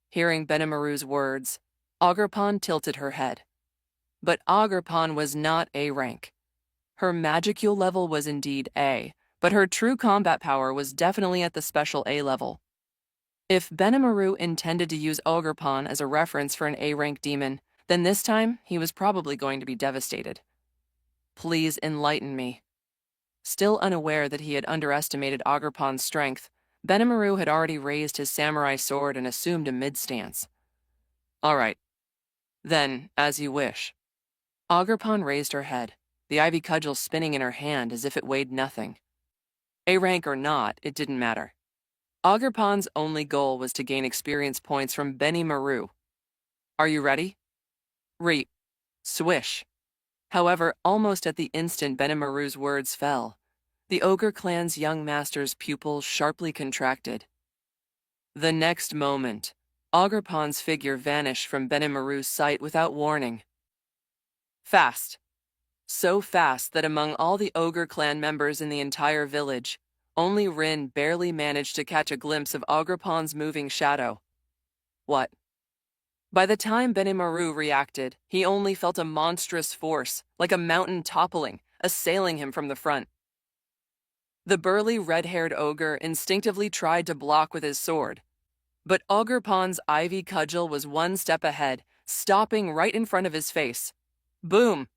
Hearing Benimaru's words, Ogerpon tilted her head. But Ogerpon was not A rank. Her magicule level was indeed A, but her true combat power was definitely at the special A level. If Benimaru intended to use Ogerpon as a reference for an A-rank demon, then this time he was probably going to be devastated. Please enlighten me. Still unaware that he had underestimated Ogerpon's strength, Benimaru had already raised his samurai sword and assumed a mid-stance. All right. Then, as you wish. Ogerpon raised her head, the ivy cudgel spinning in her hand as if it weighed nothing. A-rank or not, it didn't matter. Ogerpon's only goal was to gain experience points from Benimaru. Are you ready? Swish. However, almost at the instant Benimaru's words fell, the Ogre clan's young master's pupils sharply contracted. The next moment, Ogerpon's figure vanished from Benimaru's sight without warning. Fast. So fast that among all the Ogre clan members in the entire village, only Rin barely managed to catch a glimpse of Ogerpon's moving shadow. What? By the time Benimaru reacted, he only felt a monstrous force, like a mountain toppling, assailing him from the front. The burly red-haired ogre instinctively tried to block with his sword, but Ogerpon's ivy cudgel was one step ahead, stopping right in front of his face. Boom!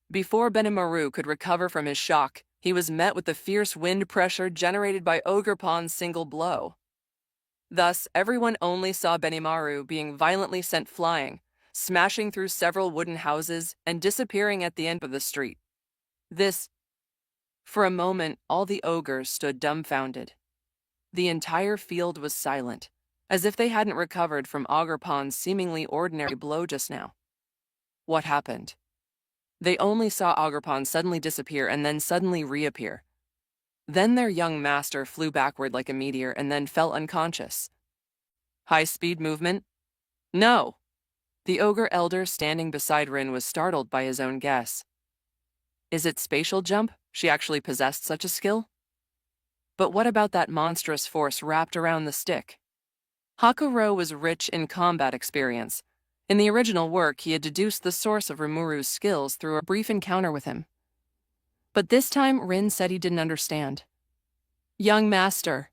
Before Benimaru could recover from his shock, he was met with the fierce wind pressure generated by Ogerpon's single blow. Thus, everyone only saw Benimaru being violently sent flying, smashing through several wooden houses and disappearing at the end of the street. For a moment, all the ogres stood dumbfounded. The entire field was silent, as if they hadn't recovered from Ogerpon's seemingly ordinary blow just now. What happened? They only saw Ogerpon suddenly disappear and then suddenly reappear. Then their young master flew backward like a meteor and then fell unconscious. High-speed movement? No! The ogre elder standing beside Rin was startled by his own guess. Is it spatial jump? She actually possessed such a skill? But what about that monstrous force wrapped around the stick? Hakuro was rich in combat experience. In the original work, he had deduced the source of Rimuru's skills through a brief encounter with him. But this time, Rin said he didn't understand. Young master.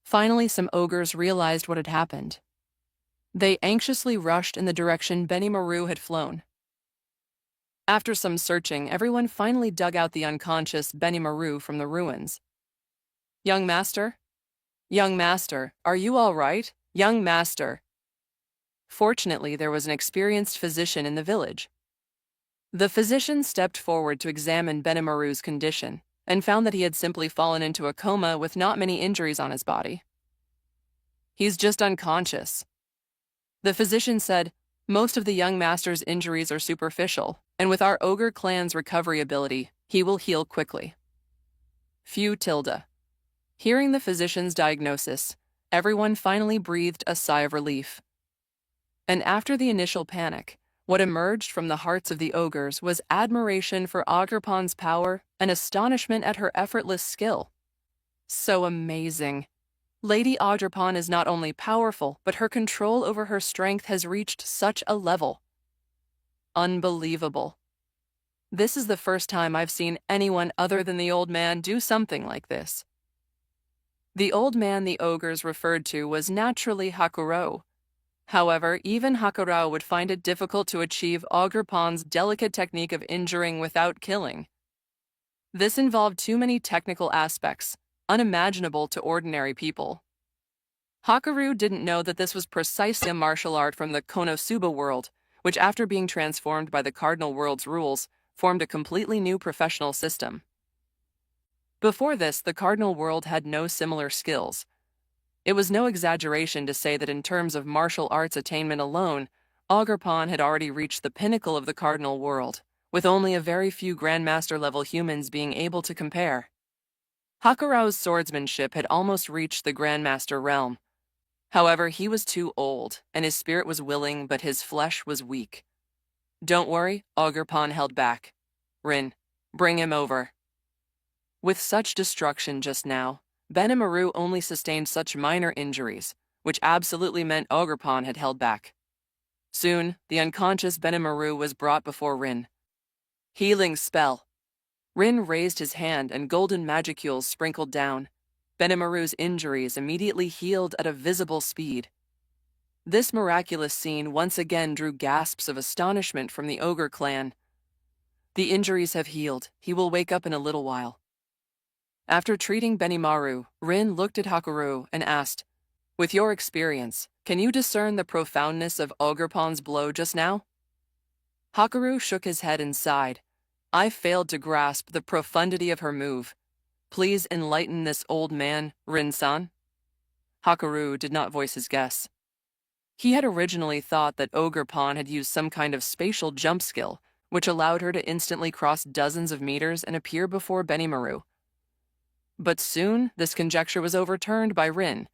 Finally, some ogres realized what had happened. They anxiously rushed in the direction Benimaru had flown. After some searching, everyone finally dug out the unconscious Benimaru from the ruins. Young master? Young master, are you all right? Young master. Fortunately, there was an experienced physician in the village. The physician stepped forward to examine Benimaru's condition and found that he had simply fallen into a coma with not many injuries on his body. He's just unconscious. The physician said, most of the young master's injuries are superficial, and with our ogre clan's recovery ability, he will heal quickly. Phew, Tilda. Hearing the physician's diagnosis, everyone finally breathed a sigh of relief. And after the initial panic, what emerged from the hearts of the ogres was admiration for Ogerpon's power and astonishment at her effortless skill. So amazing. Lady Ogerpon is not only powerful, but her control over her strength has reached such a level. Unbelievable. This is the first time I've seen anyone other than the old man do something like this. The old man the ogres referred to was naturally Hakuro. However, even Hakuro would find it difficult to achieve Ogerpon's delicate technique of injuring without killing. This involved too many technical aspects, unimaginable to ordinary people. Hakuro didn't know that this was precisely a martial art from the Konosuba world, which after being transformed by the Cardinal World's rules, formed a completely new professional system. Before this, the Cardinal World had no similar skills. It was no exaggeration to say that in terms of martial arts attainment alone, Ogerpon had already reached the pinnacle of the Cardinal World, with only a very few Grandmaster-level humans being able to compare. Hakuro's swordsmanship had almost reached the Grandmaster realm. However, he was too old, and his spirit was willing, but his flesh was weak. Don't worry, Ogerpon held back. Rin, bring him over. With such destruction just now, Benimaru only sustained such minor injuries, which absolutely meant Ogerpon had held back. Soon, the unconscious Benimaru was brought before Rin. Healing spell. Rin raised his hand and golden magicules sprinkled down. Benimaru's injuries immediately healed at a visible speed. This miraculous scene once again drew gasps of astonishment from the ogre clan. The injuries have healed. He will wake up in a little while. After treating Benimaru, Rin looked at Hakuro and asked, with your experience, can you discern the profoundness of Ogerpon's blow just now? Hakuro shook his head and sighed. I failed to grasp the profundity of her move. Please enlighten this old man, Rin-san. Hakuro did not voice his guess. He had originally thought that Ogerpon had used some kind of spatial jump skill, which allowed her to instantly cross dozens of meters and appear before Benimaru. But soon, this conjecture was overturned by Rin.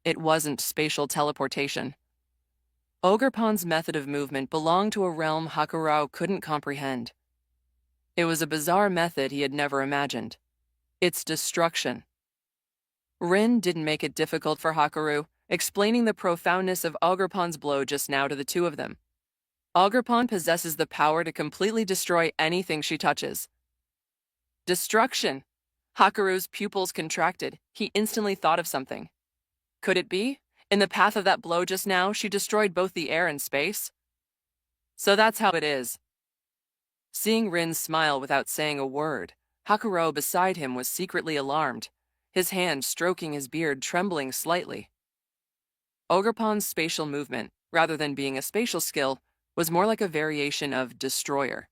It wasn't spatial teleportation. Ogerpon's method of movement belonged to a realm Hakuro couldn't comprehend. It was a bizarre method he had never imagined. Its destruction. Rin didn't make it difficult for Hakuro, explaining the profoundness of Ogerpon's blow just now to the two of them. Ogerpon possesses the power to completely destroy anything she touches. Destruction! Hakuro's pupils contracted. He instantly thought of something. Could it be? In the path of that blow just now, she destroyed both the air and space? So that's how it is. Seeing Rin smile without saying a word, Hakuro beside him was secretly alarmed. his hand stroking his beard, trembling slightly. Ogerpon's spatial movement, rather than being a spatial skill, was more like a variation of destroyer.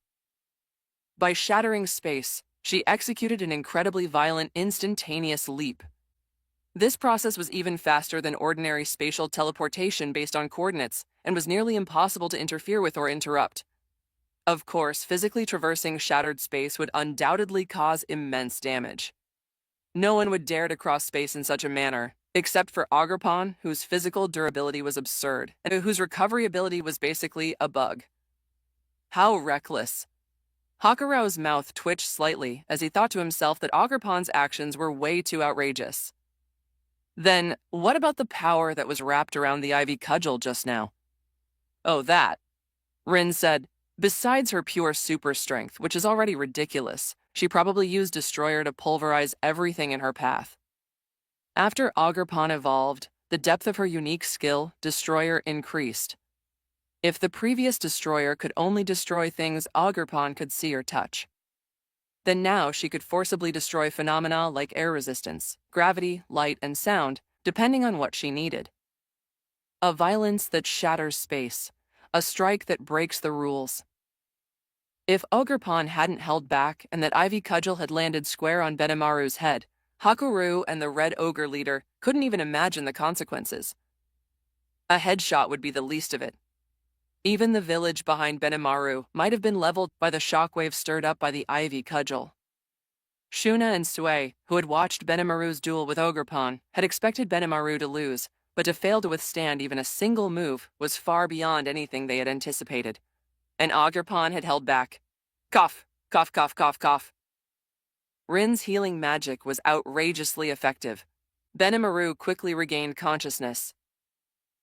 By shattering space, she executed an incredibly violent, instantaneous leap. This process was even faster than ordinary spatial teleportation based on coordinates, and was nearly impossible to interfere with or interrupt. Of course, physically traversing shattered space would undoubtedly cause immense damage. No one would dare to cross space in such a manner, except for Ogerpon, whose physical durability was absurd, and whose recovery ability was basically a bug. How reckless. Hakuro's mouth twitched slightly as he thought to himself that Ogerpon's actions were way too outrageous. Then, what about the power that was wrapped around the ivy cudgel just now? Oh, that. Rin said, besides her pure super strength, which is already ridiculous, she probably used Destroyer to pulverize everything in her path. After Ogerpon evolved, the depth of her unique skill, Destroyer, increased. If the previous Destroyer could only destroy things Ogerpon could see or touch, then now she could forcibly destroy phenomena like air resistance, gravity, light, and sound, depending on what she needed. A violence that shatters space, a strike that breaks the rules. If Ogerpon hadn't held back and that ivy cudgel had landed square on Benimaru's head, Hakuru and the Red Ogre leader couldn't even imagine the consequences. A headshot would be the least of it. Even the village behind Benimaru might have been leveled by the shockwave stirred up by the ivy cudgel. Shuna and Sui, who had watched Benimaru's duel with Ogerpon, had expected Benimaru to lose, but to fail to withstand even a single move was far beyond anything they had anticipated. And Ogerpon had held back. Cough, cough, cough, cough, cough. Rin's healing magic was outrageously effective. Benimaru quickly regained consciousness.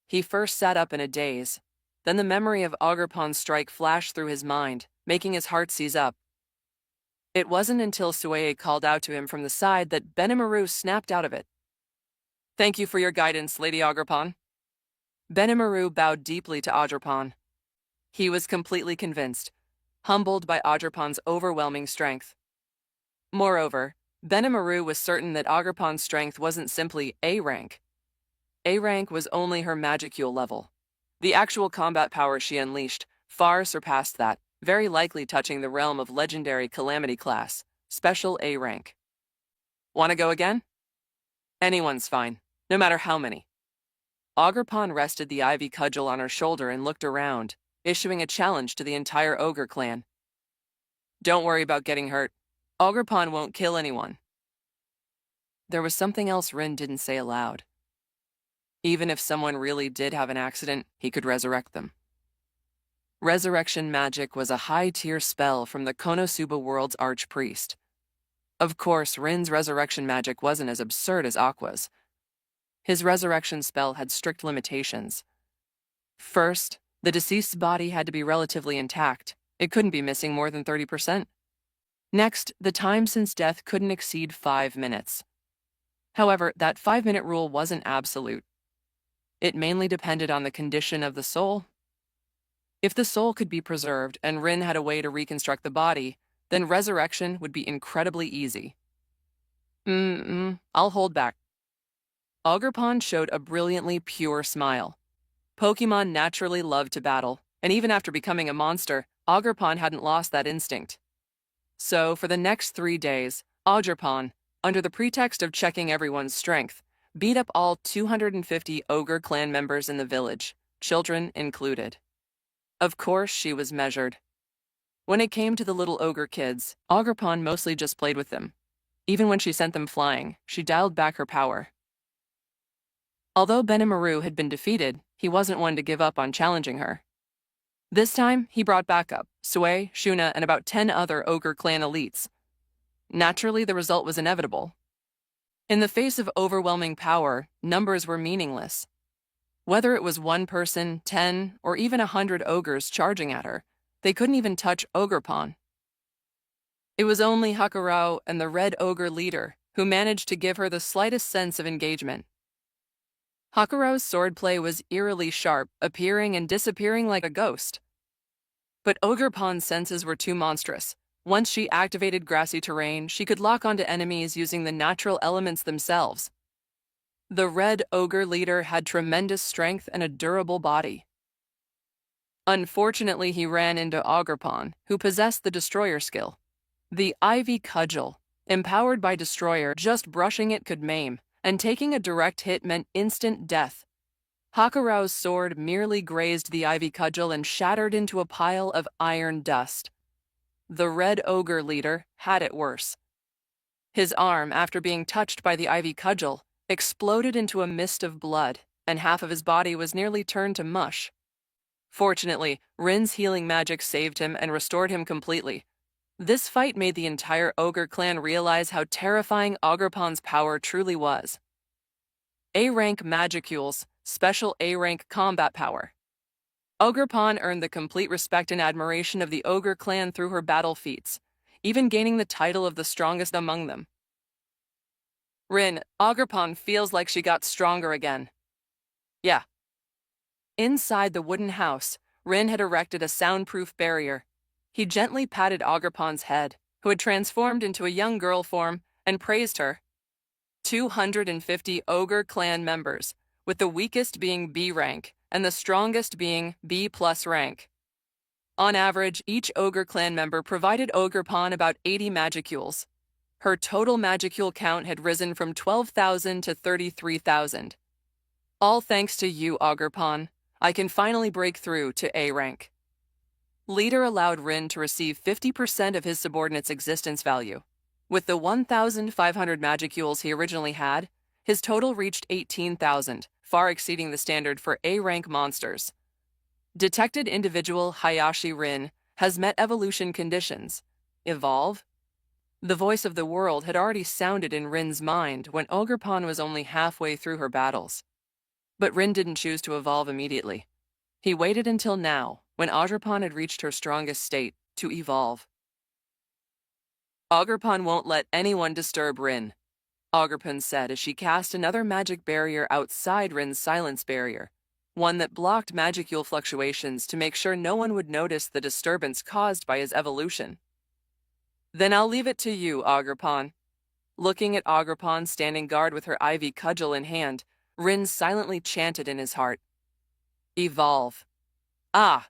He first sat up in a daze. Then the memory of Ogerpon's strike flashed through his mind, making his heart seize up. It wasn't until Sui called out to him from the side that Benimaru snapped out of it. Thank you for your guidance, Lady Ogerpon. Benimaru bowed deeply to Ogerpon. He was completely convinced, humbled by Ogerpon's overwhelming strength. Moreover, Benimaru was certain that Ogerpon's strength wasn't simply A rank. A rank was only her magicule level. The actual combat power she unleashed far surpassed that, very likely touching the realm of legendary Calamity class, special A rank. Want to go again? Anyone's fine, no matter how many. Ogerpon rested the ivy cudgel on her shoulder and looked around, issuing a challenge to the entire ogre clan. Don't worry about getting hurt. Ogerpon won't kill anyone. There was something else Rin didn't say aloud. Even if someone really did have an accident, he could resurrect them. Resurrection magic was a high-tier spell from the Konosuba world's archpriest. Of course, Rin's resurrection magic wasn't as absurd as Aqua's. His resurrection spell had strict limitations. First, the deceased's body had to be relatively intact. It couldn't be missing more than 30%. Next, the time since death couldn't exceed 5 minutes. However, that 5-minute rule wasn't absolute. It mainly depended on the condition of the soul. If the soul could be preserved and Rin had a way to reconstruct the body, then resurrection would be incredibly easy. I'll hold back. Ogerpon showed a brilliantly pure smile. Pokémon naturally loved to battle, and even after becoming a monster, Ogerpon hadn't lost that instinct. So, for the next 3 days, Ogerpon, under the pretext of checking everyone's strength, beat up all 250 ogre clan members in the village, children included. Of course, she was measured. When it came to the little ogre kids, Ogerpon mostly just played with them. Even when she sent them flying, she dialed back her power. Although Benimaru had been defeated, he wasn't one to give up on challenging her. This time, he brought backup Sui, Shuna, and about 10 other ogre clan elites. Naturally, the result was inevitable. In the face of overwhelming power, numbers were meaningless. Whether it was 1 person, 10, or even 100 ogres charging at her, they couldn't even touch Ogerpon. It was only Hakuro and the Red Ogre leader who managed to give her the slightest sense of engagement. Hakuro's swordplay was eerily sharp, appearing and disappearing like a ghost. But Ogerpon's senses were too monstrous. Once she activated grassy terrain, she could lock onto enemies using the natural elements themselves. The Red Ogre leader had tremendous strength and a durable body. Unfortunately, he ran into Ogerpon, who possessed the Destroyer skill. The Ivy Cudgel, empowered by Destroyer, just brushing it could maim, and taking a direct hit meant instant death. Hakurau's sword merely grazed the Ivy Cudgel and shattered into a pile of iron dust. The Red Ogre leader had it worse. His arm, after being touched by the Ivy Cudgel, exploded into a mist of blood, and half of his body was nearly turned to mush. Fortunately, Rin's healing magic saved him and restored him completely. This fight made the entire Ogre clan realize how terrifying Ogerpon's power truly was. A-rank Magicules, special A-rank combat power. Ogerpon earned the complete respect and admiration of the Ogre clan through her battle feats, even gaining the title of the strongest among them. Rin, Ogerpon feels like she got stronger again. Yeah. Inside the wooden house, Rin had erected a soundproof barrier. He gently patted Ogerpon's head, who had transformed into a young girl form, and praised her. 250 Ogre clan members, with the weakest being B rank and the strongest being B+ rank. On average, each Ogre clan member provided Ogerpon about 80 Magicules. Her total Magicule count had risen from 12,000 to 33,000. All thanks to you, Ogerpon, I can finally break through to A rank. Leader allowed Rin to receive 50% of his subordinate's existence value. With the 1,500 Magicules he originally had, his total reached 18,000, far exceeding the standard for A-rank monsters. Detected individual Hayashi Rin has met evolution conditions. Evolve? The voice of the world had already sounded in Rin's mind when Ogerpon was only halfway through her battles. But Rin didn't choose to evolve immediately. He waited until now, when Ogerpon had reached her strongest state, to evolve. Ogerpon won't let anyone disturb Rin, Ogerpon said as she cast another magic barrier outside Rin's silence barrier, one that blocked Magicule fluctuations to make sure no one would notice the disturbance caused by his evolution. Then I'll leave it to you, Ogerpon. Looking at Ogerpon standing guard with her Ivy Cudgel in hand, Rin silently chanted in his heart, Evolve. Ah!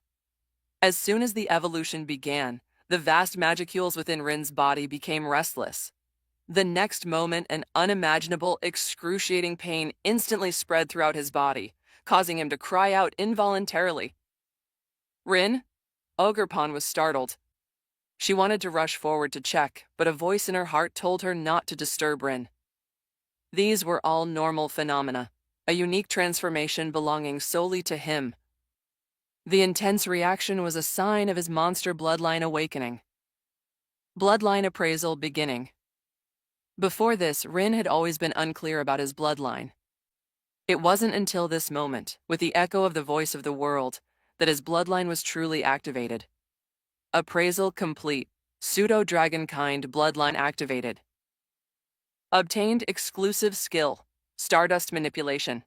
As soon as the evolution began, the vast Magicules within Rin's body became restless. The next moment, an unimaginable, excruciating pain instantly spread throughout his body, causing him to cry out involuntarily. Rin? Ogerpon was startled. She wanted to rush forward to check, but a voice in her heart told her not to disturb Rin. These were all normal phenomena, a unique transformation belonging solely to him. The intense reaction was a sign of his monster bloodline awakening. Bloodline appraisal beginning. Before this, Rin had always been unclear about his bloodline. It wasn't until this moment, with the echo of the voice of the world, that his bloodline was truly activated. Appraisal complete. Pseudo-dragonkind bloodline activated. Obtained exclusive skill. Stardust manipulation.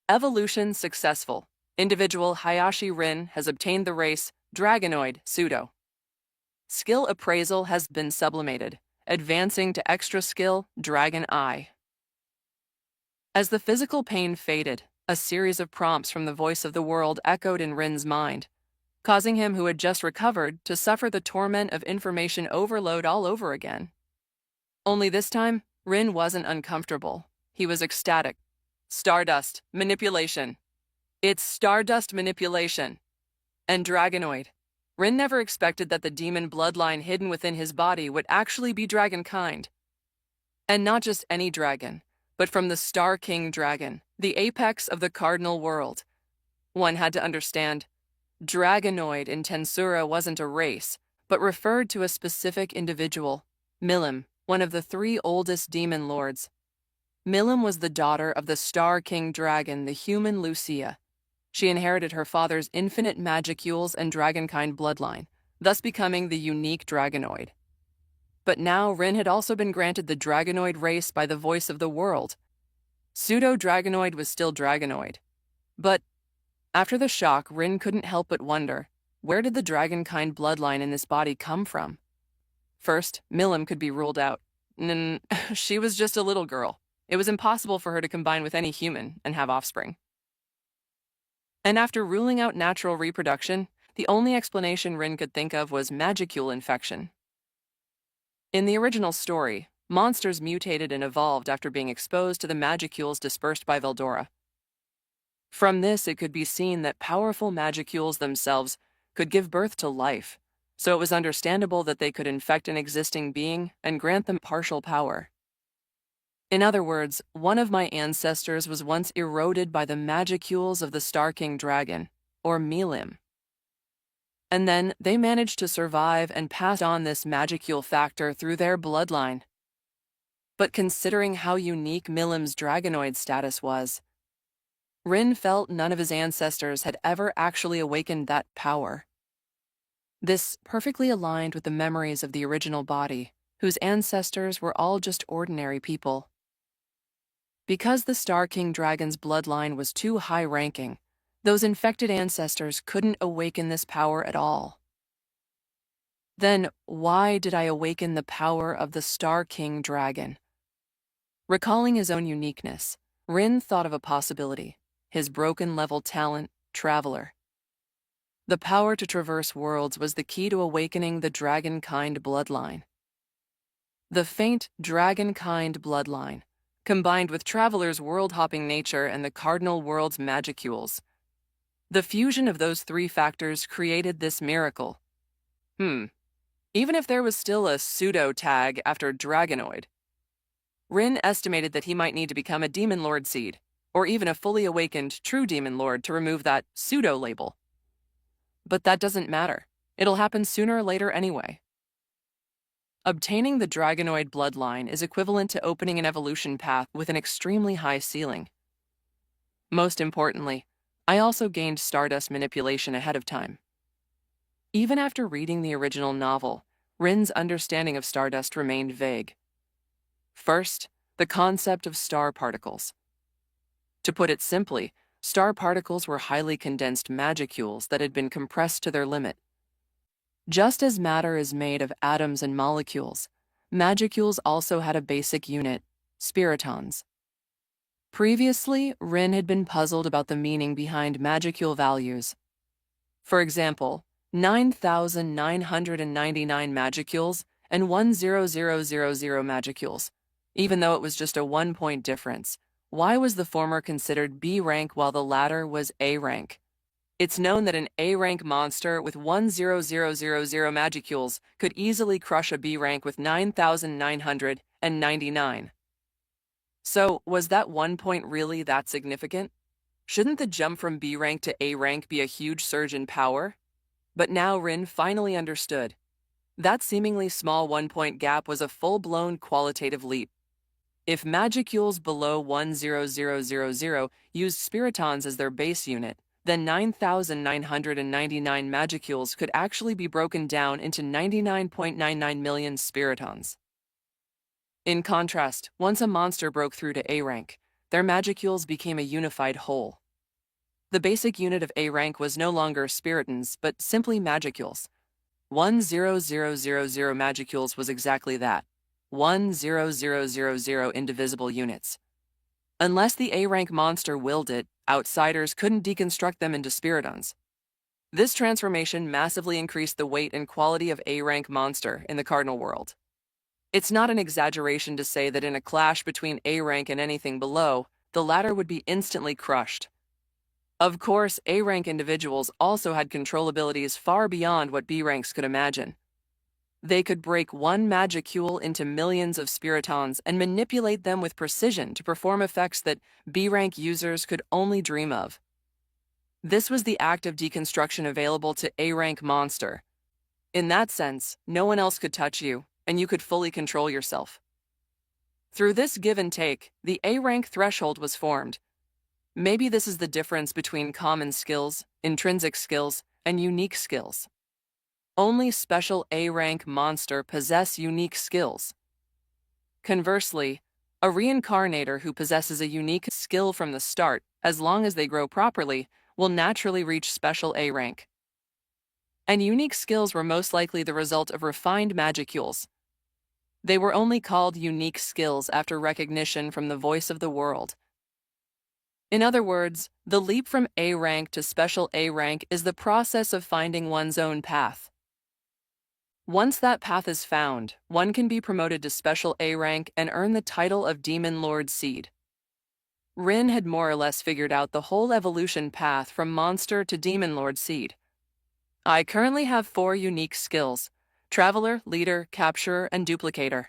Evolution successful. Individual Hayashi Rin has obtained the race Dragonoid Pseudo. Skill appraisal has been sublimated, advancing to extra skill Dragon Eye. As the physical pain faded, a series of prompts from the voice of the world echoed in Rin's mind, causing him, who had just recovered, to suffer the torment of information overload all over again. Only this time, Rin wasn't uncomfortable. He was ecstatic. Stardust manipulation. It's Stardust manipulation. And Dragonoid. Rin never expected that the demon bloodline hidden within his body would actually be dragonkind. And not just any dragon, but from the Star King dragon, the apex of the cardinal world. One had to understand, Dragonoid in Tensura wasn't a race, but referred to a specific individual, Milim, one of the 3 oldest demon lords. Milim was the daughter of the Star King dragon, the human Lucia. She inherited her father's infinite Magicules and dragonkind bloodline, thus becoming the unique Dragonoid. But now Rin had also been granted the Dragonoid race by the voice of the world. Pseudo-Dragonoid was still Dragonoid. But after the shock, Rin couldn't help but wonder, where did the dragonkind bloodline in this body come from? First, Milim could be ruled out. She was just a little girl. It was impossible for her to combine with any human and have offspring. And after ruling out natural reproduction, the only explanation Rin could think of was magicule infection. In the original story, monsters mutated and evolved after being exposed to the magicules dispersed by Veldora. From this, it could be seen that powerful magicules themselves could give birth to life, so it was understandable that they could infect an existing being and grant them partial power. In other words, one of my ancestors was once eroded by the magicules of the Star King Dragon, or Milim. And then they managed to survive and pass on this magicule factor through their bloodline. But considering how unique Milim's dragonoid status was, Rin felt none of his ancestors had ever actually awakened that power. This perfectly aligned with the memories of the original body, whose ancestors were all just ordinary people. Because the Star King Dragon's bloodline was too high-ranking, those infected ancestors couldn't awaken this power at all. Then why did I awaken the power of the Star King Dragon? Recalling his own uniqueness, Rin thought of a possibility: his broken-level talent, Traveler. The power to traverse worlds was the key to awakening the dragon-kind bloodline. The faint dragon-kind bloodline, combined with Traveler's world-hopping nature and the cardinal world's magicules. The fusion of those three factors created this miracle. Even if there was still a pseudo-tag after Dragonoid, Rin estimated that he might need to become a Demon Lord seed, or even a fully awakened true Demon Lord to remove that pseudo-label. But that doesn't matter. It'll happen sooner or later anyway. Obtaining the Dragonoid bloodline is equivalent to opening an evolution path with an extremely high ceiling. Most importantly, I also gained Stardust manipulation ahead of time. Even after reading the original novel, Rin's understanding of Stardust remained vague. First, the concept of star particles. To put it simply, star particles were highly condensed magicules that had been compressed to their limit. Just as matter is made of atoms and molecules, magicules also had a basic unit, spiritons. Previously, Rin had been puzzled about the meaning behind magicule values. For example, 9,999 magicules and 10000 magicules. Even though it was just a 1-point difference, why was the former considered B rank while the latter was A rank? It's known that an A rank monster with 10000 magicules could easily crush a B rank with 9,999. So, was that 1 point really that significant? Shouldn't the jump from B rank to A rank be a huge surge in power? But now Rin finally understood. That seemingly small 1-point gap was a full-blown qualitative leap. If magicules below 10000 used spiritons as their base unit, then 9,999 magicules could actually be broken down into 99.99 million spiritons. In contrast, once a monster broke through to A rank, their magicules became a unified whole. The basic unit of A rank was no longer spiritons, but simply magicules. 10000 magicules was exactly that, 10000 indivisible units. Unless the A rank monster willed it, outsiders couldn't deconstruct them into spiritons. This transformation massively increased the weight and quality of A rank monster in the cardinal world. It's not an exaggeration to say that in a clash between A rank and anything below, the latter would be instantly crushed. Of course, A rank individuals also had control abilities far beyond what B ranks could imagine. They could break one magicule into millions of spiritons and manipulate them with precision to perform effects that B rank users could only dream of. This was the act of deconstruction available to A rank monster. In that sense, no one else could touch you, and you could fully control yourself. Through this give and take, the A rank threshold was formed. Maybe this is the difference between common skills, intrinsic skills, and unique skills. Only special A rank monster possess unique skills. Conversely, a reincarnator who possesses a unique skill from the start, as long as they grow properly, will naturally reach special A rank. And unique skills were most likely the result of refined magicules, They were only called unique skills after recognition from the voice of the world. In other words, the leap from A rank to special A rank is the process of finding one's own path. Once that path is found, one can be promoted to special A rank and earn the title of Demon Lord Seed. Rin had more or less figured out the whole evolution path from monster to Demon Lord Seed. I currently have 4 unique skills: Traveler, Leader, Capturer, and Duplicator.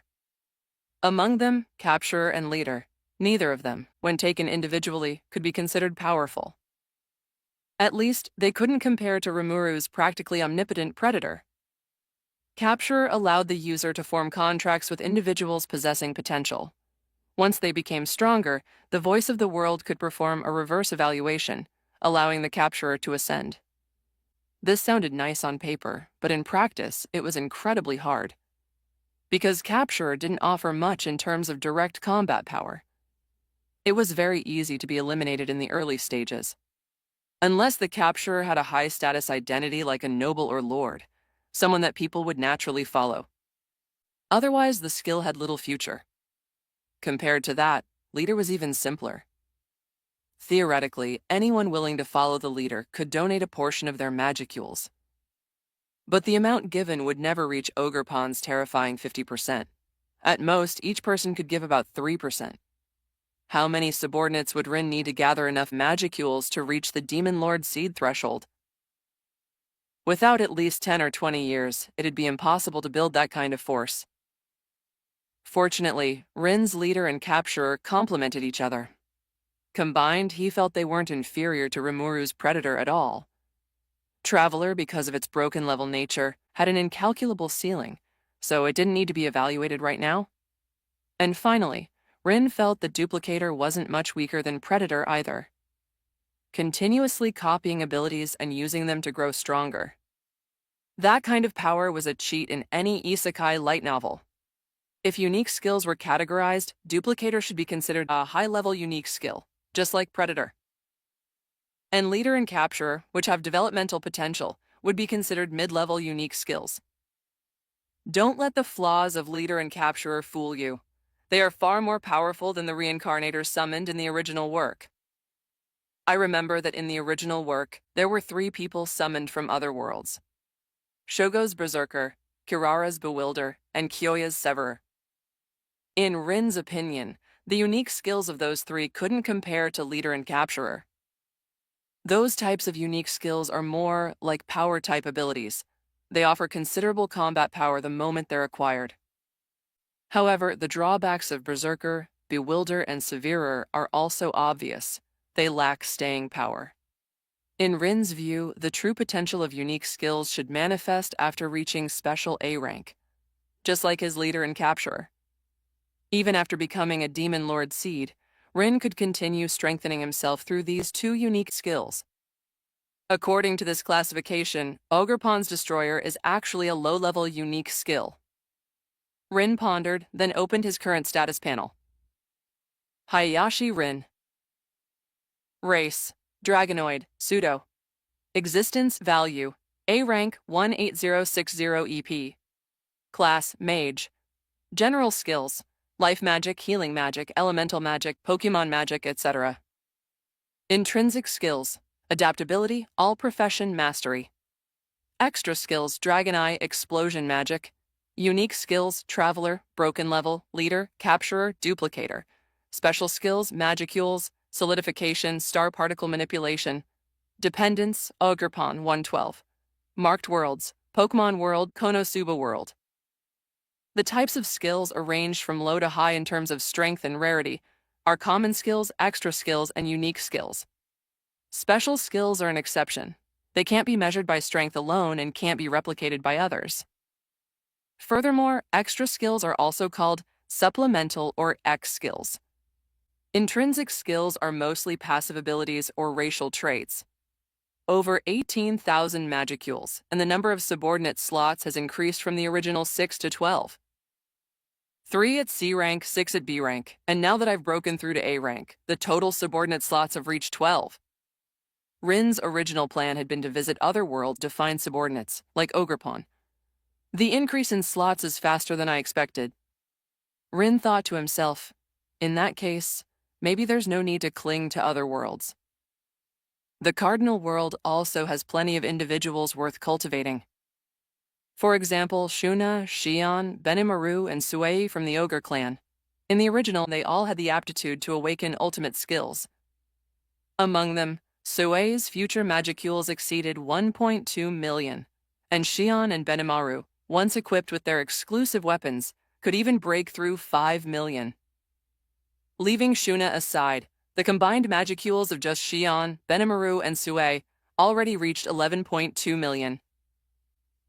Among them, Capturer and Leader, neither of them, when taken individually, could be considered powerful. At least, they couldn't compare to Rimuru's practically omnipotent Predator. Capturer allowed the user to form contracts with individuals possessing potential. Once they became stronger, the voice of the world could perform a reverse evaluation, allowing the capturer to ascend. This sounded nice on paper, but in practice, it was incredibly hard. Because capturer didn't offer much in terms of direct combat power. It was very easy to be eliminated in the early stages. Unless the capturer had a high-status identity like a noble or lord, someone that people would naturally follow. Otherwise, the skill had little future. Compared to that, Leader was even simpler. Theoretically, anyone willing to follow the leader could donate a portion of their magicules. But the amount given would never reach Ogerpon's terrifying 50%. At most, each person could give about 3%. How many subordinates would Rin need to gather enough magicules to reach the Demon Lord Seed threshold? Without at least 10 or 20 years, it'd be impossible to build that kind of force. Fortunately, Rin's leader and capturer complemented each other. Combined, he felt they weren't inferior to Rimuru's Predator at all. Traveler, because of its broken-level nature, had an incalculable ceiling, so it didn't need to be evaluated right now. And finally, Rin felt the Duplicator wasn't much weaker than Predator either. Continuously copying abilities and using them to grow stronger. That kind of power was a cheat in any Isekai light novel. If unique skills were categorized, Duplicator should be considered a high-level unique skill, just like Predator. And Leader and Capturer, which have developmental potential, would be considered mid-level unique skills. Don't let the flaws of Leader and Capturer fool you. They are far more powerful than the reincarnators summoned in the original work. I remember that in the original work, there were 3 people summoned from other worlds: Shogo's Berserker, Kirara's Bewilder, and Kyoya's Severer. In Rin's opinion, the unique skills of those 3 couldn't compare to Leader and Capturer. Those types of unique skills are more like power-type abilities. They offer considerable combat power the moment they're acquired. However, the drawbacks of Berserker, Bewilder, and Severer are also obvious. They lack staying power. In Rin's view, the true potential of unique skills should manifest after reaching special A rank, just like his leader and capturer. Even after becoming a Demon Lord Seed, Rin could continue strengthening himself through these 2 unique skills. According to this classification, Ogerpon's Destroyer is actually a low-level unique skill. Rin pondered, then opened his current status panel. Hayashi Rin. Race: Dragonoid, Pseudo. Existence Value: A rank 18060 EP. Class: Mage. General skills: Life Magic, Healing Magic, Elemental Magic, Pokémon Magic, etc. Intrinsic skills: Adaptability, All Profession Mastery. Extra skills: Dragon Eye, Explosion Magic. Unique skills: Traveler, Broken Level, Leader, Capturer, Duplicator. Special skills: Magicules, Solidification, Star Particle Manipulation. Dependence: Ogerpon 112. Marked worlds: Pokémon World, Konosuba World. The types of skills are ranged from low to high in terms of strength and rarity, are common skills, extra skills, and unique skills. Special skills are an exception. They can't be measured by strength alone and can't be replicated by others. Furthermore, extra skills are also called supplemental or X skills. Intrinsic skills are mostly passive abilities or racial traits. Over 18,000 magicules, and the number of subordinate slots has increased from the original 6 to 12. 3 at C rank, 6 at B rank, and now that I've broken through to A rank, the total subordinate slots have reached 12. Rin's original plan had been to visit other worlds to find subordinates, like Ogerpon. The increase in slots is faster than I expected. Rin thought to himself, in that case, maybe there's no need to cling to other worlds. The cardinal world also has plenty of individuals worth cultivating. For example, Shuna, Shion, Benimaru, and Sui from the Ogre clan. In the original, they all had the aptitude to awaken ultimate skills. Among them, Sui's future magicules exceeded 1.2 million, and Shion and Benimaru, once equipped with their exclusive weapons, could even break through 5 million. Leaving Shuna aside, the combined magicules of just Shion, Benimaru, and Sui already reached 11.2 million.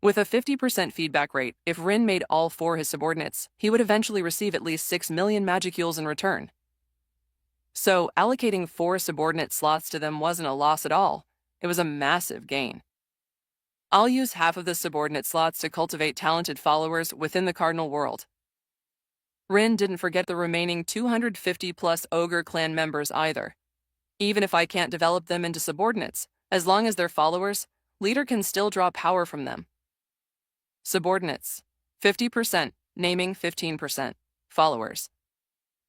With a 50% feedback rate, if Rin made all 4 his subordinates, he would eventually receive at least 6 million magicules in return. So, allocating 4 subordinate slots to them wasn't a loss at all. It was a massive gain. I'll use half of the subordinate slots to cultivate talented followers within the cardinal world. Rin didn't forget the remaining 250-plus Ogre clan members either. Even if I can't develop them into subordinates, as long as they're followers, leader can still draw power from them. Subordinates, 50%, naming 15%, followers.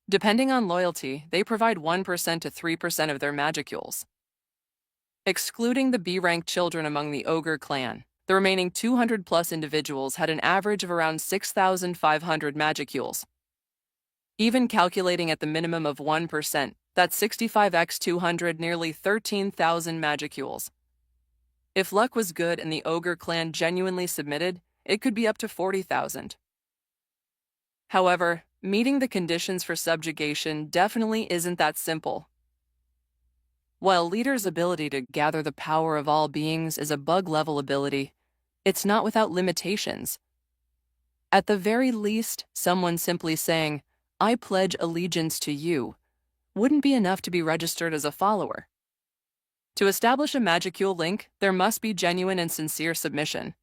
Depending on loyalty, they provide 1% to 3% of their magicules. Excluding the B-rank children among the Ogre clan, the remaining 200-plus individuals had an average of around 6,500 magicules. Even calculating at the minimum of 1%, that's 65x 200, nearly 13,000 magicules. If luck was good and the Ogre clan genuinely submitted, it could be up to 40,000. However, meeting the conditions for subjugation definitely isn't that simple. While leader's ability to gather the power of all beings is a bug-level ability, it's not without limitations. At the very least, someone simply saying, "I pledge allegiance to you," wouldn't be enough to be registered as a follower. To establish a magicule link, there must be genuine and sincere submission.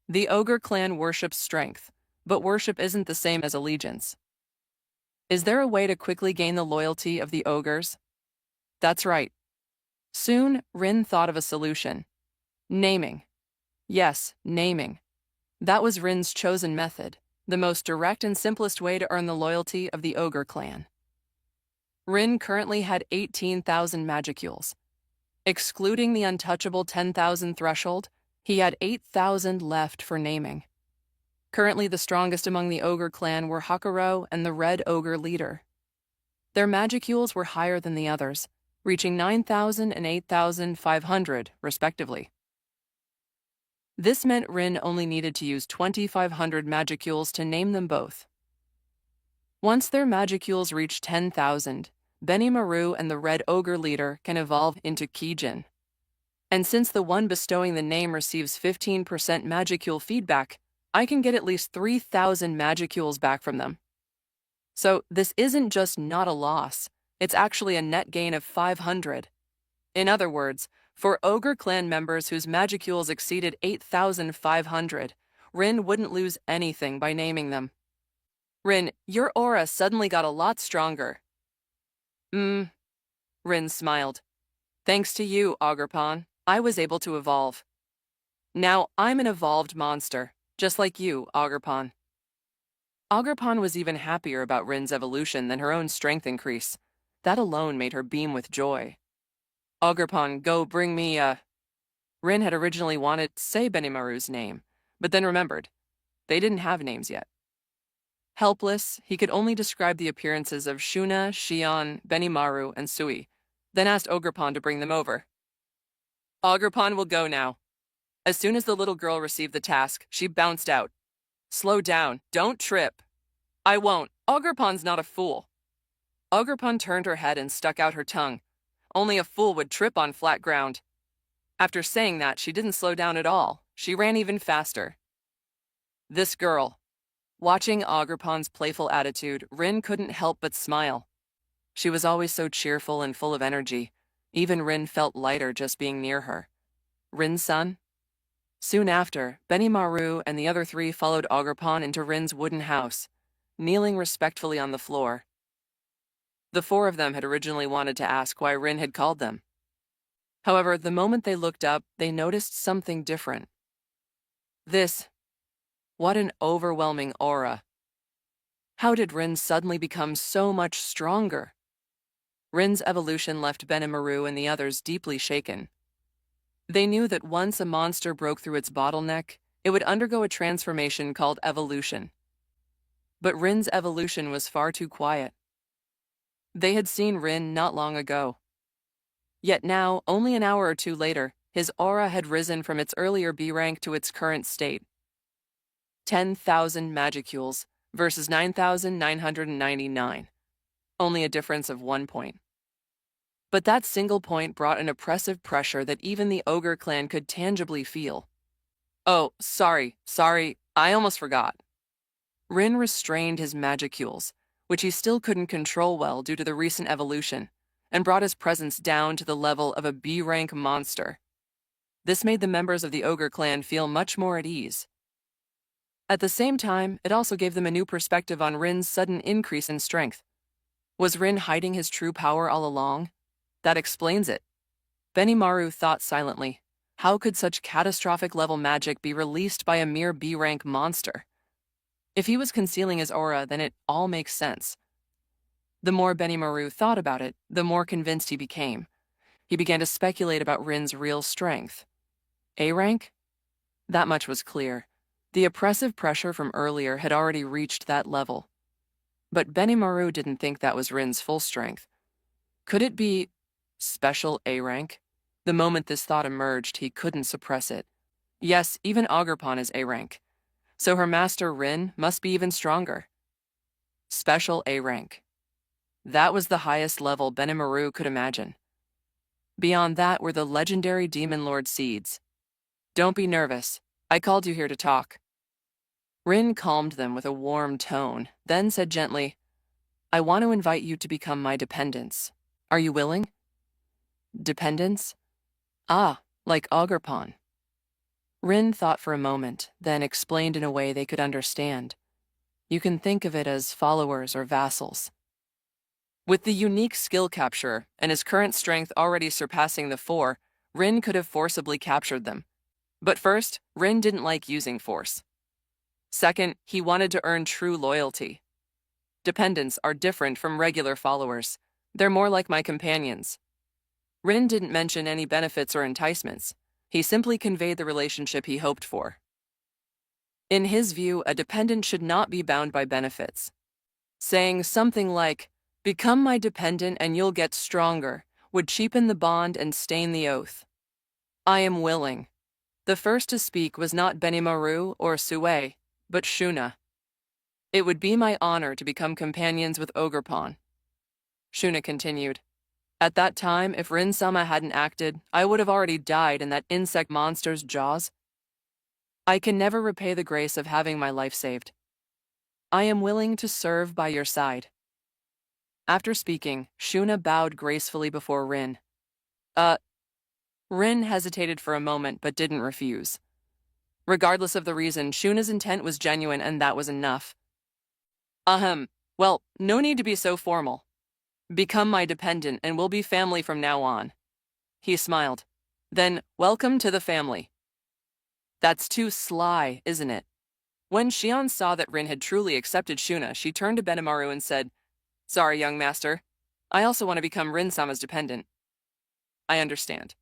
The Ogre clan worships strength, but worship isn't the same as allegiance. Is there a way to quickly gain the loyalty of the Ogres? That's right. Soon, Rin thought of a solution. Naming. Yes, naming. That was Rin's chosen method, the most direct and simplest way to earn the loyalty of the Ogre clan. Rin currently had 18,000 magicules. Excluding the untouchable 10,000 threshold, he had 8,000 left for naming. Currently the strongest among the Ogre clan were Hakuro and the Red Ogre leader. Their magicules were higher than the others, reaching 9,000 and 8,500, respectively. This meant Rin only needed to use 2,500 magicules to name them both. Once their magicules reach 10,000, Benimaru and the Red Ogre leader can evolve into Kijin. And since the one bestowing the name receives 15% magicule feedback, I can get at least 3,000 magicules back from them. So this isn't just not a loss, it's actually a net gain of 500. In other words, for Ogre clan members whose magicules exceeded 8,500, Rin wouldn't lose anything by naming them. Rin, your aura suddenly got a lot stronger. Rin smiled. Thanks to you, Ogerpon, I was able to evolve. Now I'm an evolved monster, just like you, Ogerpon. Ogerpon was even happier about Rin's evolution than her own strength increase. That alone made her beam with joy. Ogerpon, go bring me a... Rin had originally wanted to say Benimaru's name, but then remembered. They didn't have names yet. Helpless, he could only describe the appearances of Shuna, Shion, Benimaru, and Sui, then asked Ogerpon to bring them over. Ogerpon will go now. As soon as the little girl received the task, she bounced out. Slow down, don't trip. I won't, Ogerpon's not a fool. Ogerpon turned her head and stuck out her tongue. Only a fool would trip on flat ground. After saying that, she didn't slow down at all. She ran even faster. This girl. Watching Ogerpon's playful attitude, Rin couldn't help but smile. She was always so cheerful and full of energy. Even Rin felt lighter just being near her. Rin's son? Soon after, Benimaru and the other 3 followed Ogerpon into Rin's wooden house, kneeling respectfully on the floor. The 4 of them had originally wanted to ask why Rin had called them. However, the moment they looked up, they noticed something different. What an overwhelming aura. How did Rin suddenly become so much stronger? Rin's evolution left Benimaru and the others deeply shaken. They knew that once a monster broke through its bottleneck, it would undergo a transformation called evolution. But Rin's evolution was far too quiet. They had seen Rin not long ago. Yet now, only an hour or two later, his aura had risen from its earlier B rank to its current state. 10,000 magicules versus 9,999. Only a difference of 1 point. But that single point brought an oppressive pressure that even the ogre clan could tangibly feel. Oh, sorry, I almost forgot. Rin restrained his magicules, which he still couldn't control well due to the recent evolution, and brought his presence down to the level of a B-rank monster. This made the members of the ogre clan feel much more at ease. At the same time, it also gave them a new perspective on Rin's sudden increase in strength. Was Rin hiding his true power all along? That explains it. Benimaru thought silently. How could such catastrophic level magic be released by a mere B-rank monster? If he was concealing his aura, then it all makes sense. The more Benimaru thought about it, the more convinced he became. He began to speculate about Rin's real strength. A rank? That much was clear. The oppressive pressure from earlier had already reached that level. But Benimaru didn't think that was Rin's full strength. Could it be special A rank? The moment this thought emerged, he couldn't suppress it. Yes, even Ogerpon is A rank. So her master Rin must be even stronger. Special A rank. That was the highest level Benimaru could imagine. Beyond that were the legendary Demon Lord seeds. Don't be nervous. I called you here to talk. Rin calmed them with a warm tone, then said gently, I want to invite you to become my dependents. Are you willing? Dependents? Ah, like Ogerpon. Rin thought for a moment, then explained in a way they could understand. You can think of it as followers or vassals. With the unique skill capture and his current strength already surpassing the 4, Rin could have forcibly captured them. But first, Rin didn't like using force. Second, he wanted to earn true loyalty. Dependents are different from regular followers. They're more like my companions. Rin didn't mention any benefits or enticements. He simply conveyed the relationship he hoped for. In his view, a dependent should not be bound by benefits. Saying something like, become my dependent and you'll get stronger, would cheapen the bond and stain the oath. I am willing. The first to speak was not Benimaru or Sue, but Shuna. It would be my honor to become companions with Ogerpon. Shuna continued. At that time, if Rin-sama hadn't acted, I would have already died in that insect monster's jaws. I can never repay the grace of having my life saved. I am willing to serve by your side. After speaking, Shuna bowed gracefully before Rin. Rin hesitated for a moment but didn't refuse. Regardless of the reason, Shuna's intent was genuine and that was enough. Well, no need to be so formal. Become my dependent and we'll be family from now on. He smiled. Then, welcome to the family. That's too sly, isn't it? When Xion saw that Rin had truly accepted Shuna, she turned to Benimaru and said, Sorry, young master. I also want to become Rin-sama's dependent. I understand.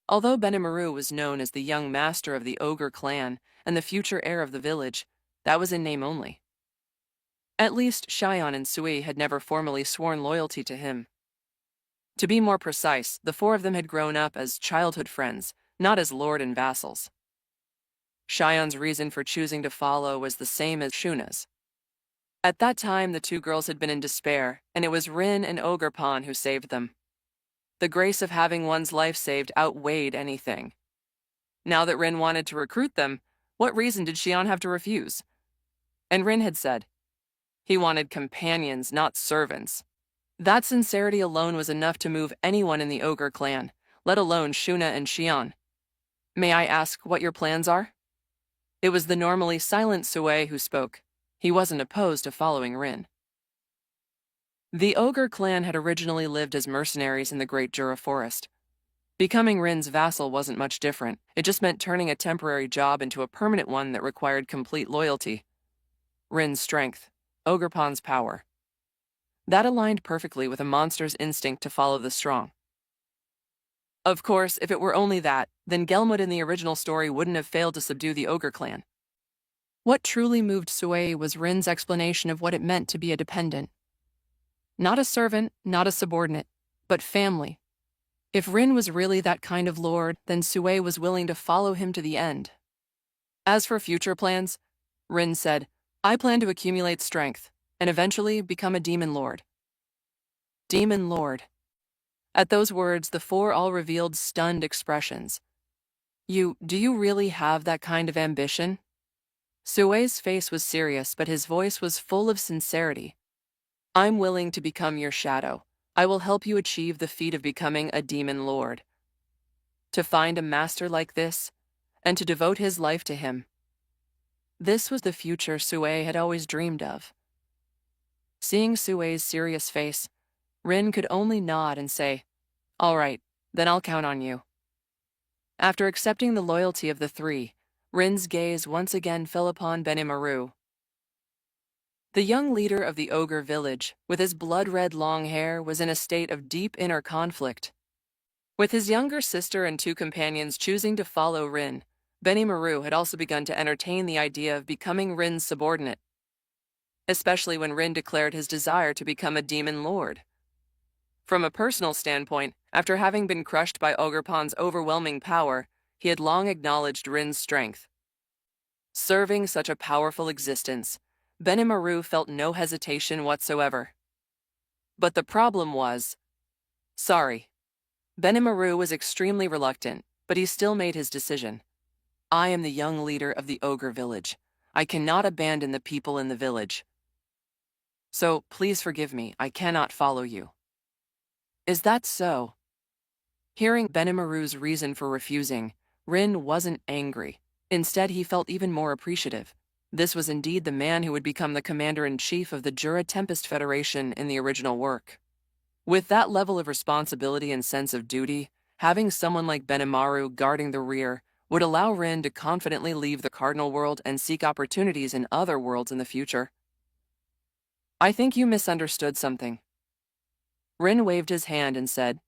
Although Benimaru was known as the young master of the ogre clan and the future heir of the village, that was in name only. At least Xion and Sui had never formally sworn loyalty to him. To be more precise, the 4 of them had grown up as childhood friends, not as lord and vassals. Xion's reason for choosing to follow was the same as Shuna's. At that time, the 2 girls had been in despair, and it was Rin and Ogerpon who saved them. The grace of having one's life saved outweighed anything. Now that Rin wanted to recruit them, what reason did Xion have to refuse? And Rin had said, he wanted companions, not servants. That sincerity alone was enough to move anyone in the ogre clan, let alone Shuna and Xion. May I ask what your plans are? It was the normally silent Sue who spoke. He wasn't opposed to following Rin. The ogre clan had originally lived as mercenaries in the Great Jura Forest. Becoming Rin's vassal wasn't much different. It just meant turning a temporary job into a permanent one that required complete loyalty. Rin's strength, Ogerpon's power. That aligned perfectly with a monster's instinct to follow the strong. Of course, if it were only that, then Gelmud in the original story wouldn't have failed to subdue the ogre clan. What truly moved Sui was Rin's explanation of what it meant to be a dependent. Not a servant, not a subordinate, but family. If Rin was really that kind of lord, then Sui was willing to follow him to the end. As for future plans, Rin said, I plan to accumulate strength, and eventually become a demon lord. Demon lord. At those words, the four all revealed stunned expressions. Do you really have that kind of ambition? Sue's face was serious, but his voice was full of sincerity. I'm willing to become your shadow. I will help you achieve the feat of becoming a demon lord. To find a master like this, and to devote his life to him. This was the future Sui had always dreamed of. Seeing Sue's serious face, Rin could only nod and say, All right, then I'll count on you. After accepting the loyalty of the three, Rin's gaze once again fell upon Benimaru. The young leader of the ogre village, with his blood-red long hair, was in a state of deep inner conflict. With his younger sister and two companions choosing to follow Rin, Benimaru had also begun to entertain the idea of becoming Rin's subordinate, especially when Rin declared his desire to become a demon lord. From a personal standpoint, after having been crushed by Ogerpon's overwhelming power, he had long acknowledged Rin's strength. Serving such a powerful existence, Benimaru felt no hesitation whatsoever. But the problem was... Benimaru was extremely reluctant, but he still made his decision. I am the young leader of the ogre village. I cannot abandon the people in the village. So, please forgive me, I cannot follow you. Is that so? Hearing Benimaru's reason for refusing, Rin wasn't angry. Instead, he felt even more appreciative. This was indeed the man who would become the commander-in-chief of the Jura Tempest Federation in the original work. With that level of responsibility and sense of duty, having someone like Benimaru guarding the rear would allow Rin to confidently leave the Cardinal world and seek opportunities in other worlds in the future. I think you misunderstood something. Rin waved his hand and said,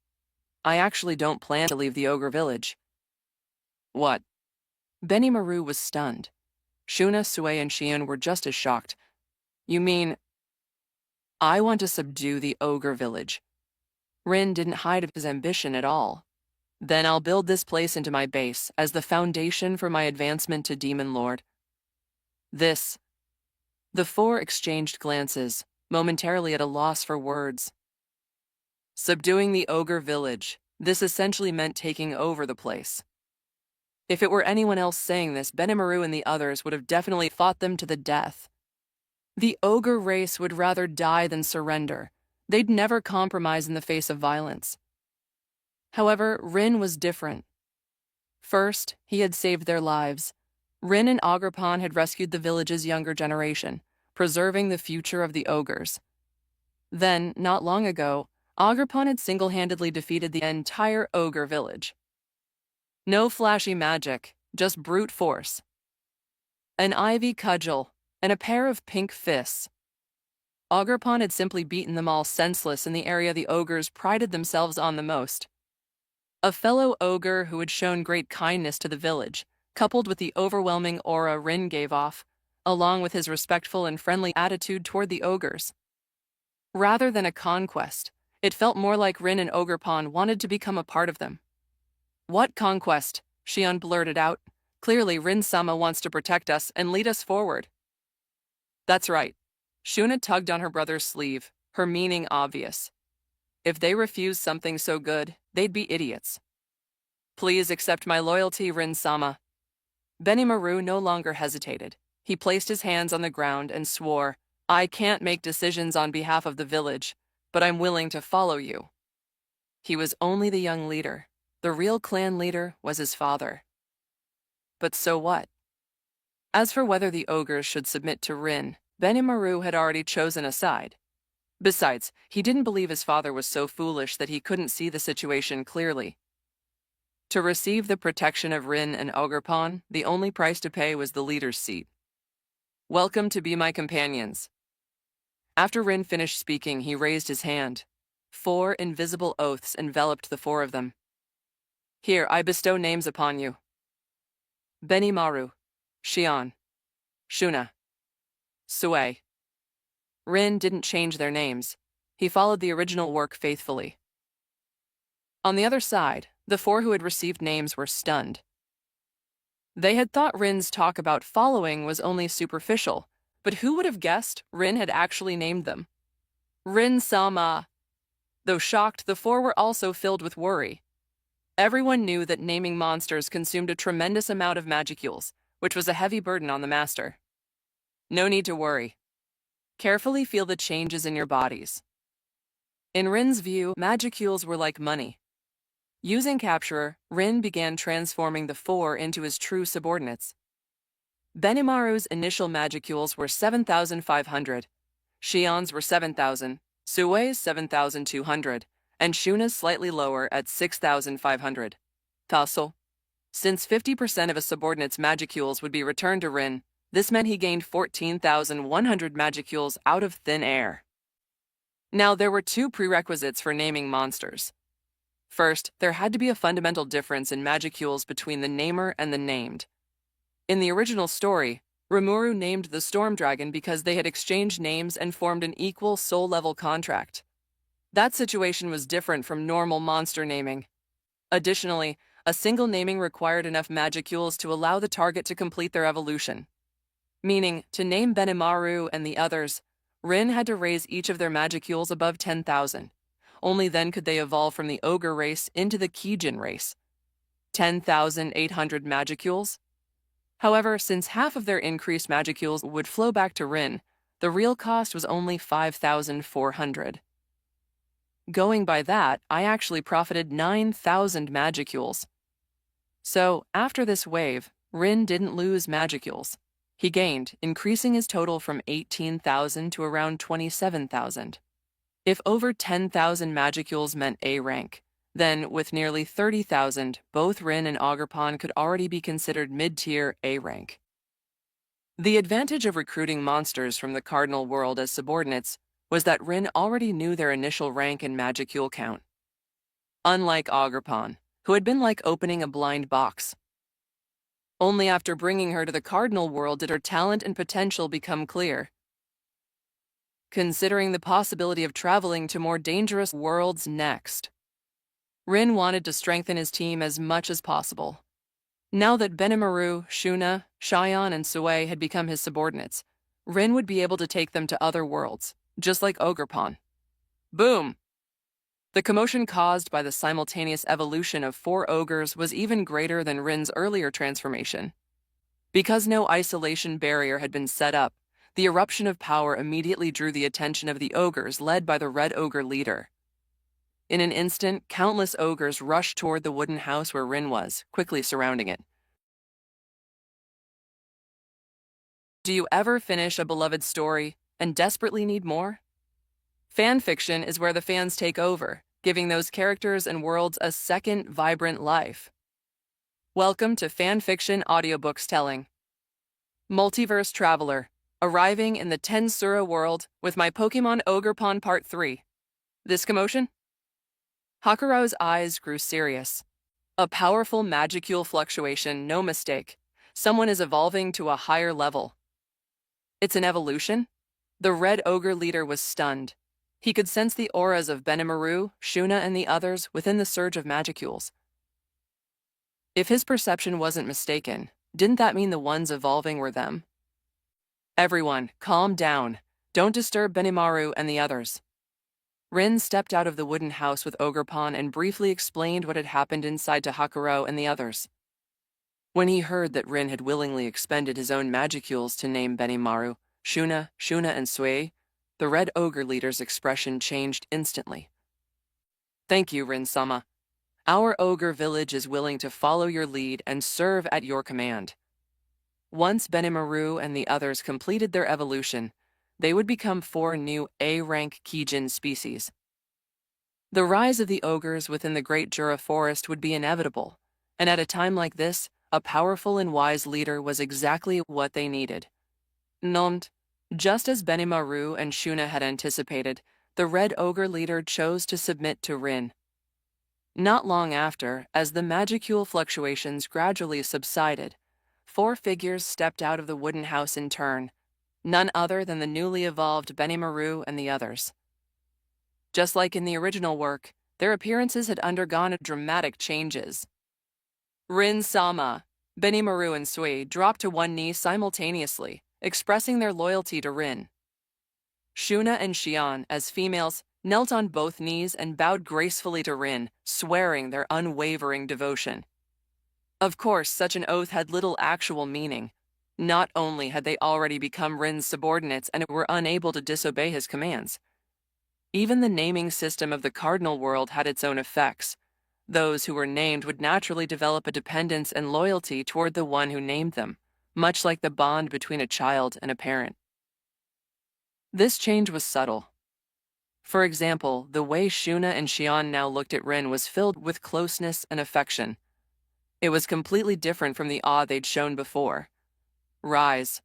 I actually don't plan to leave the ogre village. What? Benimaru was stunned. Shuna, Sui, and Shion were just as shocked. You mean... I want to subdue the ogre village. Rin didn't hide his ambition at all. Then I'll build this place into my base as the foundation for my advancement to Demon Lord. This... The four exchanged glances, momentarily at a loss for words. Subduing the ogre village, this essentially meant taking over the place. If it were anyone else saying this, Benimaru and the others would have definitely fought them to the death. The ogre race would rather die than surrender. They'd never compromise in the face of violence. However, Rin was different. First, he had saved their lives. Rin and Ogerpon had rescued the village's younger generation, preserving the future of the ogres. Then, not long ago, Ogerpon had single-handedly defeated the entire ogre village. No flashy magic, just brute force. An ivy cudgel and a pair of pink fists. Ogerpon had simply beaten them all senseless in the area the ogres prided themselves on the most. A fellow ogre who had shown great kindness to the village, coupled with the overwhelming aura Rin gave off, along with his respectful and friendly attitude toward the ogres. Rather than a conquest, it felt more like Rin and Ogerpon wanted to become a part of them. What conquest? Shion blurted out. Clearly, Rin-sama wants to protect us and lead us forward. That's right. Shuna tugged on her brother's sleeve, her meaning obvious. If they refused something so good, they'd be idiots. Please accept my loyalty, Rin-sama. Benimaru no longer hesitated. He placed his hands on the ground and swore, I can't make decisions on behalf of the village, but I'm willing to follow you. He was only the young leader. The real clan leader was his father. But so what? As for whether the ogres should submit to Rin, Benimaru had already chosen a side. Besides, he didn't believe his father was so foolish that he couldn't see the situation clearly. To receive the protection of Rin and Ogerpon, the only price to pay was the leader's seat. Welcome to be my companions. After Rin finished speaking, he raised his hand. 4 invisible oaths enveloped the 4 of them. Here, I bestow names upon you. Benimaru, Shion, Shuna, Sue. Rin didn't change their names. He followed the original work faithfully. On the other side, the 4 who had received names were stunned. They had thought Rin's talk about following was only superficial, but who would have guessed Rin had actually named them? Rin-sama. Though shocked, the 4 were also filled with worry. Everyone knew that naming monsters consumed a tremendous amount of magicules, which was a heavy burden on the master. No need to worry. Carefully feel the changes in your bodies. In Rin's view, magicules were like money. Using Capturer, Rin began transforming the 4 into his true subordinates. Benimaru's initial magicules were 7,500, Shion's were 7,000, Sue's 7,200, and Shuna's slightly lower at 6,500. Tassel. Since 50% of a subordinate's magicules would be returned to Rin, this meant he gained 14,100 magicules out of thin air. Now, there were 2 prerequisites for naming monsters. First, there had to be a fundamental difference in magicules between the namer and the named. In the original story, Rimuru named the Storm Dragon because they had exchanged names and formed an equal soul-level contract. That situation was different from normal monster naming. Additionally, a single naming required enough magicules to allow the target to complete their evolution. Meaning, to name Benimaru and the others, Rin had to raise each of their magicules above 10,000. Only then could they evolve from the ogre race into the Kijin race. 10,800 magicules? However, since half of their increased magicules would flow back to Rin, the real cost was only 5,400. Going by that, I actually profited 9,000 magicules. So, after this wave, Rin didn't lose magicules. He gained, increasing his total from 18,000 to around 27,000. If over 10,000 magicules meant A rank, then, with nearly 30,000, both Rin and Ogerpon could already be considered mid-tier A rank. The advantage of recruiting monsters from the Cardinal world as subordinates was that Rin already knew their initial rank and magicule count. Unlike Ogerpon, who had been like opening a blind box. Only after bringing her to the Cardinal world did her talent and potential become clear. Considering the possibility of traveling to more dangerous worlds next, Rin wanted to strengthen his team as much as possible. Now that Benimaru, Shuna, Shion, and Sue had become his subordinates, Rin would be able to take them to other worlds, just like Ogerpon. Boom! The commotion caused by the simultaneous evolution of 4 ogres was even greater than Rin's earlier transformation. Because no isolation barrier had been set up, the eruption of power immediately drew the attention of the ogres led by the Red Ogre leader. In an instant, countless ogres rushed toward the wooden house where Rin was, quickly surrounding it. Do you ever finish a beloved story and desperately need more? Fanfiction is where the fans take over, giving those characters and worlds a second, vibrant life. Welcome to Fanfiction Audiobooks Telling. Multiverse Traveler, arriving in the Tensura world with my Pokémon Ogerpon Part 3. This commotion? Hakuro's eyes grew serious. A powerful magicule fluctuation, no mistake. Someone is evolving to a higher level. It's an evolution? The Red Ogre leader was stunned. He could sense the auras of Benimaru, Shuna, and the others within the surge of magicules. If his perception wasn't mistaken, didn't that mean the ones evolving were them? Everyone, calm down. Don't disturb Benimaru and the others. Rin stepped out of the wooden house with Ogerpon and briefly explained what had happened inside to Hakuro and the others. When he heard that Rin had willingly expended his own magicules to name Benimaru, Shuna, and Sue, the Red Ogre leader's expression changed instantly. Thank you, Rin-sama. Our ogre village is willing to follow your lead and serve at your command. Once Benimaru and the others completed their evolution, they would become 4 new A-rank Kijin species. The rise of the ogres within the Great Jura Forest would be inevitable, and at a time like this, a powerful and wise leader was exactly what they needed. Nomt, Just as Benimaru and Shuna had anticipated, the Red Ogre leader chose to submit to Rin. Not long after, as the magicule fluctuations gradually subsided, 4 figures stepped out of the wooden house in turn, none other than the newly evolved Benimaru and the others. Just like in the original work, their appearances had undergone dramatic changes. Rin-sama, Benimaru and Sui dropped to one knee simultaneously, expressing their loyalty to Rin. Shuna and Xian, as females, knelt on both knees and bowed gracefully to Rin, swearing their unwavering devotion. Of course, such an oath had little actual meaning. Not only had they already become Rin's subordinates and were unable to disobey his commands, even the naming system of the cardinal world had its own effects. Those who were named would naturally develop a dependence and loyalty toward the one who named them, much like the bond between a child and a parent. This change was subtle. For example, the way Shuna and Xian now looked at Rin was filled with closeness and affection. It was completely different from the awe they'd shown before. Rise.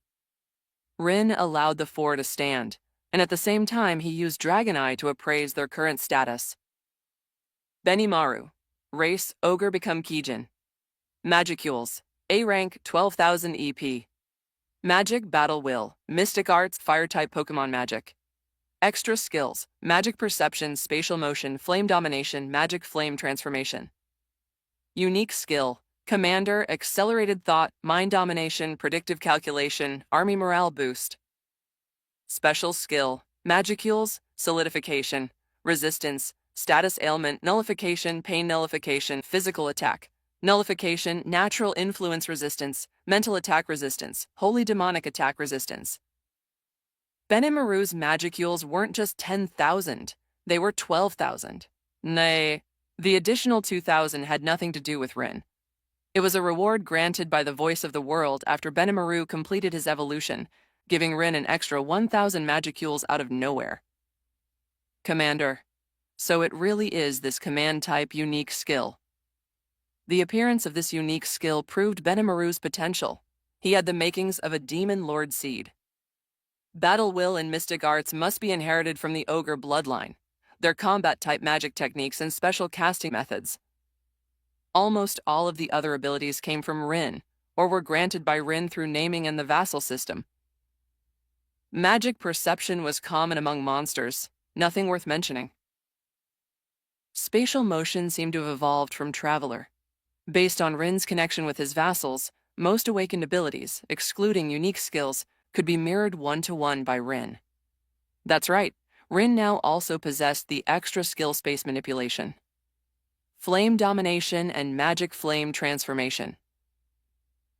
Rin allowed the 4 to stand, and at the same time he used Dragon Eye to appraise their current status. Benimaru. Race, Ogre become Kijin. Magicules. A rank, 12,000 EP. Magic, Battle Will. Mystic Arts, Fire-type Pokémon Magic. Extra skills, Magic Perception, Spatial Motion, Flame Domination, Magic Flame Transformation. Unique skill, Commander, Accelerated Thought, Mind Domination, Predictive Calculation, Army Morale Boost. Special skill, Magicules, Solidification, Resistance, Status Ailment, Nullification, Pain Nullification, Physical Attack, Nullification, Natural Influence Resistance, Mental Attack Resistance, Holy Demonic Attack Resistance. Benimaru's Magicules weren't just 10,000, they were 12,000. Nay, the additional 2,000 had nothing to do with Rin. It was a reward granted by the voice of the world after Benimaru completed his evolution, giving Rin an extra 1,000 Magicules out of nowhere. Commander. So it really is this command-type unique skill. The appearance of this unique skill proved Benimaru's potential. He had the makings of a Demon Lord seed. Battle Will and Mystic Arts must be inherited from the Ogre bloodline, their combat-type magic techniques and special casting methods. Almost all of the other abilities came from Rin, or were granted by Rin through naming and the vassal system. Magic perception was common among monsters, nothing worth mentioning. Spatial motion seemed to have evolved from Traveler. Based on Rin's connection with his vassals, most awakened abilities, excluding unique skills, could be mirrored one-to-one by Rin. That's right, Rin now also possessed the extra skill space manipulation. Flame Domination and Magic Flame Transformation.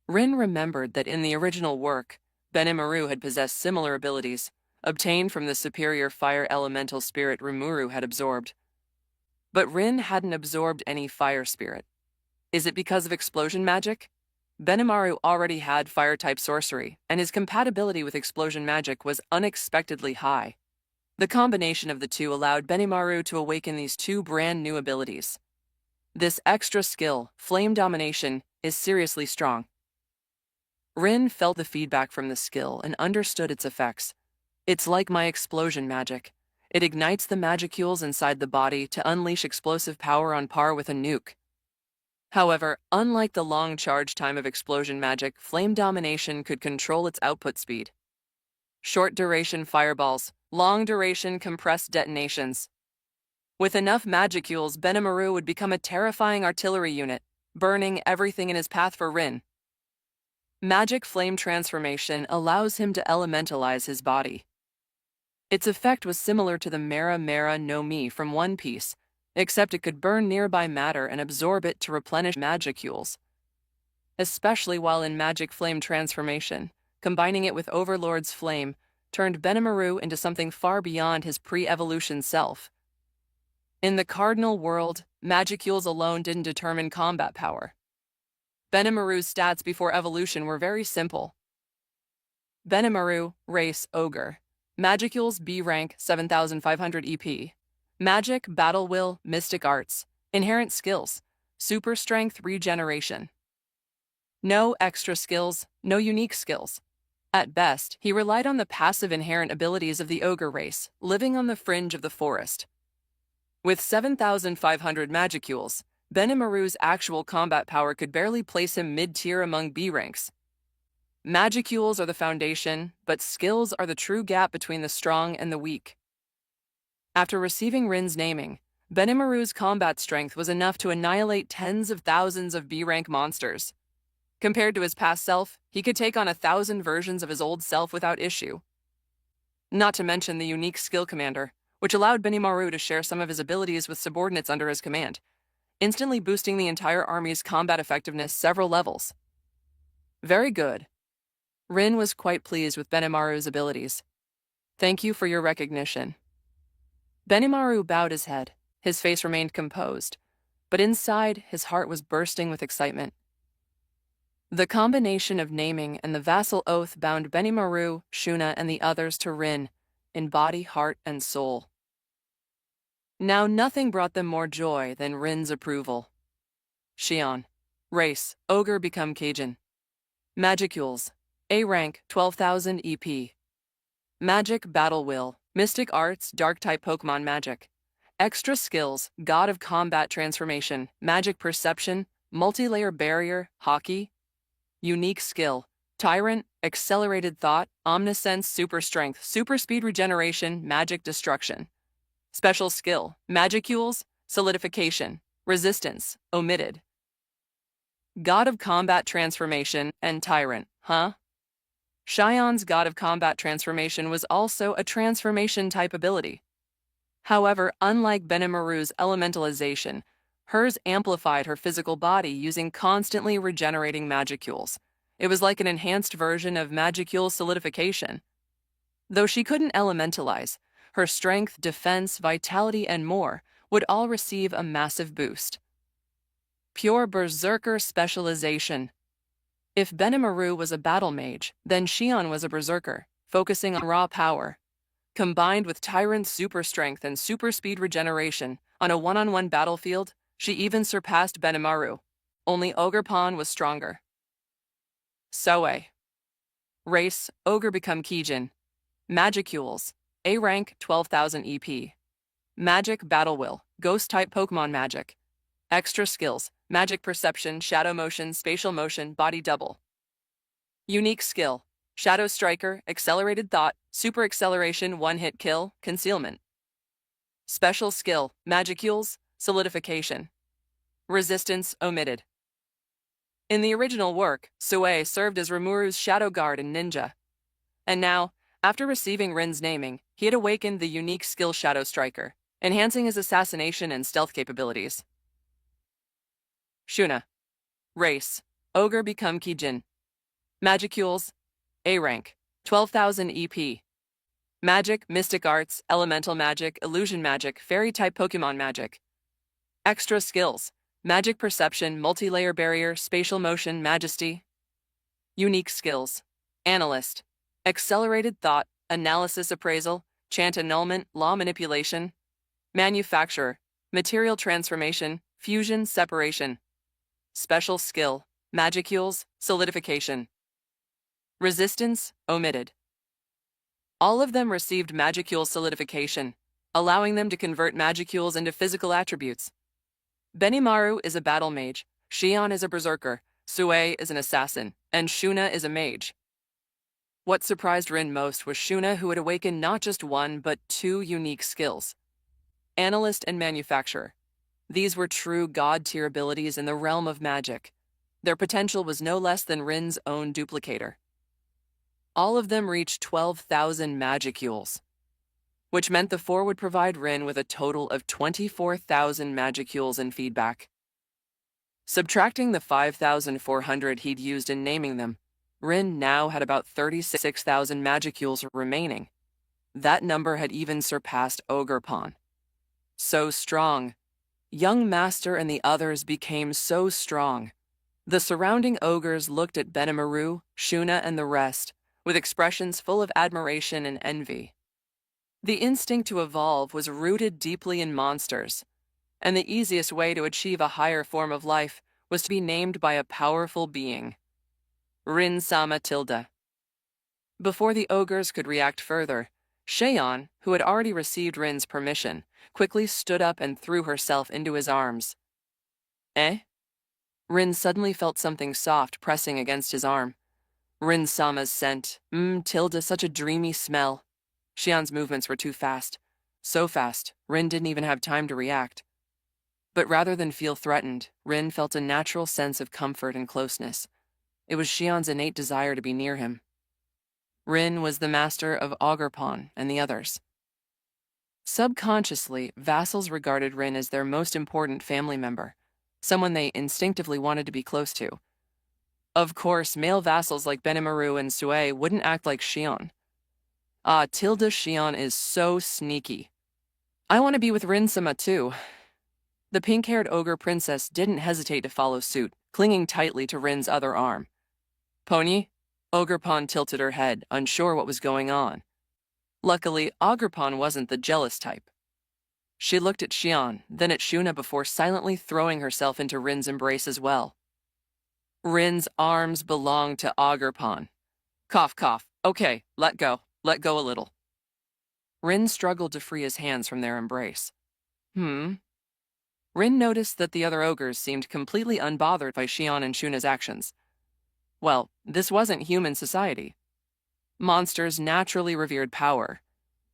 Rin remembered that in the original work, Benimaru had possessed similar abilities, obtained from the superior fire elemental spirit Rimuru had absorbed. But Rin hadn't absorbed any fire spirit. Is it because of explosion magic? Benimaru already had fire-type sorcery, and his compatibility with explosion magic was unexpectedly high. The combination of the two allowed Benimaru to awaken these 2 brand new abilities. This extra skill, Flame Domination, is seriously strong. Rin felt the feedback from the skill and understood its effects. It's like my explosion magic. It ignites the magicules inside the body to unleash explosive power on par with a nuke. However, unlike the long charge time of explosion magic, Flame Domination could control its output speed. Short duration fireballs, long duration compressed detonations. With enough magicules, Benimaru would become a terrifying artillery unit, burning everything in his path for Rin. Magic Flame Transformation allows him to elementalize his body. Its effect was similar to the Mera Mera no Mi from One Piece, except it could burn nearby matter and absorb it to replenish magicules. Especially while in Magic Flame Transformation, combining it with Overlord's Flame turned Benimaru into something far beyond his pre-evolution self. In the Cardinal world, magicules alone didn't determine combat power. Benimaru's stats before evolution were very simple. Benimaru, race, Ogre. Magicules, B rank, 7,500 EP. Magic, Battle Will, Mystic Arts. Inherent skills, Super Strength, Regeneration. No extra skills, no unique skills. At best, he relied on the passive inherent abilities of the ogre race, living on the fringe of the forest. With 7,500 magicules, Benimaru's actual combat power could barely place him mid-tier among B ranks. Magicules are the foundation, but skills are the true gap between the strong and the weak. After receiving Rin's naming, Benimaru's combat strength was enough to annihilate tens of thousands of B-rank monsters. Compared to his past self, he could take on 1,000 versions of his old self without issue. Not to mention the unique skill commander, which allowed Benimaru to share some of his abilities with subordinates under his command, instantly boosting the entire army's combat effectiveness several levels. Very good. Rin was quite pleased with Benimaru's abilities. Thank you for your recognition. Benimaru bowed his head. His face remained composed, but inside his heart was bursting with excitement. The combination of naming and the vassal oath bound Benimaru, Shuna, and the others to Rin, in body, heart, and soul. Now nothing brought them more joy than Rin's approval. Xion. Race, Ogre become Cajun. Magicules. A rank, 12,000 EP. Magic, Battle Will. Mystic Arts, Dark-type Pokémon Magic. Extra skills, God of Combat Transformation, Magic Perception, Multi-layer Barrier, Hockey. Unique skill, Tyrant, Accelerated Thought, Omniscience, Super Strength, Super Speed Regeneration, Magic Destruction. Special skill, Magicules, Solidification, Resistance, Omitted. God of Combat Transformation and Tyrant, huh? Xion's God of Combat Transformation was also a transformation-type ability. However, unlike Benimaru's elementalization, hers amplified her physical body using constantly regenerating magicules. It was like an enhanced version of magicule solidification. Though she couldn't elementalize, her strength, defense, vitality, and more would all receive a massive boost. Pure berserker specialization. If Benimaru was a battle mage, then Xion was a berserker, focusing on raw power. Combined with Tyrant's super strength and super speed regeneration, on a one-on-one battlefield, she even surpassed Benimaru. Only Ogerpon was stronger. Soe. Race, Ogre become Kijin. Magicules. A rank, 12,000 EP. Magic, Battle Will. Ghost-type Pokémon Magic. Extra skills, Magic Perception, Shadow Motion, Spatial Motion, Body Double. Unique skill, Shadow Striker, Accelerated Thought, Super Acceleration, One-Hit Kill, Concealment. Special skill, Magicules, Solidification. Resistance, Omitted. In the original work, Soe served as Rimuru's Shadow Guard and Ninja. And now, after receiving Rin's naming, he had awakened the unique skill Shadow Striker, enhancing his assassination and stealth capabilities. Shuna. Race, Ogre become Kijin. Magicules, A rank, 12,000 EP. Magic, Mystic Arts, Elemental Magic, Illusion Magic, Fairy-type Pokémon Magic. Extra skills, Magic Perception, Multi-layer Barrier, Spatial Motion, Majesty. Unique skills, Analyst, Accelerated Thought, Analysis Appraisal, Chant Annulment, Law Manipulation. Manufacturer, Material Transformation, Fusion, Separation. Special skill, Magicules, Solidification. Resistance, Omitted. All of them received Magicule Solidification, allowing them to convert Magicules into physical attributes. Benimaru is a battle mage, Xion is a berserker, Soe is an assassin, and Shuna is a mage. What surprised Rin most was Shuna, who had awakened not just one, but two unique skills. Analyst and Manufacturer. These were true god-tier abilities in the realm of magic. Their potential was no less than Rin's own duplicator. All of them reached 12,000 magicules, which meant the four would provide Rin with a total of 24,000 magicules in feedback. Subtracting the 5,400 he'd used in naming them, Rin now had about 36,000 magicules remaining. That number had even surpassed Ogerpon. So strong. Young Master and the others became so strong. The surrounding ogres looked at Benimaru, Shuna, and the rest, with expressions full of admiration and envy. The instinct to evolve was rooted deeply in monsters, and the easiest way to achieve a higher form of life was to be named by a powerful being. Rin-sama tilde. Before the ogres could react further, Shaeon, who had already received Rin's permission, quickly stood up and threw herself into his arms. Eh? Rin suddenly felt something soft pressing against his arm. Rin-sama's scent. Such a dreamy smell. Xian's movements were too fast. So fast, Rin didn't even have time to react. But rather than feel threatened, Rin felt a natural sense of comfort and closeness. It was Xian's innate desire to be near him. Rin was the master of Ogerpon and the others. Subconsciously, vassals regarded Rin as their most important family member, someone they instinctively wanted to be close to. Of course, male vassals like Benimaru and Sue wouldn't act like Xion. Xion is so sneaky. I want to be with Rin-sama too. The pink-haired ogre princess didn't hesitate to follow suit, clinging tightly to Rin's other arm. Pony? Ogerpon tilted her head, unsure what was going on. Luckily, Ogerpon wasn't the jealous type. She looked at Xion, then at Shuna before silently throwing herself into Rin's embrace as well. Rin's arms belonged to Ogerpon. Cough, cough. Okay, let go. Let go a little. Rin struggled to free his hands from their embrace. Rin noticed that the other ogres seemed completely unbothered by Xion and Shuna's actions. Well, this wasn't human society. Monsters naturally revered power,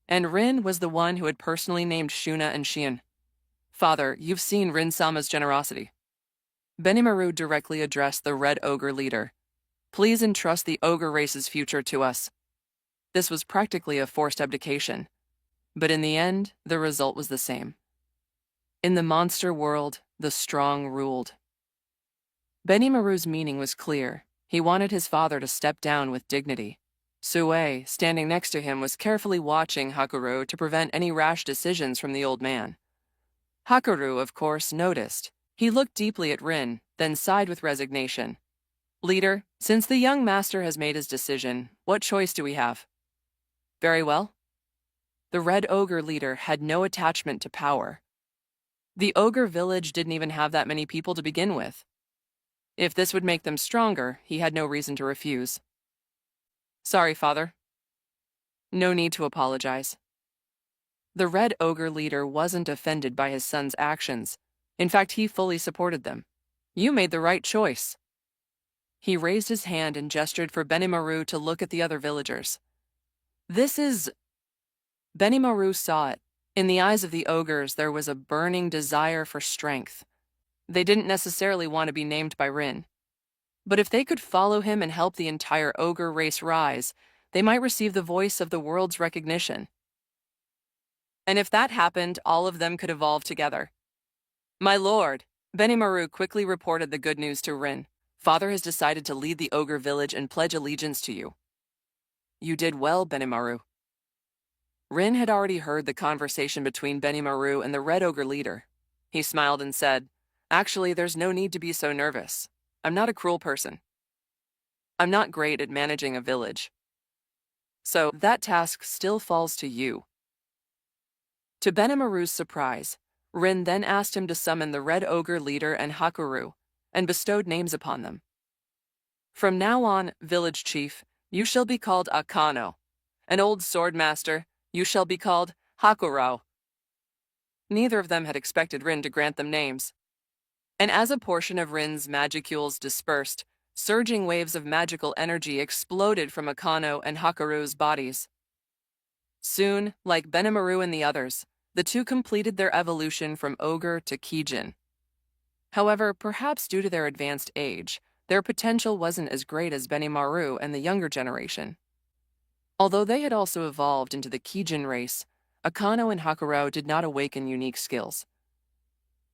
and Rin was the one who had personally named Shuna and Xion. Father, you've seen Rin-sama's generosity. Benimaru directly addressed the Red Ogre leader. Please entrust the ogre race's future to us. This was practically a forced abdication, but in the end, the result was the same. In the monster world, the strong ruled. Benimaru's meaning was clear. He wanted his father to step down with dignity. Sue, standing next to him, was carefully watching Hakuru to prevent any rash decisions from the old man. Hakuru, of course, noticed. He looked deeply at Rin, then sighed with resignation. Leader, since the young master has made his decision, what choice do we have? Very well. The Red Ogre leader had no attachment to power. The ogre village didn't even have that many people to begin with. If this would make them stronger, he had no reason to refuse. Sorry, father. No need to apologize. The Red Ogre leader wasn't offended by his son's actions. In fact, he fully supported them. You made the right choice. He raised his hand and gestured for Benimaru to look at the other villagers. This is... Benimaru saw it. In the eyes of the ogres, there was a burning desire for strength. They didn't necessarily want to be named by Rin. But if they could follow him and help the entire ogre race rise, they might receive the voice of the world's recognition. And if that happened, all of them could evolve together. My lord, Benimaru quickly reported the good news to Rin. Father has decided to lead the ogre village and pledge allegiance to you. You did well, Benimaru. Rin had already heard the conversation between Benimaru and the Red Ogre leader. He smiled and said, Actually, there's no need to be so nervous. I'm not a cruel person. I'm not great at managing a village. So that task still falls to you. To Benimaru's surprise, Rin then asked him to summon the Red Ogre leader and Hakuru, and bestowed names upon them. From now on, village chief, you shall be called Akano. An old sword master, you shall be called Hakurao. Neither of them had expected Rin to grant them names. And as a portion of Rin's magicules dispersed, surging waves of magical energy exploded from Akano and Hakuru's bodies. Soon, like Benimaru and the others, the two completed their evolution from ogre to Kijin. However, perhaps due to their advanced age, their potential wasn't as great as Benimaru and the younger generation. Although they had also evolved into the Kijin race, Akano and Hakurao did not awaken unique skills.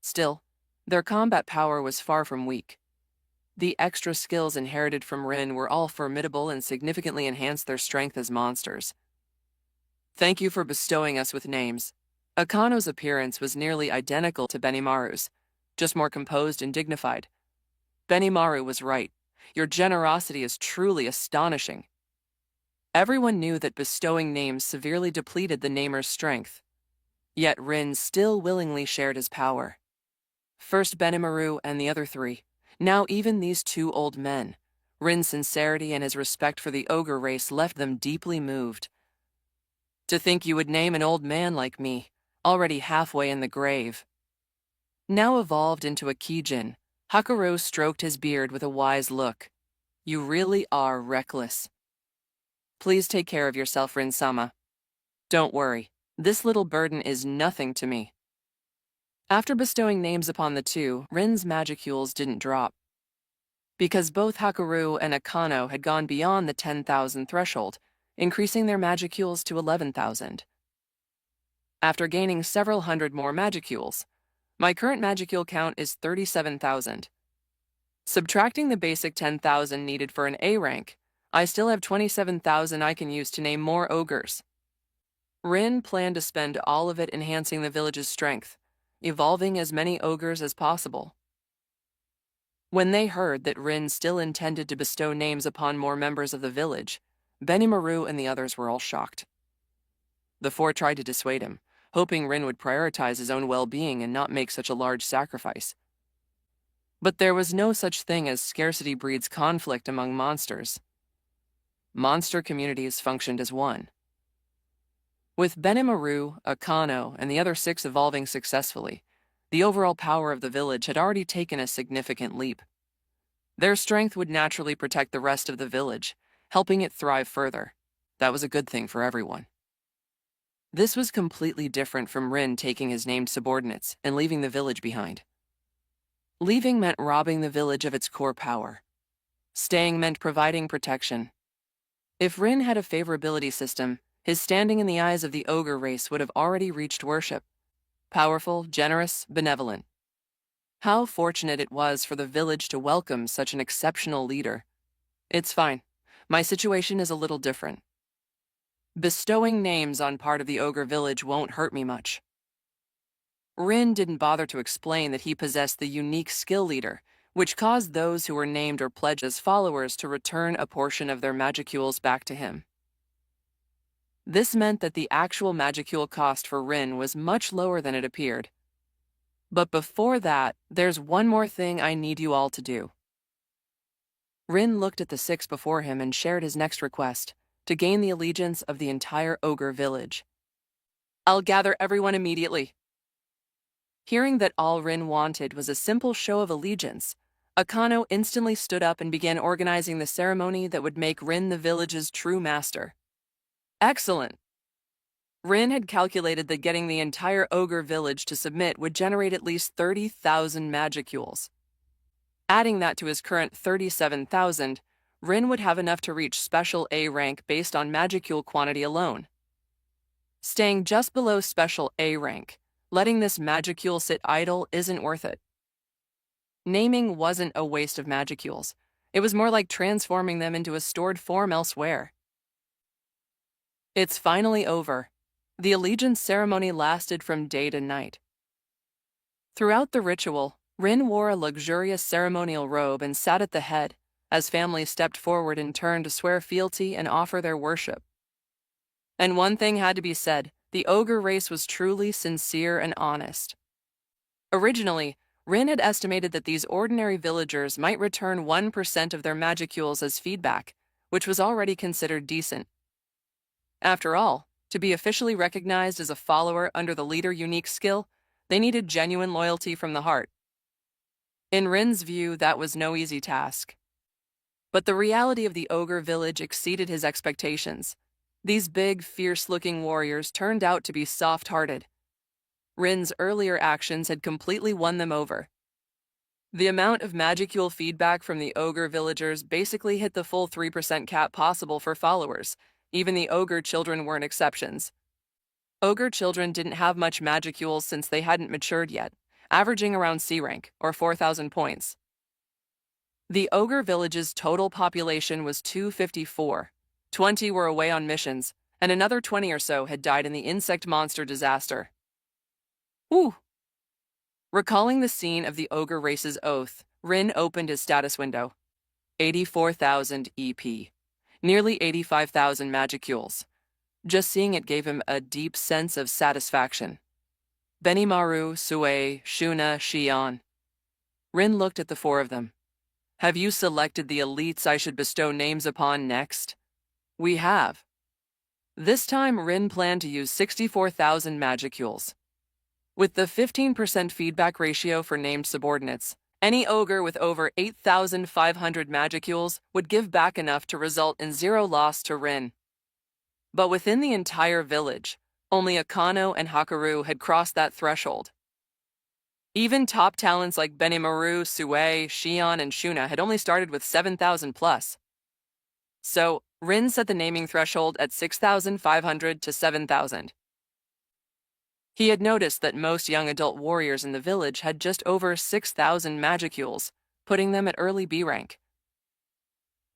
Still, their combat power was far from weak. The extra skills inherited from Rin were all formidable and significantly enhanced their strength as monsters. Thank you for bestowing us with names. Akano's appearance was nearly identical to Benimaru's, just more composed and dignified. Benimaru was right. Your generosity is truly astonishing. Everyone knew that bestowing names severely depleted the namer's strength. Yet Rin still willingly shared his power. First Benimaru and the other three, now even these two old men, Rin's sincerity and his respect for the ogre race left them deeply moved. To think you would name an old man like me, already halfway in the grave. Now evolved into a Kijin, Hakuro stroked his beard with a wise look. You really are reckless. Please take care of yourself, Rin-sama. Don't worry, this little burden is nothing to me. After bestowing names upon the two, Rin's magicules didn't drop. Because both Hakuru and Akano had gone beyond the 10,000 threshold, increasing their magicules to 11,000. After gaining several hundred more magicules, my current magicule count is 37,000. Subtracting the basic 10,000 needed for an A rank, I still have 27,000 I can use to name more ogres. Rin planned to spend all of it enhancing the village's strength, evolving as many ogres as possible. When they heard that Rin still intended to bestow names upon more members of the village, Benimaru and the others were all shocked. The four tried to dissuade him, hoping Rin would prioritize his own well-being and not make such a large sacrifice. But there was no such thing as scarcity breeds conflict among monsters. Monster communities functioned as one. With Benimaru, Akano, and the other 6 evolving successfully, the overall power of the village had already taken a significant leap. Their strength would naturally protect the rest of the village, helping it thrive further. That was a good thing for everyone. This was completely different from Rin taking his named subordinates and leaving the village behind. Leaving meant robbing the village of its core power. Staying meant providing protection. If Rin had a favorability system, his standing in the eyes of the ogre race would have already reached worship. Powerful, generous, benevolent. How fortunate it was for the village to welcome such an exceptional leader. It's fine. My situation is a little different. Bestowing names on part of the ogre village won't hurt me much. Rin didn't bother to explain that he possessed the unique skill leader, which caused those who were named or pledged as followers to return a portion of their magicules back to him. This meant that the actual magicule cost for Rin was much lower than it appeared. But before that, there's one more thing I need you all to do. Rin looked at the 6 before him and shared his next request, to gain the allegiance of the entire ogre village. I'll gather everyone immediately. Hearing that all Rin wanted was a simple show of allegiance, Akano instantly stood up and began organizing the ceremony that would make Rin the village's true master. Excellent! Rin had calculated that getting the entire ogre village to submit would generate at least 30,000 magicules. Adding that to his current 37,000, Rin would have enough to reach Special A rank based on magicule quantity alone. Staying just below Special A rank, letting this magicule sit idle isn't worth it. Naming wasn't a waste of magicules. It was more like transforming them into a stored form elsewhere. It's finally over. The allegiance ceremony lasted from day to night. Throughout the ritual, Rin wore a luxurious ceremonial robe and sat at the head, as families stepped forward in turn to swear fealty and offer their worship. And one thing had to be said, the ogre race was truly sincere and honest. Originally, Rin had estimated that these ordinary villagers might return 1% of their magicules as feedback, which was already considered decent. After all, to be officially recognized as a follower under the leader unique skill, they needed genuine loyalty from the heart. In Rin's view, that was no easy task. But the reality of the ogre village exceeded his expectations. These big, fierce-looking warriors turned out to be soft-hearted. Rin's earlier actions had completely won them over. The amount of magicule feedback from the ogre villagers basically hit the full 3% cap possible for followers. Even the ogre children weren't exceptions. Ogre children didn't have much magicules since they hadn't matured yet, averaging around C rank, or 4,000 points. The ogre village's total population was 254. 20 were away on missions, and another 20 or so had died in the insect monster disaster. Whew! Recalling the scene of the ogre race's oath, Rin opened his status window. 84,000 EP. Nearly 85,000 magicules. Just seeing it gave him a deep sense of satisfaction. Benimaru, Sue, Shuna, Shion. Rin looked at the 4 of them. Have you selected the elites I should bestow names upon next? We have. This time, Rin planned to use 64,000 magicules. With the 15% feedback ratio for named subordinates, any ogre with over 8,500 magicules would give back enough to result in 0 loss to Rin. But within the entire village, only Akano and Hakaru had crossed that threshold. Even top talents like Benimaru, Sue, Shion, and Shuna had only started with 7,000 plus. So, Rin set the naming threshold at 6,500 to 7,000. He had noticed that most young adult warriors in the village had just over 6,000 magicules, putting them at early B rank.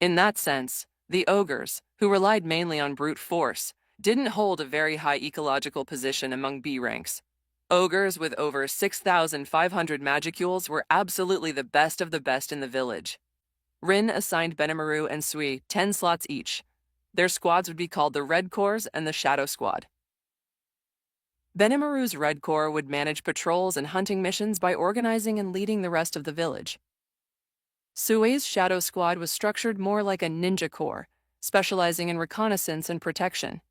In that sense, the ogres, who relied mainly on brute force, didn't hold a very high ecological position among B ranks. Ogres with over 6,500 magicules were absolutely the best of the best in the village. Rin assigned Benimaru and Sui 10 slots each. Their squads would be called the Red Corps and the Shadow Squad. Benimaru's Red Corps would manage patrols and hunting missions by organizing and leading the rest of the village. Sui's Shadow Squad was structured more like a ninja corps, specializing in reconnaissance and protection.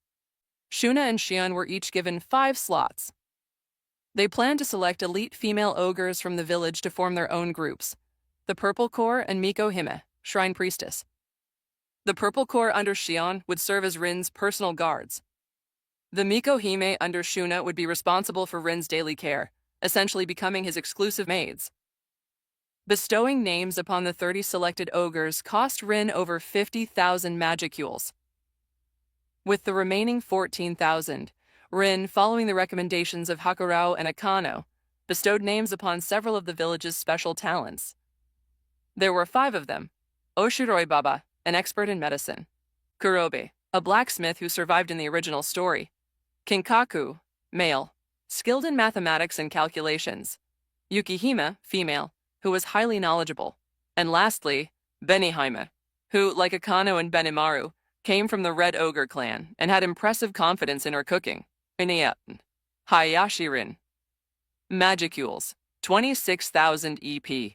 Shuna and Shion were each given 5 slots. They planned to select elite female ogres from the village to form their own groups, the Purple Corps and Miko Hime, Shrine Priestess. The Purple Corps under Shion would serve as Rin's personal guards. The Miko Hime under Shuna would be responsible for Rin's daily care, essentially becoming his exclusive maids. Bestowing names upon the 30 selected ogres cost Rin over 50,000 magicules. With the remaining 14,000, Rin, following the recommendations of Hakurao and Akano, bestowed names upon several of the village's special talents. There were 5 of them: Oshiroi Baba, an expert in medicine; Kurobe, a blacksmith who survived in the original story; Kinkaku, male, skilled in mathematics and calculations; Yukihime, female, who was highly knowledgeable; and lastly, Benihime, who, like Akano and Benimaru, came from the Red Ogre clan and had impressive confidence in her cooking. Hayashirin. Magicules, 26,000 EP.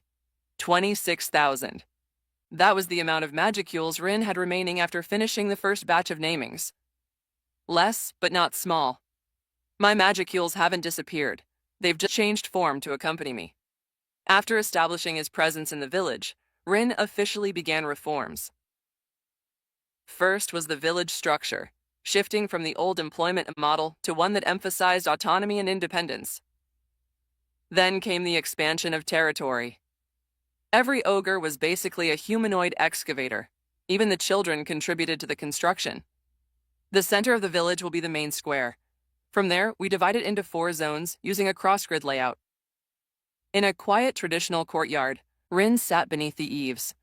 26,000. That was the amount of magicules Rin had remaining after finishing the first batch of namings. Less, but not small. My magicules haven't disappeared. They've just changed form to accompany me. After establishing his presence in the village, Rin officially began reforms. First was the village structure, shifting from the old employment model to one that emphasized autonomy and independence. Then came the expansion of territory. Every ogre was basically a humanoid excavator. Even the children contributed to the construction. The center of the village will be the main square. From there, we divide it into 4 zones using a cross-grid layout. In a quiet traditional courtyard, Rin sat beneath the eaves.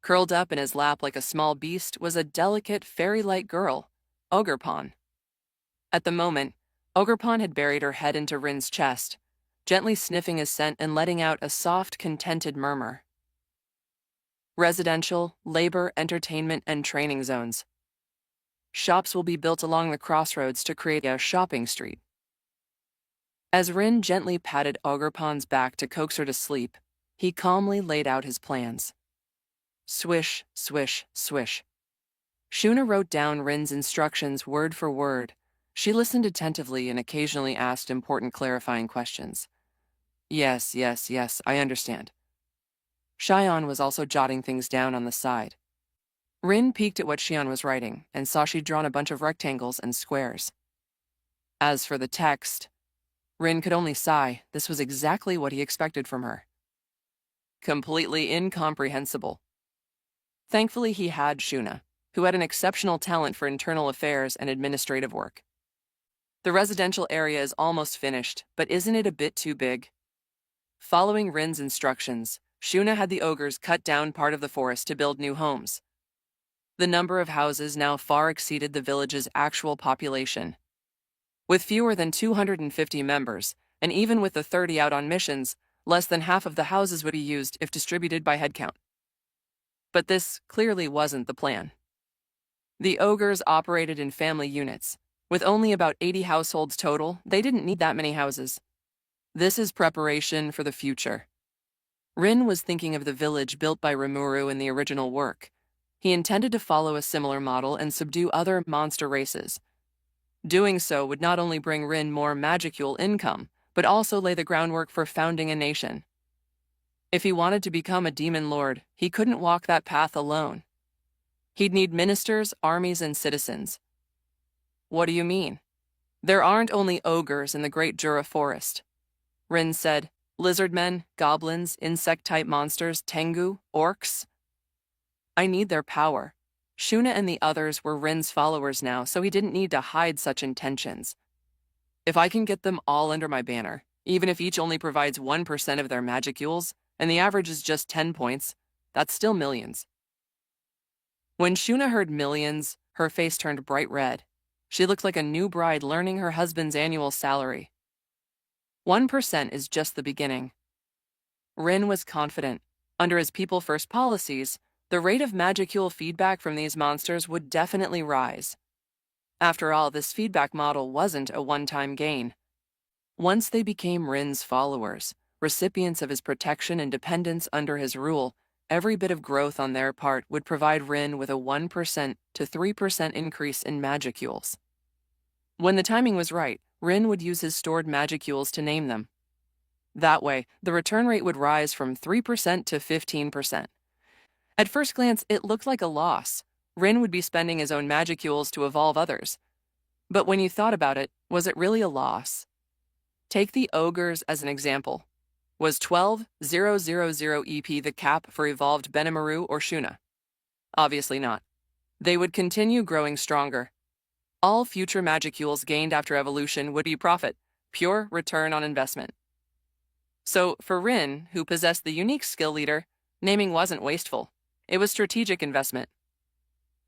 Curled up in his lap like a small beast was a delicate, fairy-like girl, Ogerpon. At the moment, Ogerpon had buried her head into Rin's chest, gently sniffing his scent and letting out a soft, contented murmur. Residential, labor, entertainment, and training zones. Shops will be built along the crossroads to create a shopping street. As Rin gently patted Ogerpon's back to coax her to sleep, he calmly laid out his plans. Swish, swish, swish. Shuna wrote down Rin's instructions word for word. She listened attentively and occasionally asked important clarifying questions. Yes, I understand. Shion was also jotting things down on the side. Rin peeked at what Shion was writing and saw she'd drawn a bunch of rectangles and squares. As for the text, Rin could only sigh. This was exactly what he expected from her. Completely incomprehensible. Thankfully, he had Shuna, who had an exceptional talent for internal affairs and administrative work. The residential area is almost finished, but isn't it a bit too big? Following Rin's instructions, Shuna had the ogres cut down part of the forest to build new homes. The number of houses now far exceeded the village's actual population. With fewer than 250 members, and even with the 30 out on missions, less than half of the houses would be used if distributed by headcount. But this clearly wasn't the plan. The ogres operated in family units. With only about 80 households total, they didn't need that many houses. This is preparation for the future. Rin was thinking of the village built by Rimuru in the original work. He intended to follow a similar model and subdue other monster races. Doing so would not only bring Rin more magicule income, but also lay the groundwork for founding a nation. If he wanted to become a demon lord, he couldn't walk that path alone. He'd need ministers, armies, and citizens. What do you mean? There aren't only ogres in the Great Jura Forest. Rin said, lizardmen, goblins, insect-type monsters, tengu, orcs. I need their power. Shuna and the others were Rin's followers now, so he didn't need to hide such intentions. If I can get them all under my banner, even if each only provides 1% of their magicules, and the average is just 10 points, that's still millions. When Shuna heard millions, her face turned bright red. She looked like a new bride learning her husband's annual salary. 1% is just the beginning. Rin was confident. Under his people-first policies, the rate of magicule feedback from these monsters would definitely rise. After all, this feedback model wasn't a one-time gain. Once they became Rin's followers, recipients of his protection and dependence under his rule, every bit of growth on their part would provide Rin with a 1% to 3% increase in magicules. When the timing was right, Rin would use his stored magicules to name them. That way, the return rate would rise from 3% to 15%. At first glance, it looked like a loss. Rin would be spending his own magicules to evolve others. But when you thought about it, was it really a loss? Take the ogres as an example. Was 12,000 EP the cap for evolved Benimaru or Shuna? Obviously not. They would continue growing stronger. All future magicules gained after evolution would be profit, pure return on investment. So, for Rin, who possessed the unique skill leader, naming wasn't wasteful. It was strategic investment.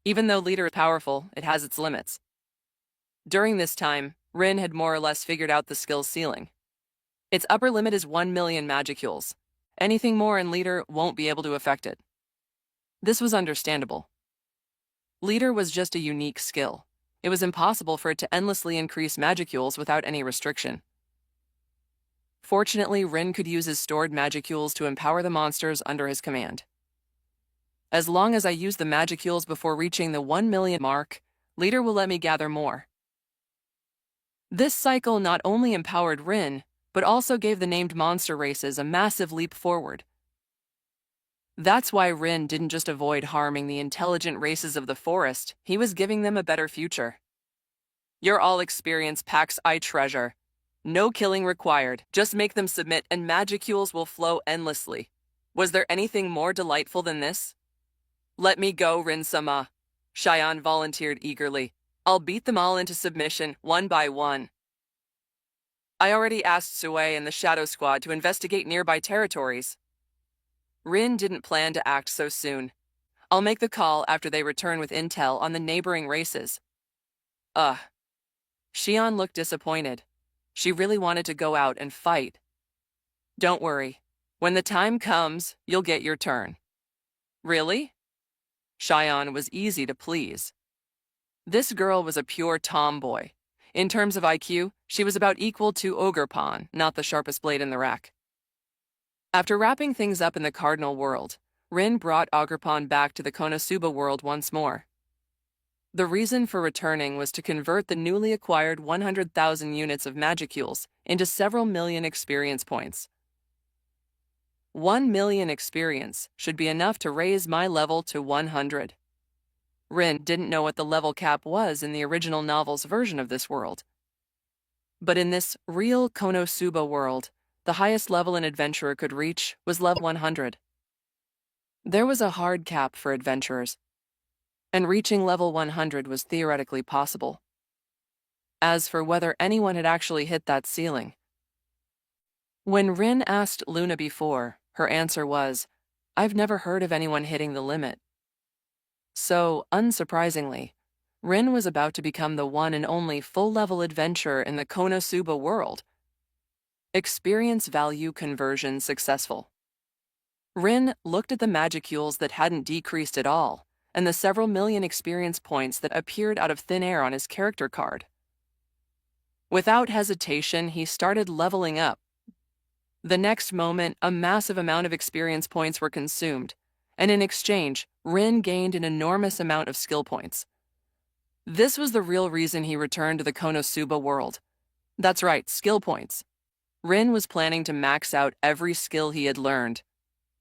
Even though leader is powerful, it has its limits. During this time, Rin had more or less figured out the skill's ceiling. Its upper limit is 1 million magicules. Anything more in leader won't be able to affect it. This was understandable. Leader was just a unique skill. It was impossible for it to endlessly increase magicules without any restriction. Fortunately, Rin could use his stored magicules to empower the monsters under his command. As long as I use the magicules before reaching the 1 million mark, Leader will let me gather more. This cycle not only empowered Rin, but also gave the named monster races a massive leap forward. That's why Rin didn't just avoid harming the intelligent races of the forest, he was giving them a better future. Your all experience packs I treasure. No killing required, just make them submit and magicules will flow endlessly. Was there anything more delightful than this? Let me go, Rin-sama. Cheyenne volunteered eagerly. I'll beat them all into submission, one by one. I already asked Sue and the Shadow Squad to investigate nearby territories. Rin didn't plan to act so soon. I'll make the call after they return with intel on the neighboring races. Xian looked disappointed. She really wanted to go out and fight. Don't worry. When the time comes, you'll get your turn. Really? Cheyenne was easy to please. This girl was a pure tomboy. In terms of IQ, she was about equal to Ogerpon, not the sharpest blade in the rack. After wrapping things up in the Cardinal world, Rin brought Ogerpon back to the Konosuba world once more. The reason for returning was to convert the newly acquired 100,000 units of magicules into several million experience points. 1 million experience should be enough to raise my level to 100. Rin didn't know what the level cap was in the original novel's version of this world. But in this real Konosuba world, the highest level an adventurer could reach was level 100. There was a hard cap for adventurers, and reaching level 100 was theoretically possible. As for whether anyone had actually hit that ceiling, when Rin asked Luna before, her answer was, I've never heard of anyone hitting the limit. So, unsurprisingly, Rin was about to become the one and only full-level adventurer in the Konosuba world. Experience value conversion successful. Rin looked at the magicules that hadn't decreased at all, and the several million experience points that appeared out of thin air on his character card. Without hesitation, he started leveling up. The next moment, a massive amount of experience points were consumed, and in exchange, Rin gained an enormous amount of skill points. This was the real reason he returned to the Konosuba world. That's right, skill points. Rin was planning to max out every skill he had learned.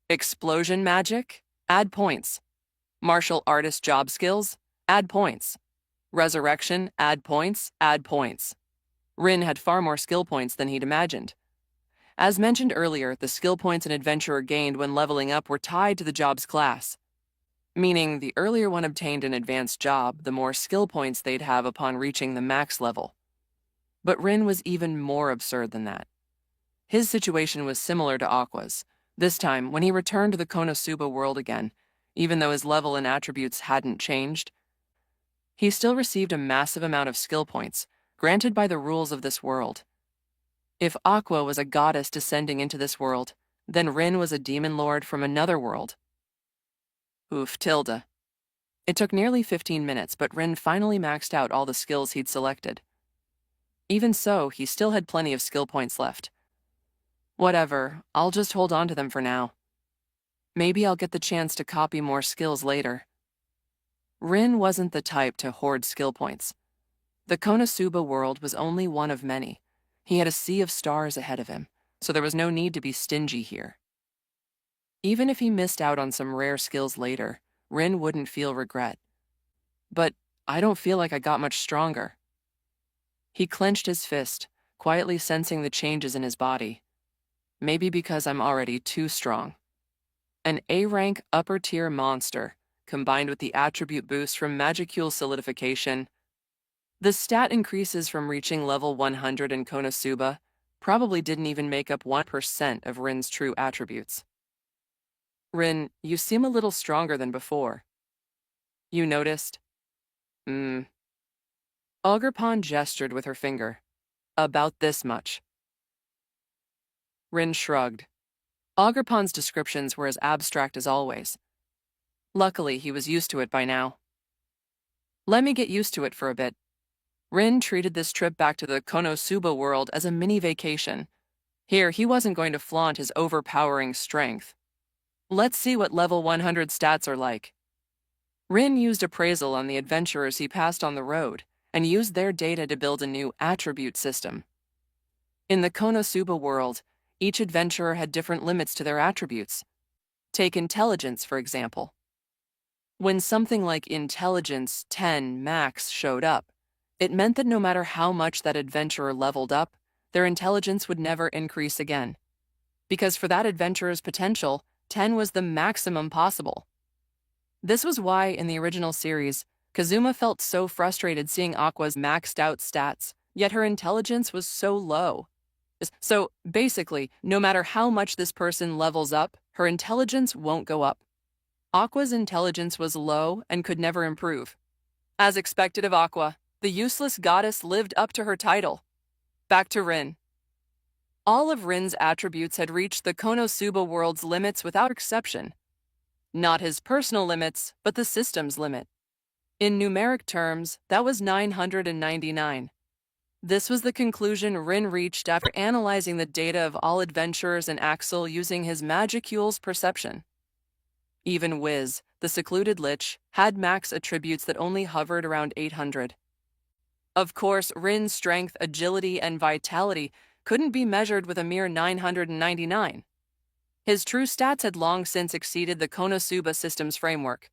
Explosion magic? Add points. Martial artist job skills? Add points. Resurrection? Add points. Add points. Rin had far more skill points than he'd imagined. As mentioned earlier, the skill points an adventurer gained when leveling up were tied to the job's class, meaning the earlier one obtained an advanced job, the more skill points they'd have upon reaching the max level. But Rin was even more absurd than that. His situation was similar to Aqua's. This time, when he returned to the Konosuba world again, even though his level and attributes hadn't changed, he still received a massive amount of skill points, granted by the rules of this world. If Aqua was a goddess descending into this world, then Rin was a demon lord from another world. Oof, tilde. It took nearly 15 minutes, but Rin finally maxed out all the skills he'd selected. Even so, he still had plenty of skill points left. Whatever, I'll just hold on to them for now. Maybe I'll get the chance to copy more skills later. Rin wasn't the type to hoard skill points. The Konosuba world was only one of many. He had a sea of stars ahead of him, so there was no need to be stingy here. Even if he missed out on some rare skills later, Rin wouldn't feel regret. But I don't feel like I got much stronger. He clenched his fist, quietly sensing the changes in his body. Maybe because I'm already too strong. An A-rank upper-tier monster, combined with the attribute boost from Magicule solidification. The stat increases from reaching level 100 in Konosuba probably didn't even make up 1% of Rin's true attributes. Rin, you seem a little stronger than before. You noticed? Ogerpon gestured with her finger. About this much. Rin shrugged. Ogerpon's descriptions were as abstract as always. Luckily, he was used to it by now. Let me get used to it for a bit. Rin treated this trip back to the Konosuba world as a mini vacation. Here, he wasn't going to flaunt his overpowering strength. Let's see what level 100 stats are like. Rin used appraisal on the adventurers he passed on the road and used their data to build a new attribute system. In the Konosuba world, each adventurer had different limits to their attributes. Take intelligence, for example. When something like intelligence 10 max showed up, it meant that no matter how much that adventurer leveled up, their intelligence would never increase again. Because for that adventurer's potential, 10 was the maximum possible. This was why, in the original series, Kazuma felt so frustrated seeing Aqua's maxed out stats, yet her intelligence was so low. So, basically, no matter how much this person levels up, her intelligence won't go up. Aqua's intelligence was low and could never improve. As expected of Aqua, the useless goddess lived up to her title. Back to Rin. All of Rin's attributes had reached the Konosuba world's limits without exception. Not his personal limits, but the system's limit. In numeric terms, that was 999. This was the conclusion Rin reached after analyzing the data of all adventurers in Axel using his Magicule's perception. Even Wiz, the secluded lich, had max attributes that only hovered around 800. Of course, Rin's strength, agility, and vitality couldn't be measured with a mere 999. His true stats had long since exceeded the Konosuba system's framework.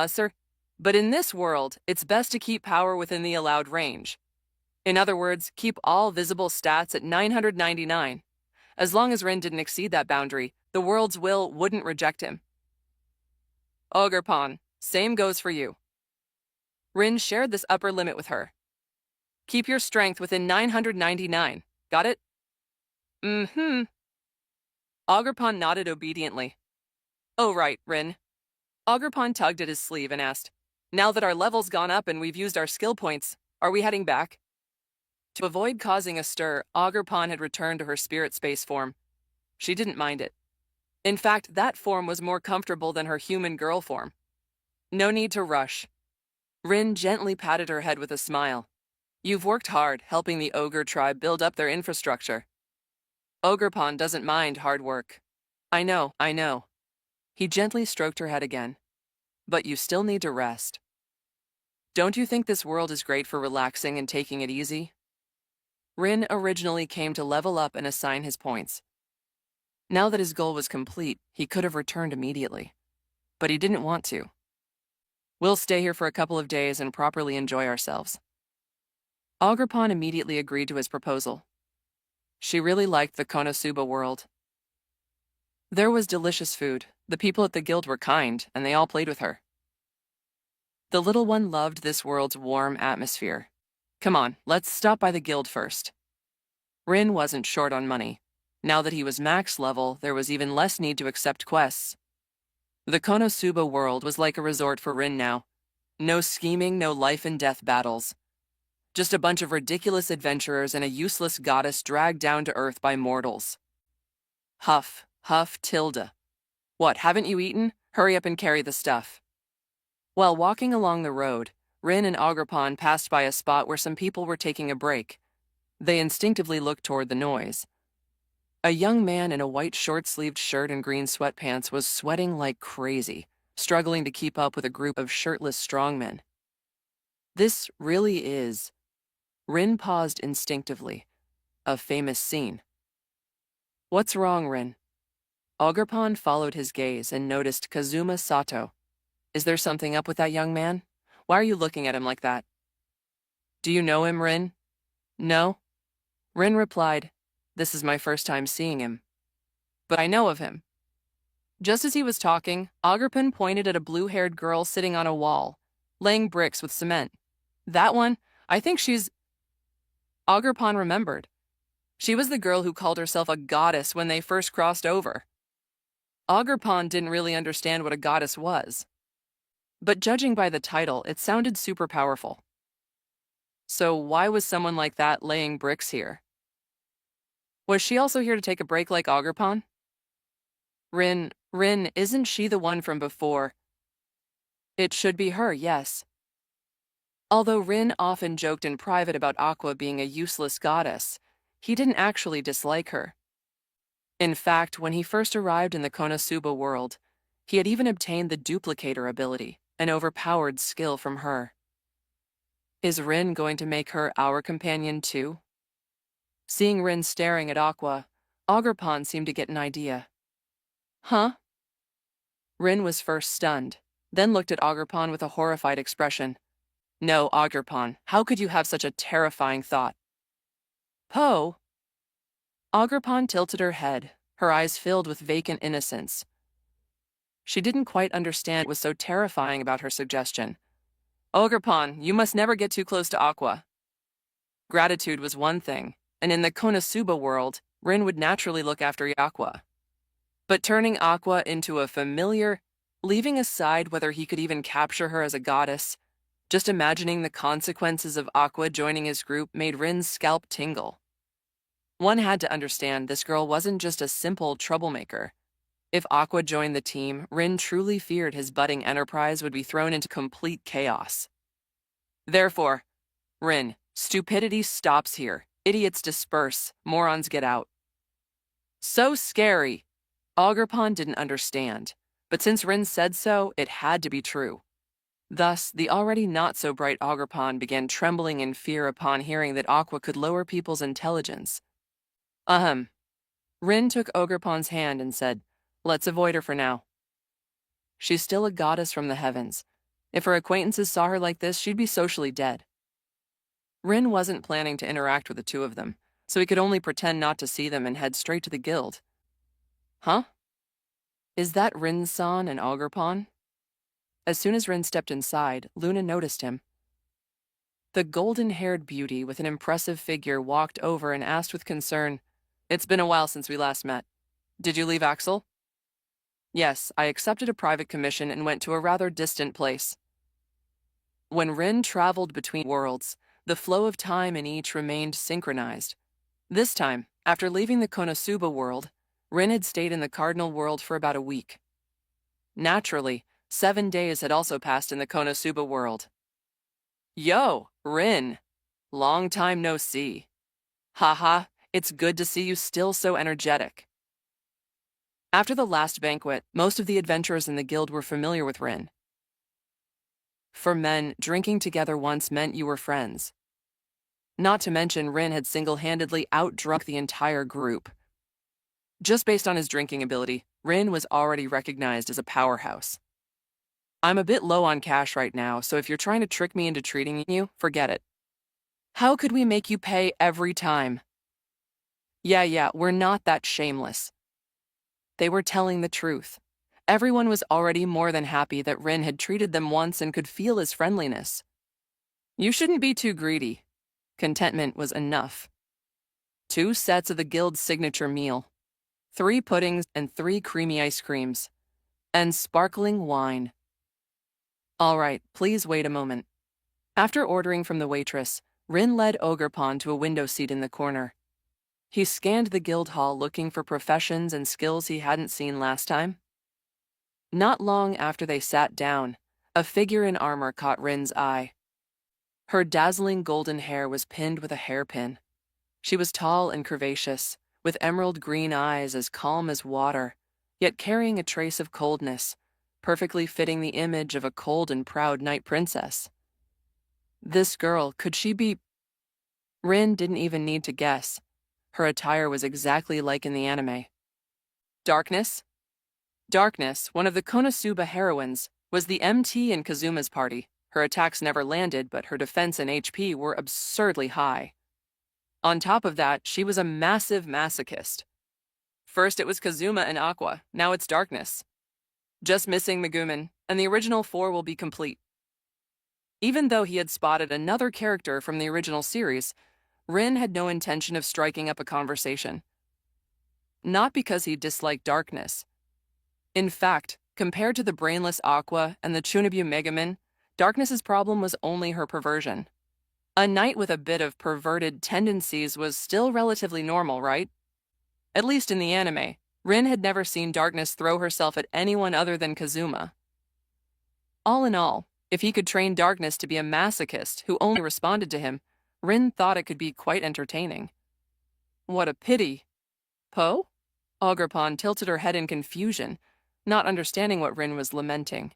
Sir, but in this world, it's best to keep power within the allowed range. In other words, keep all visible stats at 999. As long as Rin didn't exceed that boundary, the world's will wouldn't reject him. Ogerpon, same goes for you. Rin shared this upper limit with her. Keep your strength within 999. Got it? Ogerpon nodded obediently. Oh, right, Rin. Ogerpon tugged at his sleeve and asked, now that our level's gone up and we've used our skill points, are we heading back? To avoid causing a stir, Ogerpon had returned to her spirit space form. She didn't mind it. In fact, that form was more comfortable than her human girl form. No need to rush. Rin gently patted her head with a smile. You've worked hard helping the ogre tribe build up their infrastructure. Ogerpon doesn't mind hard work. I know, I know. He gently stroked her head again. But you still need to rest. Don't you think this world is great for relaxing and taking it easy? Rin originally came to level up and assign his points. Now that his goal was complete, he could have returned immediately. But he didn't want to. We'll stay here for a couple of days and properly enjoy ourselves. Ogerpon immediately agreed to his proposal. She really liked the Konosuba world. There was delicious food, the people at the guild were kind, and they all played with her. The little one loved this world's warm atmosphere. Come on, let's stop by the guild first. Rin wasn't short on money. Now that he was max level, there was even less need to accept quests. The Konosuba world was like a resort for Rin now. No scheming, no life and death battles. Just a bunch of ridiculous adventurers and a useless goddess dragged down to earth by mortals. Huff, huff, tilde. What, haven't you eaten? Hurry up and carry the stuff. While walking along the road, Rin and Ogerpon passed by a spot where some people were taking a break. They instinctively looked toward the noise. A young man in a white short-sleeved shirt and green sweatpants was sweating like crazy, struggling to keep up with a group of shirtless strongmen. This really is, Rin paused instinctively, a famous scene. What's wrong, Rin? Ogerpon followed his gaze and noticed Kazuma Sato. Is there something up with that young man? Why are you looking at him like that? Do you know him, Rin? No? Rin replied, this is my first time seeing him. But I know of him. Just as he was talking, Ogerpon pointed at a blue-haired girl sitting on a wall, laying bricks with cement. That one? I think she's... Ogerpon remembered. She was the girl who called herself a goddess when they first crossed over. Ogerpon didn't really understand what a goddess was. But judging by the title, it sounded super powerful. So why was someone like that laying bricks here? Was she also here to take a break like Ogerpon? Rin, isn't she the one from before? It should be her, yes. Although Rin often joked in private about Aqua being a useless goddess, he didn't actually dislike her. In fact, when he first arrived in the Konosuba world, he had even obtained the duplicator ability, an overpowered skill from her. Is Rin going to make her our companion too? Seeing Rin staring at Aqua, Ogerpon seemed to get an idea. Huh? Rin was first stunned, then looked at Ogerpon with a horrified expression. No, Ogerpon, how could you have such a terrifying thought? Po? Ogerpon tilted her head, her eyes filled with vacant innocence. She didn't quite understand what was so terrifying about her suggestion. Ogerpon, you must never get too close to Aqua. Gratitude was one thing, and in the Konosuba world, Rin would naturally look after Aqua. But turning Aqua into a familiar, leaving aside whether he could even capture her as a goddess, just imagining the consequences of Aqua joining his group made Rin's scalp tingle. One had to understand this girl wasn't just a simple troublemaker. If Aqua joined the team, Rin truly feared his budding enterprise would be thrown into complete chaos. Therefore, Rin, stupidity stops here. Idiots disperse, morons get out. So scary. Ogerpon didn't understand, but since Rin said so, it had to be true. Thus, the already not-so-bright Ogerpon began trembling in fear upon hearing that Aqua could lower people's intelligence. Rin took Ogerpon's hand and said, let's avoid her for now. She's still a goddess from the heavens. If her acquaintances saw her like this, she'd be socially dead. Rin wasn't planning to interact with the two of them, so he could only pretend not to see them and head straight to the guild. Huh? Is that Rin-san and Ogerpon? As soon as Rin stepped inside, Luna noticed him. The golden-haired beauty with an impressive figure walked over and asked with concern, it's been a while since we last met. Did you leave Axel? Yes, I accepted a private commission and went to a rather distant place. When Rin traveled between worlds, the flow of time in each remained synchronized. This time, after leaving the Konosuba world, Rin had stayed in the Cardinal world for about a week. Naturally, 7 days had also passed in the Konosuba world. Yo, Rin! Long time no see. Haha, It's good to see you still so energetic. After the last banquet, most of the adventurers in the guild were familiar with Rin. For men, drinking together once meant you were friends. Not to mention, Rin had single-handedly outdrunk the entire group. Just based on his drinking ability, Rin was already recognized as a powerhouse. I'm a bit low on cash right now, so if you're trying to trick me into treating you, forget it. How could we make you pay every time? Yeah, we're not that shameless. They were telling the truth. Everyone was already more than happy that Rin had treated them once and could feel his friendliness. You shouldn't be too greedy. Contentment was enough. 2 sets of the guild's signature meal, 3 puddings and 3 creamy ice creams, and sparkling wine. All right, please wait a moment. After ordering from the waitress, Rin led Ogerpon to a window seat in the corner. He scanned the guild hall looking for professions and skills he hadn't seen last time. Not long after they sat down, a figure in armor caught Rin's eye. Her dazzling golden hair was pinned with a hairpin. She was tall and curvaceous, with emerald green eyes as calm as water, yet carrying a trace of coldness, perfectly fitting the image of a cold and proud knight princess. This girl, could she be? Rin didn't even need to guess. Her attire was exactly like in the anime. Darkness? Darkness, one of the Konosuba heroines, was the MT in Kazuma's party. Her attacks never landed, but her defense and HP were absurdly high. On top of that, she was a massive masochist. First it was Kazuma and Aqua, now it's Darkness. Just missing Megumin, and the original 4 will be complete. Even though he had spotted another character from the original series, Rin had no intention of striking up a conversation. Not because he disliked Darkness. In fact, compared to the brainless Aqua and the Chunobu Megumin, Darkness's problem was only her perversion. A knight with a bit of perverted tendencies was still relatively normal, right? At least in the anime, Rin had never seen Darkness throw herself at anyone other than Kazuma. All in all, if he could train Darkness to be a masochist who only responded to him, Rin thought it could be quite entertaining. What a pity. Po? Ogerpon tilted her head in confusion, not understanding what Rin was lamenting.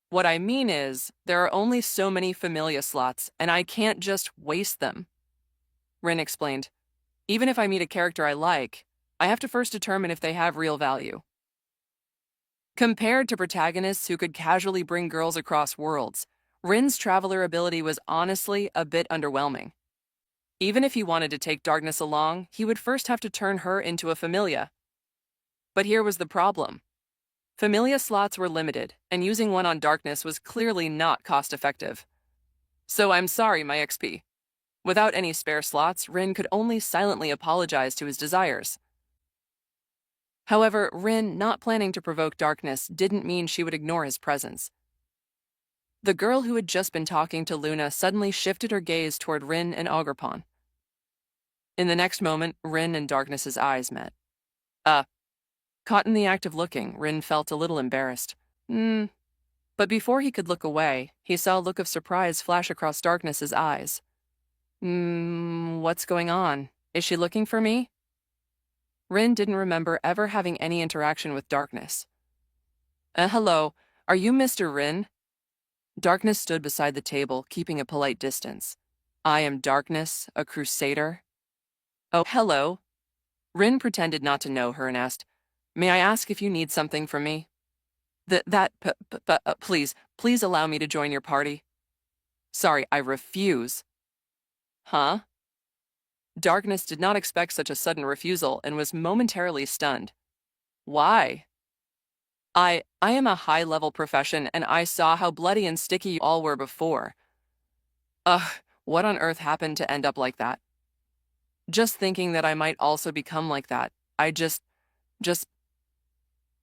What I mean is, there are only so many familia slots, and I can't just waste them. Rin explained. Even if I meet a character I like, I have to first determine if they have real value. Compared to protagonists who could casually bring girls across worlds, Rin's traveler ability was honestly a bit underwhelming. Even if he wanted to take Darkness along, he would first have to turn her into a familia. But here was the problem. Familia slots were limited, and using one on Darkness was clearly not cost-effective. So I'm sorry, my XP. Without any spare slots, Rin could only silently apologize to his desires. However, Rin, not planning to provoke Darkness, didn't mean she would ignore his presence. The girl who had just been talking to Luna suddenly shifted her gaze toward Rin and Ogerpon. In the next moment, Rin and Darkness's eyes met. Caught in the act of looking, Rin felt a little embarrassed. But before he could look away, he saw a look of surprise flash across Darkness's eyes. What's going on? Is she looking for me? Rin didn't remember ever having any interaction with Darkness. Hello, are you Mr. Rin? Darkness stood beside the table, keeping a polite distance. I am Darkness, a crusader. Oh, hello. Rin pretended not to know her and asked, May I ask if you need something from me? Please allow me to join your party. Sorry, I refuse. Huh? Darkness did not expect such a sudden refusal and was momentarily stunned. Why? I am a high-level profession, and I saw how bloody and sticky you all were before. What on earth happened to end up like that? Just thinking that I might also become like that, I just...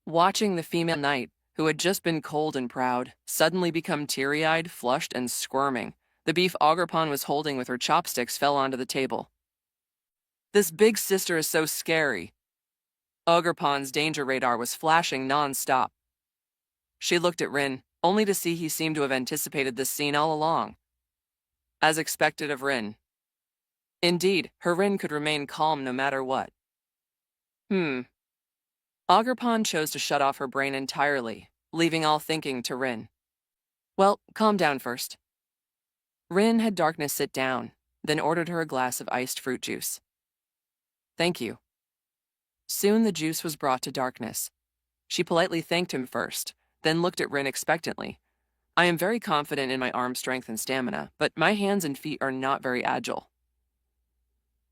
Watching the female knight, who had just been cold and proud, suddenly become teary-eyed, flushed, and squirming, the beef Ogerpon was holding with her chopsticks fell onto the table. This big sister is so scary. Ogerpon's danger radar was flashing non-stop. She looked at Rin, only to see he seemed to have anticipated this scene all along. As expected of Rin. Indeed, her Rin could remain calm no matter what. Ogerpon chose to shut off her brain entirely, leaving all thinking to Rin. Well, calm down first. Rin had Darkness sit down, then ordered her a glass of iced fruit juice. Thank you. Soon the juice was brought to Darkness. She politely thanked him first, then looked at Rin expectantly. I am very confident in my arm strength and stamina, but my hands and feet are not very agile.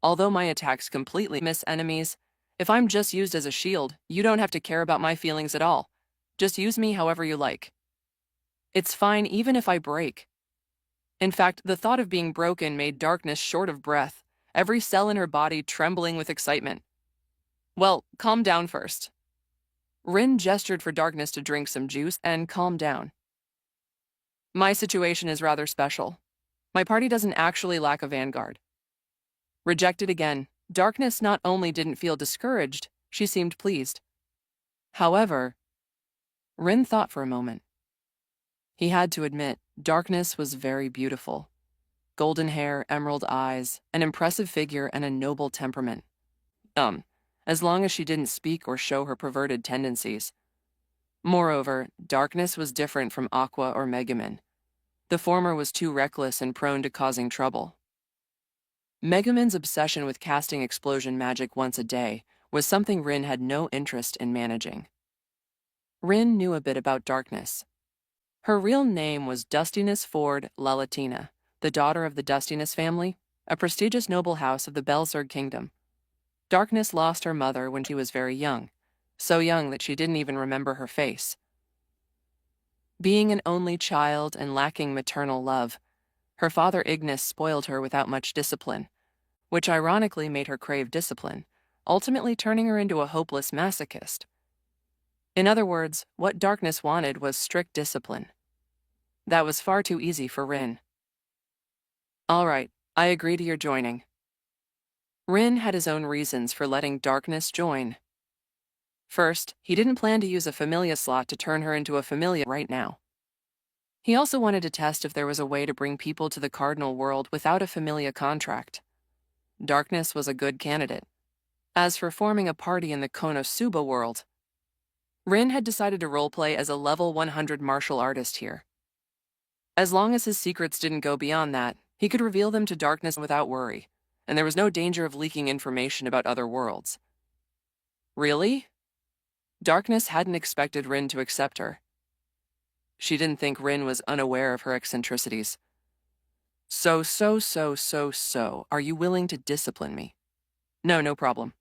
Although my attacks completely miss enemies, if I'm just used as a shield, you don't have to care about my feelings at all. Just use me however you like. It's fine even if I break. In fact, the thought of being broken made Darkness short of breath, every cell in her body trembling with excitement. Well, calm down first. Rin gestured for Darkness to drink some juice and calm down. My situation is rather special. My party doesn't actually lack a vanguard. Rejected again, Darkness not only didn't feel discouraged, she seemed pleased. However, Rin thought for a moment. He had to admit, Darkness was very beautiful. Golden hair, emerald eyes, an impressive figure, and a noble temperament. As long as she didn't speak or show her perverted tendencies. Moreover, Darkness was different from Aqua or Megumin. The former was too reckless and prone to causing trouble. Megumin's obsession with casting explosion magic once a day was something Rin had no interest in managing. Rin knew a bit about Darkness. Her real name was Dustiness Ford Lalatina, the daughter of the Dustiness family, a prestigious noble house of the Belzerg kingdom. Darkness lost her mother when she was very young, so young that she didn't even remember her face. Being an only child and lacking maternal love, her father Ignis spoiled her without much discipline, which ironically made her crave discipline, ultimately turning her into a hopeless masochist. In other words, what Darkness wanted was strict discipline. That was far too easy for Rin. All right, I agree to your joining. Rin had his own reasons for letting Darkness join. First, he didn't plan to use a familia slot to turn her into a familia right now. He also wanted to test if there was a way to bring people to the Cardinal world without a familia contract. Darkness was a good candidate. As for forming a party in the Konosuba world, Rin had decided to roleplay as a level 100 martial artist here. As long as his secrets didn't go beyond that, he could reveal them to Darkness without worry, and there was no danger of leaking information about other worlds. Really? Darkness hadn't expected Rin to accept her. She didn't think Rin was unaware of her eccentricities. So, are you willing to discipline me? No problem.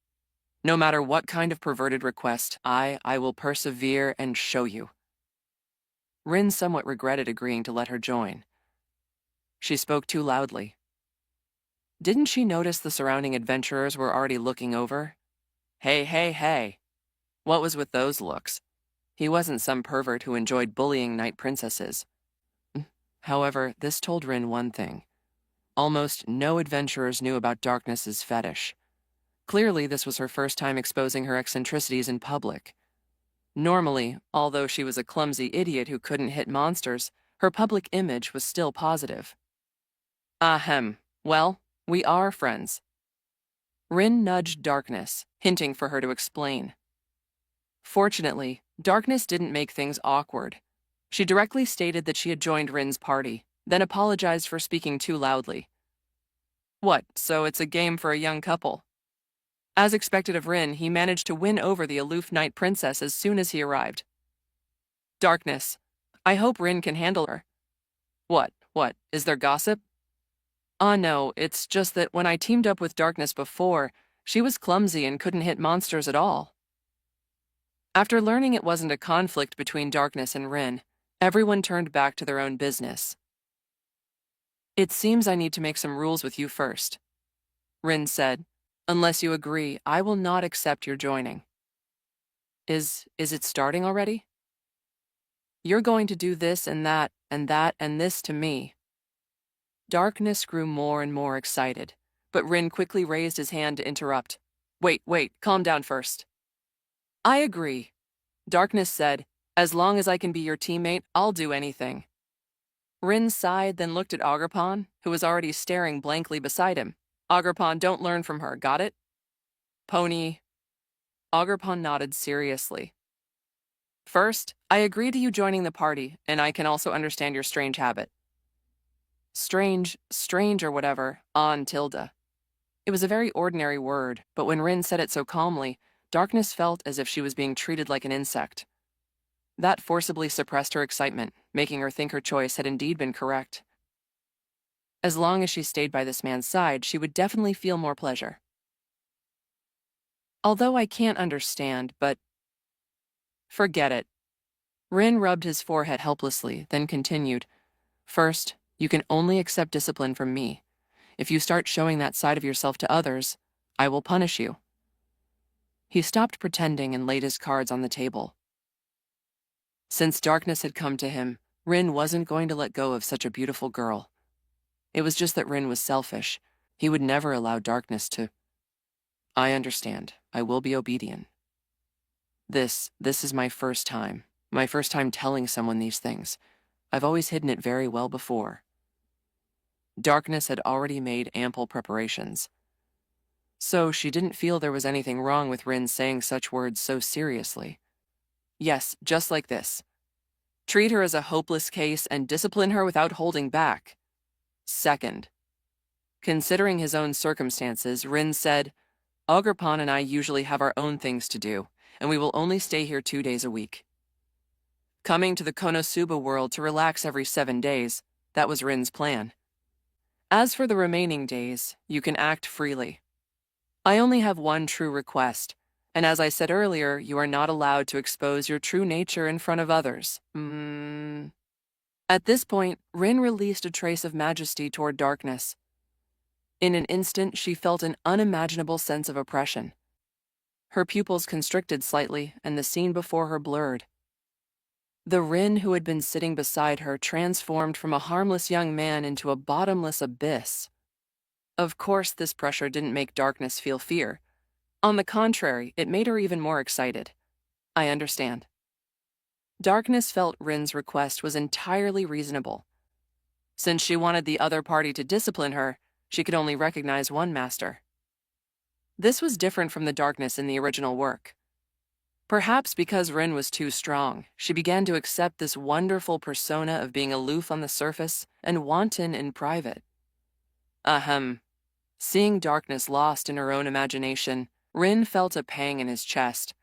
No matter what kind of perverted request, I will persevere and show you. Rin somewhat regretted agreeing to let her join. She spoke too loudly. Didn't she notice the surrounding adventurers were already looking over? Hey. What was with those looks? He wasn't some pervert who enjoyed bullying knight princesses. However, this told Rin one thing. Almost no adventurers knew about Darkness's fetish. Clearly, this was her first time exposing her eccentricities in public. Normally, although she was a clumsy idiot who couldn't hit monsters, her public image was still positive. Well, we are friends. Rin nudged Darkness, hinting for her to explain. Fortunately, Darkness didn't make things awkward. She directly stated that she had joined Rin's party, then apologized for speaking too loudly. What, so it's a game for a young couple? As expected of Rin, he managed to win over the aloof knight princess as soon as he arrived. Darkness. I hope Rin can handle her. What, is there gossip? No, it's just that when I teamed up with Darkness before, she was clumsy and couldn't hit monsters at all. After learning it wasn't a conflict between Darkness and Rin, everyone turned back to their own business. It seems I need to make some rules with you first, Rin said. Unless you agree, I will not accept your joining. Is it starting already? You're going to do this and that and that and this to me. Darkness grew more and more excited, but Rin quickly raised his hand to interrupt. Wait, calm down first. I agree, Darkness said. As long as I can be your teammate, I'll do anything. Rin sighed, then looked at Ogerpon, who was already staring blankly beside him. Ogerpon, don't learn from her, got it? Pony. Ogerpon nodded seriously. First, I agree to you joining the party, and I can also understand your strange habit. Strange or whatever, on tilde. It was a very ordinary word, but when Rin said it so calmly, Darkness felt as if she was being treated like an insect. That forcibly suppressed her excitement, making her think her choice had indeed been correct. As long as she stayed by this man's side, she would definitely feel more pleasure. Although I can't understand, but... Forget it. Rin rubbed his forehead helplessly, then continued. First, you can only accept discipline from me. If you start showing that side of yourself to others, I will punish you. He stopped pretending and laid his cards on the table. Since Darkness had come to him, Rin wasn't going to let go of such a beautiful girl. It was just that Rin was selfish. He would never allow Darkness to... I understand. I will be obedient. This is my first time. My first time telling someone these things. I've always hidden it very well before. Darkness had already made ample preparations. So she didn't feel there was anything wrong with Rin saying such words so seriously. Yes, just like this. Treat her as a hopeless case and discipline her without holding back. Second, considering his own circumstances, Rin said, Ogerpon and I usually have our own things to do, and we will only stay here 2 days a week. Coming to the Konosuba world to relax every 7 days, that was Rin's plan. As for the remaining days, you can act freely. I only have one true request, and as I said earlier, you are not allowed to expose your true nature in front of others. At this point, Rin released a trace of majesty toward Darkness. In an instant, she felt an unimaginable sense of oppression. Her pupils constricted slightly, and the scene before her blurred. The Rin who had been sitting beside her transformed from a harmless young man into a bottomless abyss. Of course, this pressure didn't make Darkness feel fear. On the contrary, it made her even more excited. I understand. Darkness felt Rin's request was entirely reasonable. Since she wanted the other party to discipline her, she could only recognize one master. This was different from the Darkness in the original work. Perhaps because Rin was too strong, she began to accept this wonderful persona of being aloof on the surface and wanton in private. Seeing Darkness lost in her own imagination, Rin felt a pang in his chest.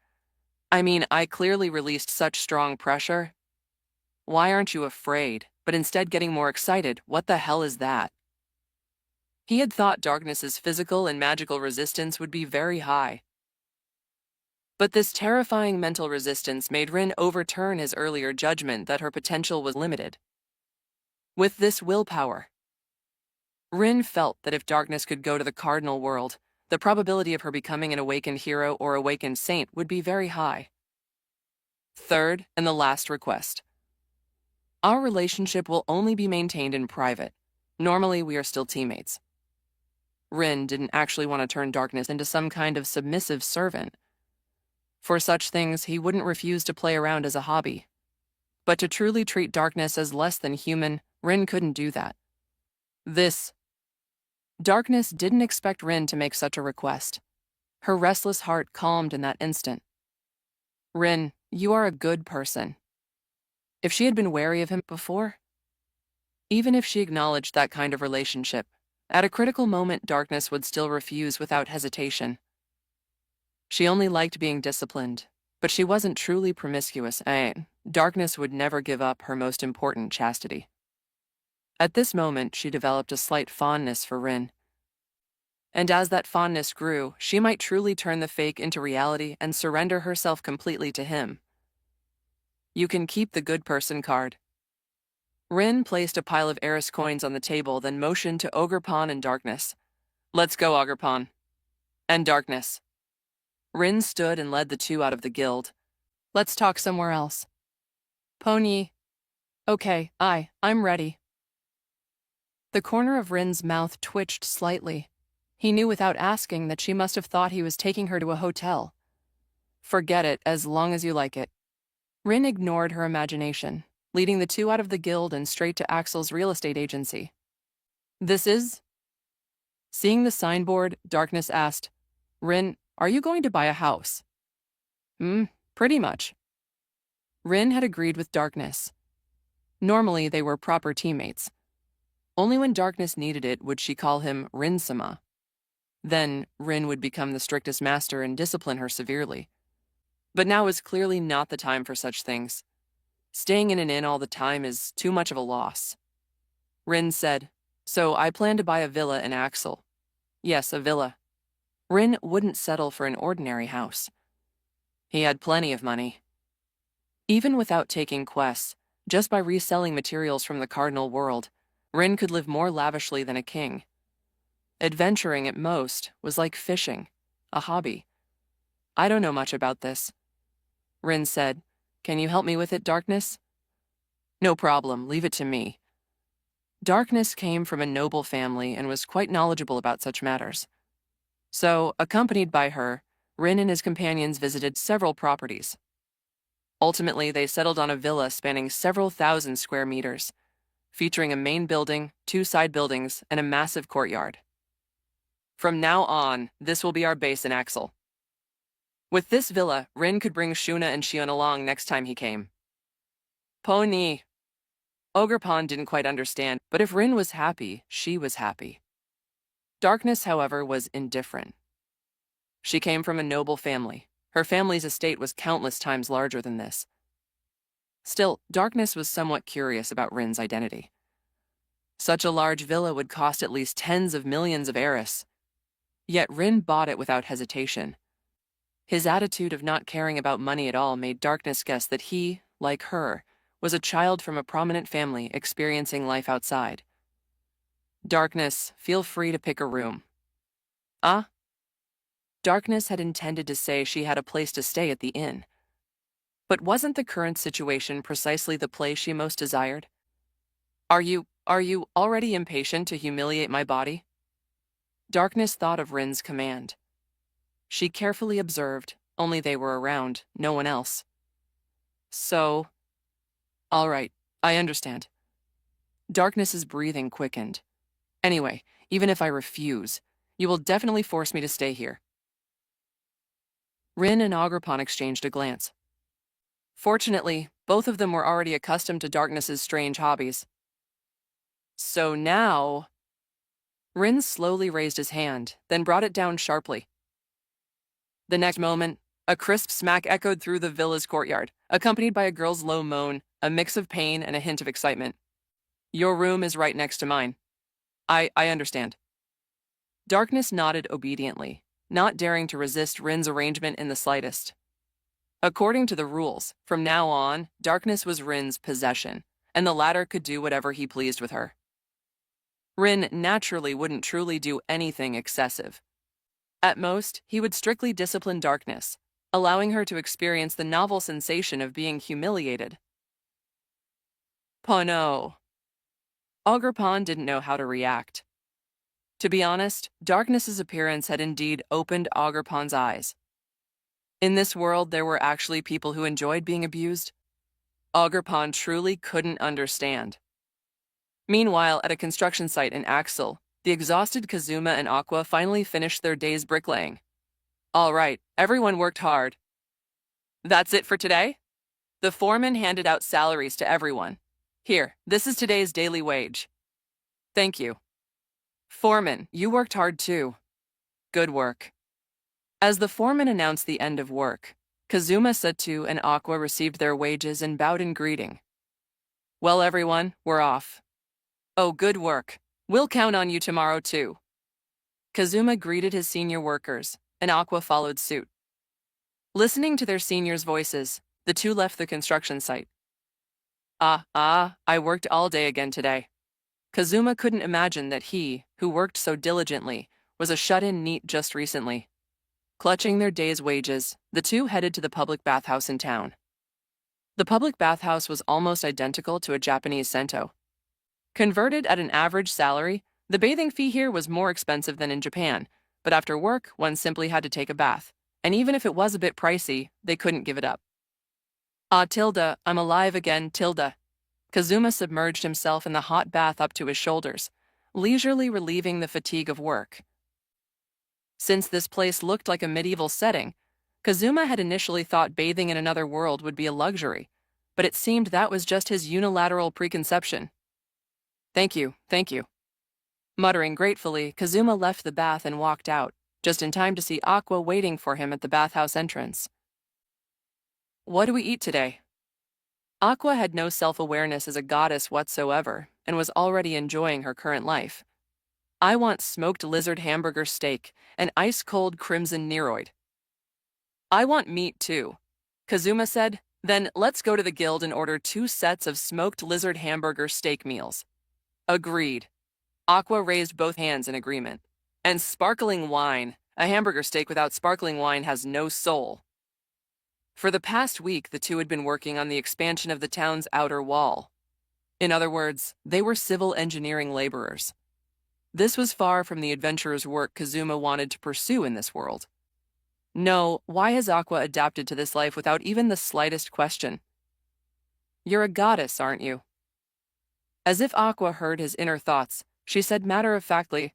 I mean, I clearly released such strong pressure. Why aren't you afraid, but instead getting more excited? What the hell is that? He had thought Darkness's physical and magical resistance would be very high. But this terrifying mental resistance made Rin overturn his earlier judgment that her potential was limited. With this willpower, Rin felt that if Darkness could go to the Cardinal world, the probability of her becoming an awakened hero or awakened saint would be very high. Third, and the last request. Our relationship will only be maintained in private. Normally, we are still teammates. Rin didn't actually want to turn Darkness into some kind of submissive servant. For such things, he wouldn't refuse to play around as a hobby. But to truly treat Darkness as less than human, Rin couldn't do that. Darkness didn't expect Rin to make such a request. Her restless heart calmed in that instant. Rin, you are a good person. If she had been wary of him before, even if she acknowledged that kind of relationship, at a critical moment Darkness would still refuse without hesitation. She only liked being disciplined, but she wasn't truly promiscuous. Darkness would never give up her most important chastity. At this moment, she developed a slight fondness for Rin. And as that fondness grew, she might truly turn the fake into reality and surrender herself completely to him. You can keep the good person card. Rin placed a pile of Eris coins on the table, then motioned to Ogerpon and Darkness. Let's go, Ogerpon. And Darkness. Rin stood and led the two out of the guild. Let's talk somewhere else. Pony. Okay, I'm ready. The corner of Rin's mouth twitched slightly. He knew without asking that she must have thought he was taking her to a hotel. Forget it, as long as you like it. Rin ignored her imagination, leading the two out of the guild and straight to Axel's real estate agency. This is? Seeing the signboard, Darkness asked, Rin, are you going to buy a house? Pretty much. Rin had agreed with Darkness. Normally, they were proper teammates. Only when Darkness needed it would she call him Rin-sama. Then, Rin would become the strictest master and discipline her severely. But now is clearly not the time for such things. Staying in an inn all the time is too much of a loss. Rin said, so I plan to buy a villa in Axel. Yes, a villa. Rin wouldn't settle for an ordinary house. He had plenty of money. Even without taking quests, just by reselling materials from the cardinal world, Rin could live more lavishly than a king. Adventuring at most was like fishing, a hobby. I don't know much about this. Rin said, can you help me with it, Darkness? No problem, leave it to me. Darkness came from a noble family and was quite knowledgeable about such matters. So, accompanied by her, Rin and his companions visited several properties. Ultimately, they settled on a villa spanning several thousand square meters, featuring a main building, 2 side buildings, and a massive courtyard. From now on, this will be our base in Axel. With this villa, Rin could bring Shuna and Shion along next time he came. Pony. Ogerpon didn't quite understand, but if Rin was happy, she was happy. Darkness, however, was indifferent. She came from a noble family. Her family's estate was countless times larger than this. Still, Darkness was somewhat curious about Rin's identity. Such a large villa would cost at least tens of millions of Eris. Yet Rin bought it without hesitation. His attitude of not caring about money at all made Darkness guess that he, like her, was a child from a prominent family experiencing life outside. Darkness, feel free to pick a room. Darkness had intended to say she had a place to stay at the inn. But wasn't the current situation precisely the place she most desired? Are you already impatient to humiliate my body? Darkness thought of Rin's command. She carefully observed, only they were around, no one else. So, all right, I understand. Darkness's breathing quickened. Anyway, even if I refuse, you will definitely force me to stay here. Rin and Ogerpon exchanged a glance. Fortunately, both of them were already accustomed to Darkness's strange hobbies. So now... Rin slowly raised his hand, then brought it down sharply. The next moment, a crisp smack echoed through the villa's courtyard, accompanied by a girl's low moan, a mix of pain and a hint of excitement. Your room is right next to mine. I understand. Darkness nodded obediently, not daring to resist Rin's arrangement in the slightest. According to the rules, from now on, Darkness was Rin's possession, and the latter could do whatever he pleased with her. Rin naturally wouldn't truly do anything excessive. At most, he would strictly discipline Darkness, allowing her to experience the novel sensation of being humiliated. Pono. Ogerpon didn't know how to react. To be honest, Darkness's appearance had indeed opened Ogerpon's eyes. In this world, there were actually people who enjoyed being abused. Ogerpon truly couldn't understand. Meanwhile, at a construction site in Axel, the exhausted Kazuma and Aqua finally finished their day's bricklaying. All right, everyone worked hard. That's it for today? The foreman handed out salaries to everyone. Here, this is today's daily wage. Thank you. Foreman, you worked hard too. Good work. As the foreman announced the end of work, Kazuma, Satu, and Aqua received their wages and bowed in greeting. Well, everyone, we're off. Oh, good work. We'll count on you tomorrow, too. Kazuma greeted his senior workers, and Aqua followed suit. Listening to their seniors' voices, the two left the construction site. I worked all day again today. Kazuma couldn't imagine that he, who worked so diligently, was a shut-in NEET just recently. Clutching their day's wages, the two headed to the public bathhouse in town. The public bathhouse was almost identical to a Japanese sento. Converted at an average salary, the bathing fee here was more expensive than in Japan, but after work, one simply had to take a bath, and even if it was a bit pricey, they couldn't give it up. Tilda, I'm alive again, Tilda. Kazuma submerged himself in the hot bath up to his shoulders, leisurely relieving the fatigue of work. Since this place looked like a medieval setting, Kazuma had initially thought bathing in another world would be a luxury, but it seemed that was just his unilateral preconception. Thank you, thank you. Muttering gratefully, Kazuma left the bath and walked out, just in time to see Aqua waiting for him at the bathhouse entrance. What do we eat today? Aqua had no self-awareness as a goddess whatsoever and was already enjoying her current life. I want smoked lizard hamburger steak and ice-cold crimson neroid. I want meat too, Kazuma said. Then let's go to the guild and order 2 sets of smoked lizard hamburger steak meals. Agreed. Aqua raised both hands in agreement. And sparkling wine. A hamburger steak without sparkling wine has no soul. For the past week, the two had been working on the expansion of the town's outer wall. In other words, they were civil engineering laborers. This was far from the adventurer's work Kazuma wanted to pursue in this world. No, why has Aqua adapted to this life without even the slightest question? You're a goddess, aren't you? As if Aqua heard his inner thoughts, she said matter-of-factly,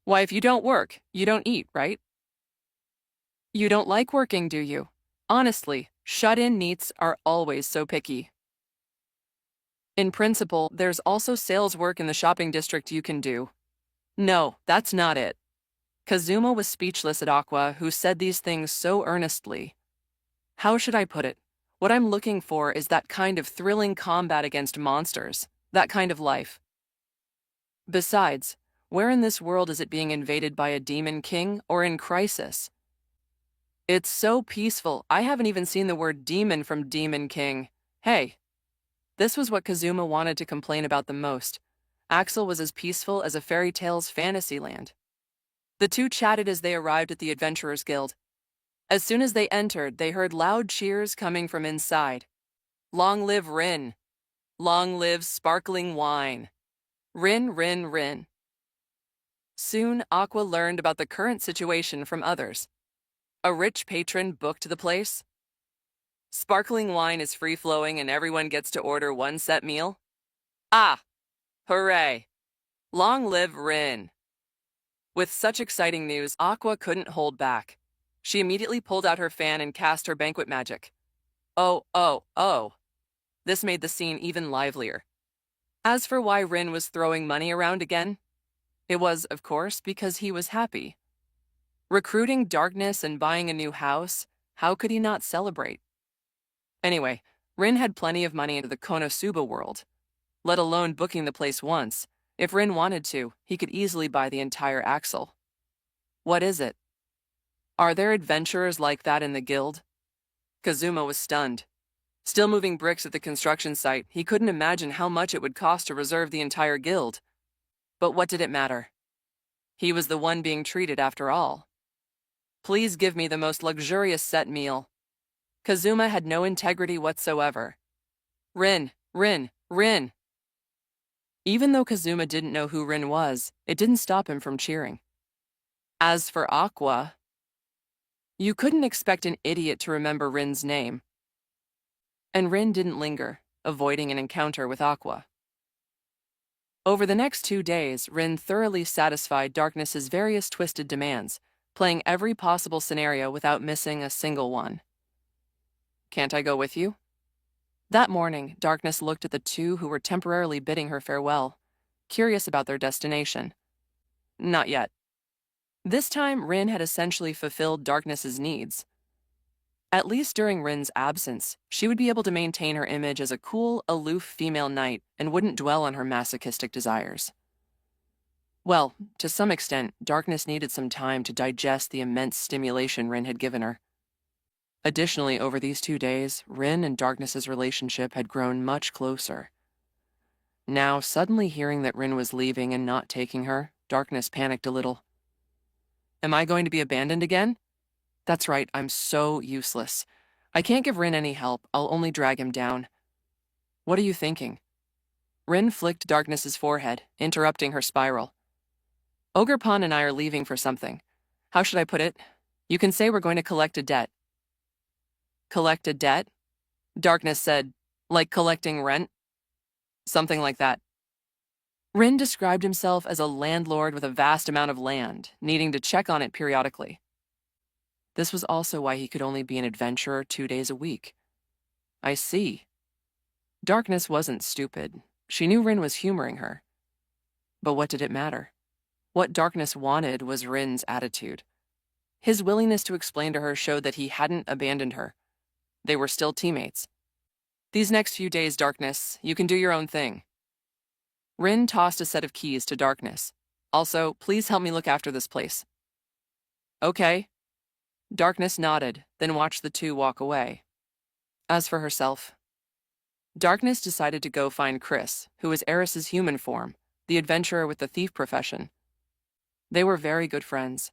Why, if you don't work, you don't eat, right? You don't like working, do you? Honestly, shut-in neets are always so picky. In principle, there's also sales work in the shopping district you can do. No, that's not it. Kazuma was speechless at Aqua, who said these things so earnestly. How should I put it? What I'm looking for is that kind of thrilling combat against monsters, that kind of life. Besides, where in this world is it being invaded by a demon king or in crisis? It's so peaceful, I haven't even seen the word demon from Demon King. Hey. This was what Kazuma wanted to complain about the most. Axel was as peaceful as a fairy tale's fantasy land. The two chatted as they arrived at the Adventurers Guild. As soon as they entered, they heard loud cheers coming from inside. Long live Rin. Long live sparkling wine. Rin, Rin, Rin. Soon, Aqua learned about the current situation from others. A rich patron booked the place. Sparkling wine is free-flowing and everyone gets to order 1 set meal. Ah! Hooray! Long live Rin. With such exciting news, Aqua couldn't hold back. She immediately pulled out her fan and cast her banquet magic. Oh, oh, oh. This made the scene even livelier. As for why Rin was throwing money around again, it was, of course, because he was happy. Recruiting darkness and buying a new house, how could he not celebrate? Anyway, Rin had plenty of money into the Konosuba world. Let alone booking the place once. If Rin wanted to, he could easily buy the entire Axel. What is it? Are there adventurers like that in the guild? Kazuma was stunned. Still moving bricks at the construction site, he couldn't imagine how much it would cost to reserve the entire guild. But what did it matter? He was the one being treated after all. Please give me the most luxurious set meal. Kazuma had no integrity whatsoever. Rin, Rin, Rin. Even though Kazuma didn't know who Rin was, it didn't stop him from cheering. As for Aqua, you couldn't expect an idiot to remember Rin's name. And Rin didn't linger, avoiding an encounter with Aqua. Over the next 2 days, Rin thoroughly satisfied Darkness's various twisted demands, playing every possible scenario without missing a single one. Can't I go with you? That morning, Darkness looked at the two who were temporarily bidding her farewell, curious about their destination. Not yet. This time, Rin had essentially fulfilled Darkness's needs. At least during Rin's absence, she would be able to maintain her image as a cool, aloof female knight and wouldn't dwell on her masochistic desires. Well, to some extent, Darkness needed some time to digest the immense stimulation Rin had given her. Additionally, over these 2 days, Rin and Darkness's relationship had grown much closer. Now, suddenly hearing that Rin was leaving and not taking her, Darkness panicked a little. Am I going to be abandoned again? That's right, I'm so useless. I can't give Rin any help, I'll only drag him down. What are you thinking? Rin flicked Darkness's forehead, interrupting her spiral. Ogerpon and I are leaving for something. How should I put it? You can say we're going to collect a debt. Collect a debt? Darkness said, like collecting rent? Something like that. Rin described himself as a landlord with a vast amount of land, needing to check on it periodically. This was also why he could only be an adventurer 2 days a week. I see. Darkness wasn't stupid. She knew Rin was humoring her. But what did it matter? What Darkness wanted was Rin's attitude. His willingness to explain to her showed that he hadn't abandoned her. They were still teammates. These next few days, Darkness, you can do your own thing. Rin tossed a set of keys to Darkness. Also, please help me look after this place. Okay. Darkness nodded, then watched the two walk away. As for herself, Darkness decided to go find Chris, who was Eris's human form, the adventurer with the thief profession. They were very good friends.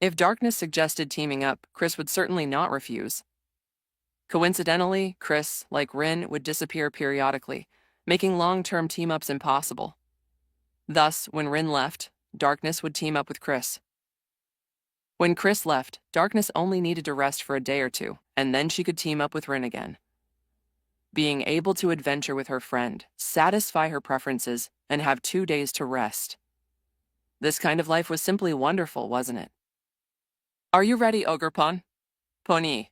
If Darkness suggested teaming up, Chris would certainly not refuse. Coincidentally, Chris, like Rin, would disappear periodically, making long-term team-ups impossible. Thus, when Rin left, Darkness would team up with Chris. When Chris left, Darkness only needed to rest for a day or two, and then she could team up with Rin again. Being able to adventure with her friend, satisfy her preferences, and have 2 days to rest. This kind of life was simply wonderful, wasn't it? Are you ready, Ogerpon? Pony.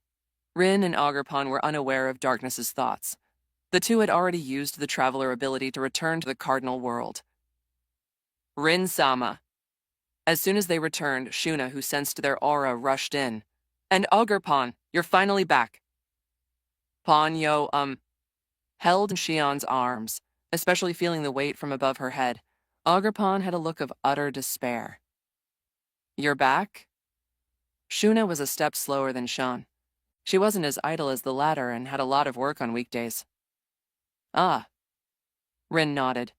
Rin and Ogerpon were unaware of Darkness's thoughts. The two had already used the traveler ability to return to the cardinal world. Rin-sama. As soon as they returned, Shuna, who sensed their aura, rushed in. And Ogerpon, you're finally back. Ponyo, held in Shion's arms, especially feeling the weight from above her head. Ogerpon had a look of utter despair. You're back? Shuna was a step slower than Sean. She wasn't as idle as the latter and had a lot of work on weekdays. Ah. Rin nodded.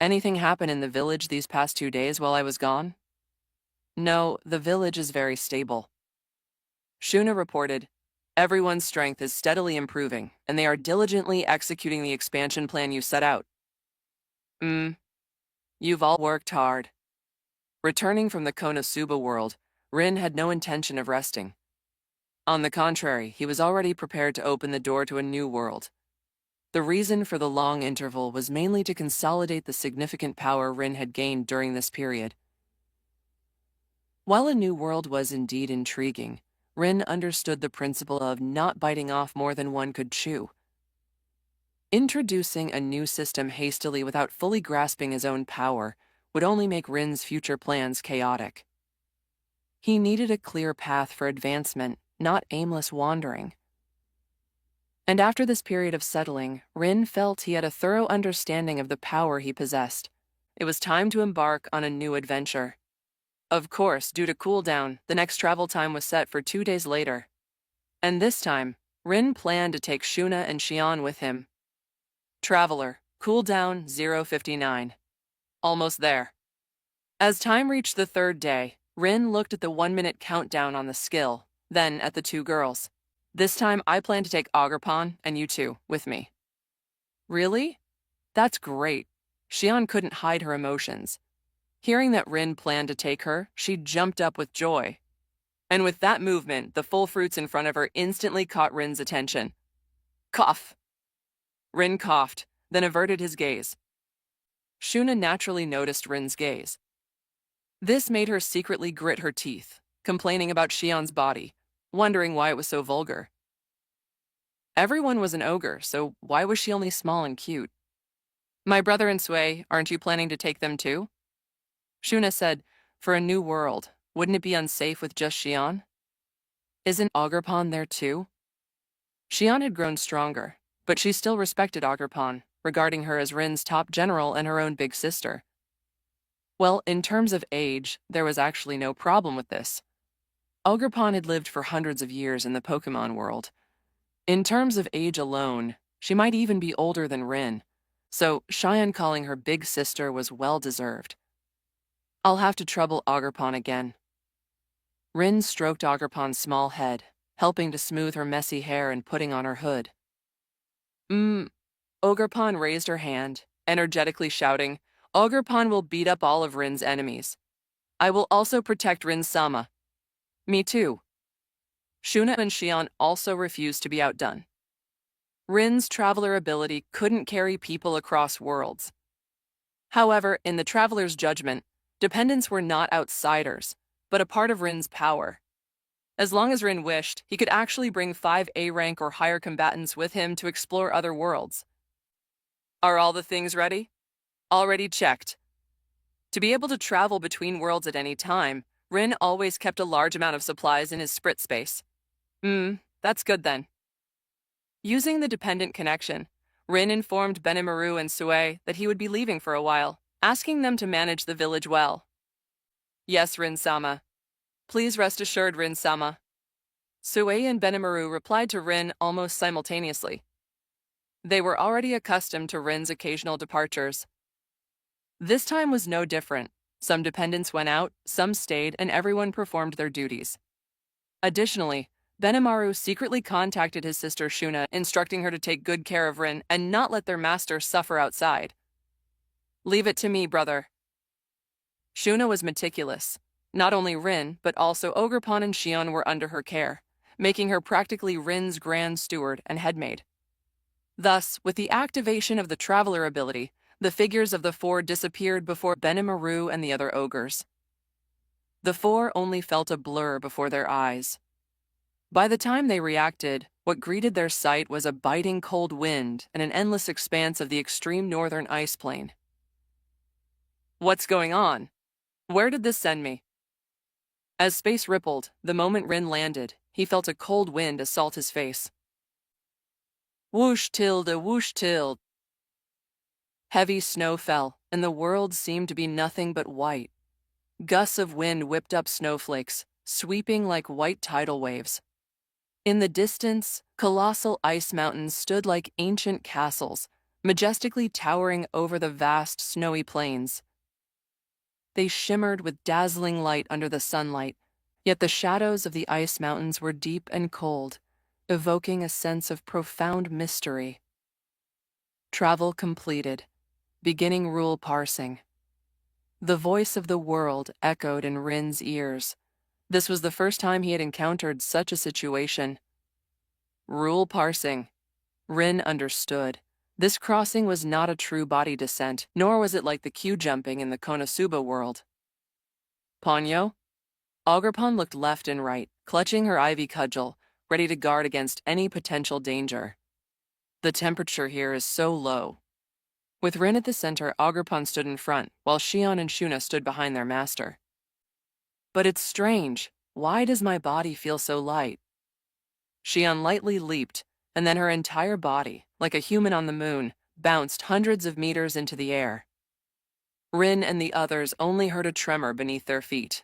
Anything happen in the village these past 2 days while I was gone? No, the village is very stable. Shuna reported, everyone's strength is steadily improving, and they are diligently executing the expansion plan you set out. You've all worked hard. Returning from the Konosuba world, Rin had no intention of resting. On the contrary, he was already prepared to open the door to a new world. The reason for the long interval was mainly to consolidate the significant power Rin had gained during this period. While a new world was indeed intriguing, Rin understood the principle of not biting off more than one could chew. Introducing a new system hastily without fully grasping his own power would only make Rin's future plans chaotic. He needed a clear path for advancement, not aimless wandering. And after this period of settling, Rin felt he had a thorough understanding of the power he possessed. It was time to embark on a new adventure. Of course, due to cooldown, the next travel time was set for 2 days later. And this time, Rin planned to take Shuna and Xion with him. Traveler, cooldown 0:59. Almost there. As time reached the 3rd day, Rin looked at the 1-minute countdown on the skill, then at the 2 girls. This time, I plan to take Ogerpon and you two with me. Really? That's great. Xion couldn't hide her emotions. Hearing that Rin planned to take her, she jumped up with joy. And with that movement, the full fruits in front of her instantly caught Rin's attention. Cough. Rin coughed, then averted his gaze. Shuna naturally noticed Rin's gaze. This made her secretly grit her teeth, complaining about Xion's body, wondering why it was so vulgar. Everyone was an ogre, so why was she only small and cute? My brother and Sui, aren't you planning to take them too? Shuna said, for a new world, wouldn't it be unsafe with just Xion? Isn't Ogerpon there too? Xion had grown stronger, but she still respected Ogerpon, regarding her as Rin's top general and her own big sister. Well, in terms of age, there was actually no problem with this. Ogerpon had lived for hundreds of years in the Pokémon world. In terms of age alone, she might even be older than Rin, so Xion calling her big sister was well-deserved. I'll have to trouble Ogerpon again. Rin stroked Ogerpon's small head, helping to smooth her messy hair and putting on her hood. Ogerpon raised her hand, energetically shouting, Ogerpon will beat up all of Rin's enemies. I will also protect Rin-sama. Me too. Shuna and Xion also refused to be outdone. Rin's traveler ability couldn't carry people across worlds. However, in the traveler's judgment, dependents were not outsiders, but a part of Rin's power. As long as Rin wished, he could actually bring 5 A rank or higher combatants with him to explore other worlds. Are all the things ready? Already checked. To be able to travel between worlds at any time, Rin always kept a large amount of supplies in his sprit space. That's good then. Using the dependent connection, Rin informed Benimaru and Sue that he would be leaving for a while, asking them to manage the village well. Yes, Rin-sama. Please rest assured, Rin-sama. Sue and Benimaru replied to Rin almost simultaneously. They were already accustomed to Rin's occasional departures. This time was no different. Some dependents went out, some stayed, and everyone performed their duties. Additionally, Benimaru secretly contacted his sister Shuna, instructing her to take good care of Rin and not let their master suffer outside. Leave it to me, brother. Shuna was meticulous. Not only Rin, but also Ogerpon and Shion were under her care, making her practically Rin's grand steward and headmaid. Thus, with the activation of the traveler ability, the figures of the 4 disappeared before Benimaru and the other ogres. The 4 only felt a blur before their eyes. By the time they reacted, what greeted their sight was a biting cold wind and an endless expanse of the extreme northern ice plain. What's going on? Where did this send me? As space rippled, the moment Rin landed, he felt a cold wind assault his face. Whoosh tilde, whoosh tilde. Heavy snow fell, and the world seemed to be nothing but white. Gusts of wind whipped up snowflakes, sweeping like white tidal waves. In the distance, colossal ice mountains stood like ancient castles, majestically towering over the vast snowy plains. They shimmered with dazzling light under the sunlight, yet the shadows of the ice mountains were deep and cold, evoking a sense of profound mystery. Travel completed, beginning rule parsing. The voice of the world echoed in Rin's ears. This was the first time he had encountered such a situation. Rule parsing. Rin understood. This crossing was not a true body descent, nor was it like the queue jumping in the Konosuba world. Ponyo? Ogerpon looked left and right, clutching her ivy cudgel, ready to guard against any potential danger. The temperature here is so low. With Rin at the center, Ogerpon stood in front, while Shion and Shuna stood behind their master. But it's strange. Why does my body feel so light? Shion lightly leaped, and then her entire body, like a human on the moon, bounced hundreds of meters into the air. Rin and the others only heard a tremor beneath their feet.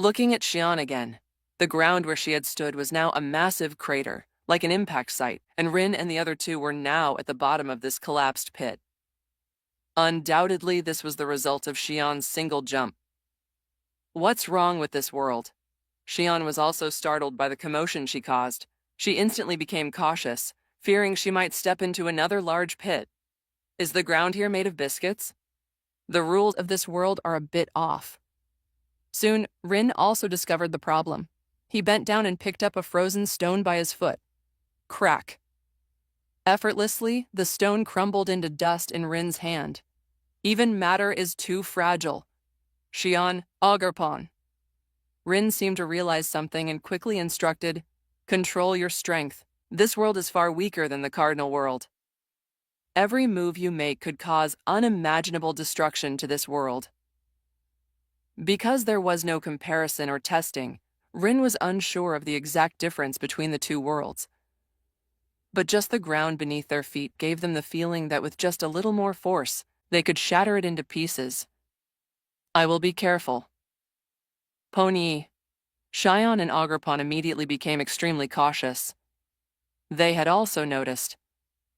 Looking at Shion again, the ground where she had stood was now a massive crater, like an impact site, and Rin and the other 2 were now at the bottom of this collapsed pit. Undoubtedly, this was the result of Shion's single jump. What's wrong with this world? Shion was also startled by the commotion she caused. She instantly became cautious, fearing she might step into another large pit. Is the ground here made of biscuits? The rules of this world are a bit off. Soon, Rin also discovered the problem. He bent down and picked up a frozen stone by his foot. Crack. Effortlessly, the stone crumbled into dust in Rin's hand. Even matter is too fragile. Shion, Ogerpon. Rin seemed to realize something and quickly instructed, control your strength. This world is far weaker than the cardinal world. Every move you make could cause unimaginable destruction to this world. Because there was no comparison or testing, Rin was unsure of the exact difference between the 2 worlds. But just the ground beneath their feet gave them the feeling that with just a little more force, they could shatter it into pieces. I will be careful. Pony. Shion and Ogerpon immediately became extremely cautious. They had also noticed.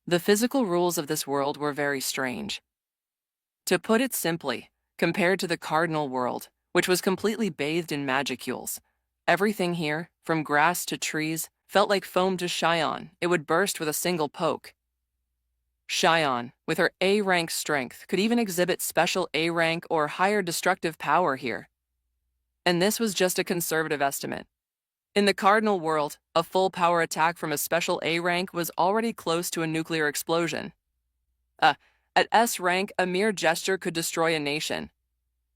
The physical rules of this world were very strange. To put it simply, compared to the cardinal world, which was completely bathed in magicules, everything here, from grass to trees, felt like foam to Shion. It would burst with a single poke. Shion, with her A-rank strength, could even exhibit special A-rank or higher destructive power here. And this was just a conservative estimate. In the cardinal world, a full power attack from a special A rank was already close to a nuclear explosion. At S rank, a mere gesture could destroy a nation.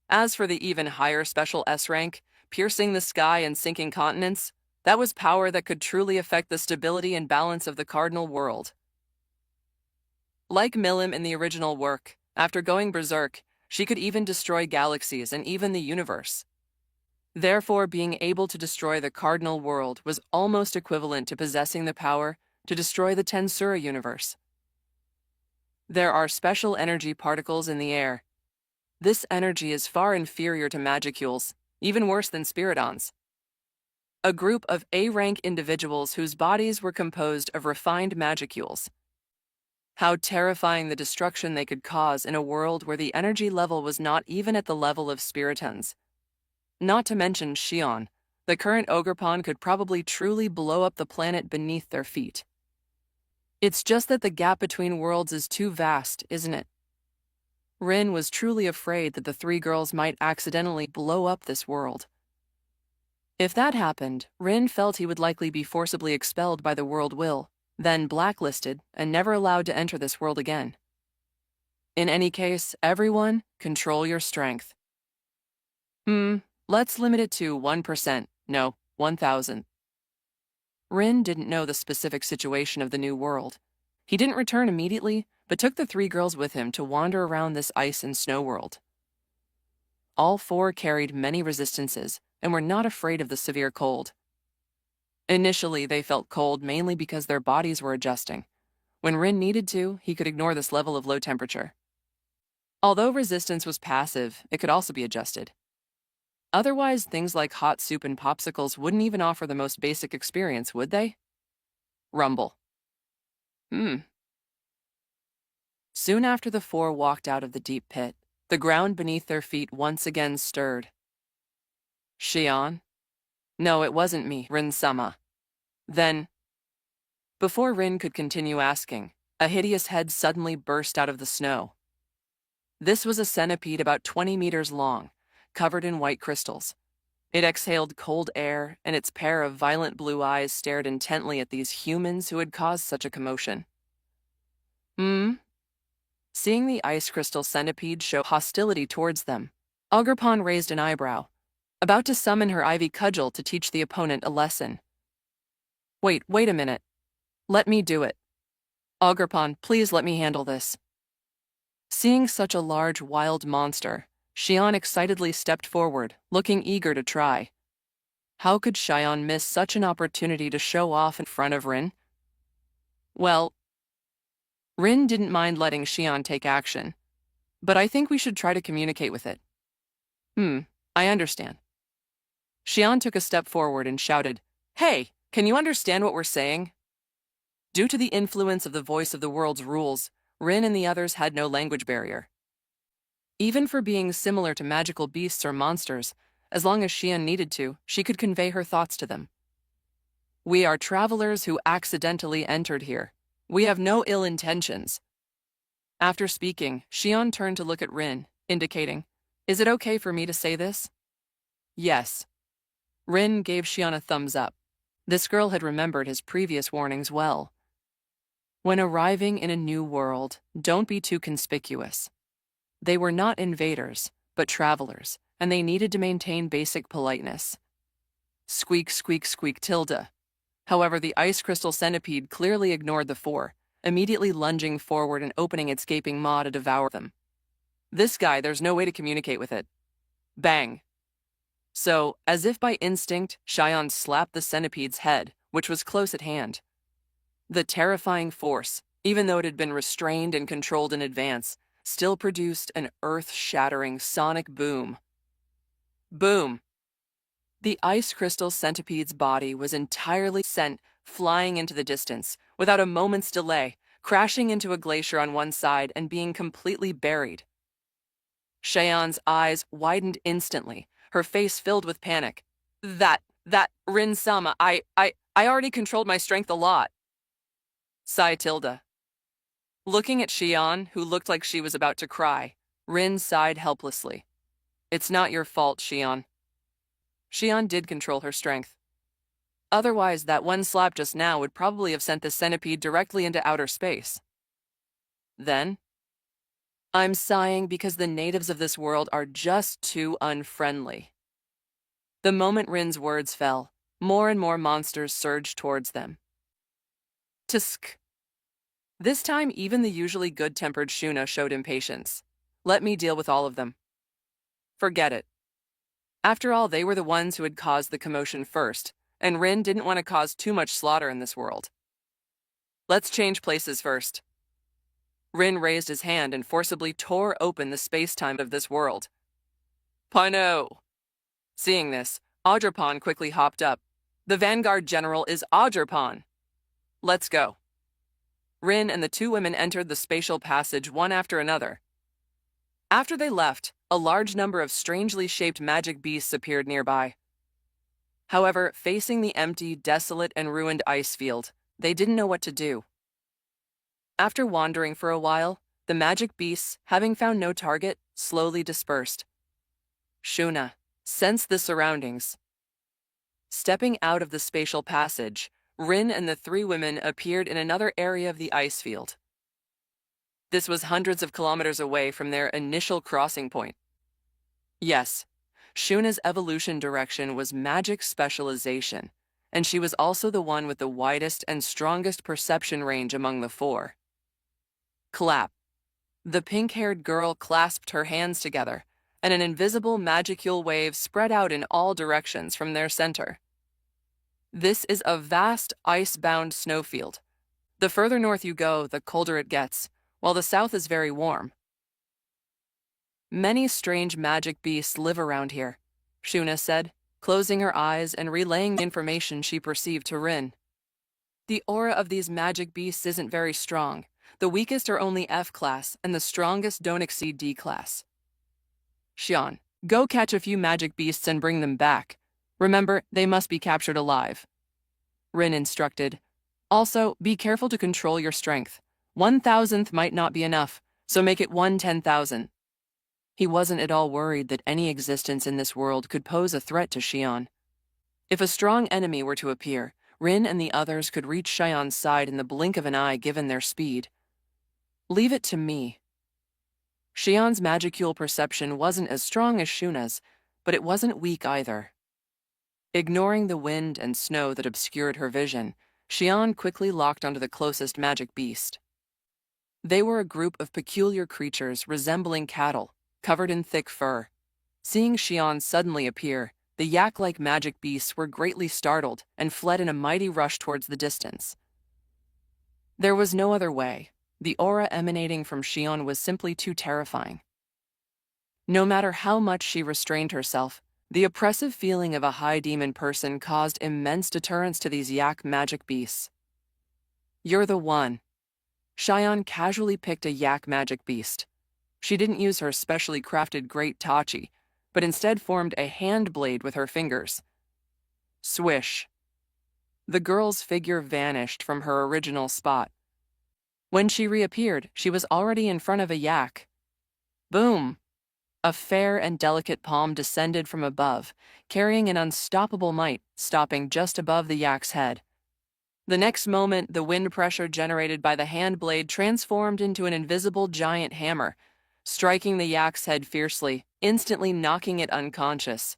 As for the even higher special S rank, piercing the sky and sinking continents, that was power that could truly affect the stability and balance of the cardinal world. Like Milim in the original work, after going berserk, she could even destroy galaxies and even the universe. Therefore, being able to destroy the cardinal world was almost equivalent to possessing the power to destroy the Tensura universe. There are special energy particles in the air. This energy is far inferior to magicules, even worse than spiridons. A group of A-rank individuals whose bodies were composed of refined magicules. How terrifying the destruction they could cause in a world where the energy level was not even at the level of spiritons. Not to mention Shion, the current Ogerpon could probably truly blow up the planet beneath their feet. It's just that the gap between worlds is too vast, isn't it? Rin was truly afraid that the three girls might accidentally blow up this world. If that happened, Rin felt he would likely be forcibly expelled by the world will, then blacklisted and never allowed to enter this world again. In any case, everyone, control your strength. Let's limit it to 1%, no, 1,000. Rin didn't know the specific situation of the new world. He didn't return immediately, but took the three girls with him to wander around this ice and snow world. All four carried many resistances and were not afraid of the severe cold. Initially, they felt cold mainly because their bodies were adjusting. When Rin needed to, he could ignore this level of low temperature. Although resistance was passive, it could also be adjusted. Otherwise, things like hot soup and popsicles wouldn't even offer the most basic experience, would they? Rumble. Soon after the four walked out of the deep pit, the ground beneath their feet once again stirred. Shion? No, it wasn't me, Rin-sama. Then, before Rin could continue asking, a hideous head suddenly burst out of the snow. This was a centipede about 20 meters long, covered in white crystals. It exhaled cold air, and its pair of violent blue eyes stared intently at these humans who had caused such a commotion. Seeing the ice crystal centipede show hostility towards them, Ogerpon raised an eyebrow, about to summon her ivy cudgel to teach the opponent a lesson. Wait a minute. Let me do it. Ogerpon, please let me handle this. Seeing such a large wild monster, Shion excitedly stepped forward, looking eager to try. How could Shion miss such an opportunity to show off in front of Rin? Well, Rin didn't mind letting Shion take action, but I think we should try to communicate with it. I understand. Shion took a step forward and shouted, "Hey, can you understand what we're saying?" Due to the influence of the voice of the world's rules, Rin and the others had no language barrier. Even for being similar to magical beasts or monsters, as long as Shion needed to, she could convey her thoughts to them. We are travelers who accidentally entered here. We have no ill intentions. After speaking, Shion turned to look at Rin, indicating, "Is it okay for me to say this?" Yes. Rin gave Shion a thumbs up. This girl had remembered his previous warnings well. When arriving in a new world, don't be too conspicuous. They were not invaders, but travelers, and they needed to maintain basic politeness. Squeak, squeak, squeak, tilde. However, the ice crystal centipede clearly ignored the four, immediately lunging forward and opening its gaping maw to devour them. This guy, there's no way to communicate with it. Bang. So, as if by instinct, Shion slapped the centipede's head, which was close at hand. The terrifying force, even though it had been restrained and controlled in advance, still produced an earth-shattering sonic boom. Boom! The ice crystal centipede's body was entirely sent flying into the distance, without a moment's delay, crashing into a glacier on one side and being completely buried. Shion's eyes widened instantly, her face filled with panic. That, Rin-sama, I already controlled my strength a lot. Sigh tilde. Looking at Shion, who looked like she was about to cry, Rin sighed helplessly. It's not your fault, Shion. Shion did control her strength. Otherwise, that one slap just now would probably have sent the centipede directly into outer space. Then, I'm sighing because the natives of this world are just too unfriendly. The moment Rin's words fell, more and more monsters surged towards them. Tsk. This time, even the usually good-tempered Shuna showed impatience. Let me deal with all of them. Forget it. After all, they were the ones who had caused the commotion first, and Rin didn't want to cause too much slaughter in this world. Let's change places first. Rin raised his hand and forcibly tore open the space-time of this world. Pano! Seeing this, Ogerpon quickly hopped up. The Vanguard General is Ogerpon. Let's go. Rin and the two women entered the spatial passage one after another. After they left, a large number of strangely shaped magic beasts appeared nearby. However, facing the empty, desolate, and ruined ice field, they didn't know what to do. After wandering for a while, the magic beasts, having found no target, slowly dispersed. Shuna sensed the surroundings. Stepping out of the spatial passage, Rin and the three women appeared in another area of the ice field. This was hundreds of kilometers away from their initial crossing point. Yes, Shuna's evolution direction was magic specialization, and she was also the one with the widest and strongest perception range among the four. Clap. The pink-haired girl clasped her hands together, and an invisible magicule wave spread out in all directions from their center. This is a vast, ice-bound snowfield. The further north you go, the colder it gets, while the south is very warm. Many strange magic beasts live around here, Shuna said, closing her eyes and relaying the information she perceived to Rin. The aura of these magic beasts isn't very strong. The weakest are only F class, and the strongest don't exceed D class. Xian, go catch a few magic beasts and bring them back. Remember, they must be captured alive. Rin instructed. Also, be careful to control your strength. 1,000th might not be enough, so make it 1/10,000. He wasn't at all worried that any existence in this world could pose a threat to Xian. If a strong enemy were to appear, Rin and the others could reach Xian's side in the blink of an eye given their speed. Leave it to me. Xian's magicule perception wasn't as strong as Shuna's, but it wasn't weak either. Ignoring the wind and snow that obscured her vision, Xian quickly locked onto the closest magic beast. They were a group of peculiar creatures resembling cattle, covered in thick fur. Seeing Xian suddenly appear, the yak-like magic beasts were greatly startled and fled in a mighty rush towards the distance. There was no other way. The aura emanating from Xian was simply too terrifying. No matter how much she restrained herself, the oppressive feeling of a high demon person caused immense deterrence to these yak magic beasts. You're the one. Xian casually picked a yak magic beast. She didn't use her specially crafted great tachi, but instead formed a hand blade with her fingers. Swish. The girl's figure vanished from her original spot. When she reappeared, she was already in front of a yak. Boom! A fair and delicate palm descended from above, carrying an unstoppable might, stopping just above the yak's head. The next moment, the wind pressure generated by the hand blade transformed into an invisible giant hammer, striking the yak's head fiercely, instantly knocking it unconscious.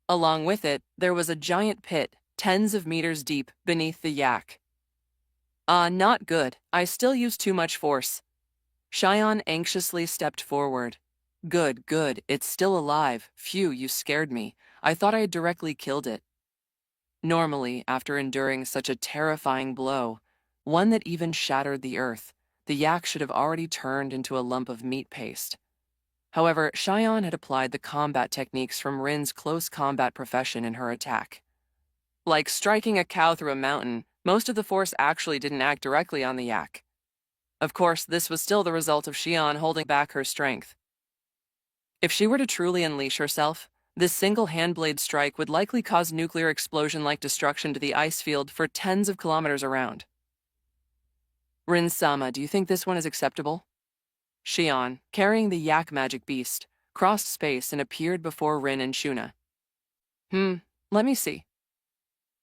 Along with it, there was a giant pit, tens of meters deep, beneath the yak. Not good. I still use too much force. Xian anxiously stepped forward. Good, it's still alive. Phew, you scared me. I thought I had directly killed it. Normally, after enduring such a terrifying blow, one that even shattered the earth, the yak should have already turned into a lump of meat paste. However, Xian had applied the combat techniques from Rin's close combat profession in her attack. Like striking a cow through a mountain, most of the force actually didn't act directly on the yak. Of course, this was still the result of Xian holding back her strength. If she were to truly unleash herself, this single handblade strike would likely cause nuclear explosion-like destruction to the ice field for tens of kilometers around. Rin-sama, do you think this one is acceptable? Xian, carrying the yak magic beast, crossed space and appeared before Rin and Shuna. Let me see.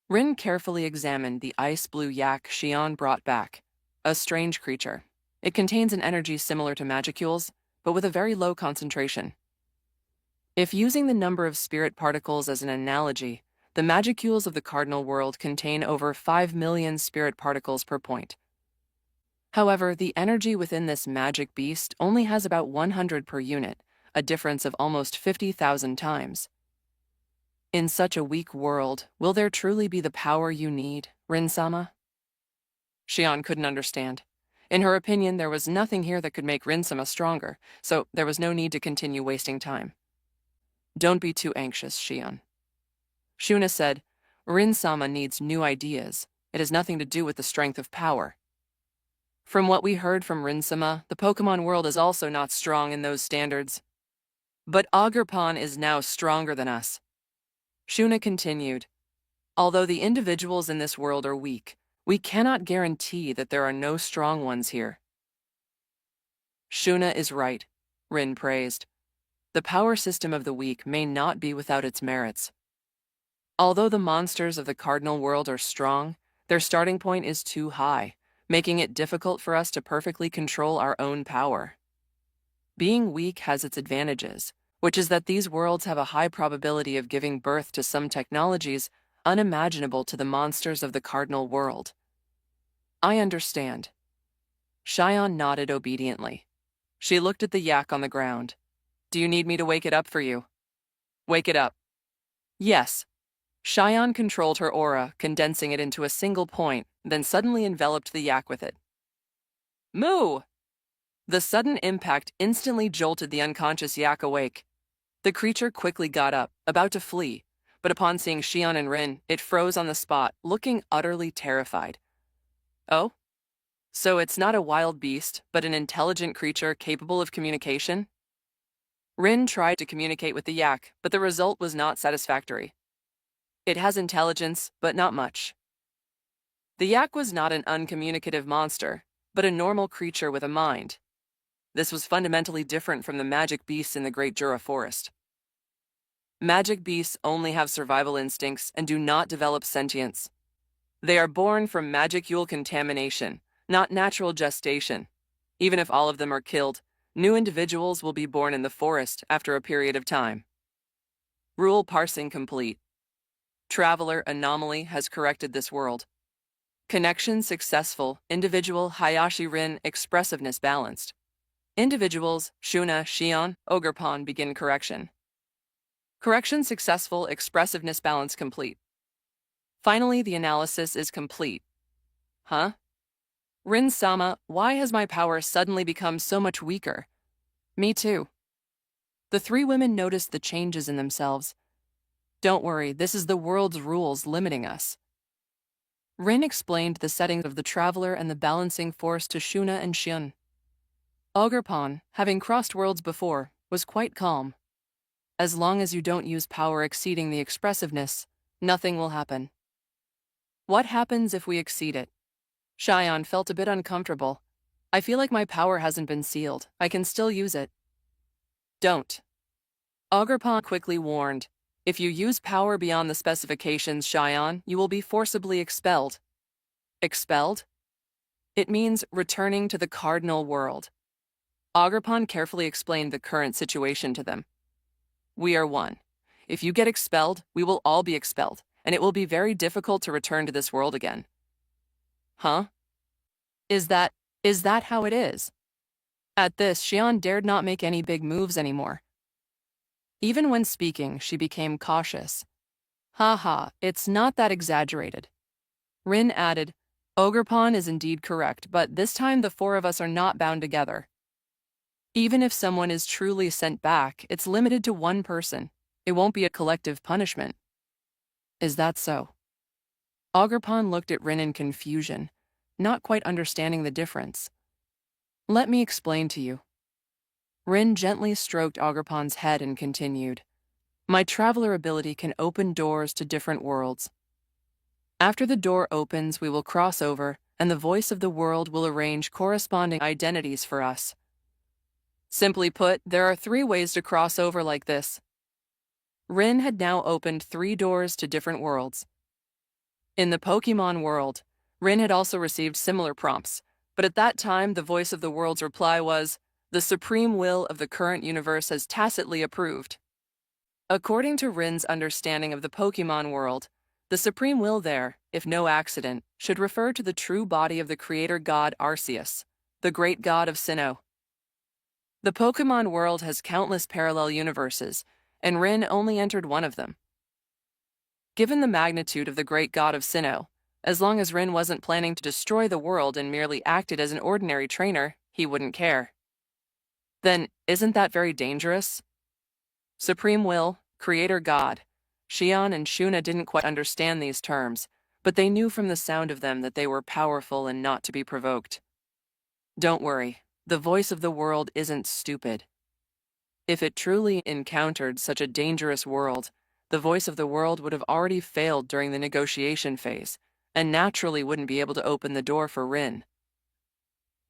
Rin carefully examined the ice-blue yak Xian brought back, a strange creature. It contains an energy similar to magicules, but with a very low concentration. If using the number of spirit particles as an analogy, the magicules of the cardinal world contain over 5 million spirit particles per point. However, the energy within this magic beast only has about 100 per unit, a difference of almost 50,000 times. In such a weak world, will there truly be the power you need, Rin-sama? Shion couldn't understand. In her opinion, there was nothing here that could make Rin-sama stronger, so there was no need to continue wasting time. Don't be too anxious, Shion. Shuna said, Rin-sama needs new ideas. It has nothing to do with the strength of power. From what we heard from Rin-sama, the Pokémon world is also not strong in those standards. But Ogerpon is now stronger than us. Shuna continued, although the individuals in this world are weak, we cannot guarantee that there are no strong ones here. Shuna is right, Rin praised. The power system of the weak may not be without its merits. Although the monsters of the cardinal world are strong, their starting point is too high, making it difficult for us to perfectly control our own power. Being weak has its advantages, which is that these worlds have a high probability of giving birth to some technologies unimaginable to the monsters of the cardinal world. I understand. Shion nodded obediently. She looked at the yak on the ground. Do you need me to wake it up for you? Wake it up. Yes. Shion controlled her aura, condensing it into a single point, then suddenly enveloped the yak with it. Moo! The sudden impact instantly jolted the unconscious yak awake. The creature quickly got up, about to flee, but upon seeing Shion and Rin, it froze on the spot, looking utterly terrified. Oh? So it's not a wild beast, but an intelligent creature capable of communication? Rin tried to communicate with the yak, but the result was not satisfactory. It has intelligence, but not much. The yak was not an uncommunicative monster, but a normal creature with a mind. This was fundamentally different from the magic beasts in the Great Jura Forest. Magic beasts only have survival instincts and do not develop sentience. They are born from magicule contamination, not natural gestation. Even if all of them are killed, new individuals will be born in the forest after a period of time. Rule parsing complete. Traveler Anomaly has corrected this world. Connection successful. Individual Hayashi Rin expressiveness balanced. Individuals Shuna, Shion, Ogerpon begin correction. Correction successful. Expressiveness balance complete. Finally, the analysis is complete. Huh? Rin-sama, why has my power suddenly become so much weaker? Me too. The three women noticed the changes in themselves. Don't worry, this is the world's rules limiting us. Rin explained the settings of the traveler and the balancing force to Shuna and Shion. Ogerpon, having crossed worlds before, was quite calm. As long as you don't use power exceeding the expressiveness, nothing will happen. What happens if we exceed it? Shion felt a bit uncomfortable. I feel like my power hasn't been sealed. I can still use it. Don't. Ogerpon quickly warned. If you use power beyond the specifications, Shion, you will be forcibly expelled. Expelled? It means returning to the cardinal world. Ogerpon carefully explained the current situation to them. We are one. If you get expelled, we will all be expelled, and it will be very difficult to return to this world again. Huh? Is that how it is? At this, Shion dared not make any big moves anymore. Even when speaking, she became cautious. Haha, it's not that exaggerated. Rin added, Ogerpon is indeed correct, but this time the four of us are not bound together. Even if someone is truly sent back, it's limited to one person. It won't be a collective punishment. Is that so? Ogerpon looked at Rin in confusion, not quite understanding the difference. Let me explain to you. Rin gently stroked Ogerpon's head and continued. My traveler ability can open doors to different worlds. After the door opens, we will cross over, and the voice of the world will arrange corresponding identities for us. Simply put, there are 3 ways to cross over like this. Rin had now opened 3 doors to different worlds. In the Pokémon world, Rin had also received similar prompts, But at that time, the voice of the world's reply was, "The supreme will of the current universe has tacitly approved." According to Rin's understanding of the Pokémon world, the supreme will there, if no accident, should refer to the true body of the creator god Arceus, the great god of Sinnoh. The Pokémon world has countless parallel universes, and Rin only entered one of them. Given the magnitude of the great god of Sinnoh, as long as Rin wasn't planning to destroy the world and merely acted as an ordinary trainer, he wouldn't care. Then, isn't that very dangerous? Supreme Will, Creator God. Xion and Shuna didn't quite understand these terms, but they knew from the sound of them that they were powerful and not to be provoked. Don't worry, the voice of the world isn't stupid. If it truly encountered such a dangerous world, the voice of the world would have already failed during the negotiation phase, and naturally wouldn't be able to open the door for Rin.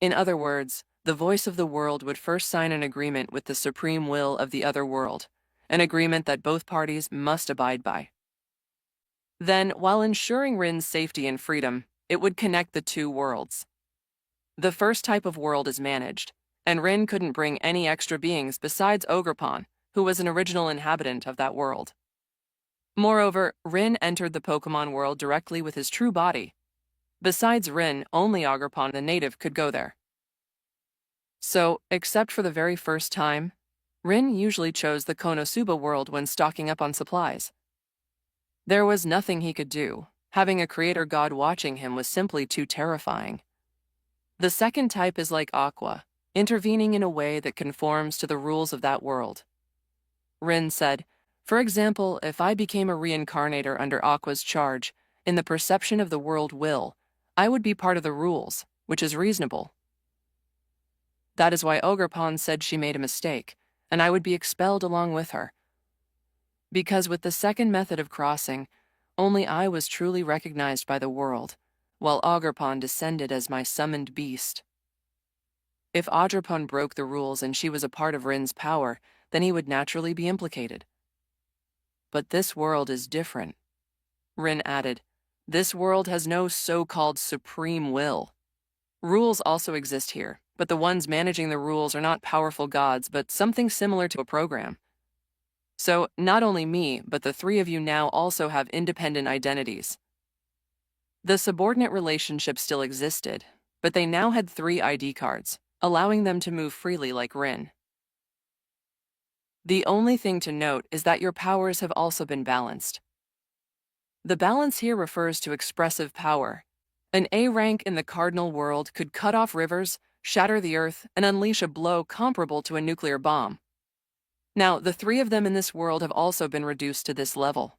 In other words, the voice of the world would first sign an agreement with the supreme will of the other world, an agreement that both parties must abide by. Then, while ensuring Rin's safety and freedom, it would connect the two worlds. The first type of world is managed, and Rin couldn't bring any extra beings besides Ogerpon, who was an original inhabitant of that world. Moreover, Rin entered the Pokémon world directly with his true body. Besides Rin, only Ogerpon the native could go there. So, except for the very first time, Rin usually chose the Konosuba world when stocking up on supplies. There was nothing he could do. Having a creator god watching him was simply too terrifying. The second type is like Aqua, intervening in a way that conforms to the rules of that world. Rin said, "For example, if I became a reincarnator under Aqua's charge, in the perception of the world will, I would be part of the rules, which is reasonable. That is why Ogerpon said she made a mistake, and I would be expelled along with her. Because with the second method of crossing, only I was truly recognized by the world, while Ogerpon descended as my summoned beast. If Ogerpon broke the rules and she was a part of Rin's power, then he would naturally be implicated. But this world is different." Rin added, "This world has no so-called supreme will. Rules also exist here, but the ones managing the rules are not powerful gods, but something similar to a program. So, not only me, but the three of you now also have independent identities." The subordinate relationship still existed, but they now had 3 ID cards, allowing them to move freely like Rin. The only thing to note is that your powers have also been balanced. The balance here refers to expressive power. An A rank in the cardinal world could cut off rivers, shatter the earth, and unleash a blow comparable to a nuclear bomb. Now, the 3 of them in this world have also been reduced to this level.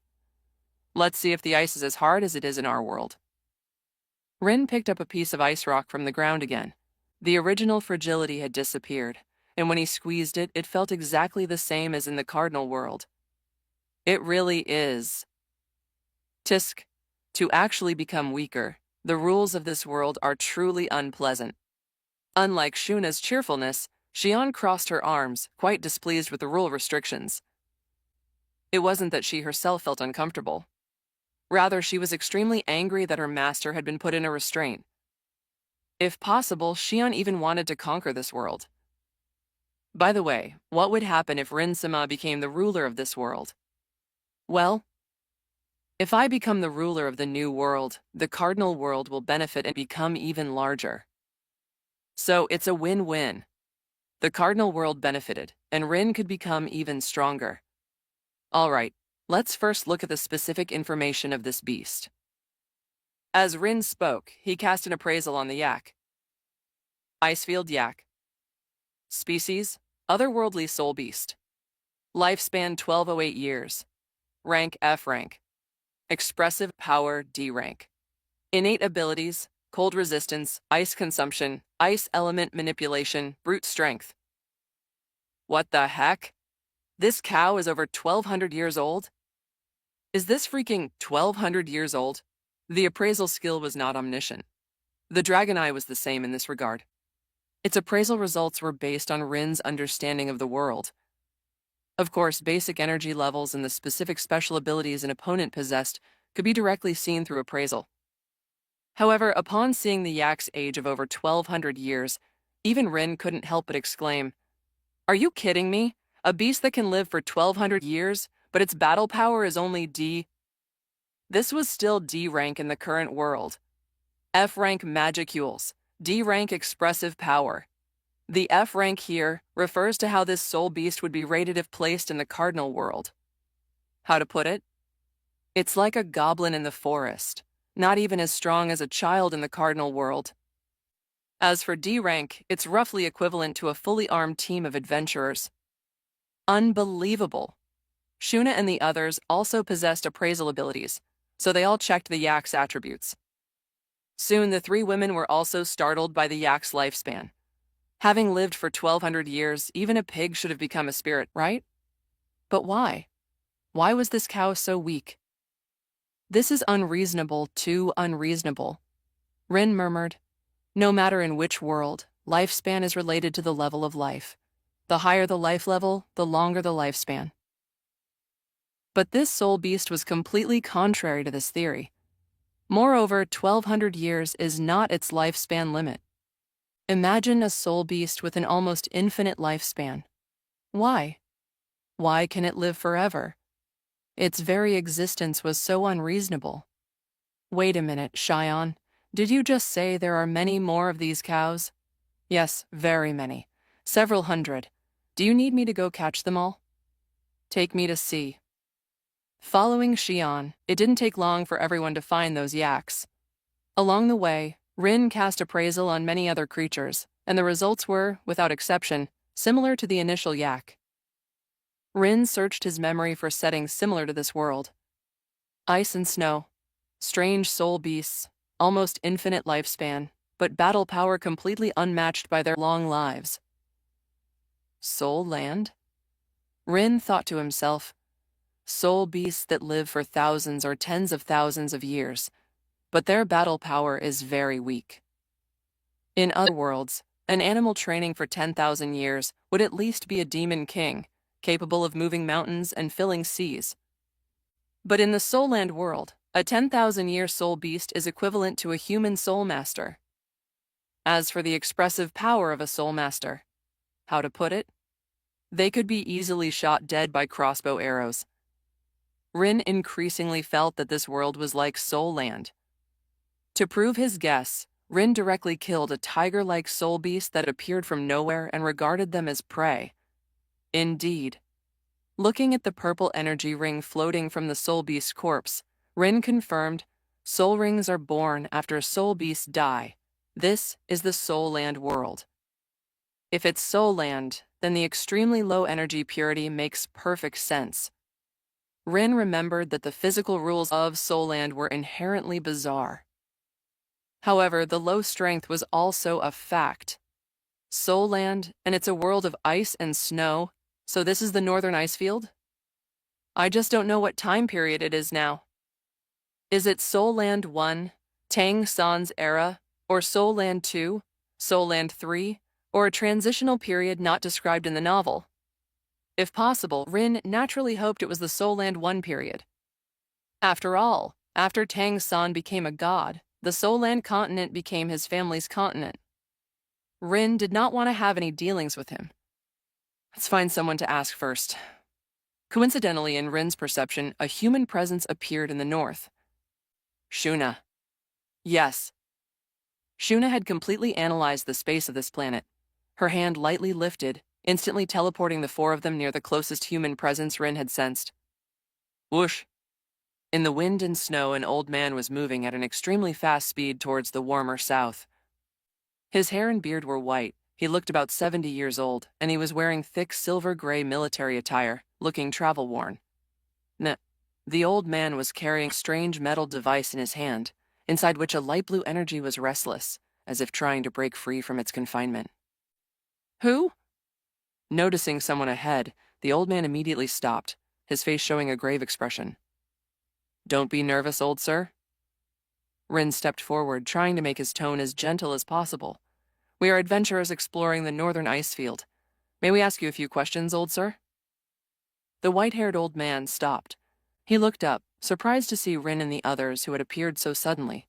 Let's see if the ice is as hard as it is in our world. Rin picked up a piece of ice rock from the ground again. The original fragility had disappeared, and when he squeezed it, it felt exactly the same as in the cardinal world. It really is. Tisk. To actually become weaker, the rules of this world are truly unpleasant. Unlike Shuna's cheerfulness, Xion crossed her arms, quite displeased with the rule restrictions. It wasn't that she herself felt uncomfortable. Rather, she was extremely angry that her master had been put in a restraint. If possible, Xion even wanted to conquer this world. By the way, what would happen if Rin-sama became the ruler of this world? Well, if I become the ruler of the new world, the cardinal world will benefit and become even larger. So it's a win-win. The cardinal world benefited, and Rin could become even stronger. All right, let's first look at the specific information of this beast. As Rin spoke, he cast an appraisal on the yak. Icefield yak. Species, otherworldly soul beast. Lifespan 1208 years. Rank F rank. Expressive power D rank. Innate abilities, cold resistance, ice consumption, ice element manipulation, brute strength. What the heck? This cow is over 1200 years old? Is this freaking 1200 years old? The appraisal skill was not omniscient. The Dragon Eye was the same in this regard. Its appraisal results were based on Rin's understanding of the world. Of course, basic energy levels and the specific special abilities an opponent possessed could be directly seen through appraisal. However, upon seeing the yak's age of over 1,200 years, even Rin couldn't help but exclaim, "Are you kidding me? A beast that can live for 1,200 years, but its battle power is only D?" This was still D rank in the current world. F rank magicules, D rank expressive power. The F rank here refers to how this soul beast would be rated if placed in the cardinal world. How to put it? It's like a goblin in the forest, not even as strong as a child in the cardinal world. As for D rank, it's roughly equivalent to a fully armed team of adventurers. Unbelievable! Shuna and the others also possessed appraisal abilities, so they all checked the yak's attributes. Soon the three women were also startled by the yak's lifespan. Having lived for 1,200 years, even a pig should have become a spirit, right? But why? Why was this cow so weak? "This is unreasonable, too unreasonable," Rin murmured. "No matter in which world, lifespan is related to the level of life. The higher the life level, the longer the lifespan." But this soul beast was completely contrary to this theory. Moreover, 1,200 years is not its lifespan limit. Imagine a soul beast with an almost infinite lifespan. Why? Why can it live forever? Its very existence was so unreasonable. Wait a minute, Shion. Did you just say there are many more of these cows? Yes, very many. Several hundred. Do you need me to go catch them all? Take me to see. Following Shion, it didn't take long for everyone to find those yaks. Along the way, Rin cast appraisal on many other creatures, and the results were, without exception, similar to the initial yak. Rin searched his memory for settings similar to this world. Ice and snow, strange soul beasts, almost infinite lifespan, but battle power completely unmatched by their long lives. Soul land? Rin thought to himself, soul beasts that live for thousands or tens of thousands of years, but their battle power is very weak. In other worlds, an animal training for 10,000 years would at least be a demon king, capable of moving mountains and filling seas. But in the Soul Land world, a 10,000-year soul beast is equivalent to a human soul master. As for the expressive power of a soul master, how to put it? They could be easily shot dead by crossbow arrows. Rin increasingly felt that this world was like Soul Land. To prove his guess, Rin directly killed a tiger-like soul beast that appeared from nowhere and regarded them as prey. Indeed. Looking at the purple energy ring floating from the soul beast's corpse, Rin confirmed, soul rings are born after soul beasts die. This is the Soul Land world. If it's Soul Land, then the extremely low energy purity makes perfect sense. Rin remembered that the physical rules of Soul Land were inherently bizarre. However, the low strength was also a fact. Soul Land, and it's a world of ice and snow, so this is the northern ice field? I just don't know what time period it is now. Is it Soul Land 1, Tang San's era, or Soul Land 2, Soul Land 3, or a transitional period not described in the novel? If possible, Rin naturally hoped it was the Soul Land 1 period. After all, after Tang San became a god, the Soul Land continent became his family's continent. Rin did not want to have any dealings with him. Let's find someone to ask first. Coincidentally, in Rin's perception, a human presence appeared in the north. Shuna. Yes. Shuna had completely analyzed the space of this planet. Her hand lightly lifted, instantly teleporting the four of them near the closest human presence Rin had sensed. Whoosh! In the wind and snow, an old man was moving at an extremely fast speed towards the warmer south. His hair and beard were white, he looked about 70 years old, and he was wearing thick silver-gray military attire, looking travel-worn. The old man was carrying a strange metal device in his hand, inside which a light blue energy was restless, as if trying to break free from its confinement. Who? Noticing someone ahead, the old man immediately stopped, his face showing a grave expression. Don't be nervous, old sir. Rin stepped forward, trying to make his tone as gentle as possible. We are adventurers exploring the northern ice field. May we ask you a few questions, old sir? The white-haired old man stopped. He looked up, surprised to see Rin and the others who had appeared so suddenly.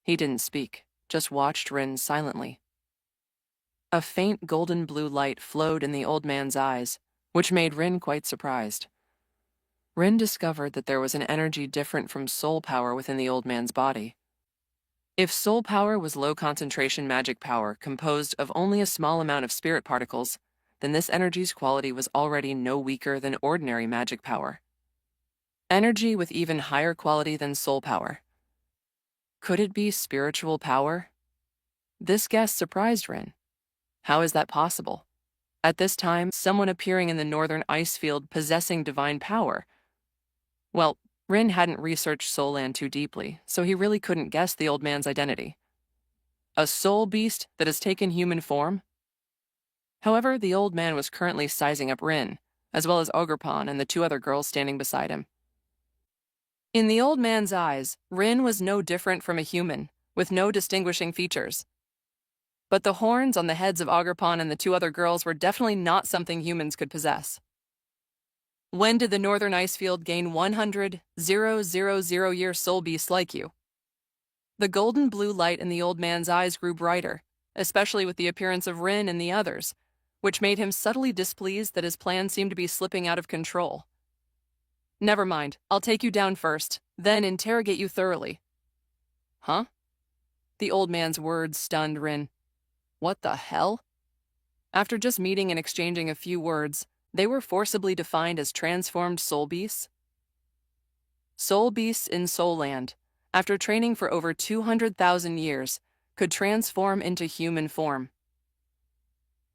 He didn't speak, just watched Rin silently. A faint golden blue light flowed in the old man's eyes, which made Rin quite surprised. Rin discovered that there was an energy different from soul power within the old man's body. If soul power was low-concentration magic power composed of only a small amount of spirit particles, then this energy's quality was already no weaker than ordinary magic power. Energy with even higher quality than soul power. Could it be spiritual power? This guess surprised Rin. How is that possible? At this time, someone appearing in the northern ice field possessing divine power. Well, Rin hadn't researched Soul Land too deeply, so he really couldn't guess the old man's identity. A soul beast that has taken human form? However, the old man was currently sizing up Rin, as well as Ogerpon and the two other girls standing beside him. In the old man's eyes, Rin was no different from a human, with no distinguishing features. But the horns on the heads of Ogerpon and the two other girls were definitely not something humans could possess. When did the northern ice field gain 100,000-year soul beasts like you? The golden blue light in the old man's eyes grew brighter, especially with the appearance of Rin and the others, which made him subtly displeased that his plan seemed to be slipping out of control. Never mind, I'll take you down first, then interrogate you thoroughly. Huh? The old man's words stunned Rin. What the hell? After just meeting and exchanging a few words, they were forcibly defined as transformed soul beasts. Soul beasts in Soul Land, after training for over 200,000 years, could transform into human form.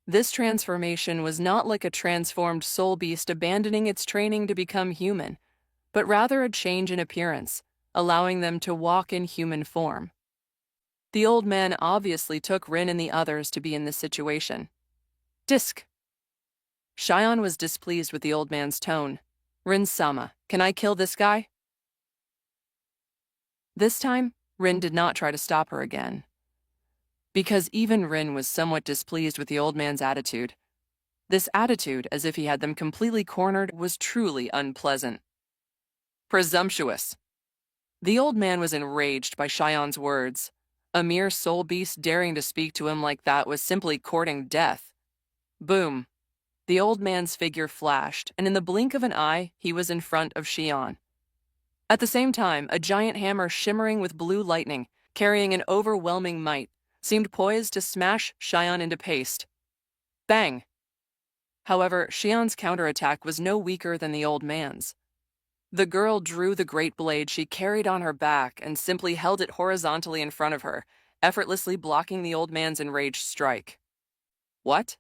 This transformation was not like a transformed soul beast abandoning its training to become human, but rather a change in appearance, allowing them to walk in human form. The old man obviously took Rin and the others to be in this situation. Disc. Shion was displeased with the old man's tone. Rin-sama, can I kill this guy? This time, Rin did not try to stop her again. Because even Rin was somewhat displeased with the old man's attitude. This attitude, as if he had them completely cornered, was truly unpleasant. Presumptuous. The old man was enraged by Shion's words. A mere soul beast daring to speak to him like that was simply courting death. Boom. The old man's figure flashed, and in the blink of an eye, he was in front of Shion. At the same time, a giant hammer shimmering with blue lightning, carrying an overwhelming might, seemed poised to smash Shion into paste. Bang! However, Shion's counterattack was no weaker than the old man's. The girl drew the great blade she carried on her back and simply held it horizontally in front of her, effortlessly blocking the old man's enraged strike. What?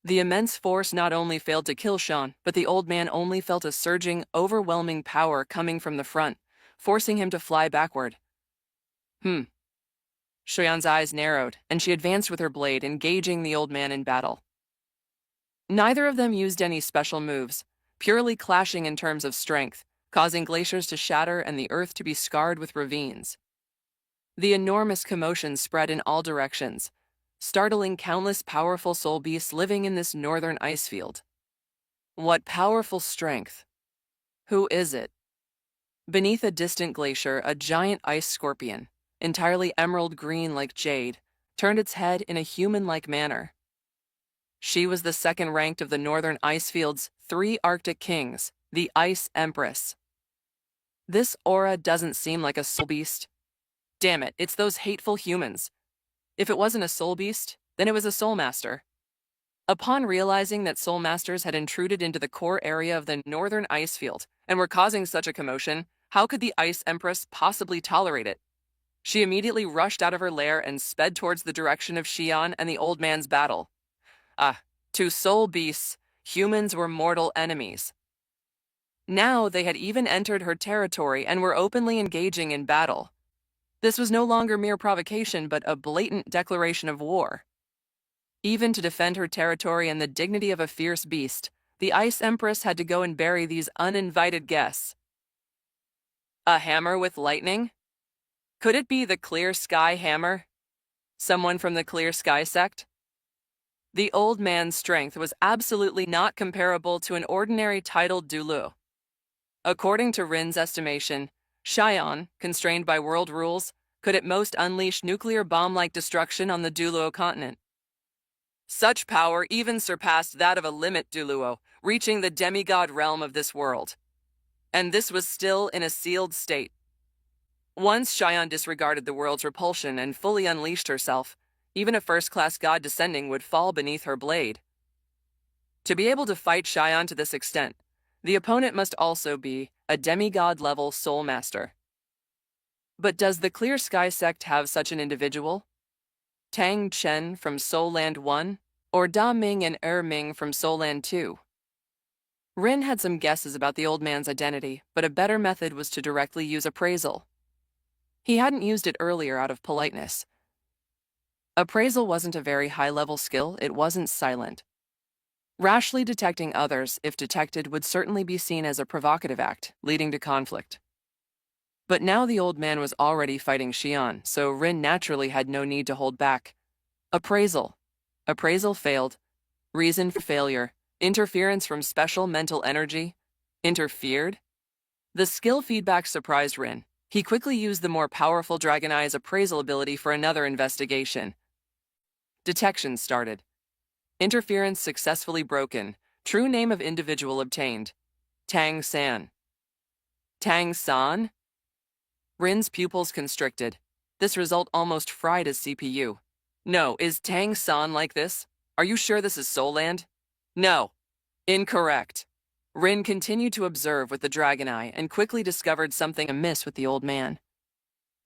The immense force not only failed to kill Shion, but the old man only felt a surging, overwhelming power coming from the front, forcing him to fly backward. Shion's eyes narrowed, and she advanced with her blade, engaging the old man in battle. Neither of them used any special moves, purely clashing in terms of strength, causing glaciers to shatter and the earth to be scarred with ravines. The enormous commotion spread in all directions, startling countless powerful soul beasts living in this northern ice field. What powerful strength! Who is it? Beneath a distant glacier, a giant ice scorpion, entirely emerald green like jade, turned its head in a human-like manner. She was the second-ranked of the northern ice field's 3 Arctic kings, the Ice Empress. This aura doesn't seem like a soul beast. Damn it, it's those hateful humans. If it wasn't a soul beast, then it was a soul master. Upon realizing that soul masters had intruded into the core area of the northern ice field and were causing such a commotion, how could the Ice Empress possibly tolerate it? She immediately rushed out of her lair and sped towards the direction of Shion and the old man's battle. To soul beasts, humans were mortal enemies. Now they had even entered her territory and were openly engaging in battle. This was no longer mere provocation, but a blatant declaration of war. Even to defend her territory and the dignity of a fierce beast, the Ice Empress had to go and bury these uninvited guests. A hammer with lightning? Could it be the Clear Sky Hammer? Someone from the Clear Sky sect? The old man's strength was absolutely not comparable to an ordinary titled Dulu. According to Rin's estimation, Shion, constrained by world rules, could at most unleash nuclear bomb-like destruction on the Duluo continent. Such power even surpassed that of a limit Duluo, reaching the demigod realm of this world. And this was still in a sealed state. Once Xion disregarded the world's repulsion and fully unleashed herself, even a first-class god descending would fall beneath her blade. To be able to fight Xion to this extent, the opponent must also be a demigod-level soul master. But does the Clear Sky sect have such an individual? Tang Chen from Soul Land 1, or Da Ming and Ming from Soul Land 2? Rin had some guesses about the old man's identity, but a better method was to directly use appraisal. He hadn't used it earlier out of politeness. Appraisal wasn't a very high-level skill, it wasn't silent. Rashly detecting others, if detected, would certainly be seen as a provocative act, leading to conflict. But now the old man was already fighting Xion, so Rin naturally had no need to hold back. Appraisal. Appraisal failed. Reason for failure. Interference from special mental energy. Interfered? The skill feedback surprised Rin. He quickly used the more powerful Dragon Eye's appraisal ability for another investigation. Detection started. Interference successfully broken. True name of individual obtained. Tang San. Tang San? Rin's pupils constricted. This result almost fried his CPU. No, is Tang San like this? Are you sure this is Soul Land? No. Incorrect. Rin continued to observe with the Dragon Eye and quickly discovered something amiss with the old man.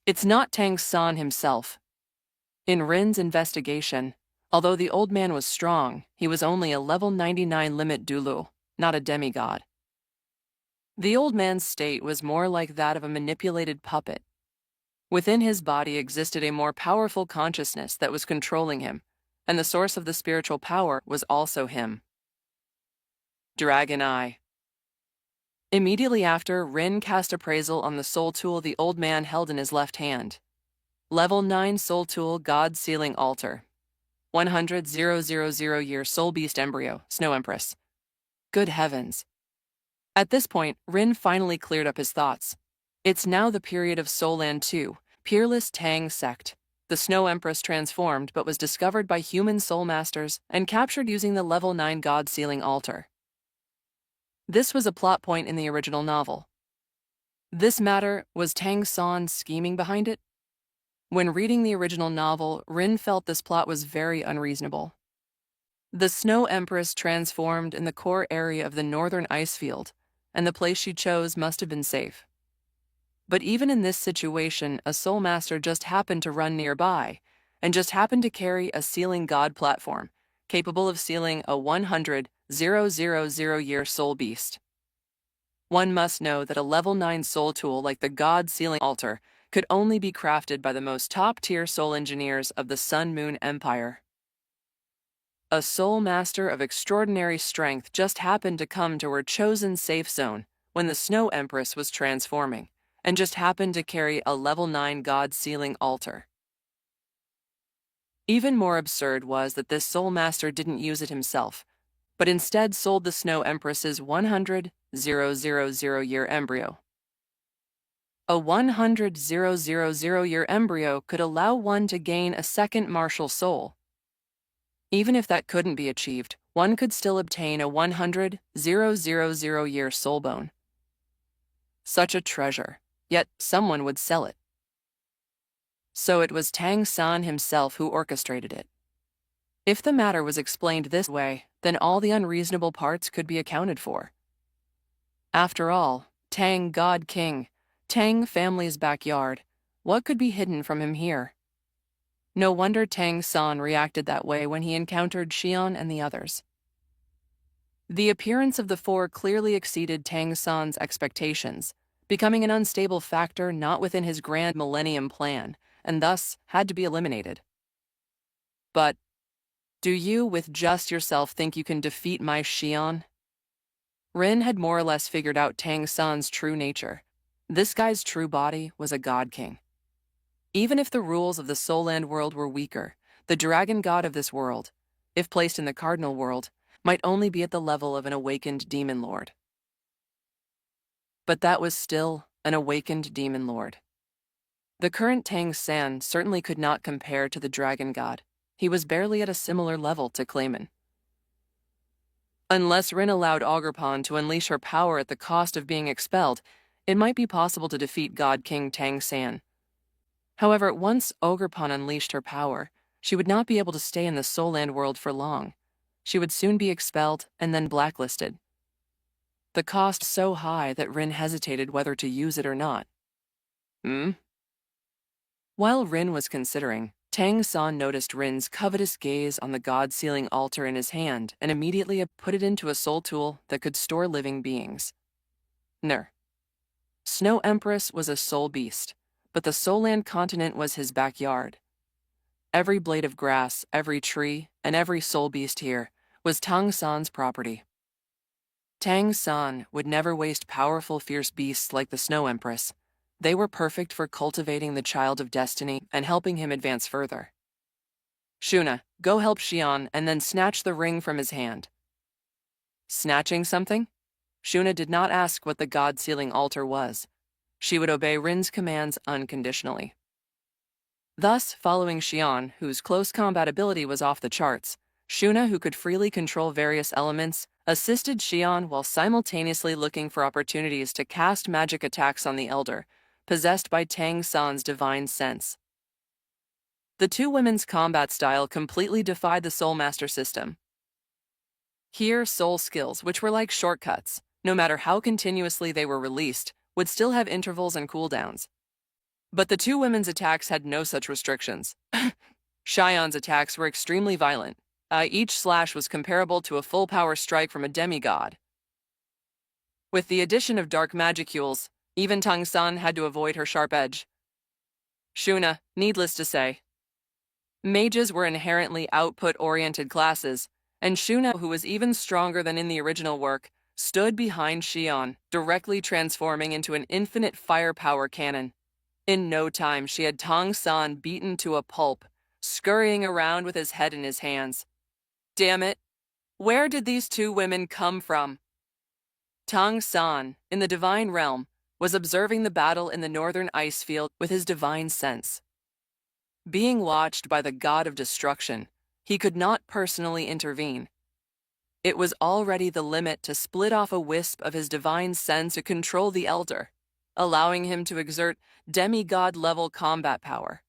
It's not Tang San himself. In Rin's investigation, although the old man was strong, he was only a level 99 limit Dulu, not a demigod. The old man's state was more like that of a manipulated puppet. Within his body existed a more powerful consciousness that was controlling him, and the source of the spiritual power was also him. Dragon Eye. Immediately after, Rin cast appraisal on the soul tool the old man held in his left hand. Level 9 soul tool, God Sealing Altar. 100,000 year soul beast embryo, Snow Empress. Good heavens. At this point, Rin finally cleared up his thoughts. It's now the period of Soul Land 2, Peerless Tang Sect. The Snow Empress transformed but was discovered by human soul masters and captured using the level 9 God Sealing Altar. This was a plot point in the original novel. This matter, was Tang San scheming behind it? When reading the original novel, Rin felt this plot was very unreasonable. The Snow Empress transformed in the core area of the northern ice field, and the place she chose must have been safe. But even in this situation, a soul master just happened to run nearby, and just happened to carry a sealing god platform, capable of sealing a 100,000 year soul beast. One must know that a level 9 soul tool like the God Sealing Altar could only be crafted by the most top-tier soul engineers of the Sun Moon Empire. A soul master of extraordinary strength just happened to come to her chosen safe zone when the Snow Empress was transforming, and just happened to carry a level 9 God Sealing Altar. Even more absurd was that this soul master didn't use it himself, but instead sold the Snow Empress's 100,000 year embryo. A 100,000 year embryo could allow one to gain a second martial soul. Even if that couldn't be achieved, one could still obtain a 100,000 year soul bone. Such a treasure, yet someone would sell it. So it was Tang San himself who orchestrated it. If the matter was explained this way, then all the unreasonable parts could be accounted for. After all, Tang God King, Tang family's backyard, what could be hidden from him here? No wonder Tang San reacted that way when he encountered Xion and the others. The appearance of the four clearly exceeded Tang San's expectations, becoming an unstable factor not within his grand millennium plan, and thus had to be eliminated. But do you, with just yourself, think you can defeat my Xion? Rin had more or less figured out Tang San's true nature. This guy's true body was a god king. Even if the rules of the Soul Land world were weaker, the dragon god of this world, if placed in the cardinal world, might only be at the level of an awakened demon lord. But that was still an awakened demon lord. The current Tang San certainly could not compare to the dragon god. He was barely at a similar level to Clayman. Unless Rin allowed Ogerpon to unleash her power at the cost of being expelled, it might be possible to defeat God King Tang San. However, once Ogerpon unleashed her power, she would not be able to stay in the Soul Land world for long. She would soon be expelled and then blacklisted. The cost so high that Rin hesitated whether to use it or not. While Rin was considering, Tang San noticed Rin's covetous gaze on the god-sealing altar in his hand and immediately put it into a soul tool that could store living beings. Snow Empress was a soul beast, but the Soul Land continent was his backyard. Every blade of grass, every tree, and every soul beast here was Tang San's property. Tang San would never waste powerful, fierce beasts like the Snow Empress. They were perfect for cultivating the child of destiny and helping him advance further. Shuna, go help Xian and then snatch the ring from his hand. Snatching something? Shuna did not ask what the god-sealing altar was. She would obey Rin's commands unconditionally. Thus, following Xian, whose close combat ability was off the charts, Shuna, who could freely control various elements, assisted Xian while simultaneously looking for opportunities to cast magic attacks on the Elder, possessed by Tang San's divine sense. The two women's combat style completely defied the Soul Master system. Here, soul skills, which were like shortcuts, no matter how continuously they were released, would still have intervals and cooldowns. But the two women's attacks had no such restrictions. Xian's attacks were extremely violent. Each slash was comparable to a full-power strike from a demigod. With the addition of dark magicules, even Tang San had to avoid her sharp edge. Shuna, needless to say. Mages were inherently output-oriented classes, and Shuna, who was even stronger than in the original work, stood behind Xian, directly transforming into an infinite firepower cannon. In no time, she had Tang San beaten to a pulp, scurrying around with his head in his hands. Damn it! Where did these two women come from? Tang San, in the divine realm, was observing the battle in the northern ice field with his divine sense. Being watched by the god of destruction, he could not personally intervene. It was already the limit to split off a wisp of his divine sense to control the Elder, allowing him to exert demigod-level combat power.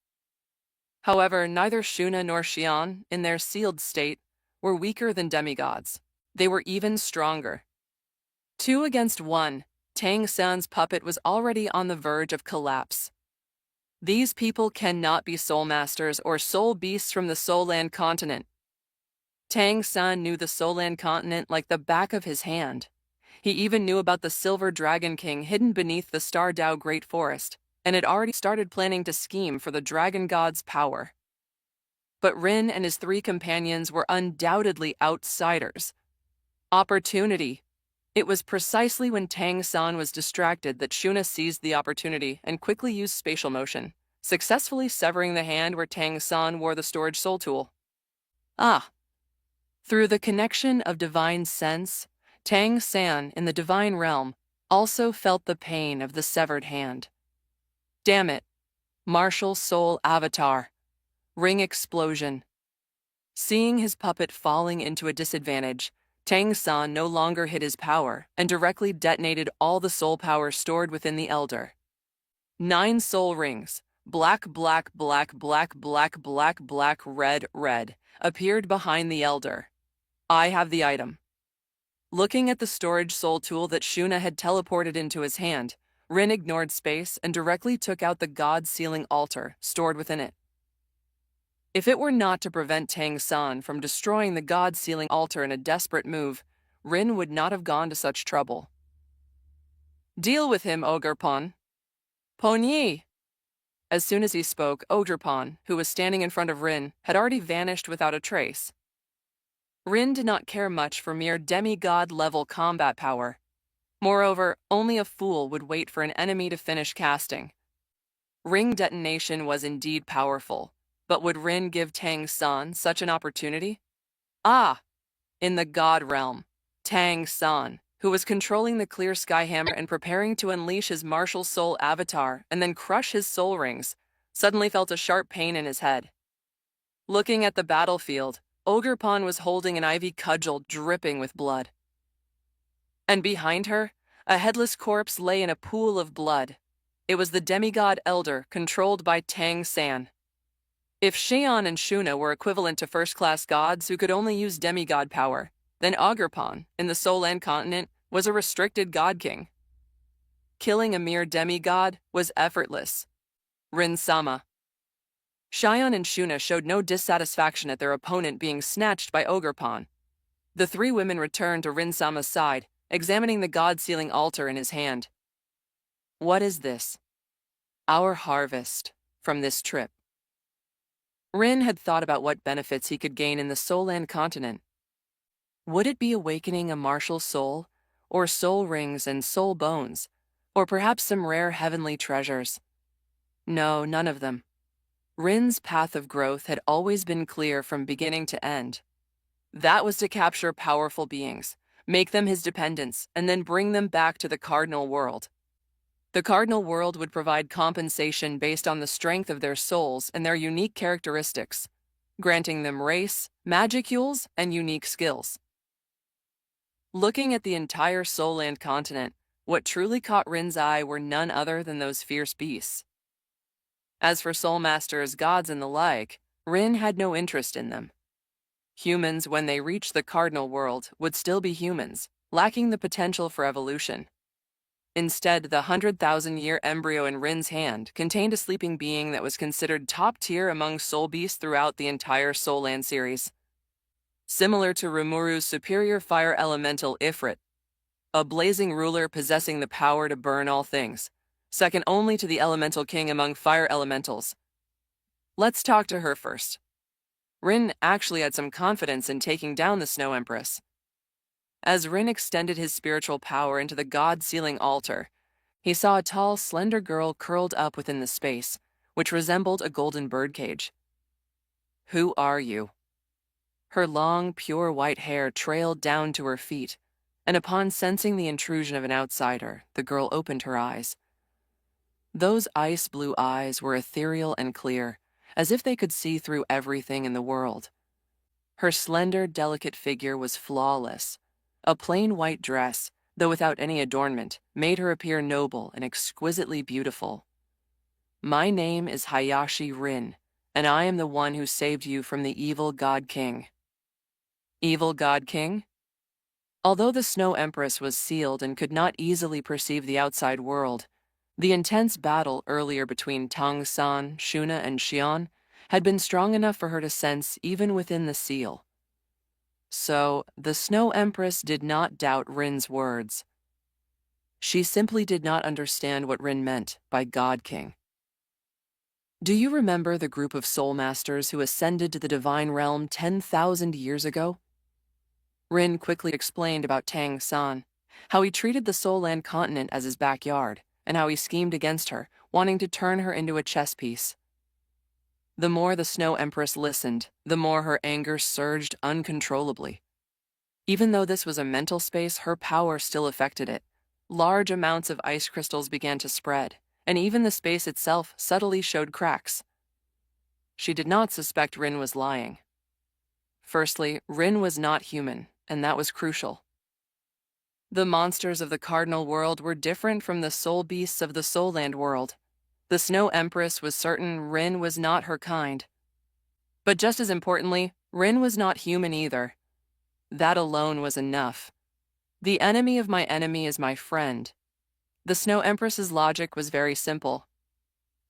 However, neither Shuna nor Xian, in their sealed state, were weaker than demigods. They were even stronger. 2 against 1, Tang San's puppet was already on the verge of collapse. These people cannot be soul masters or soul beasts from the Soul Land continent. Tang San knew the Soul Land continent like the back of his hand. He even knew about the Silver Dragon King hidden beneath the Stardao Great Forest, and had already started planning to scheme for the dragon god's power. But Rin and his 3 companions were undoubtedly outsiders. Opportunity. It was precisely when Tang San was distracted that Shuna seized the opportunity and quickly used spatial motion, successfully severing the hand where Tang San wore the storage soul tool. Through the connection of divine sense, Tang San in the divine realm also felt the pain of the severed hand. Damn it. Martial soul avatar. Ring explosion. Seeing his puppet falling into a disadvantage, Tang San no longer hid his power and directly detonated all the soul power stored within the Elder. 9 soul rings, black, black, black, black, black, black, black, red, red, appeared behind the Elder. I have the item. Looking at the storage soul tool that Shuna had teleported into his hand, Rin ignored space and directly took out the god-sealing altar stored within it. If it were not to prevent Tang San from destroying the god-sealing altar in a desperate move, Rin would not have gone to such trouble. Deal with him, Ogerpon. Ponyi! As soon as he spoke, Ogerpon, who was standing in front of Rin, had already vanished without a trace. Rin did not care much for mere demigod-level combat power. Moreover, only a fool would wait for an enemy to finish casting. Ring detonation was indeed powerful, but would Rin give Tang San such an opportunity? In the god realm, Tang San, who was controlling the clear sky hammer and preparing to unleash his martial soul avatar and then crush his soul rings, suddenly felt a sharp pain in his head. Looking at the battlefield, Ogerpon was holding an ivy cudgel dripping with blood. And behind her, a headless corpse lay in a pool of blood. It was the demigod elder controlled by Tang San. If Xian and Shuna were equivalent to first-class gods who could only use demigod power, then Ogerpon, in the Soul Land continent, was a restricted god king. Killing a mere demigod was effortless. Rin-sama. Xian and Shuna showed no dissatisfaction at their opponent being snatched by Ogerpon. The three women returned to Rin-sama's side, examining the god-sealing altar in his hand. What is this? Our harvest from this trip. Rin had thought about what benefits he could gain in the Soul Land continent. Would it be awakening a martial soul, or soul rings and soul bones, or perhaps some rare heavenly treasures? No, none of them. Rin's path of growth had always been clear from beginning to end. That was to capture powerful beings, make them his dependents, and then bring them back to the cardinal world. The cardinal world would provide compensation based on the strength of their souls and their unique characteristics, granting them race, magicules, and unique skills. Looking at the entire Soul Land continent, what truly caught Rin's eye were none other than those fierce beasts. As for soul masters, gods, and the like, Rin had no interest in them. Humans, when they reached the cardinal world, would still be humans, lacking the potential for evolution. Instead, the 100,000-year embryo in Rin's hand contained a sleeping being that was considered top tier among soul beasts throughout the entire Soul Land series. Similar to Rimuru's superior fire elemental Ifrit, a blazing ruler possessing the power to burn all things, second only to the elemental king among fire elementals. Let's talk to her first. Rin actually had some confidence in taking down the Snow Empress. As Rin extended his spiritual power into the god-sealing altar, he saw a tall, slender girl curled up within the space, which resembled a golden birdcage. Who are you? Her long, pure white hair trailed down to her feet, and upon sensing the intrusion of an outsider, the girl opened her eyes. Those ice-blue eyes were ethereal and clear, as if they could see through everything in the world. Her slender, delicate figure was flawless. A plain white dress, though without any adornment, made her appear noble and exquisitely beautiful. My name is Hayashi Rin, and I am the one who saved you from the evil God King. Evil God King? Although the Snow Empress was sealed and could not easily perceive the outside world, the intense battle earlier between Tang San, Shuna, and Xian had been strong enough for her to sense even within the seal. So, the Snow Empress did not doubt Rin's words. She simply did not understand what Rin meant by God King. Do you remember the group of soul masters who ascended to the divine realm 10,000 years ago? Rin quickly explained about Tang San, how he treated the Soul Land continent as his backyard, and how he schemed against her, wanting to turn her into a chess piece. The more the Snow Empress listened, the more her anger surged uncontrollably. Even though this was a mental space, her power still affected it. Large amounts of ice crystals began to spread, and even the space itself subtly showed cracks. She did not suspect Rin was lying. Firstly, Rin was not human, and that was crucial. The monsters of the cardinal world were different from the soul beasts of the Soul Land world. The Snow Empress was certain Rin was not her kind. But just as importantly, Rin was not human either. That alone was enough. The enemy of my enemy is my friend. The Snow Empress's logic was very simple.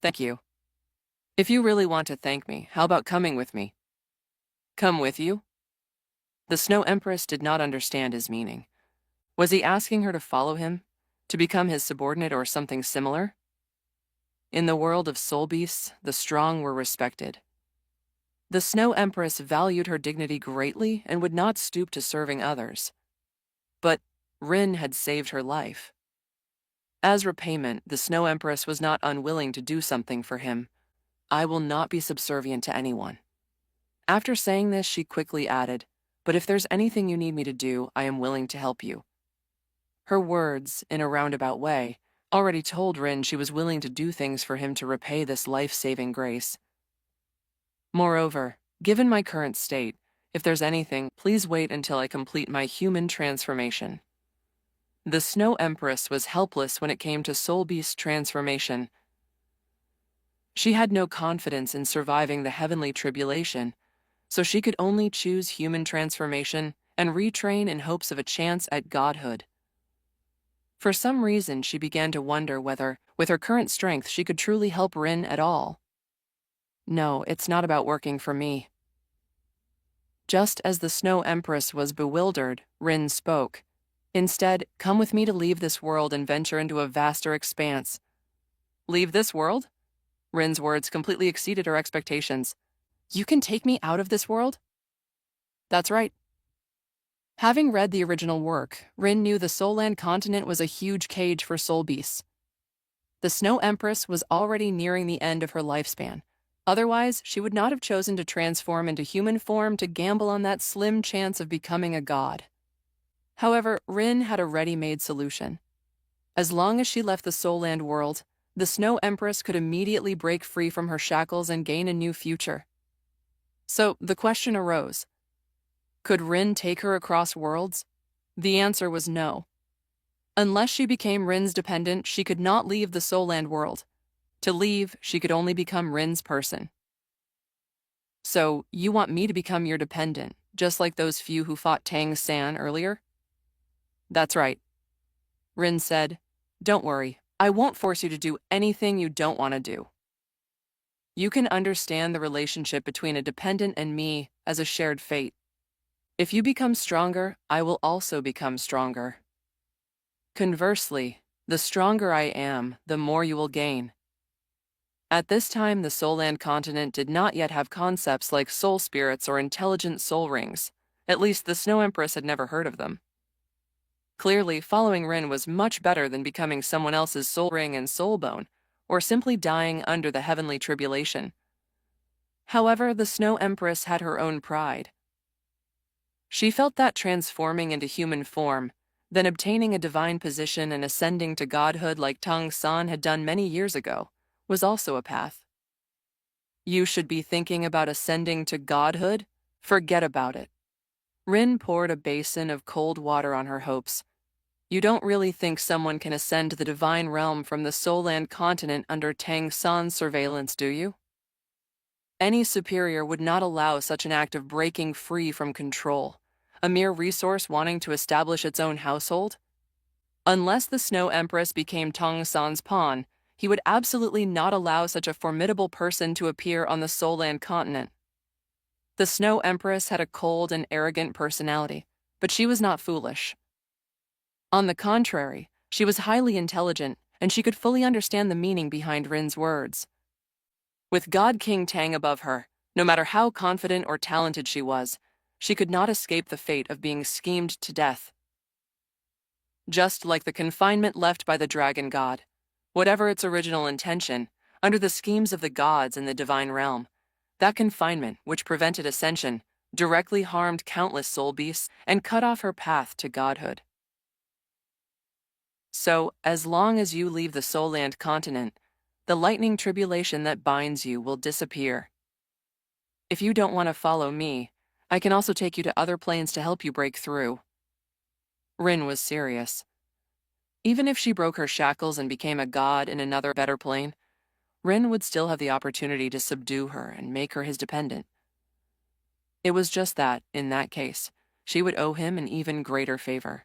Thank you. If you really want to thank me, how about coming with me? Come with you? The Snow Empress did not understand his meaning. Was he asking her to follow him? To become his subordinate or something similar? In the world of soul beasts, the strong were respected. The Snow Empress valued her dignity greatly and would not stoop to serving others. But Rin had saved her life. As repayment, the Snow Empress was not unwilling to do something for him. I will not be subservient to anyone. After saying this, she quickly added, but if there's anything you need me to do, I am willing to help you. Her words, in a roundabout way, already told Rin she was willing to do things for him to repay this life-saving grace. Moreover, given my current state, if there's anything, please wait until I complete my human transformation. The Snow Empress was helpless when it came to Soul Beast transformation. She had no confidence in surviving the heavenly tribulation, so she could only choose human transformation and retrain in hopes of a chance at godhood. For some reason, she began to wonder whether, with her current strength, she could truly help Rin at all. No, it's not about working for me. Just as the Snow Empress was bewildered, Rin spoke. Instead, come with me to leave this world and venture into a vaster expanse. Leave this world? Rin's words completely exceeded her expectations. You can take me out of this world? That's right. Having read the original work, Rin knew the Soul Land continent was a huge cage for soul beasts. The Snow Empress was already nearing the end of her lifespan. Otherwise, she would not have chosen to transform into human form to gamble on that slim chance of becoming a god. However, Rin had a ready-made solution. As long as she left the Soul Land world, the Snow Empress could immediately break free from her shackles and gain a new future. So the question arose, could Rin take her across worlds? The answer was no. Unless she became Rin's dependent, she could not leave the Soul Land world. To leave, she could only become Rin's person. So, you want me to become your dependent, just like those few who fought Tang San earlier? That's right. Rin said, don't worry, I won't force you to do anything you don't want to do. You can understand the relationship between a dependent and me as a shared fate. If you become stronger, I will also become stronger. Conversely, the stronger I am, the more you will gain. At this time, the Soul Land continent did not yet have concepts like soul spirits or intelligent soul rings. At least the Snow Empress had never heard of them. Clearly, following Rin was much better than becoming someone else's soul ring and soul bone, or simply dying under the heavenly tribulation. However, the Snow Empress had her own pride. She felt that transforming into human form, then obtaining a divine position and ascending to godhood like Tang San had done many years ago, was also a path. You should be thinking about ascending to godhood? Forget about it. Rin poured a basin of cold water on her hopes. You don't really think someone can ascend to the divine realm from the Soul Land continent under Tang San's surveillance, do you? Any superior would not allow such an act of breaking free from control, a mere resource wanting to establish its own household. Unless the Snow Empress became Tang San's pawn, he would absolutely not allow such a formidable person to appear on the Soul Land continent. The Snow Empress had a cold and arrogant personality, but she was not foolish. On the contrary, she was highly intelligent, and she could fully understand the meaning behind Rin's words. With God King Tang above her, no matter how confident or talented she could not escape the fate of being schemed to death. Just like the confinement left by the dragon god, whatever its original intention, under the schemes of the gods in the divine realm, that confinement, which prevented ascension, directly harmed countless soul beasts and cut off her path to godhood. So, as long as you leave the Soul Land continent, the lightning tribulation that binds you will disappear. If you don't want to follow me, I can also take you to other planes to help you break through. Rin was serious. Even if she broke her shackles and became a god in another better plane, Rin would still have the opportunity to subdue her and make her his dependent. It was just that, in that case, she would owe him an even greater favor.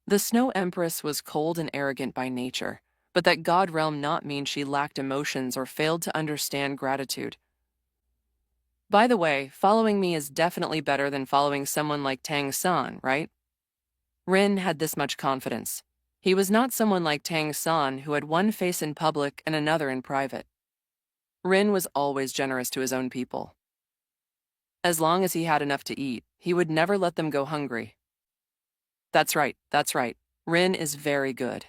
The Snow Empress was cold and arrogant by nature, but that god realm not mean she lacked emotions or failed to understand gratitude. By the way, following me is definitely better than following someone like Tang San, right? Rin had this much confidence. He was not someone like Tang San who had one face in public and another in private. Rin was always generous to his own people. As long as he had enough to eat, he would never let them go hungry. That's right. Rin is very good.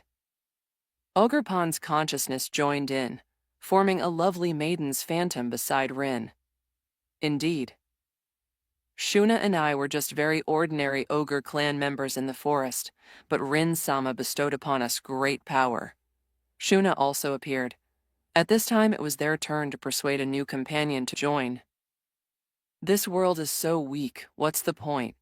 Ogerpon's consciousness joined in, forming a lovely maiden's phantom beside Rin. Indeed. Shuna and I were just very ordinary ogre clan members in the forest, but Rin-sama bestowed upon us great power. Shuna also appeared. At this time, it was their turn to persuade a new companion to join. This world is so weak, what's the point?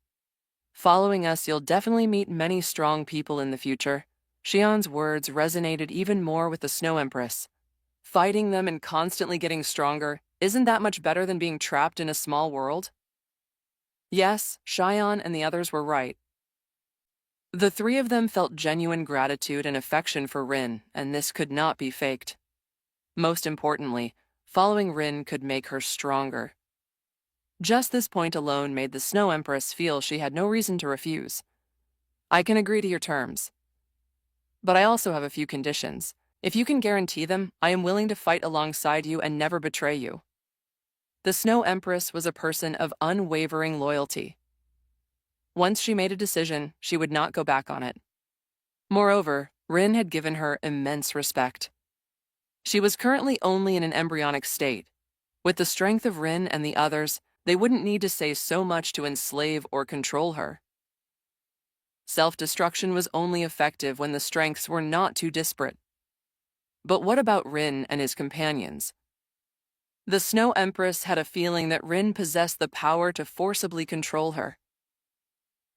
Following us, you'll definitely meet many strong people in the future. Shion's words resonated even more with the Snow Empress. Fighting them and constantly getting stronger, isn't that much better than being trapped in a small world? Yes, Shion and the others were right. The three of them felt genuine gratitude and affection for Rin, and this could not be faked. Most importantly, following Rin could make her stronger. Just this point alone made the Snow Empress feel she had no reason to refuse. I can agree to your terms. But I also have a few conditions. If you can guarantee them, I am willing to fight alongside you and never betray you. The Snow Empress was a person of unwavering loyalty. Once she made a decision, she would not go back on it. Moreover, Rin had given her immense respect. She was currently only in an embryonic state. With the strength of Rin and the others, they wouldn't need to say so much to enslave or control her. Self-destruction was only effective when the strengths were not too disparate. But what about Rin and his companions? The Snow Empress had a feeling that Rin possessed the power to forcibly control her.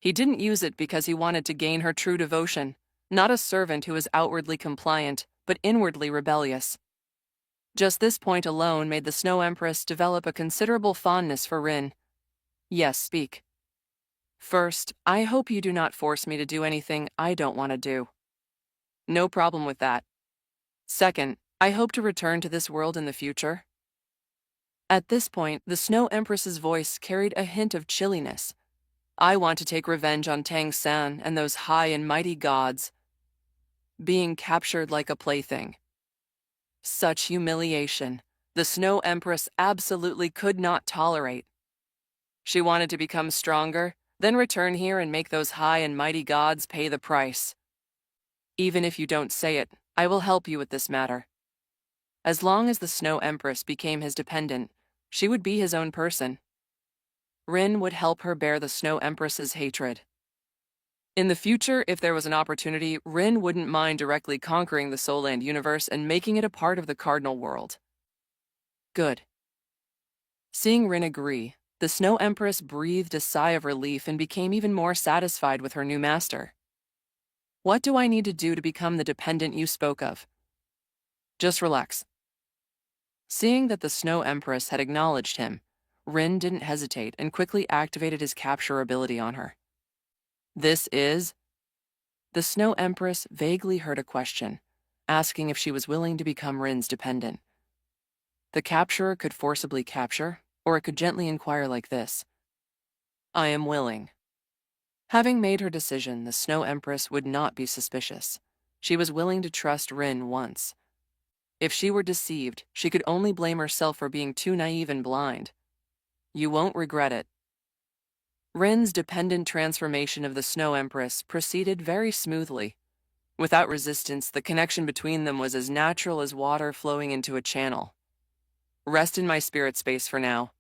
He didn't use it because he wanted to gain her true devotion, not a servant who was outwardly compliant, but inwardly rebellious. Just this point alone made the Snow Empress develop a considerable fondness for Rin. Yes, speak. First, I hope you do not force me to do anything I don't want to do. No problem with that. Second, I hope to return to this world in the future. At this point, the Snow Empress's voice carried a hint of chilliness. I want to take revenge on Tang-san and those high and mighty gods, being captured like a plaything. Such humiliation, the Snow Empress absolutely could not tolerate. She wanted to become stronger, then return here and make those high and mighty gods pay the price. Even if you don't say it, I will help you with this matter. As long as the Snow Empress became his dependent, she would be his own person. Rin would help her bear the Snow Empress's hatred. In the future, if there was an opportunity, Rin wouldn't mind directly conquering the Soulland universe and making it a part of the Cardinal world. Good. Seeing Rin agree, the Snow Empress breathed a sigh of relief and became even more satisfied with her new master. What do I need to do to become the dependent you spoke of? Just relax. Seeing that the Snow Empress had acknowledged him, Rin didn't hesitate and quickly activated his capture ability on her. This is? The Snow Empress vaguely heard a question, asking if she was willing to become Rin's dependent. The capturer could forcibly capture, or it could gently inquire like this. I am willing. Having made her decision, the Snow Empress would not be suspicious. She was willing to trust Rin once. If she were deceived, she could only blame herself for being too naive and blind. You won't regret it. Rin's dependent transformation of the Snow Empress proceeded very smoothly. Without resistance, the connection between them was as natural as water flowing into a channel. Rest in my spirit space for now.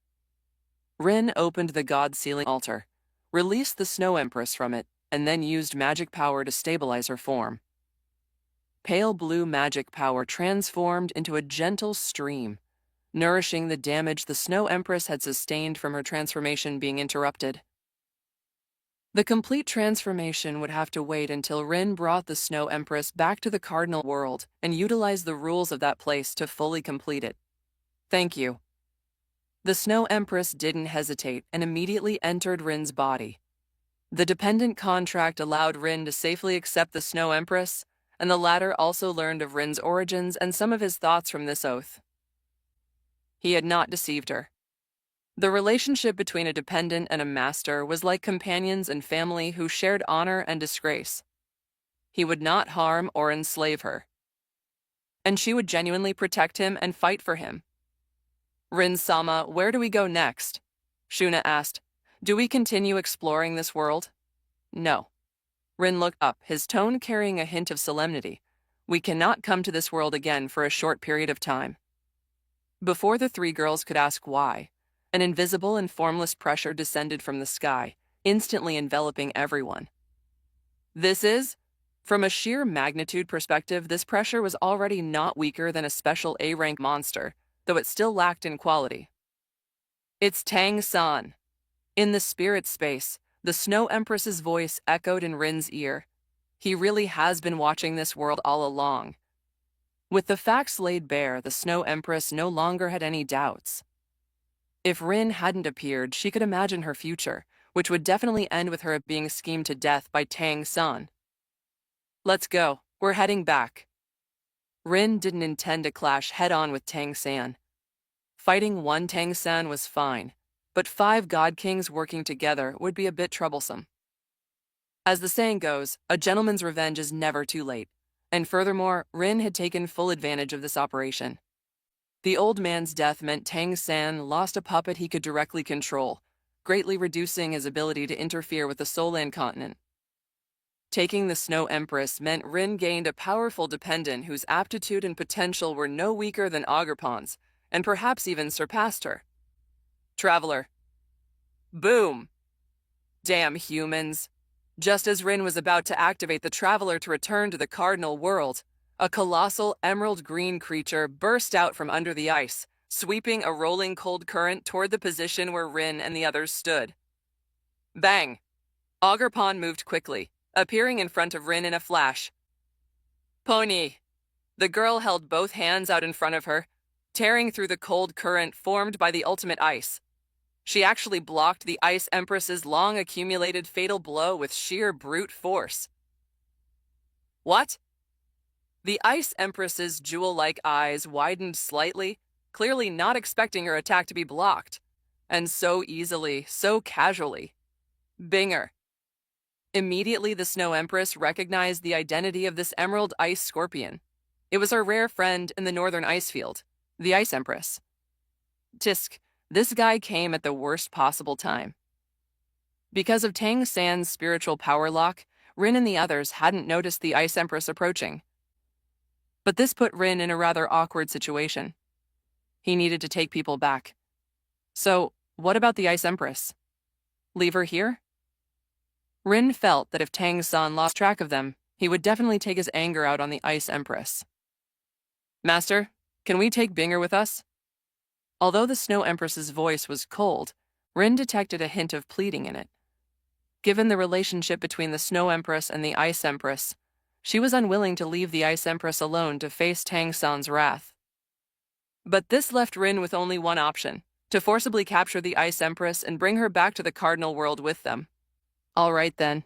Rin opened the God-sealing altar, released the Snow Empress from it, and then used magic power to stabilize her form. Pale blue magic power transformed into a gentle stream, nourishing the damage the Snow Empress had sustained from her transformation being interrupted. The complete transformation would have to wait until Rin brought the Snow Empress back to the Cardinal world and utilized the rules of that place to fully complete it. Thank you. The Snow Empress didn't hesitate and immediately entered Rin's body. The dependent contract allowed Rin to safely accept the Snow Empress, and the latter also learned of Rin's origins and some of his thoughts from this oath. He had not deceived her. The relationship between a dependent and a master was like companions and family who shared honor and disgrace. He would not harm or enslave her, and she would genuinely protect him and fight for him. Rin-sama, where do we go next? Shuna asked. Do we continue exploring this world? No. Rin looked up, his tone carrying a hint of solemnity. We cannot come to this world again for a short period of time. Before the three girls could ask why, An invisible and formless pressure descended from the sky, instantly enveloping everyone. From a sheer magnitude perspective, this pressure was already not weaker than a special A-rank monster, though it still lacked in quality. It's Tang-san. In the spirit space, the Snow Empress's voice echoed in Rin's ear. He really has been watching this world all along. With the facts laid bare, the Snow Empress no longer had any doubts. If Rin hadn't appeared, she could imagine her future, which would definitely end with her being schemed to death by Tang-san. Let's go. We're heading back. Rin didn't intend to clash head-on with Tang-san. Fighting one Tang-san was fine, but 5 God Kings working together would be a bit troublesome. As the saying goes, a gentleman's revenge is never too late, and furthermore, Rin had taken full advantage of this operation. The old man's death meant Tang-san lost a puppet he could directly control, greatly reducing his ability to interfere with the Solan continent. Taking the Snow Empress meant Rin gained a powerful dependent whose aptitude and potential were no weaker than Ogerpon's, and perhaps even surpassed her. Traveler. Boom! Damn humans. Just as Rin was about to activate the Traveler to return to the Cardinal World, a colossal emerald green creature burst out from under the ice, sweeping a rolling cold current toward the position where Rin and the others stood. Bang! Ogerpon moved quickly, appearing in front of Rin in a flash. Pony! The girl held both hands out in front of her, tearing through the cold current formed by the ultimate ice. She actually blocked the Ice Empress's long-accumulated fatal blow with sheer brute force. What? The Ice Empress's jewel-like eyes widened slightly, clearly not expecting her attack to be blocked. And so easily, so casually. Binger. Immediately, the Snow Empress recognized the identity of this emerald ice scorpion. It was her rare friend in the northern ice field, the Ice Empress. Tisk, this guy came at the worst possible time. Because of Tang-san's spiritual power lock, Rin and the others hadn't noticed the Ice Empress approaching. But this put Rin in a rather awkward situation. He needed to take people back. So, what about the Ice Empress? Leave her here? Rin felt that if Tang-san lost track of them, he would definitely take his anger out on the Ice Empress. Master, can we take Binger with us? Although the Snow Empress's voice was cold, Rin detected a hint of pleading in it. Given the relationship between the Snow Empress and the Ice Empress, she was unwilling to leave the Ice Empress alone to face Tang-san's wrath. But this left Rin with only one option, to forcibly capture the Ice Empress and bring her back to the Cardinal World with them. All right then.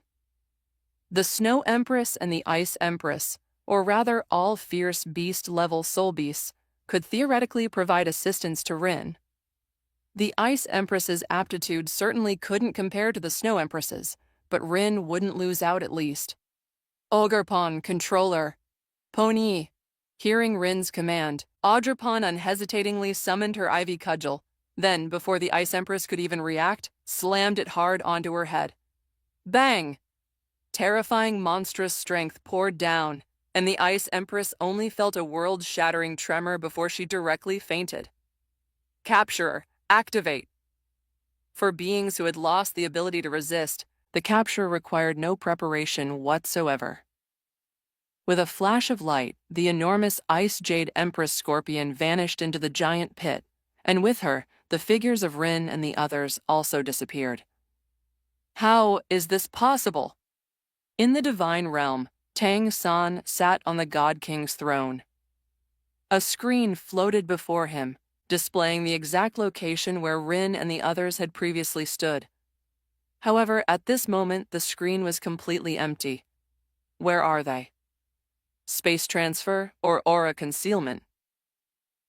The Snow Empress and the Ice Empress, or rather all fierce beast-level soul beasts, could theoretically provide assistance to Rin. The Ice Empress's aptitude certainly couldn't compare to the Snow Empress's, but Rin wouldn't lose out at least. Ogerpon, controller. Pony. Hearing Rin's command, Ogerpon unhesitatingly summoned her Ivy Cudgel, then, before the Ice Empress could even react, slammed it hard onto her head. Bang! Terrifying monstrous strength poured down, and the Ice Empress only felt a world-shattering tremor before she directly fainted. Capturer, activate! For beings who had lost the ability to resist, the capture required no preparation whatsoever. With a flash of light, the enormous Ice Jade Empress Scorpion vanished into the giant pit, and with her, the figures of Rin and the others also disappeared. How is this possible? In the divine realm, Tang-san sat on the God King's throne. A screen floated before him, displaying the exact location where Rin and the others had previously stood. However, at this moment, the screen was completely empty. Where are they? Space transfer or aura concealment?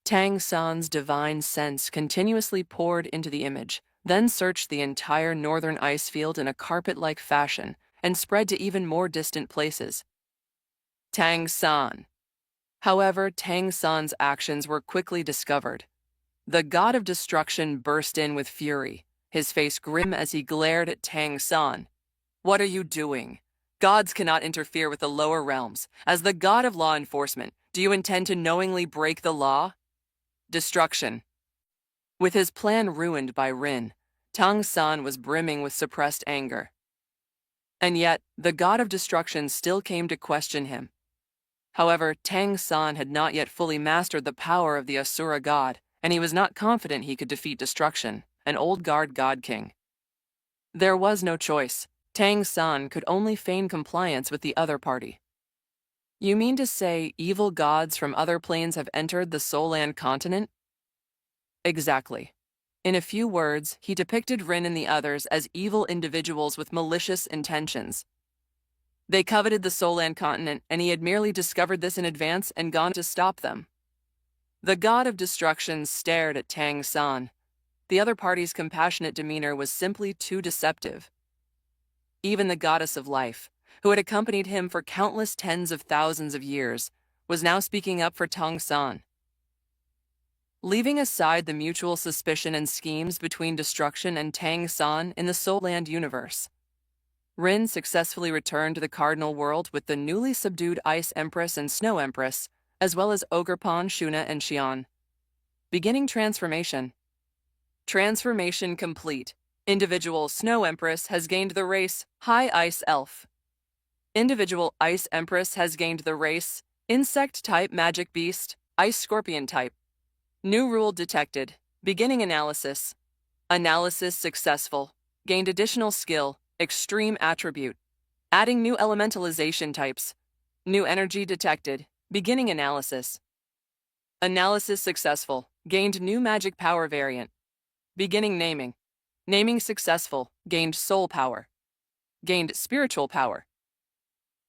Tang-san's divine sense continuously poured into the image, then searched the entire northern ice field in a carpet-like fashion and spread to even more distant places. Tang-san. However, Tang-san's actions were quickly discovered. The god of destruction burst in with fury, his face grim as he glared at Tang-san. What are you doing? Gods cannot interfere with the lower realms. As the god of law enforcement, do you intend to knowingly break the law? Destruction. With his plan ruined by Rin, Tang San was brimming with suppressed anger. And yet, the god of destruction still came to question him. However, Tang San had not yet fully mastered the power of the Asura god, and he was not confident he could defeat destruction, an old guard god king. There was no choice. Tang San could only feign compliance with the other party. You mean to say evil gods from other planes have entered the Soulland continent? Exactly. In a few words, he depicted Rin and the others as evil individuals with malicious intentions. They coveted the Soulland continent, and he had merely discovered this in advance and gone to stop them. The god of destruction stared at Tang San. The other party's compassionate demeanor was simply too deceptive. Even the goddess of life, who had accompanied him for countless tens of thousands of years, was now speaking up for Tang San. Leaving aside the mutual suspicion and schemes between destruction and Tang San in the Soulland universe, Rin successfully returned to the Cardinal World with the newly subdued Ice Empress and Snow Empress, as well as Ogerpon, Shuna, and Xian. Beginning transformation. Transformation complete. Individual Snow Empress has gained the race High Ice Elf. Individual Ice Empress has gained the race Insect Type Magic Beast, Ice Scorpion Type. New rule detected. Beginning analysis. Analysis successful. Gained additional skill, Extreme Attribute. Adding new elementalization types. New energy detected. Beginning analysis. Analysis successful. Gained new magic power variant. Beginning naming. Naming successful. Gained soul power. Gained spiritual power.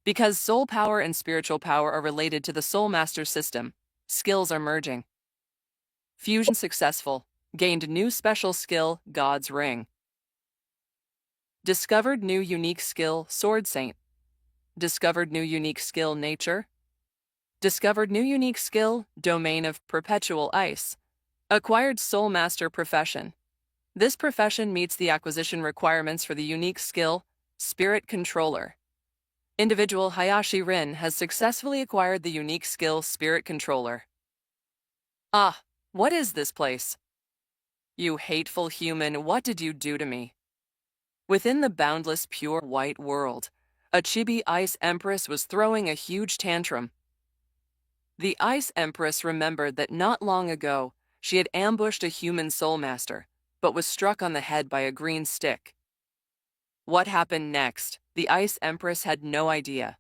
Because soul power and spiritual power are related to the Soul Master system, skills are merging. Fusion successful. Gained new special skill, God's Ring. Discovered new unique skill, Sword Saint. Discovered new unique skill, Nature. Discovered new unique skill, Domain of Perpetual Ice. Acquired Soul Master profession. This profession meets the acquisition requirements for the unique skill, Spirit Controller. Individual Hayashi Rin has successfully acquired the unique skill, Spirit Controller. Ah, what is this place? You hateful human, what did you do to me? Within the boundless pure white world, a chibi Ice Empress was throwing a huge tantrum. The Ice Empress remembered that not long ago, she had ambushed a human Soul Master, but was struck on the head by a green stick. What happened next? The Ice Empress had no idea.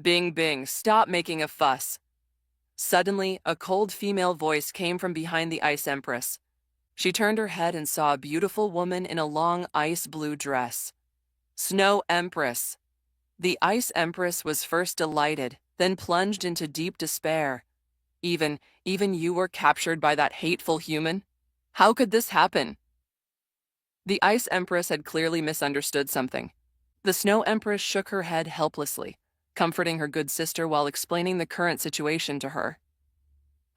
Bing Bing, stop making a fuss. Suddenly, a cold female voice came from behind the Ice Empress. She turned her head and saw a beautiful woman in a long ice blue dress. Snow Empress. The Ice Empress was first delighted, then plunged into deep despair. Even you were captured by that hateful human? How could this happen? The Ice Empress had clearly misunderstood something. The Snow Empress shook her head helplessly, comforting her good sister while explaining the current situation to her.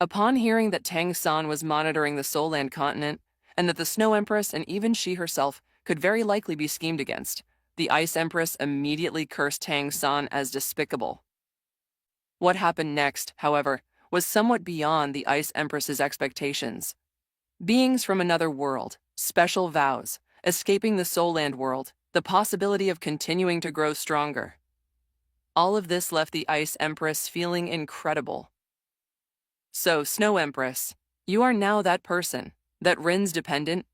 Upon hearing that Tang San was monitoring the Soulland continent, and that the Snow Empress and even she herself could very likely be schemed against, the Ice Empress immediately cursed Tang San as despicable. What happened next, however, was somewhat beyond the Ice Empress's expectations. Beings from another world, special vows, escaping the Soulland world, the possibility of continuing to grow stronger. All of this left the Ice Empress feeling incredible. So, Snow Empress, you are now that person, that Rin's dependent?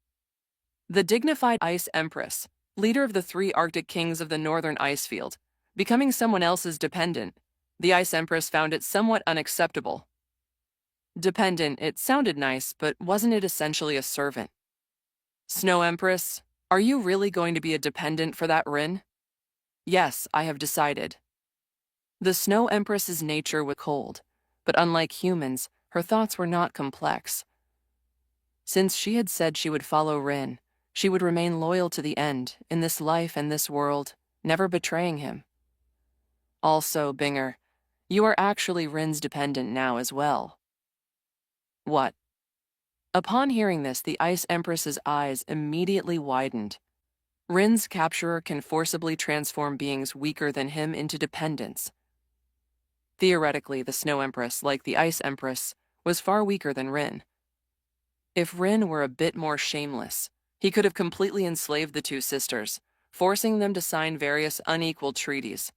The dignified Ice Empress, leader of the 3 Arctic kings of the northern ice field, becoming someone else's dependent, the Ice Empress found it somewhat unacceptable. Dependent, it sounded nice, but wasn't it essentially a servant? Snow Empress, are you really going to be a dependent for that Rin? Yes, I have decided. The Snow Empress's nature was cold, but unlike humans, her thoughts were not complex. Since she had said she would follow Rin, she would remain loyal to the end, in this life and this world, never betraying him. Also, Binger, you are actually Rin's dependent now as well. What? Upon hearing this, the Ice Empress's eyes immediately widened. Rin's capturer can forcibly transform beings weaker than him into dependents. Theoretically, the Snow Empress, like the Ice Empress, was far weaker than Rin. If Rin were a bit more shameless, he could have completely enslaved the two sisters, forcing them to sign various unequal treaties.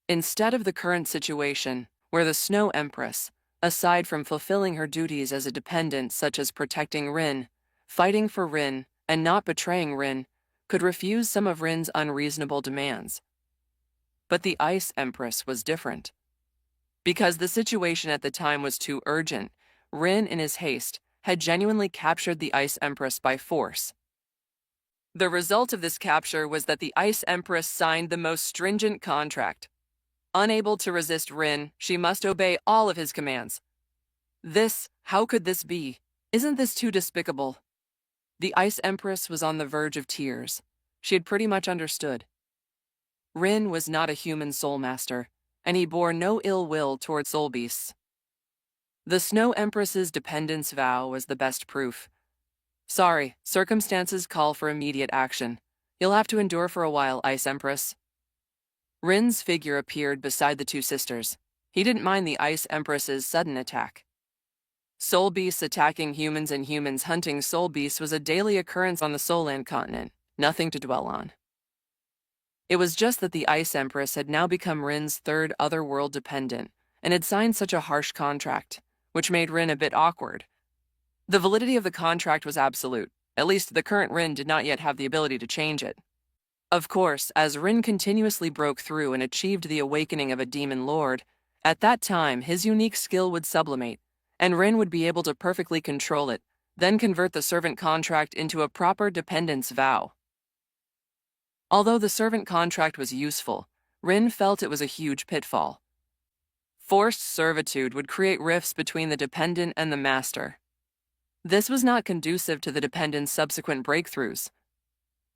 Instead of the current situation, where the Snow Empress, aside from fulfilling her duties as a dependent such as protecting Rin, fighting for Rin, and not betraying Rin, could refuse some of Rin's unreasonable demands. But the Ice Empress was different. Because the situation at the time was too urgent, Rin, in his haste, had genuinely captured the Ice Empress by force. The result of this capture was that the Ice Empress signed the most stringent contract. Unable to resist Rin, she must obey all of his commands. How could this be? Isn't this too despicable? The Ice Empress was on the verge of tears. She had pretty much understood. Rin was not a human soul master, and he bore no ill will toward soul beasts. The Snow Empress's dependence vow was the best proof. Sorry, circumstances call for immediate action. You'll have to endure for a while, Ice Empress. Rin's figure appeared beside the two sisters. He didn't mind the Ice Empress's sudden attack. Soul beasts attacking humans and humans hunting soul beasts was a daily occurrence on the Soulland continent, nothing to dwell on. It was just that the Ice Empress had now become Rin's third otherworld dependent, and had signed such a harsh contract, which made Rin a bit awkward. The validity of the contract was absolute. At least the current Rin did not yet have the ability to change it. Of course, as Rin continuously broke through and achieved the awakening of a demon lord, at that time his unique skill would sublimate, and Rin would be able to perfectly control it, then convert the servant contract into a proper dependence vow. Although the servant contract was useful, Rin felt it was a huge pitfall. Forced servitude would create rifts between the dependent and the master. This was not conducive to the dependent's subsequent breakthroughs.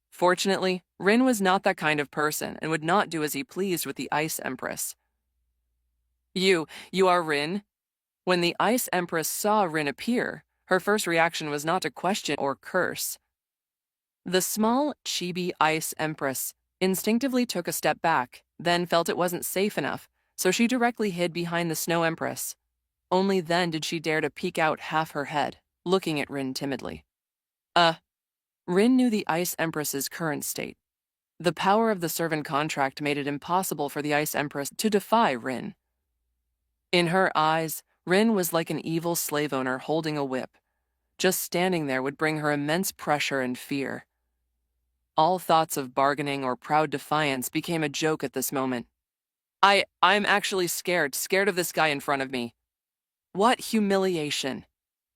Fortunately, Rin was not that kind of person and would not do as he pleased with the Ice Empress. You are Rin? When the Ice Empress saw Rin appear, her first reaction was not to question or curse. The small, chibi Ice Empress instinctively took a step back, then felt it wasn't safe enough, so she directly hid behind the Snow Empress. Only then did she dare to peek out half her head, looking at Rin timidly. Rin knew the Ice Empress's current state. The power of the servant contract made it impossible for the Ice Empress to defy Rin. In her eyes, Rin was like an evil slave owner holding a whip. Just standing there would bring her immense pressure and fear. All thoughts of bargaining or proud defiance became a joke at this moment. I'm actually scared of this guy in front of me. What humiliation!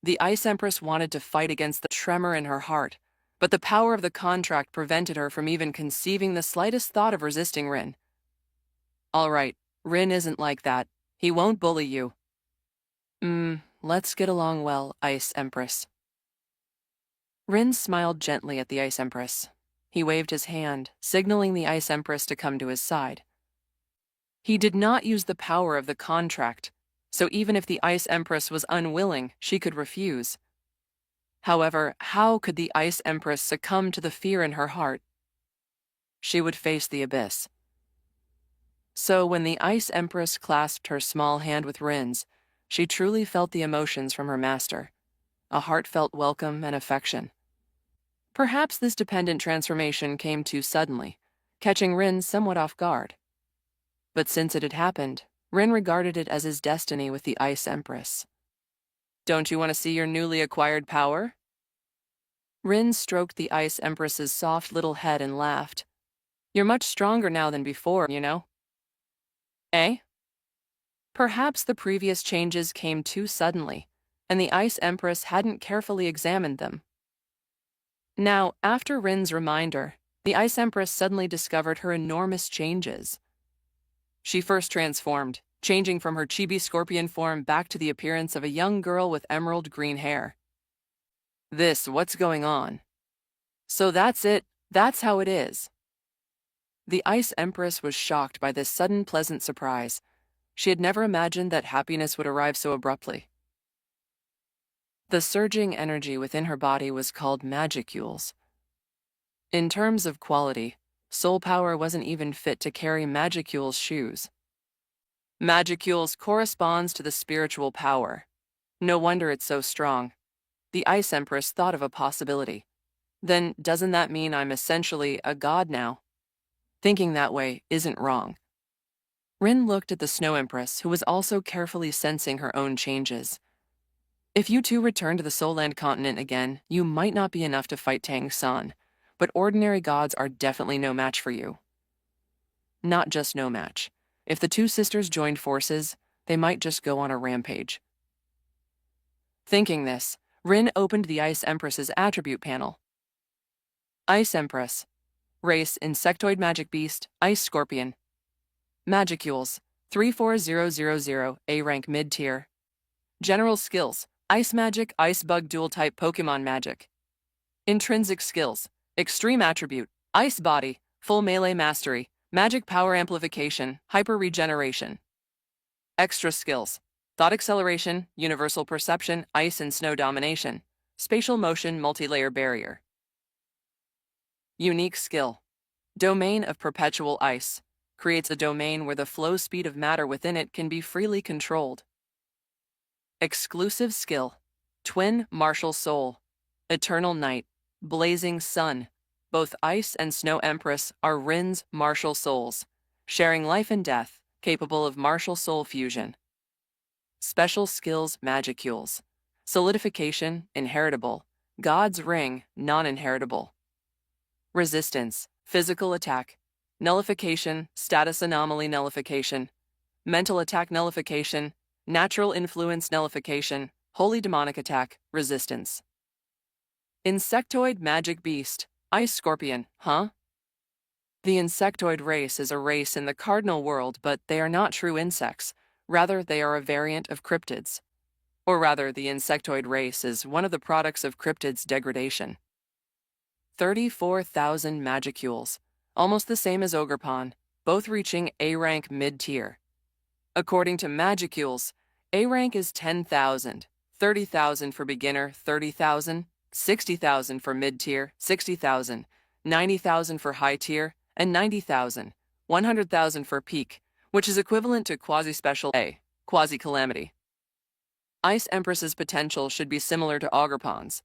The Ice Empress wanted to fight against the tremor in her heart, but the power of the contract prevented her from even conceiving the slightest thought of resisting Rin. All right, Rin isn't like that. He won't bully you. Let's get along well, Ice Empress. Rin smiled gently at the Ice Empress. He waved his hand, signaling the Ice Empress to come to his side. He did not use the power of the contract, so even if the Ice Empress was unwilling, she could refuse. However, how could the Ice Empress succumb to the fear in her heart? She would face the abyss. So when the Ice Empress clasped her small hand with Rin's, she truly felt the emotions from her master, a heartfelt welcome and affection. Perhaps this dependent transformation came too suddenly, catching Rin somewhat off guard. But since it had happened, Rin regarded it as his destiny with the Ice Empress. Don't you want to see your newly acquired power? Rin stroked the Ice Empress's soft little head and laughed. You're much stronger now than before, you know. Eh? Perhaps the previous changes came too suddenly, and the Ice Empress hadn't carefully examined them. Now, after Rin's reminder, the Ice Empress suddenly discovered her enormous changes. She first transformed, changing from her chibi scorpion form back to the appearance of a young girl with emerald green hair. What's going on? So that's it, that's how it is. The Ice Empress was shocked by this sudden pleasant surprise. She had never imagined that happiness would arrive so abruptly. The surging energy within her body was called magicules. In terms of quality, soul power wasn't even fit to carry Magicule's shoes. Magicules corresponds to the spiritual power. No wonder it's so strong. The Ice Empress thought of a possibility. Then doesn't that mean I'm essentially a god now? Thinking that way isn't wrong. Rin looked at the Snow Empress, who was also carefully sensing her own changes. If you two return to the Soulland continent again, you might not be enough to fight Tang San, but ordinary gods are definitely no match for you. Not just no match. If the two sisters joined forces, they might just go on a rampage. Thinking this, Rin opened the Ice Empress's attribute panel. Ice Empress. Race, Insectoid Magic Beast, Ice Scorpion. Magicules, 34000, A rank mid-tier. General skills, Ice Magic, Ice Bug Dual-type Pokémon Magic. Intrinsic skills, Extreme Attribute, Ice Body, Full Melee Mastery, Magic Power Amplification, Hyper Regeneration. Extra skills, Thought Acceleration, Universal Perception, Ice and Snow Domination, Spatial Motion, Multi-Layer Barrier. Unique skill, Domain of Perpetual Ice, creates a domain where the flow speed of matter within it can be freely controlled. Exclusive skill, Twin Martial Soul, Eternal Night, Blazing Sun. Both Ice and Snow Empress are Rin's martial souls, sharing life and death, capable of martial soul fusion. Special skills Magicules, Solidification, Inheritable, God's Ring, Non-Inheritable. Resistance, Physical Attack, Nullification, Status Anomaly Nullification, Mental Attack Nullification, Natural Influence Nullification, Holy Demonic Attack, Resistance. Insectoid Magic Beast, Ice Scorpion, huh? The insectoid race is a race in the cardinal world, but they are not true insects. Rather, they are a variant of cryptids. Or rather, the insectoid race is one of the products of cryptids' degradation. 34,000 Magicules, almost the same as Ogerpon, both reaching A rank mid-tier. According to Magicules, A rank is 10,000, 30,000 for beginner, 30,000, 60,000 for mid-tier, 60,000, 90,000 for high-tier, and 90,000, 100,000 for peak, which is equivalent to quasi-special A, quasi-calamity. Ice Empress's potential should be similar to Ogerpon's,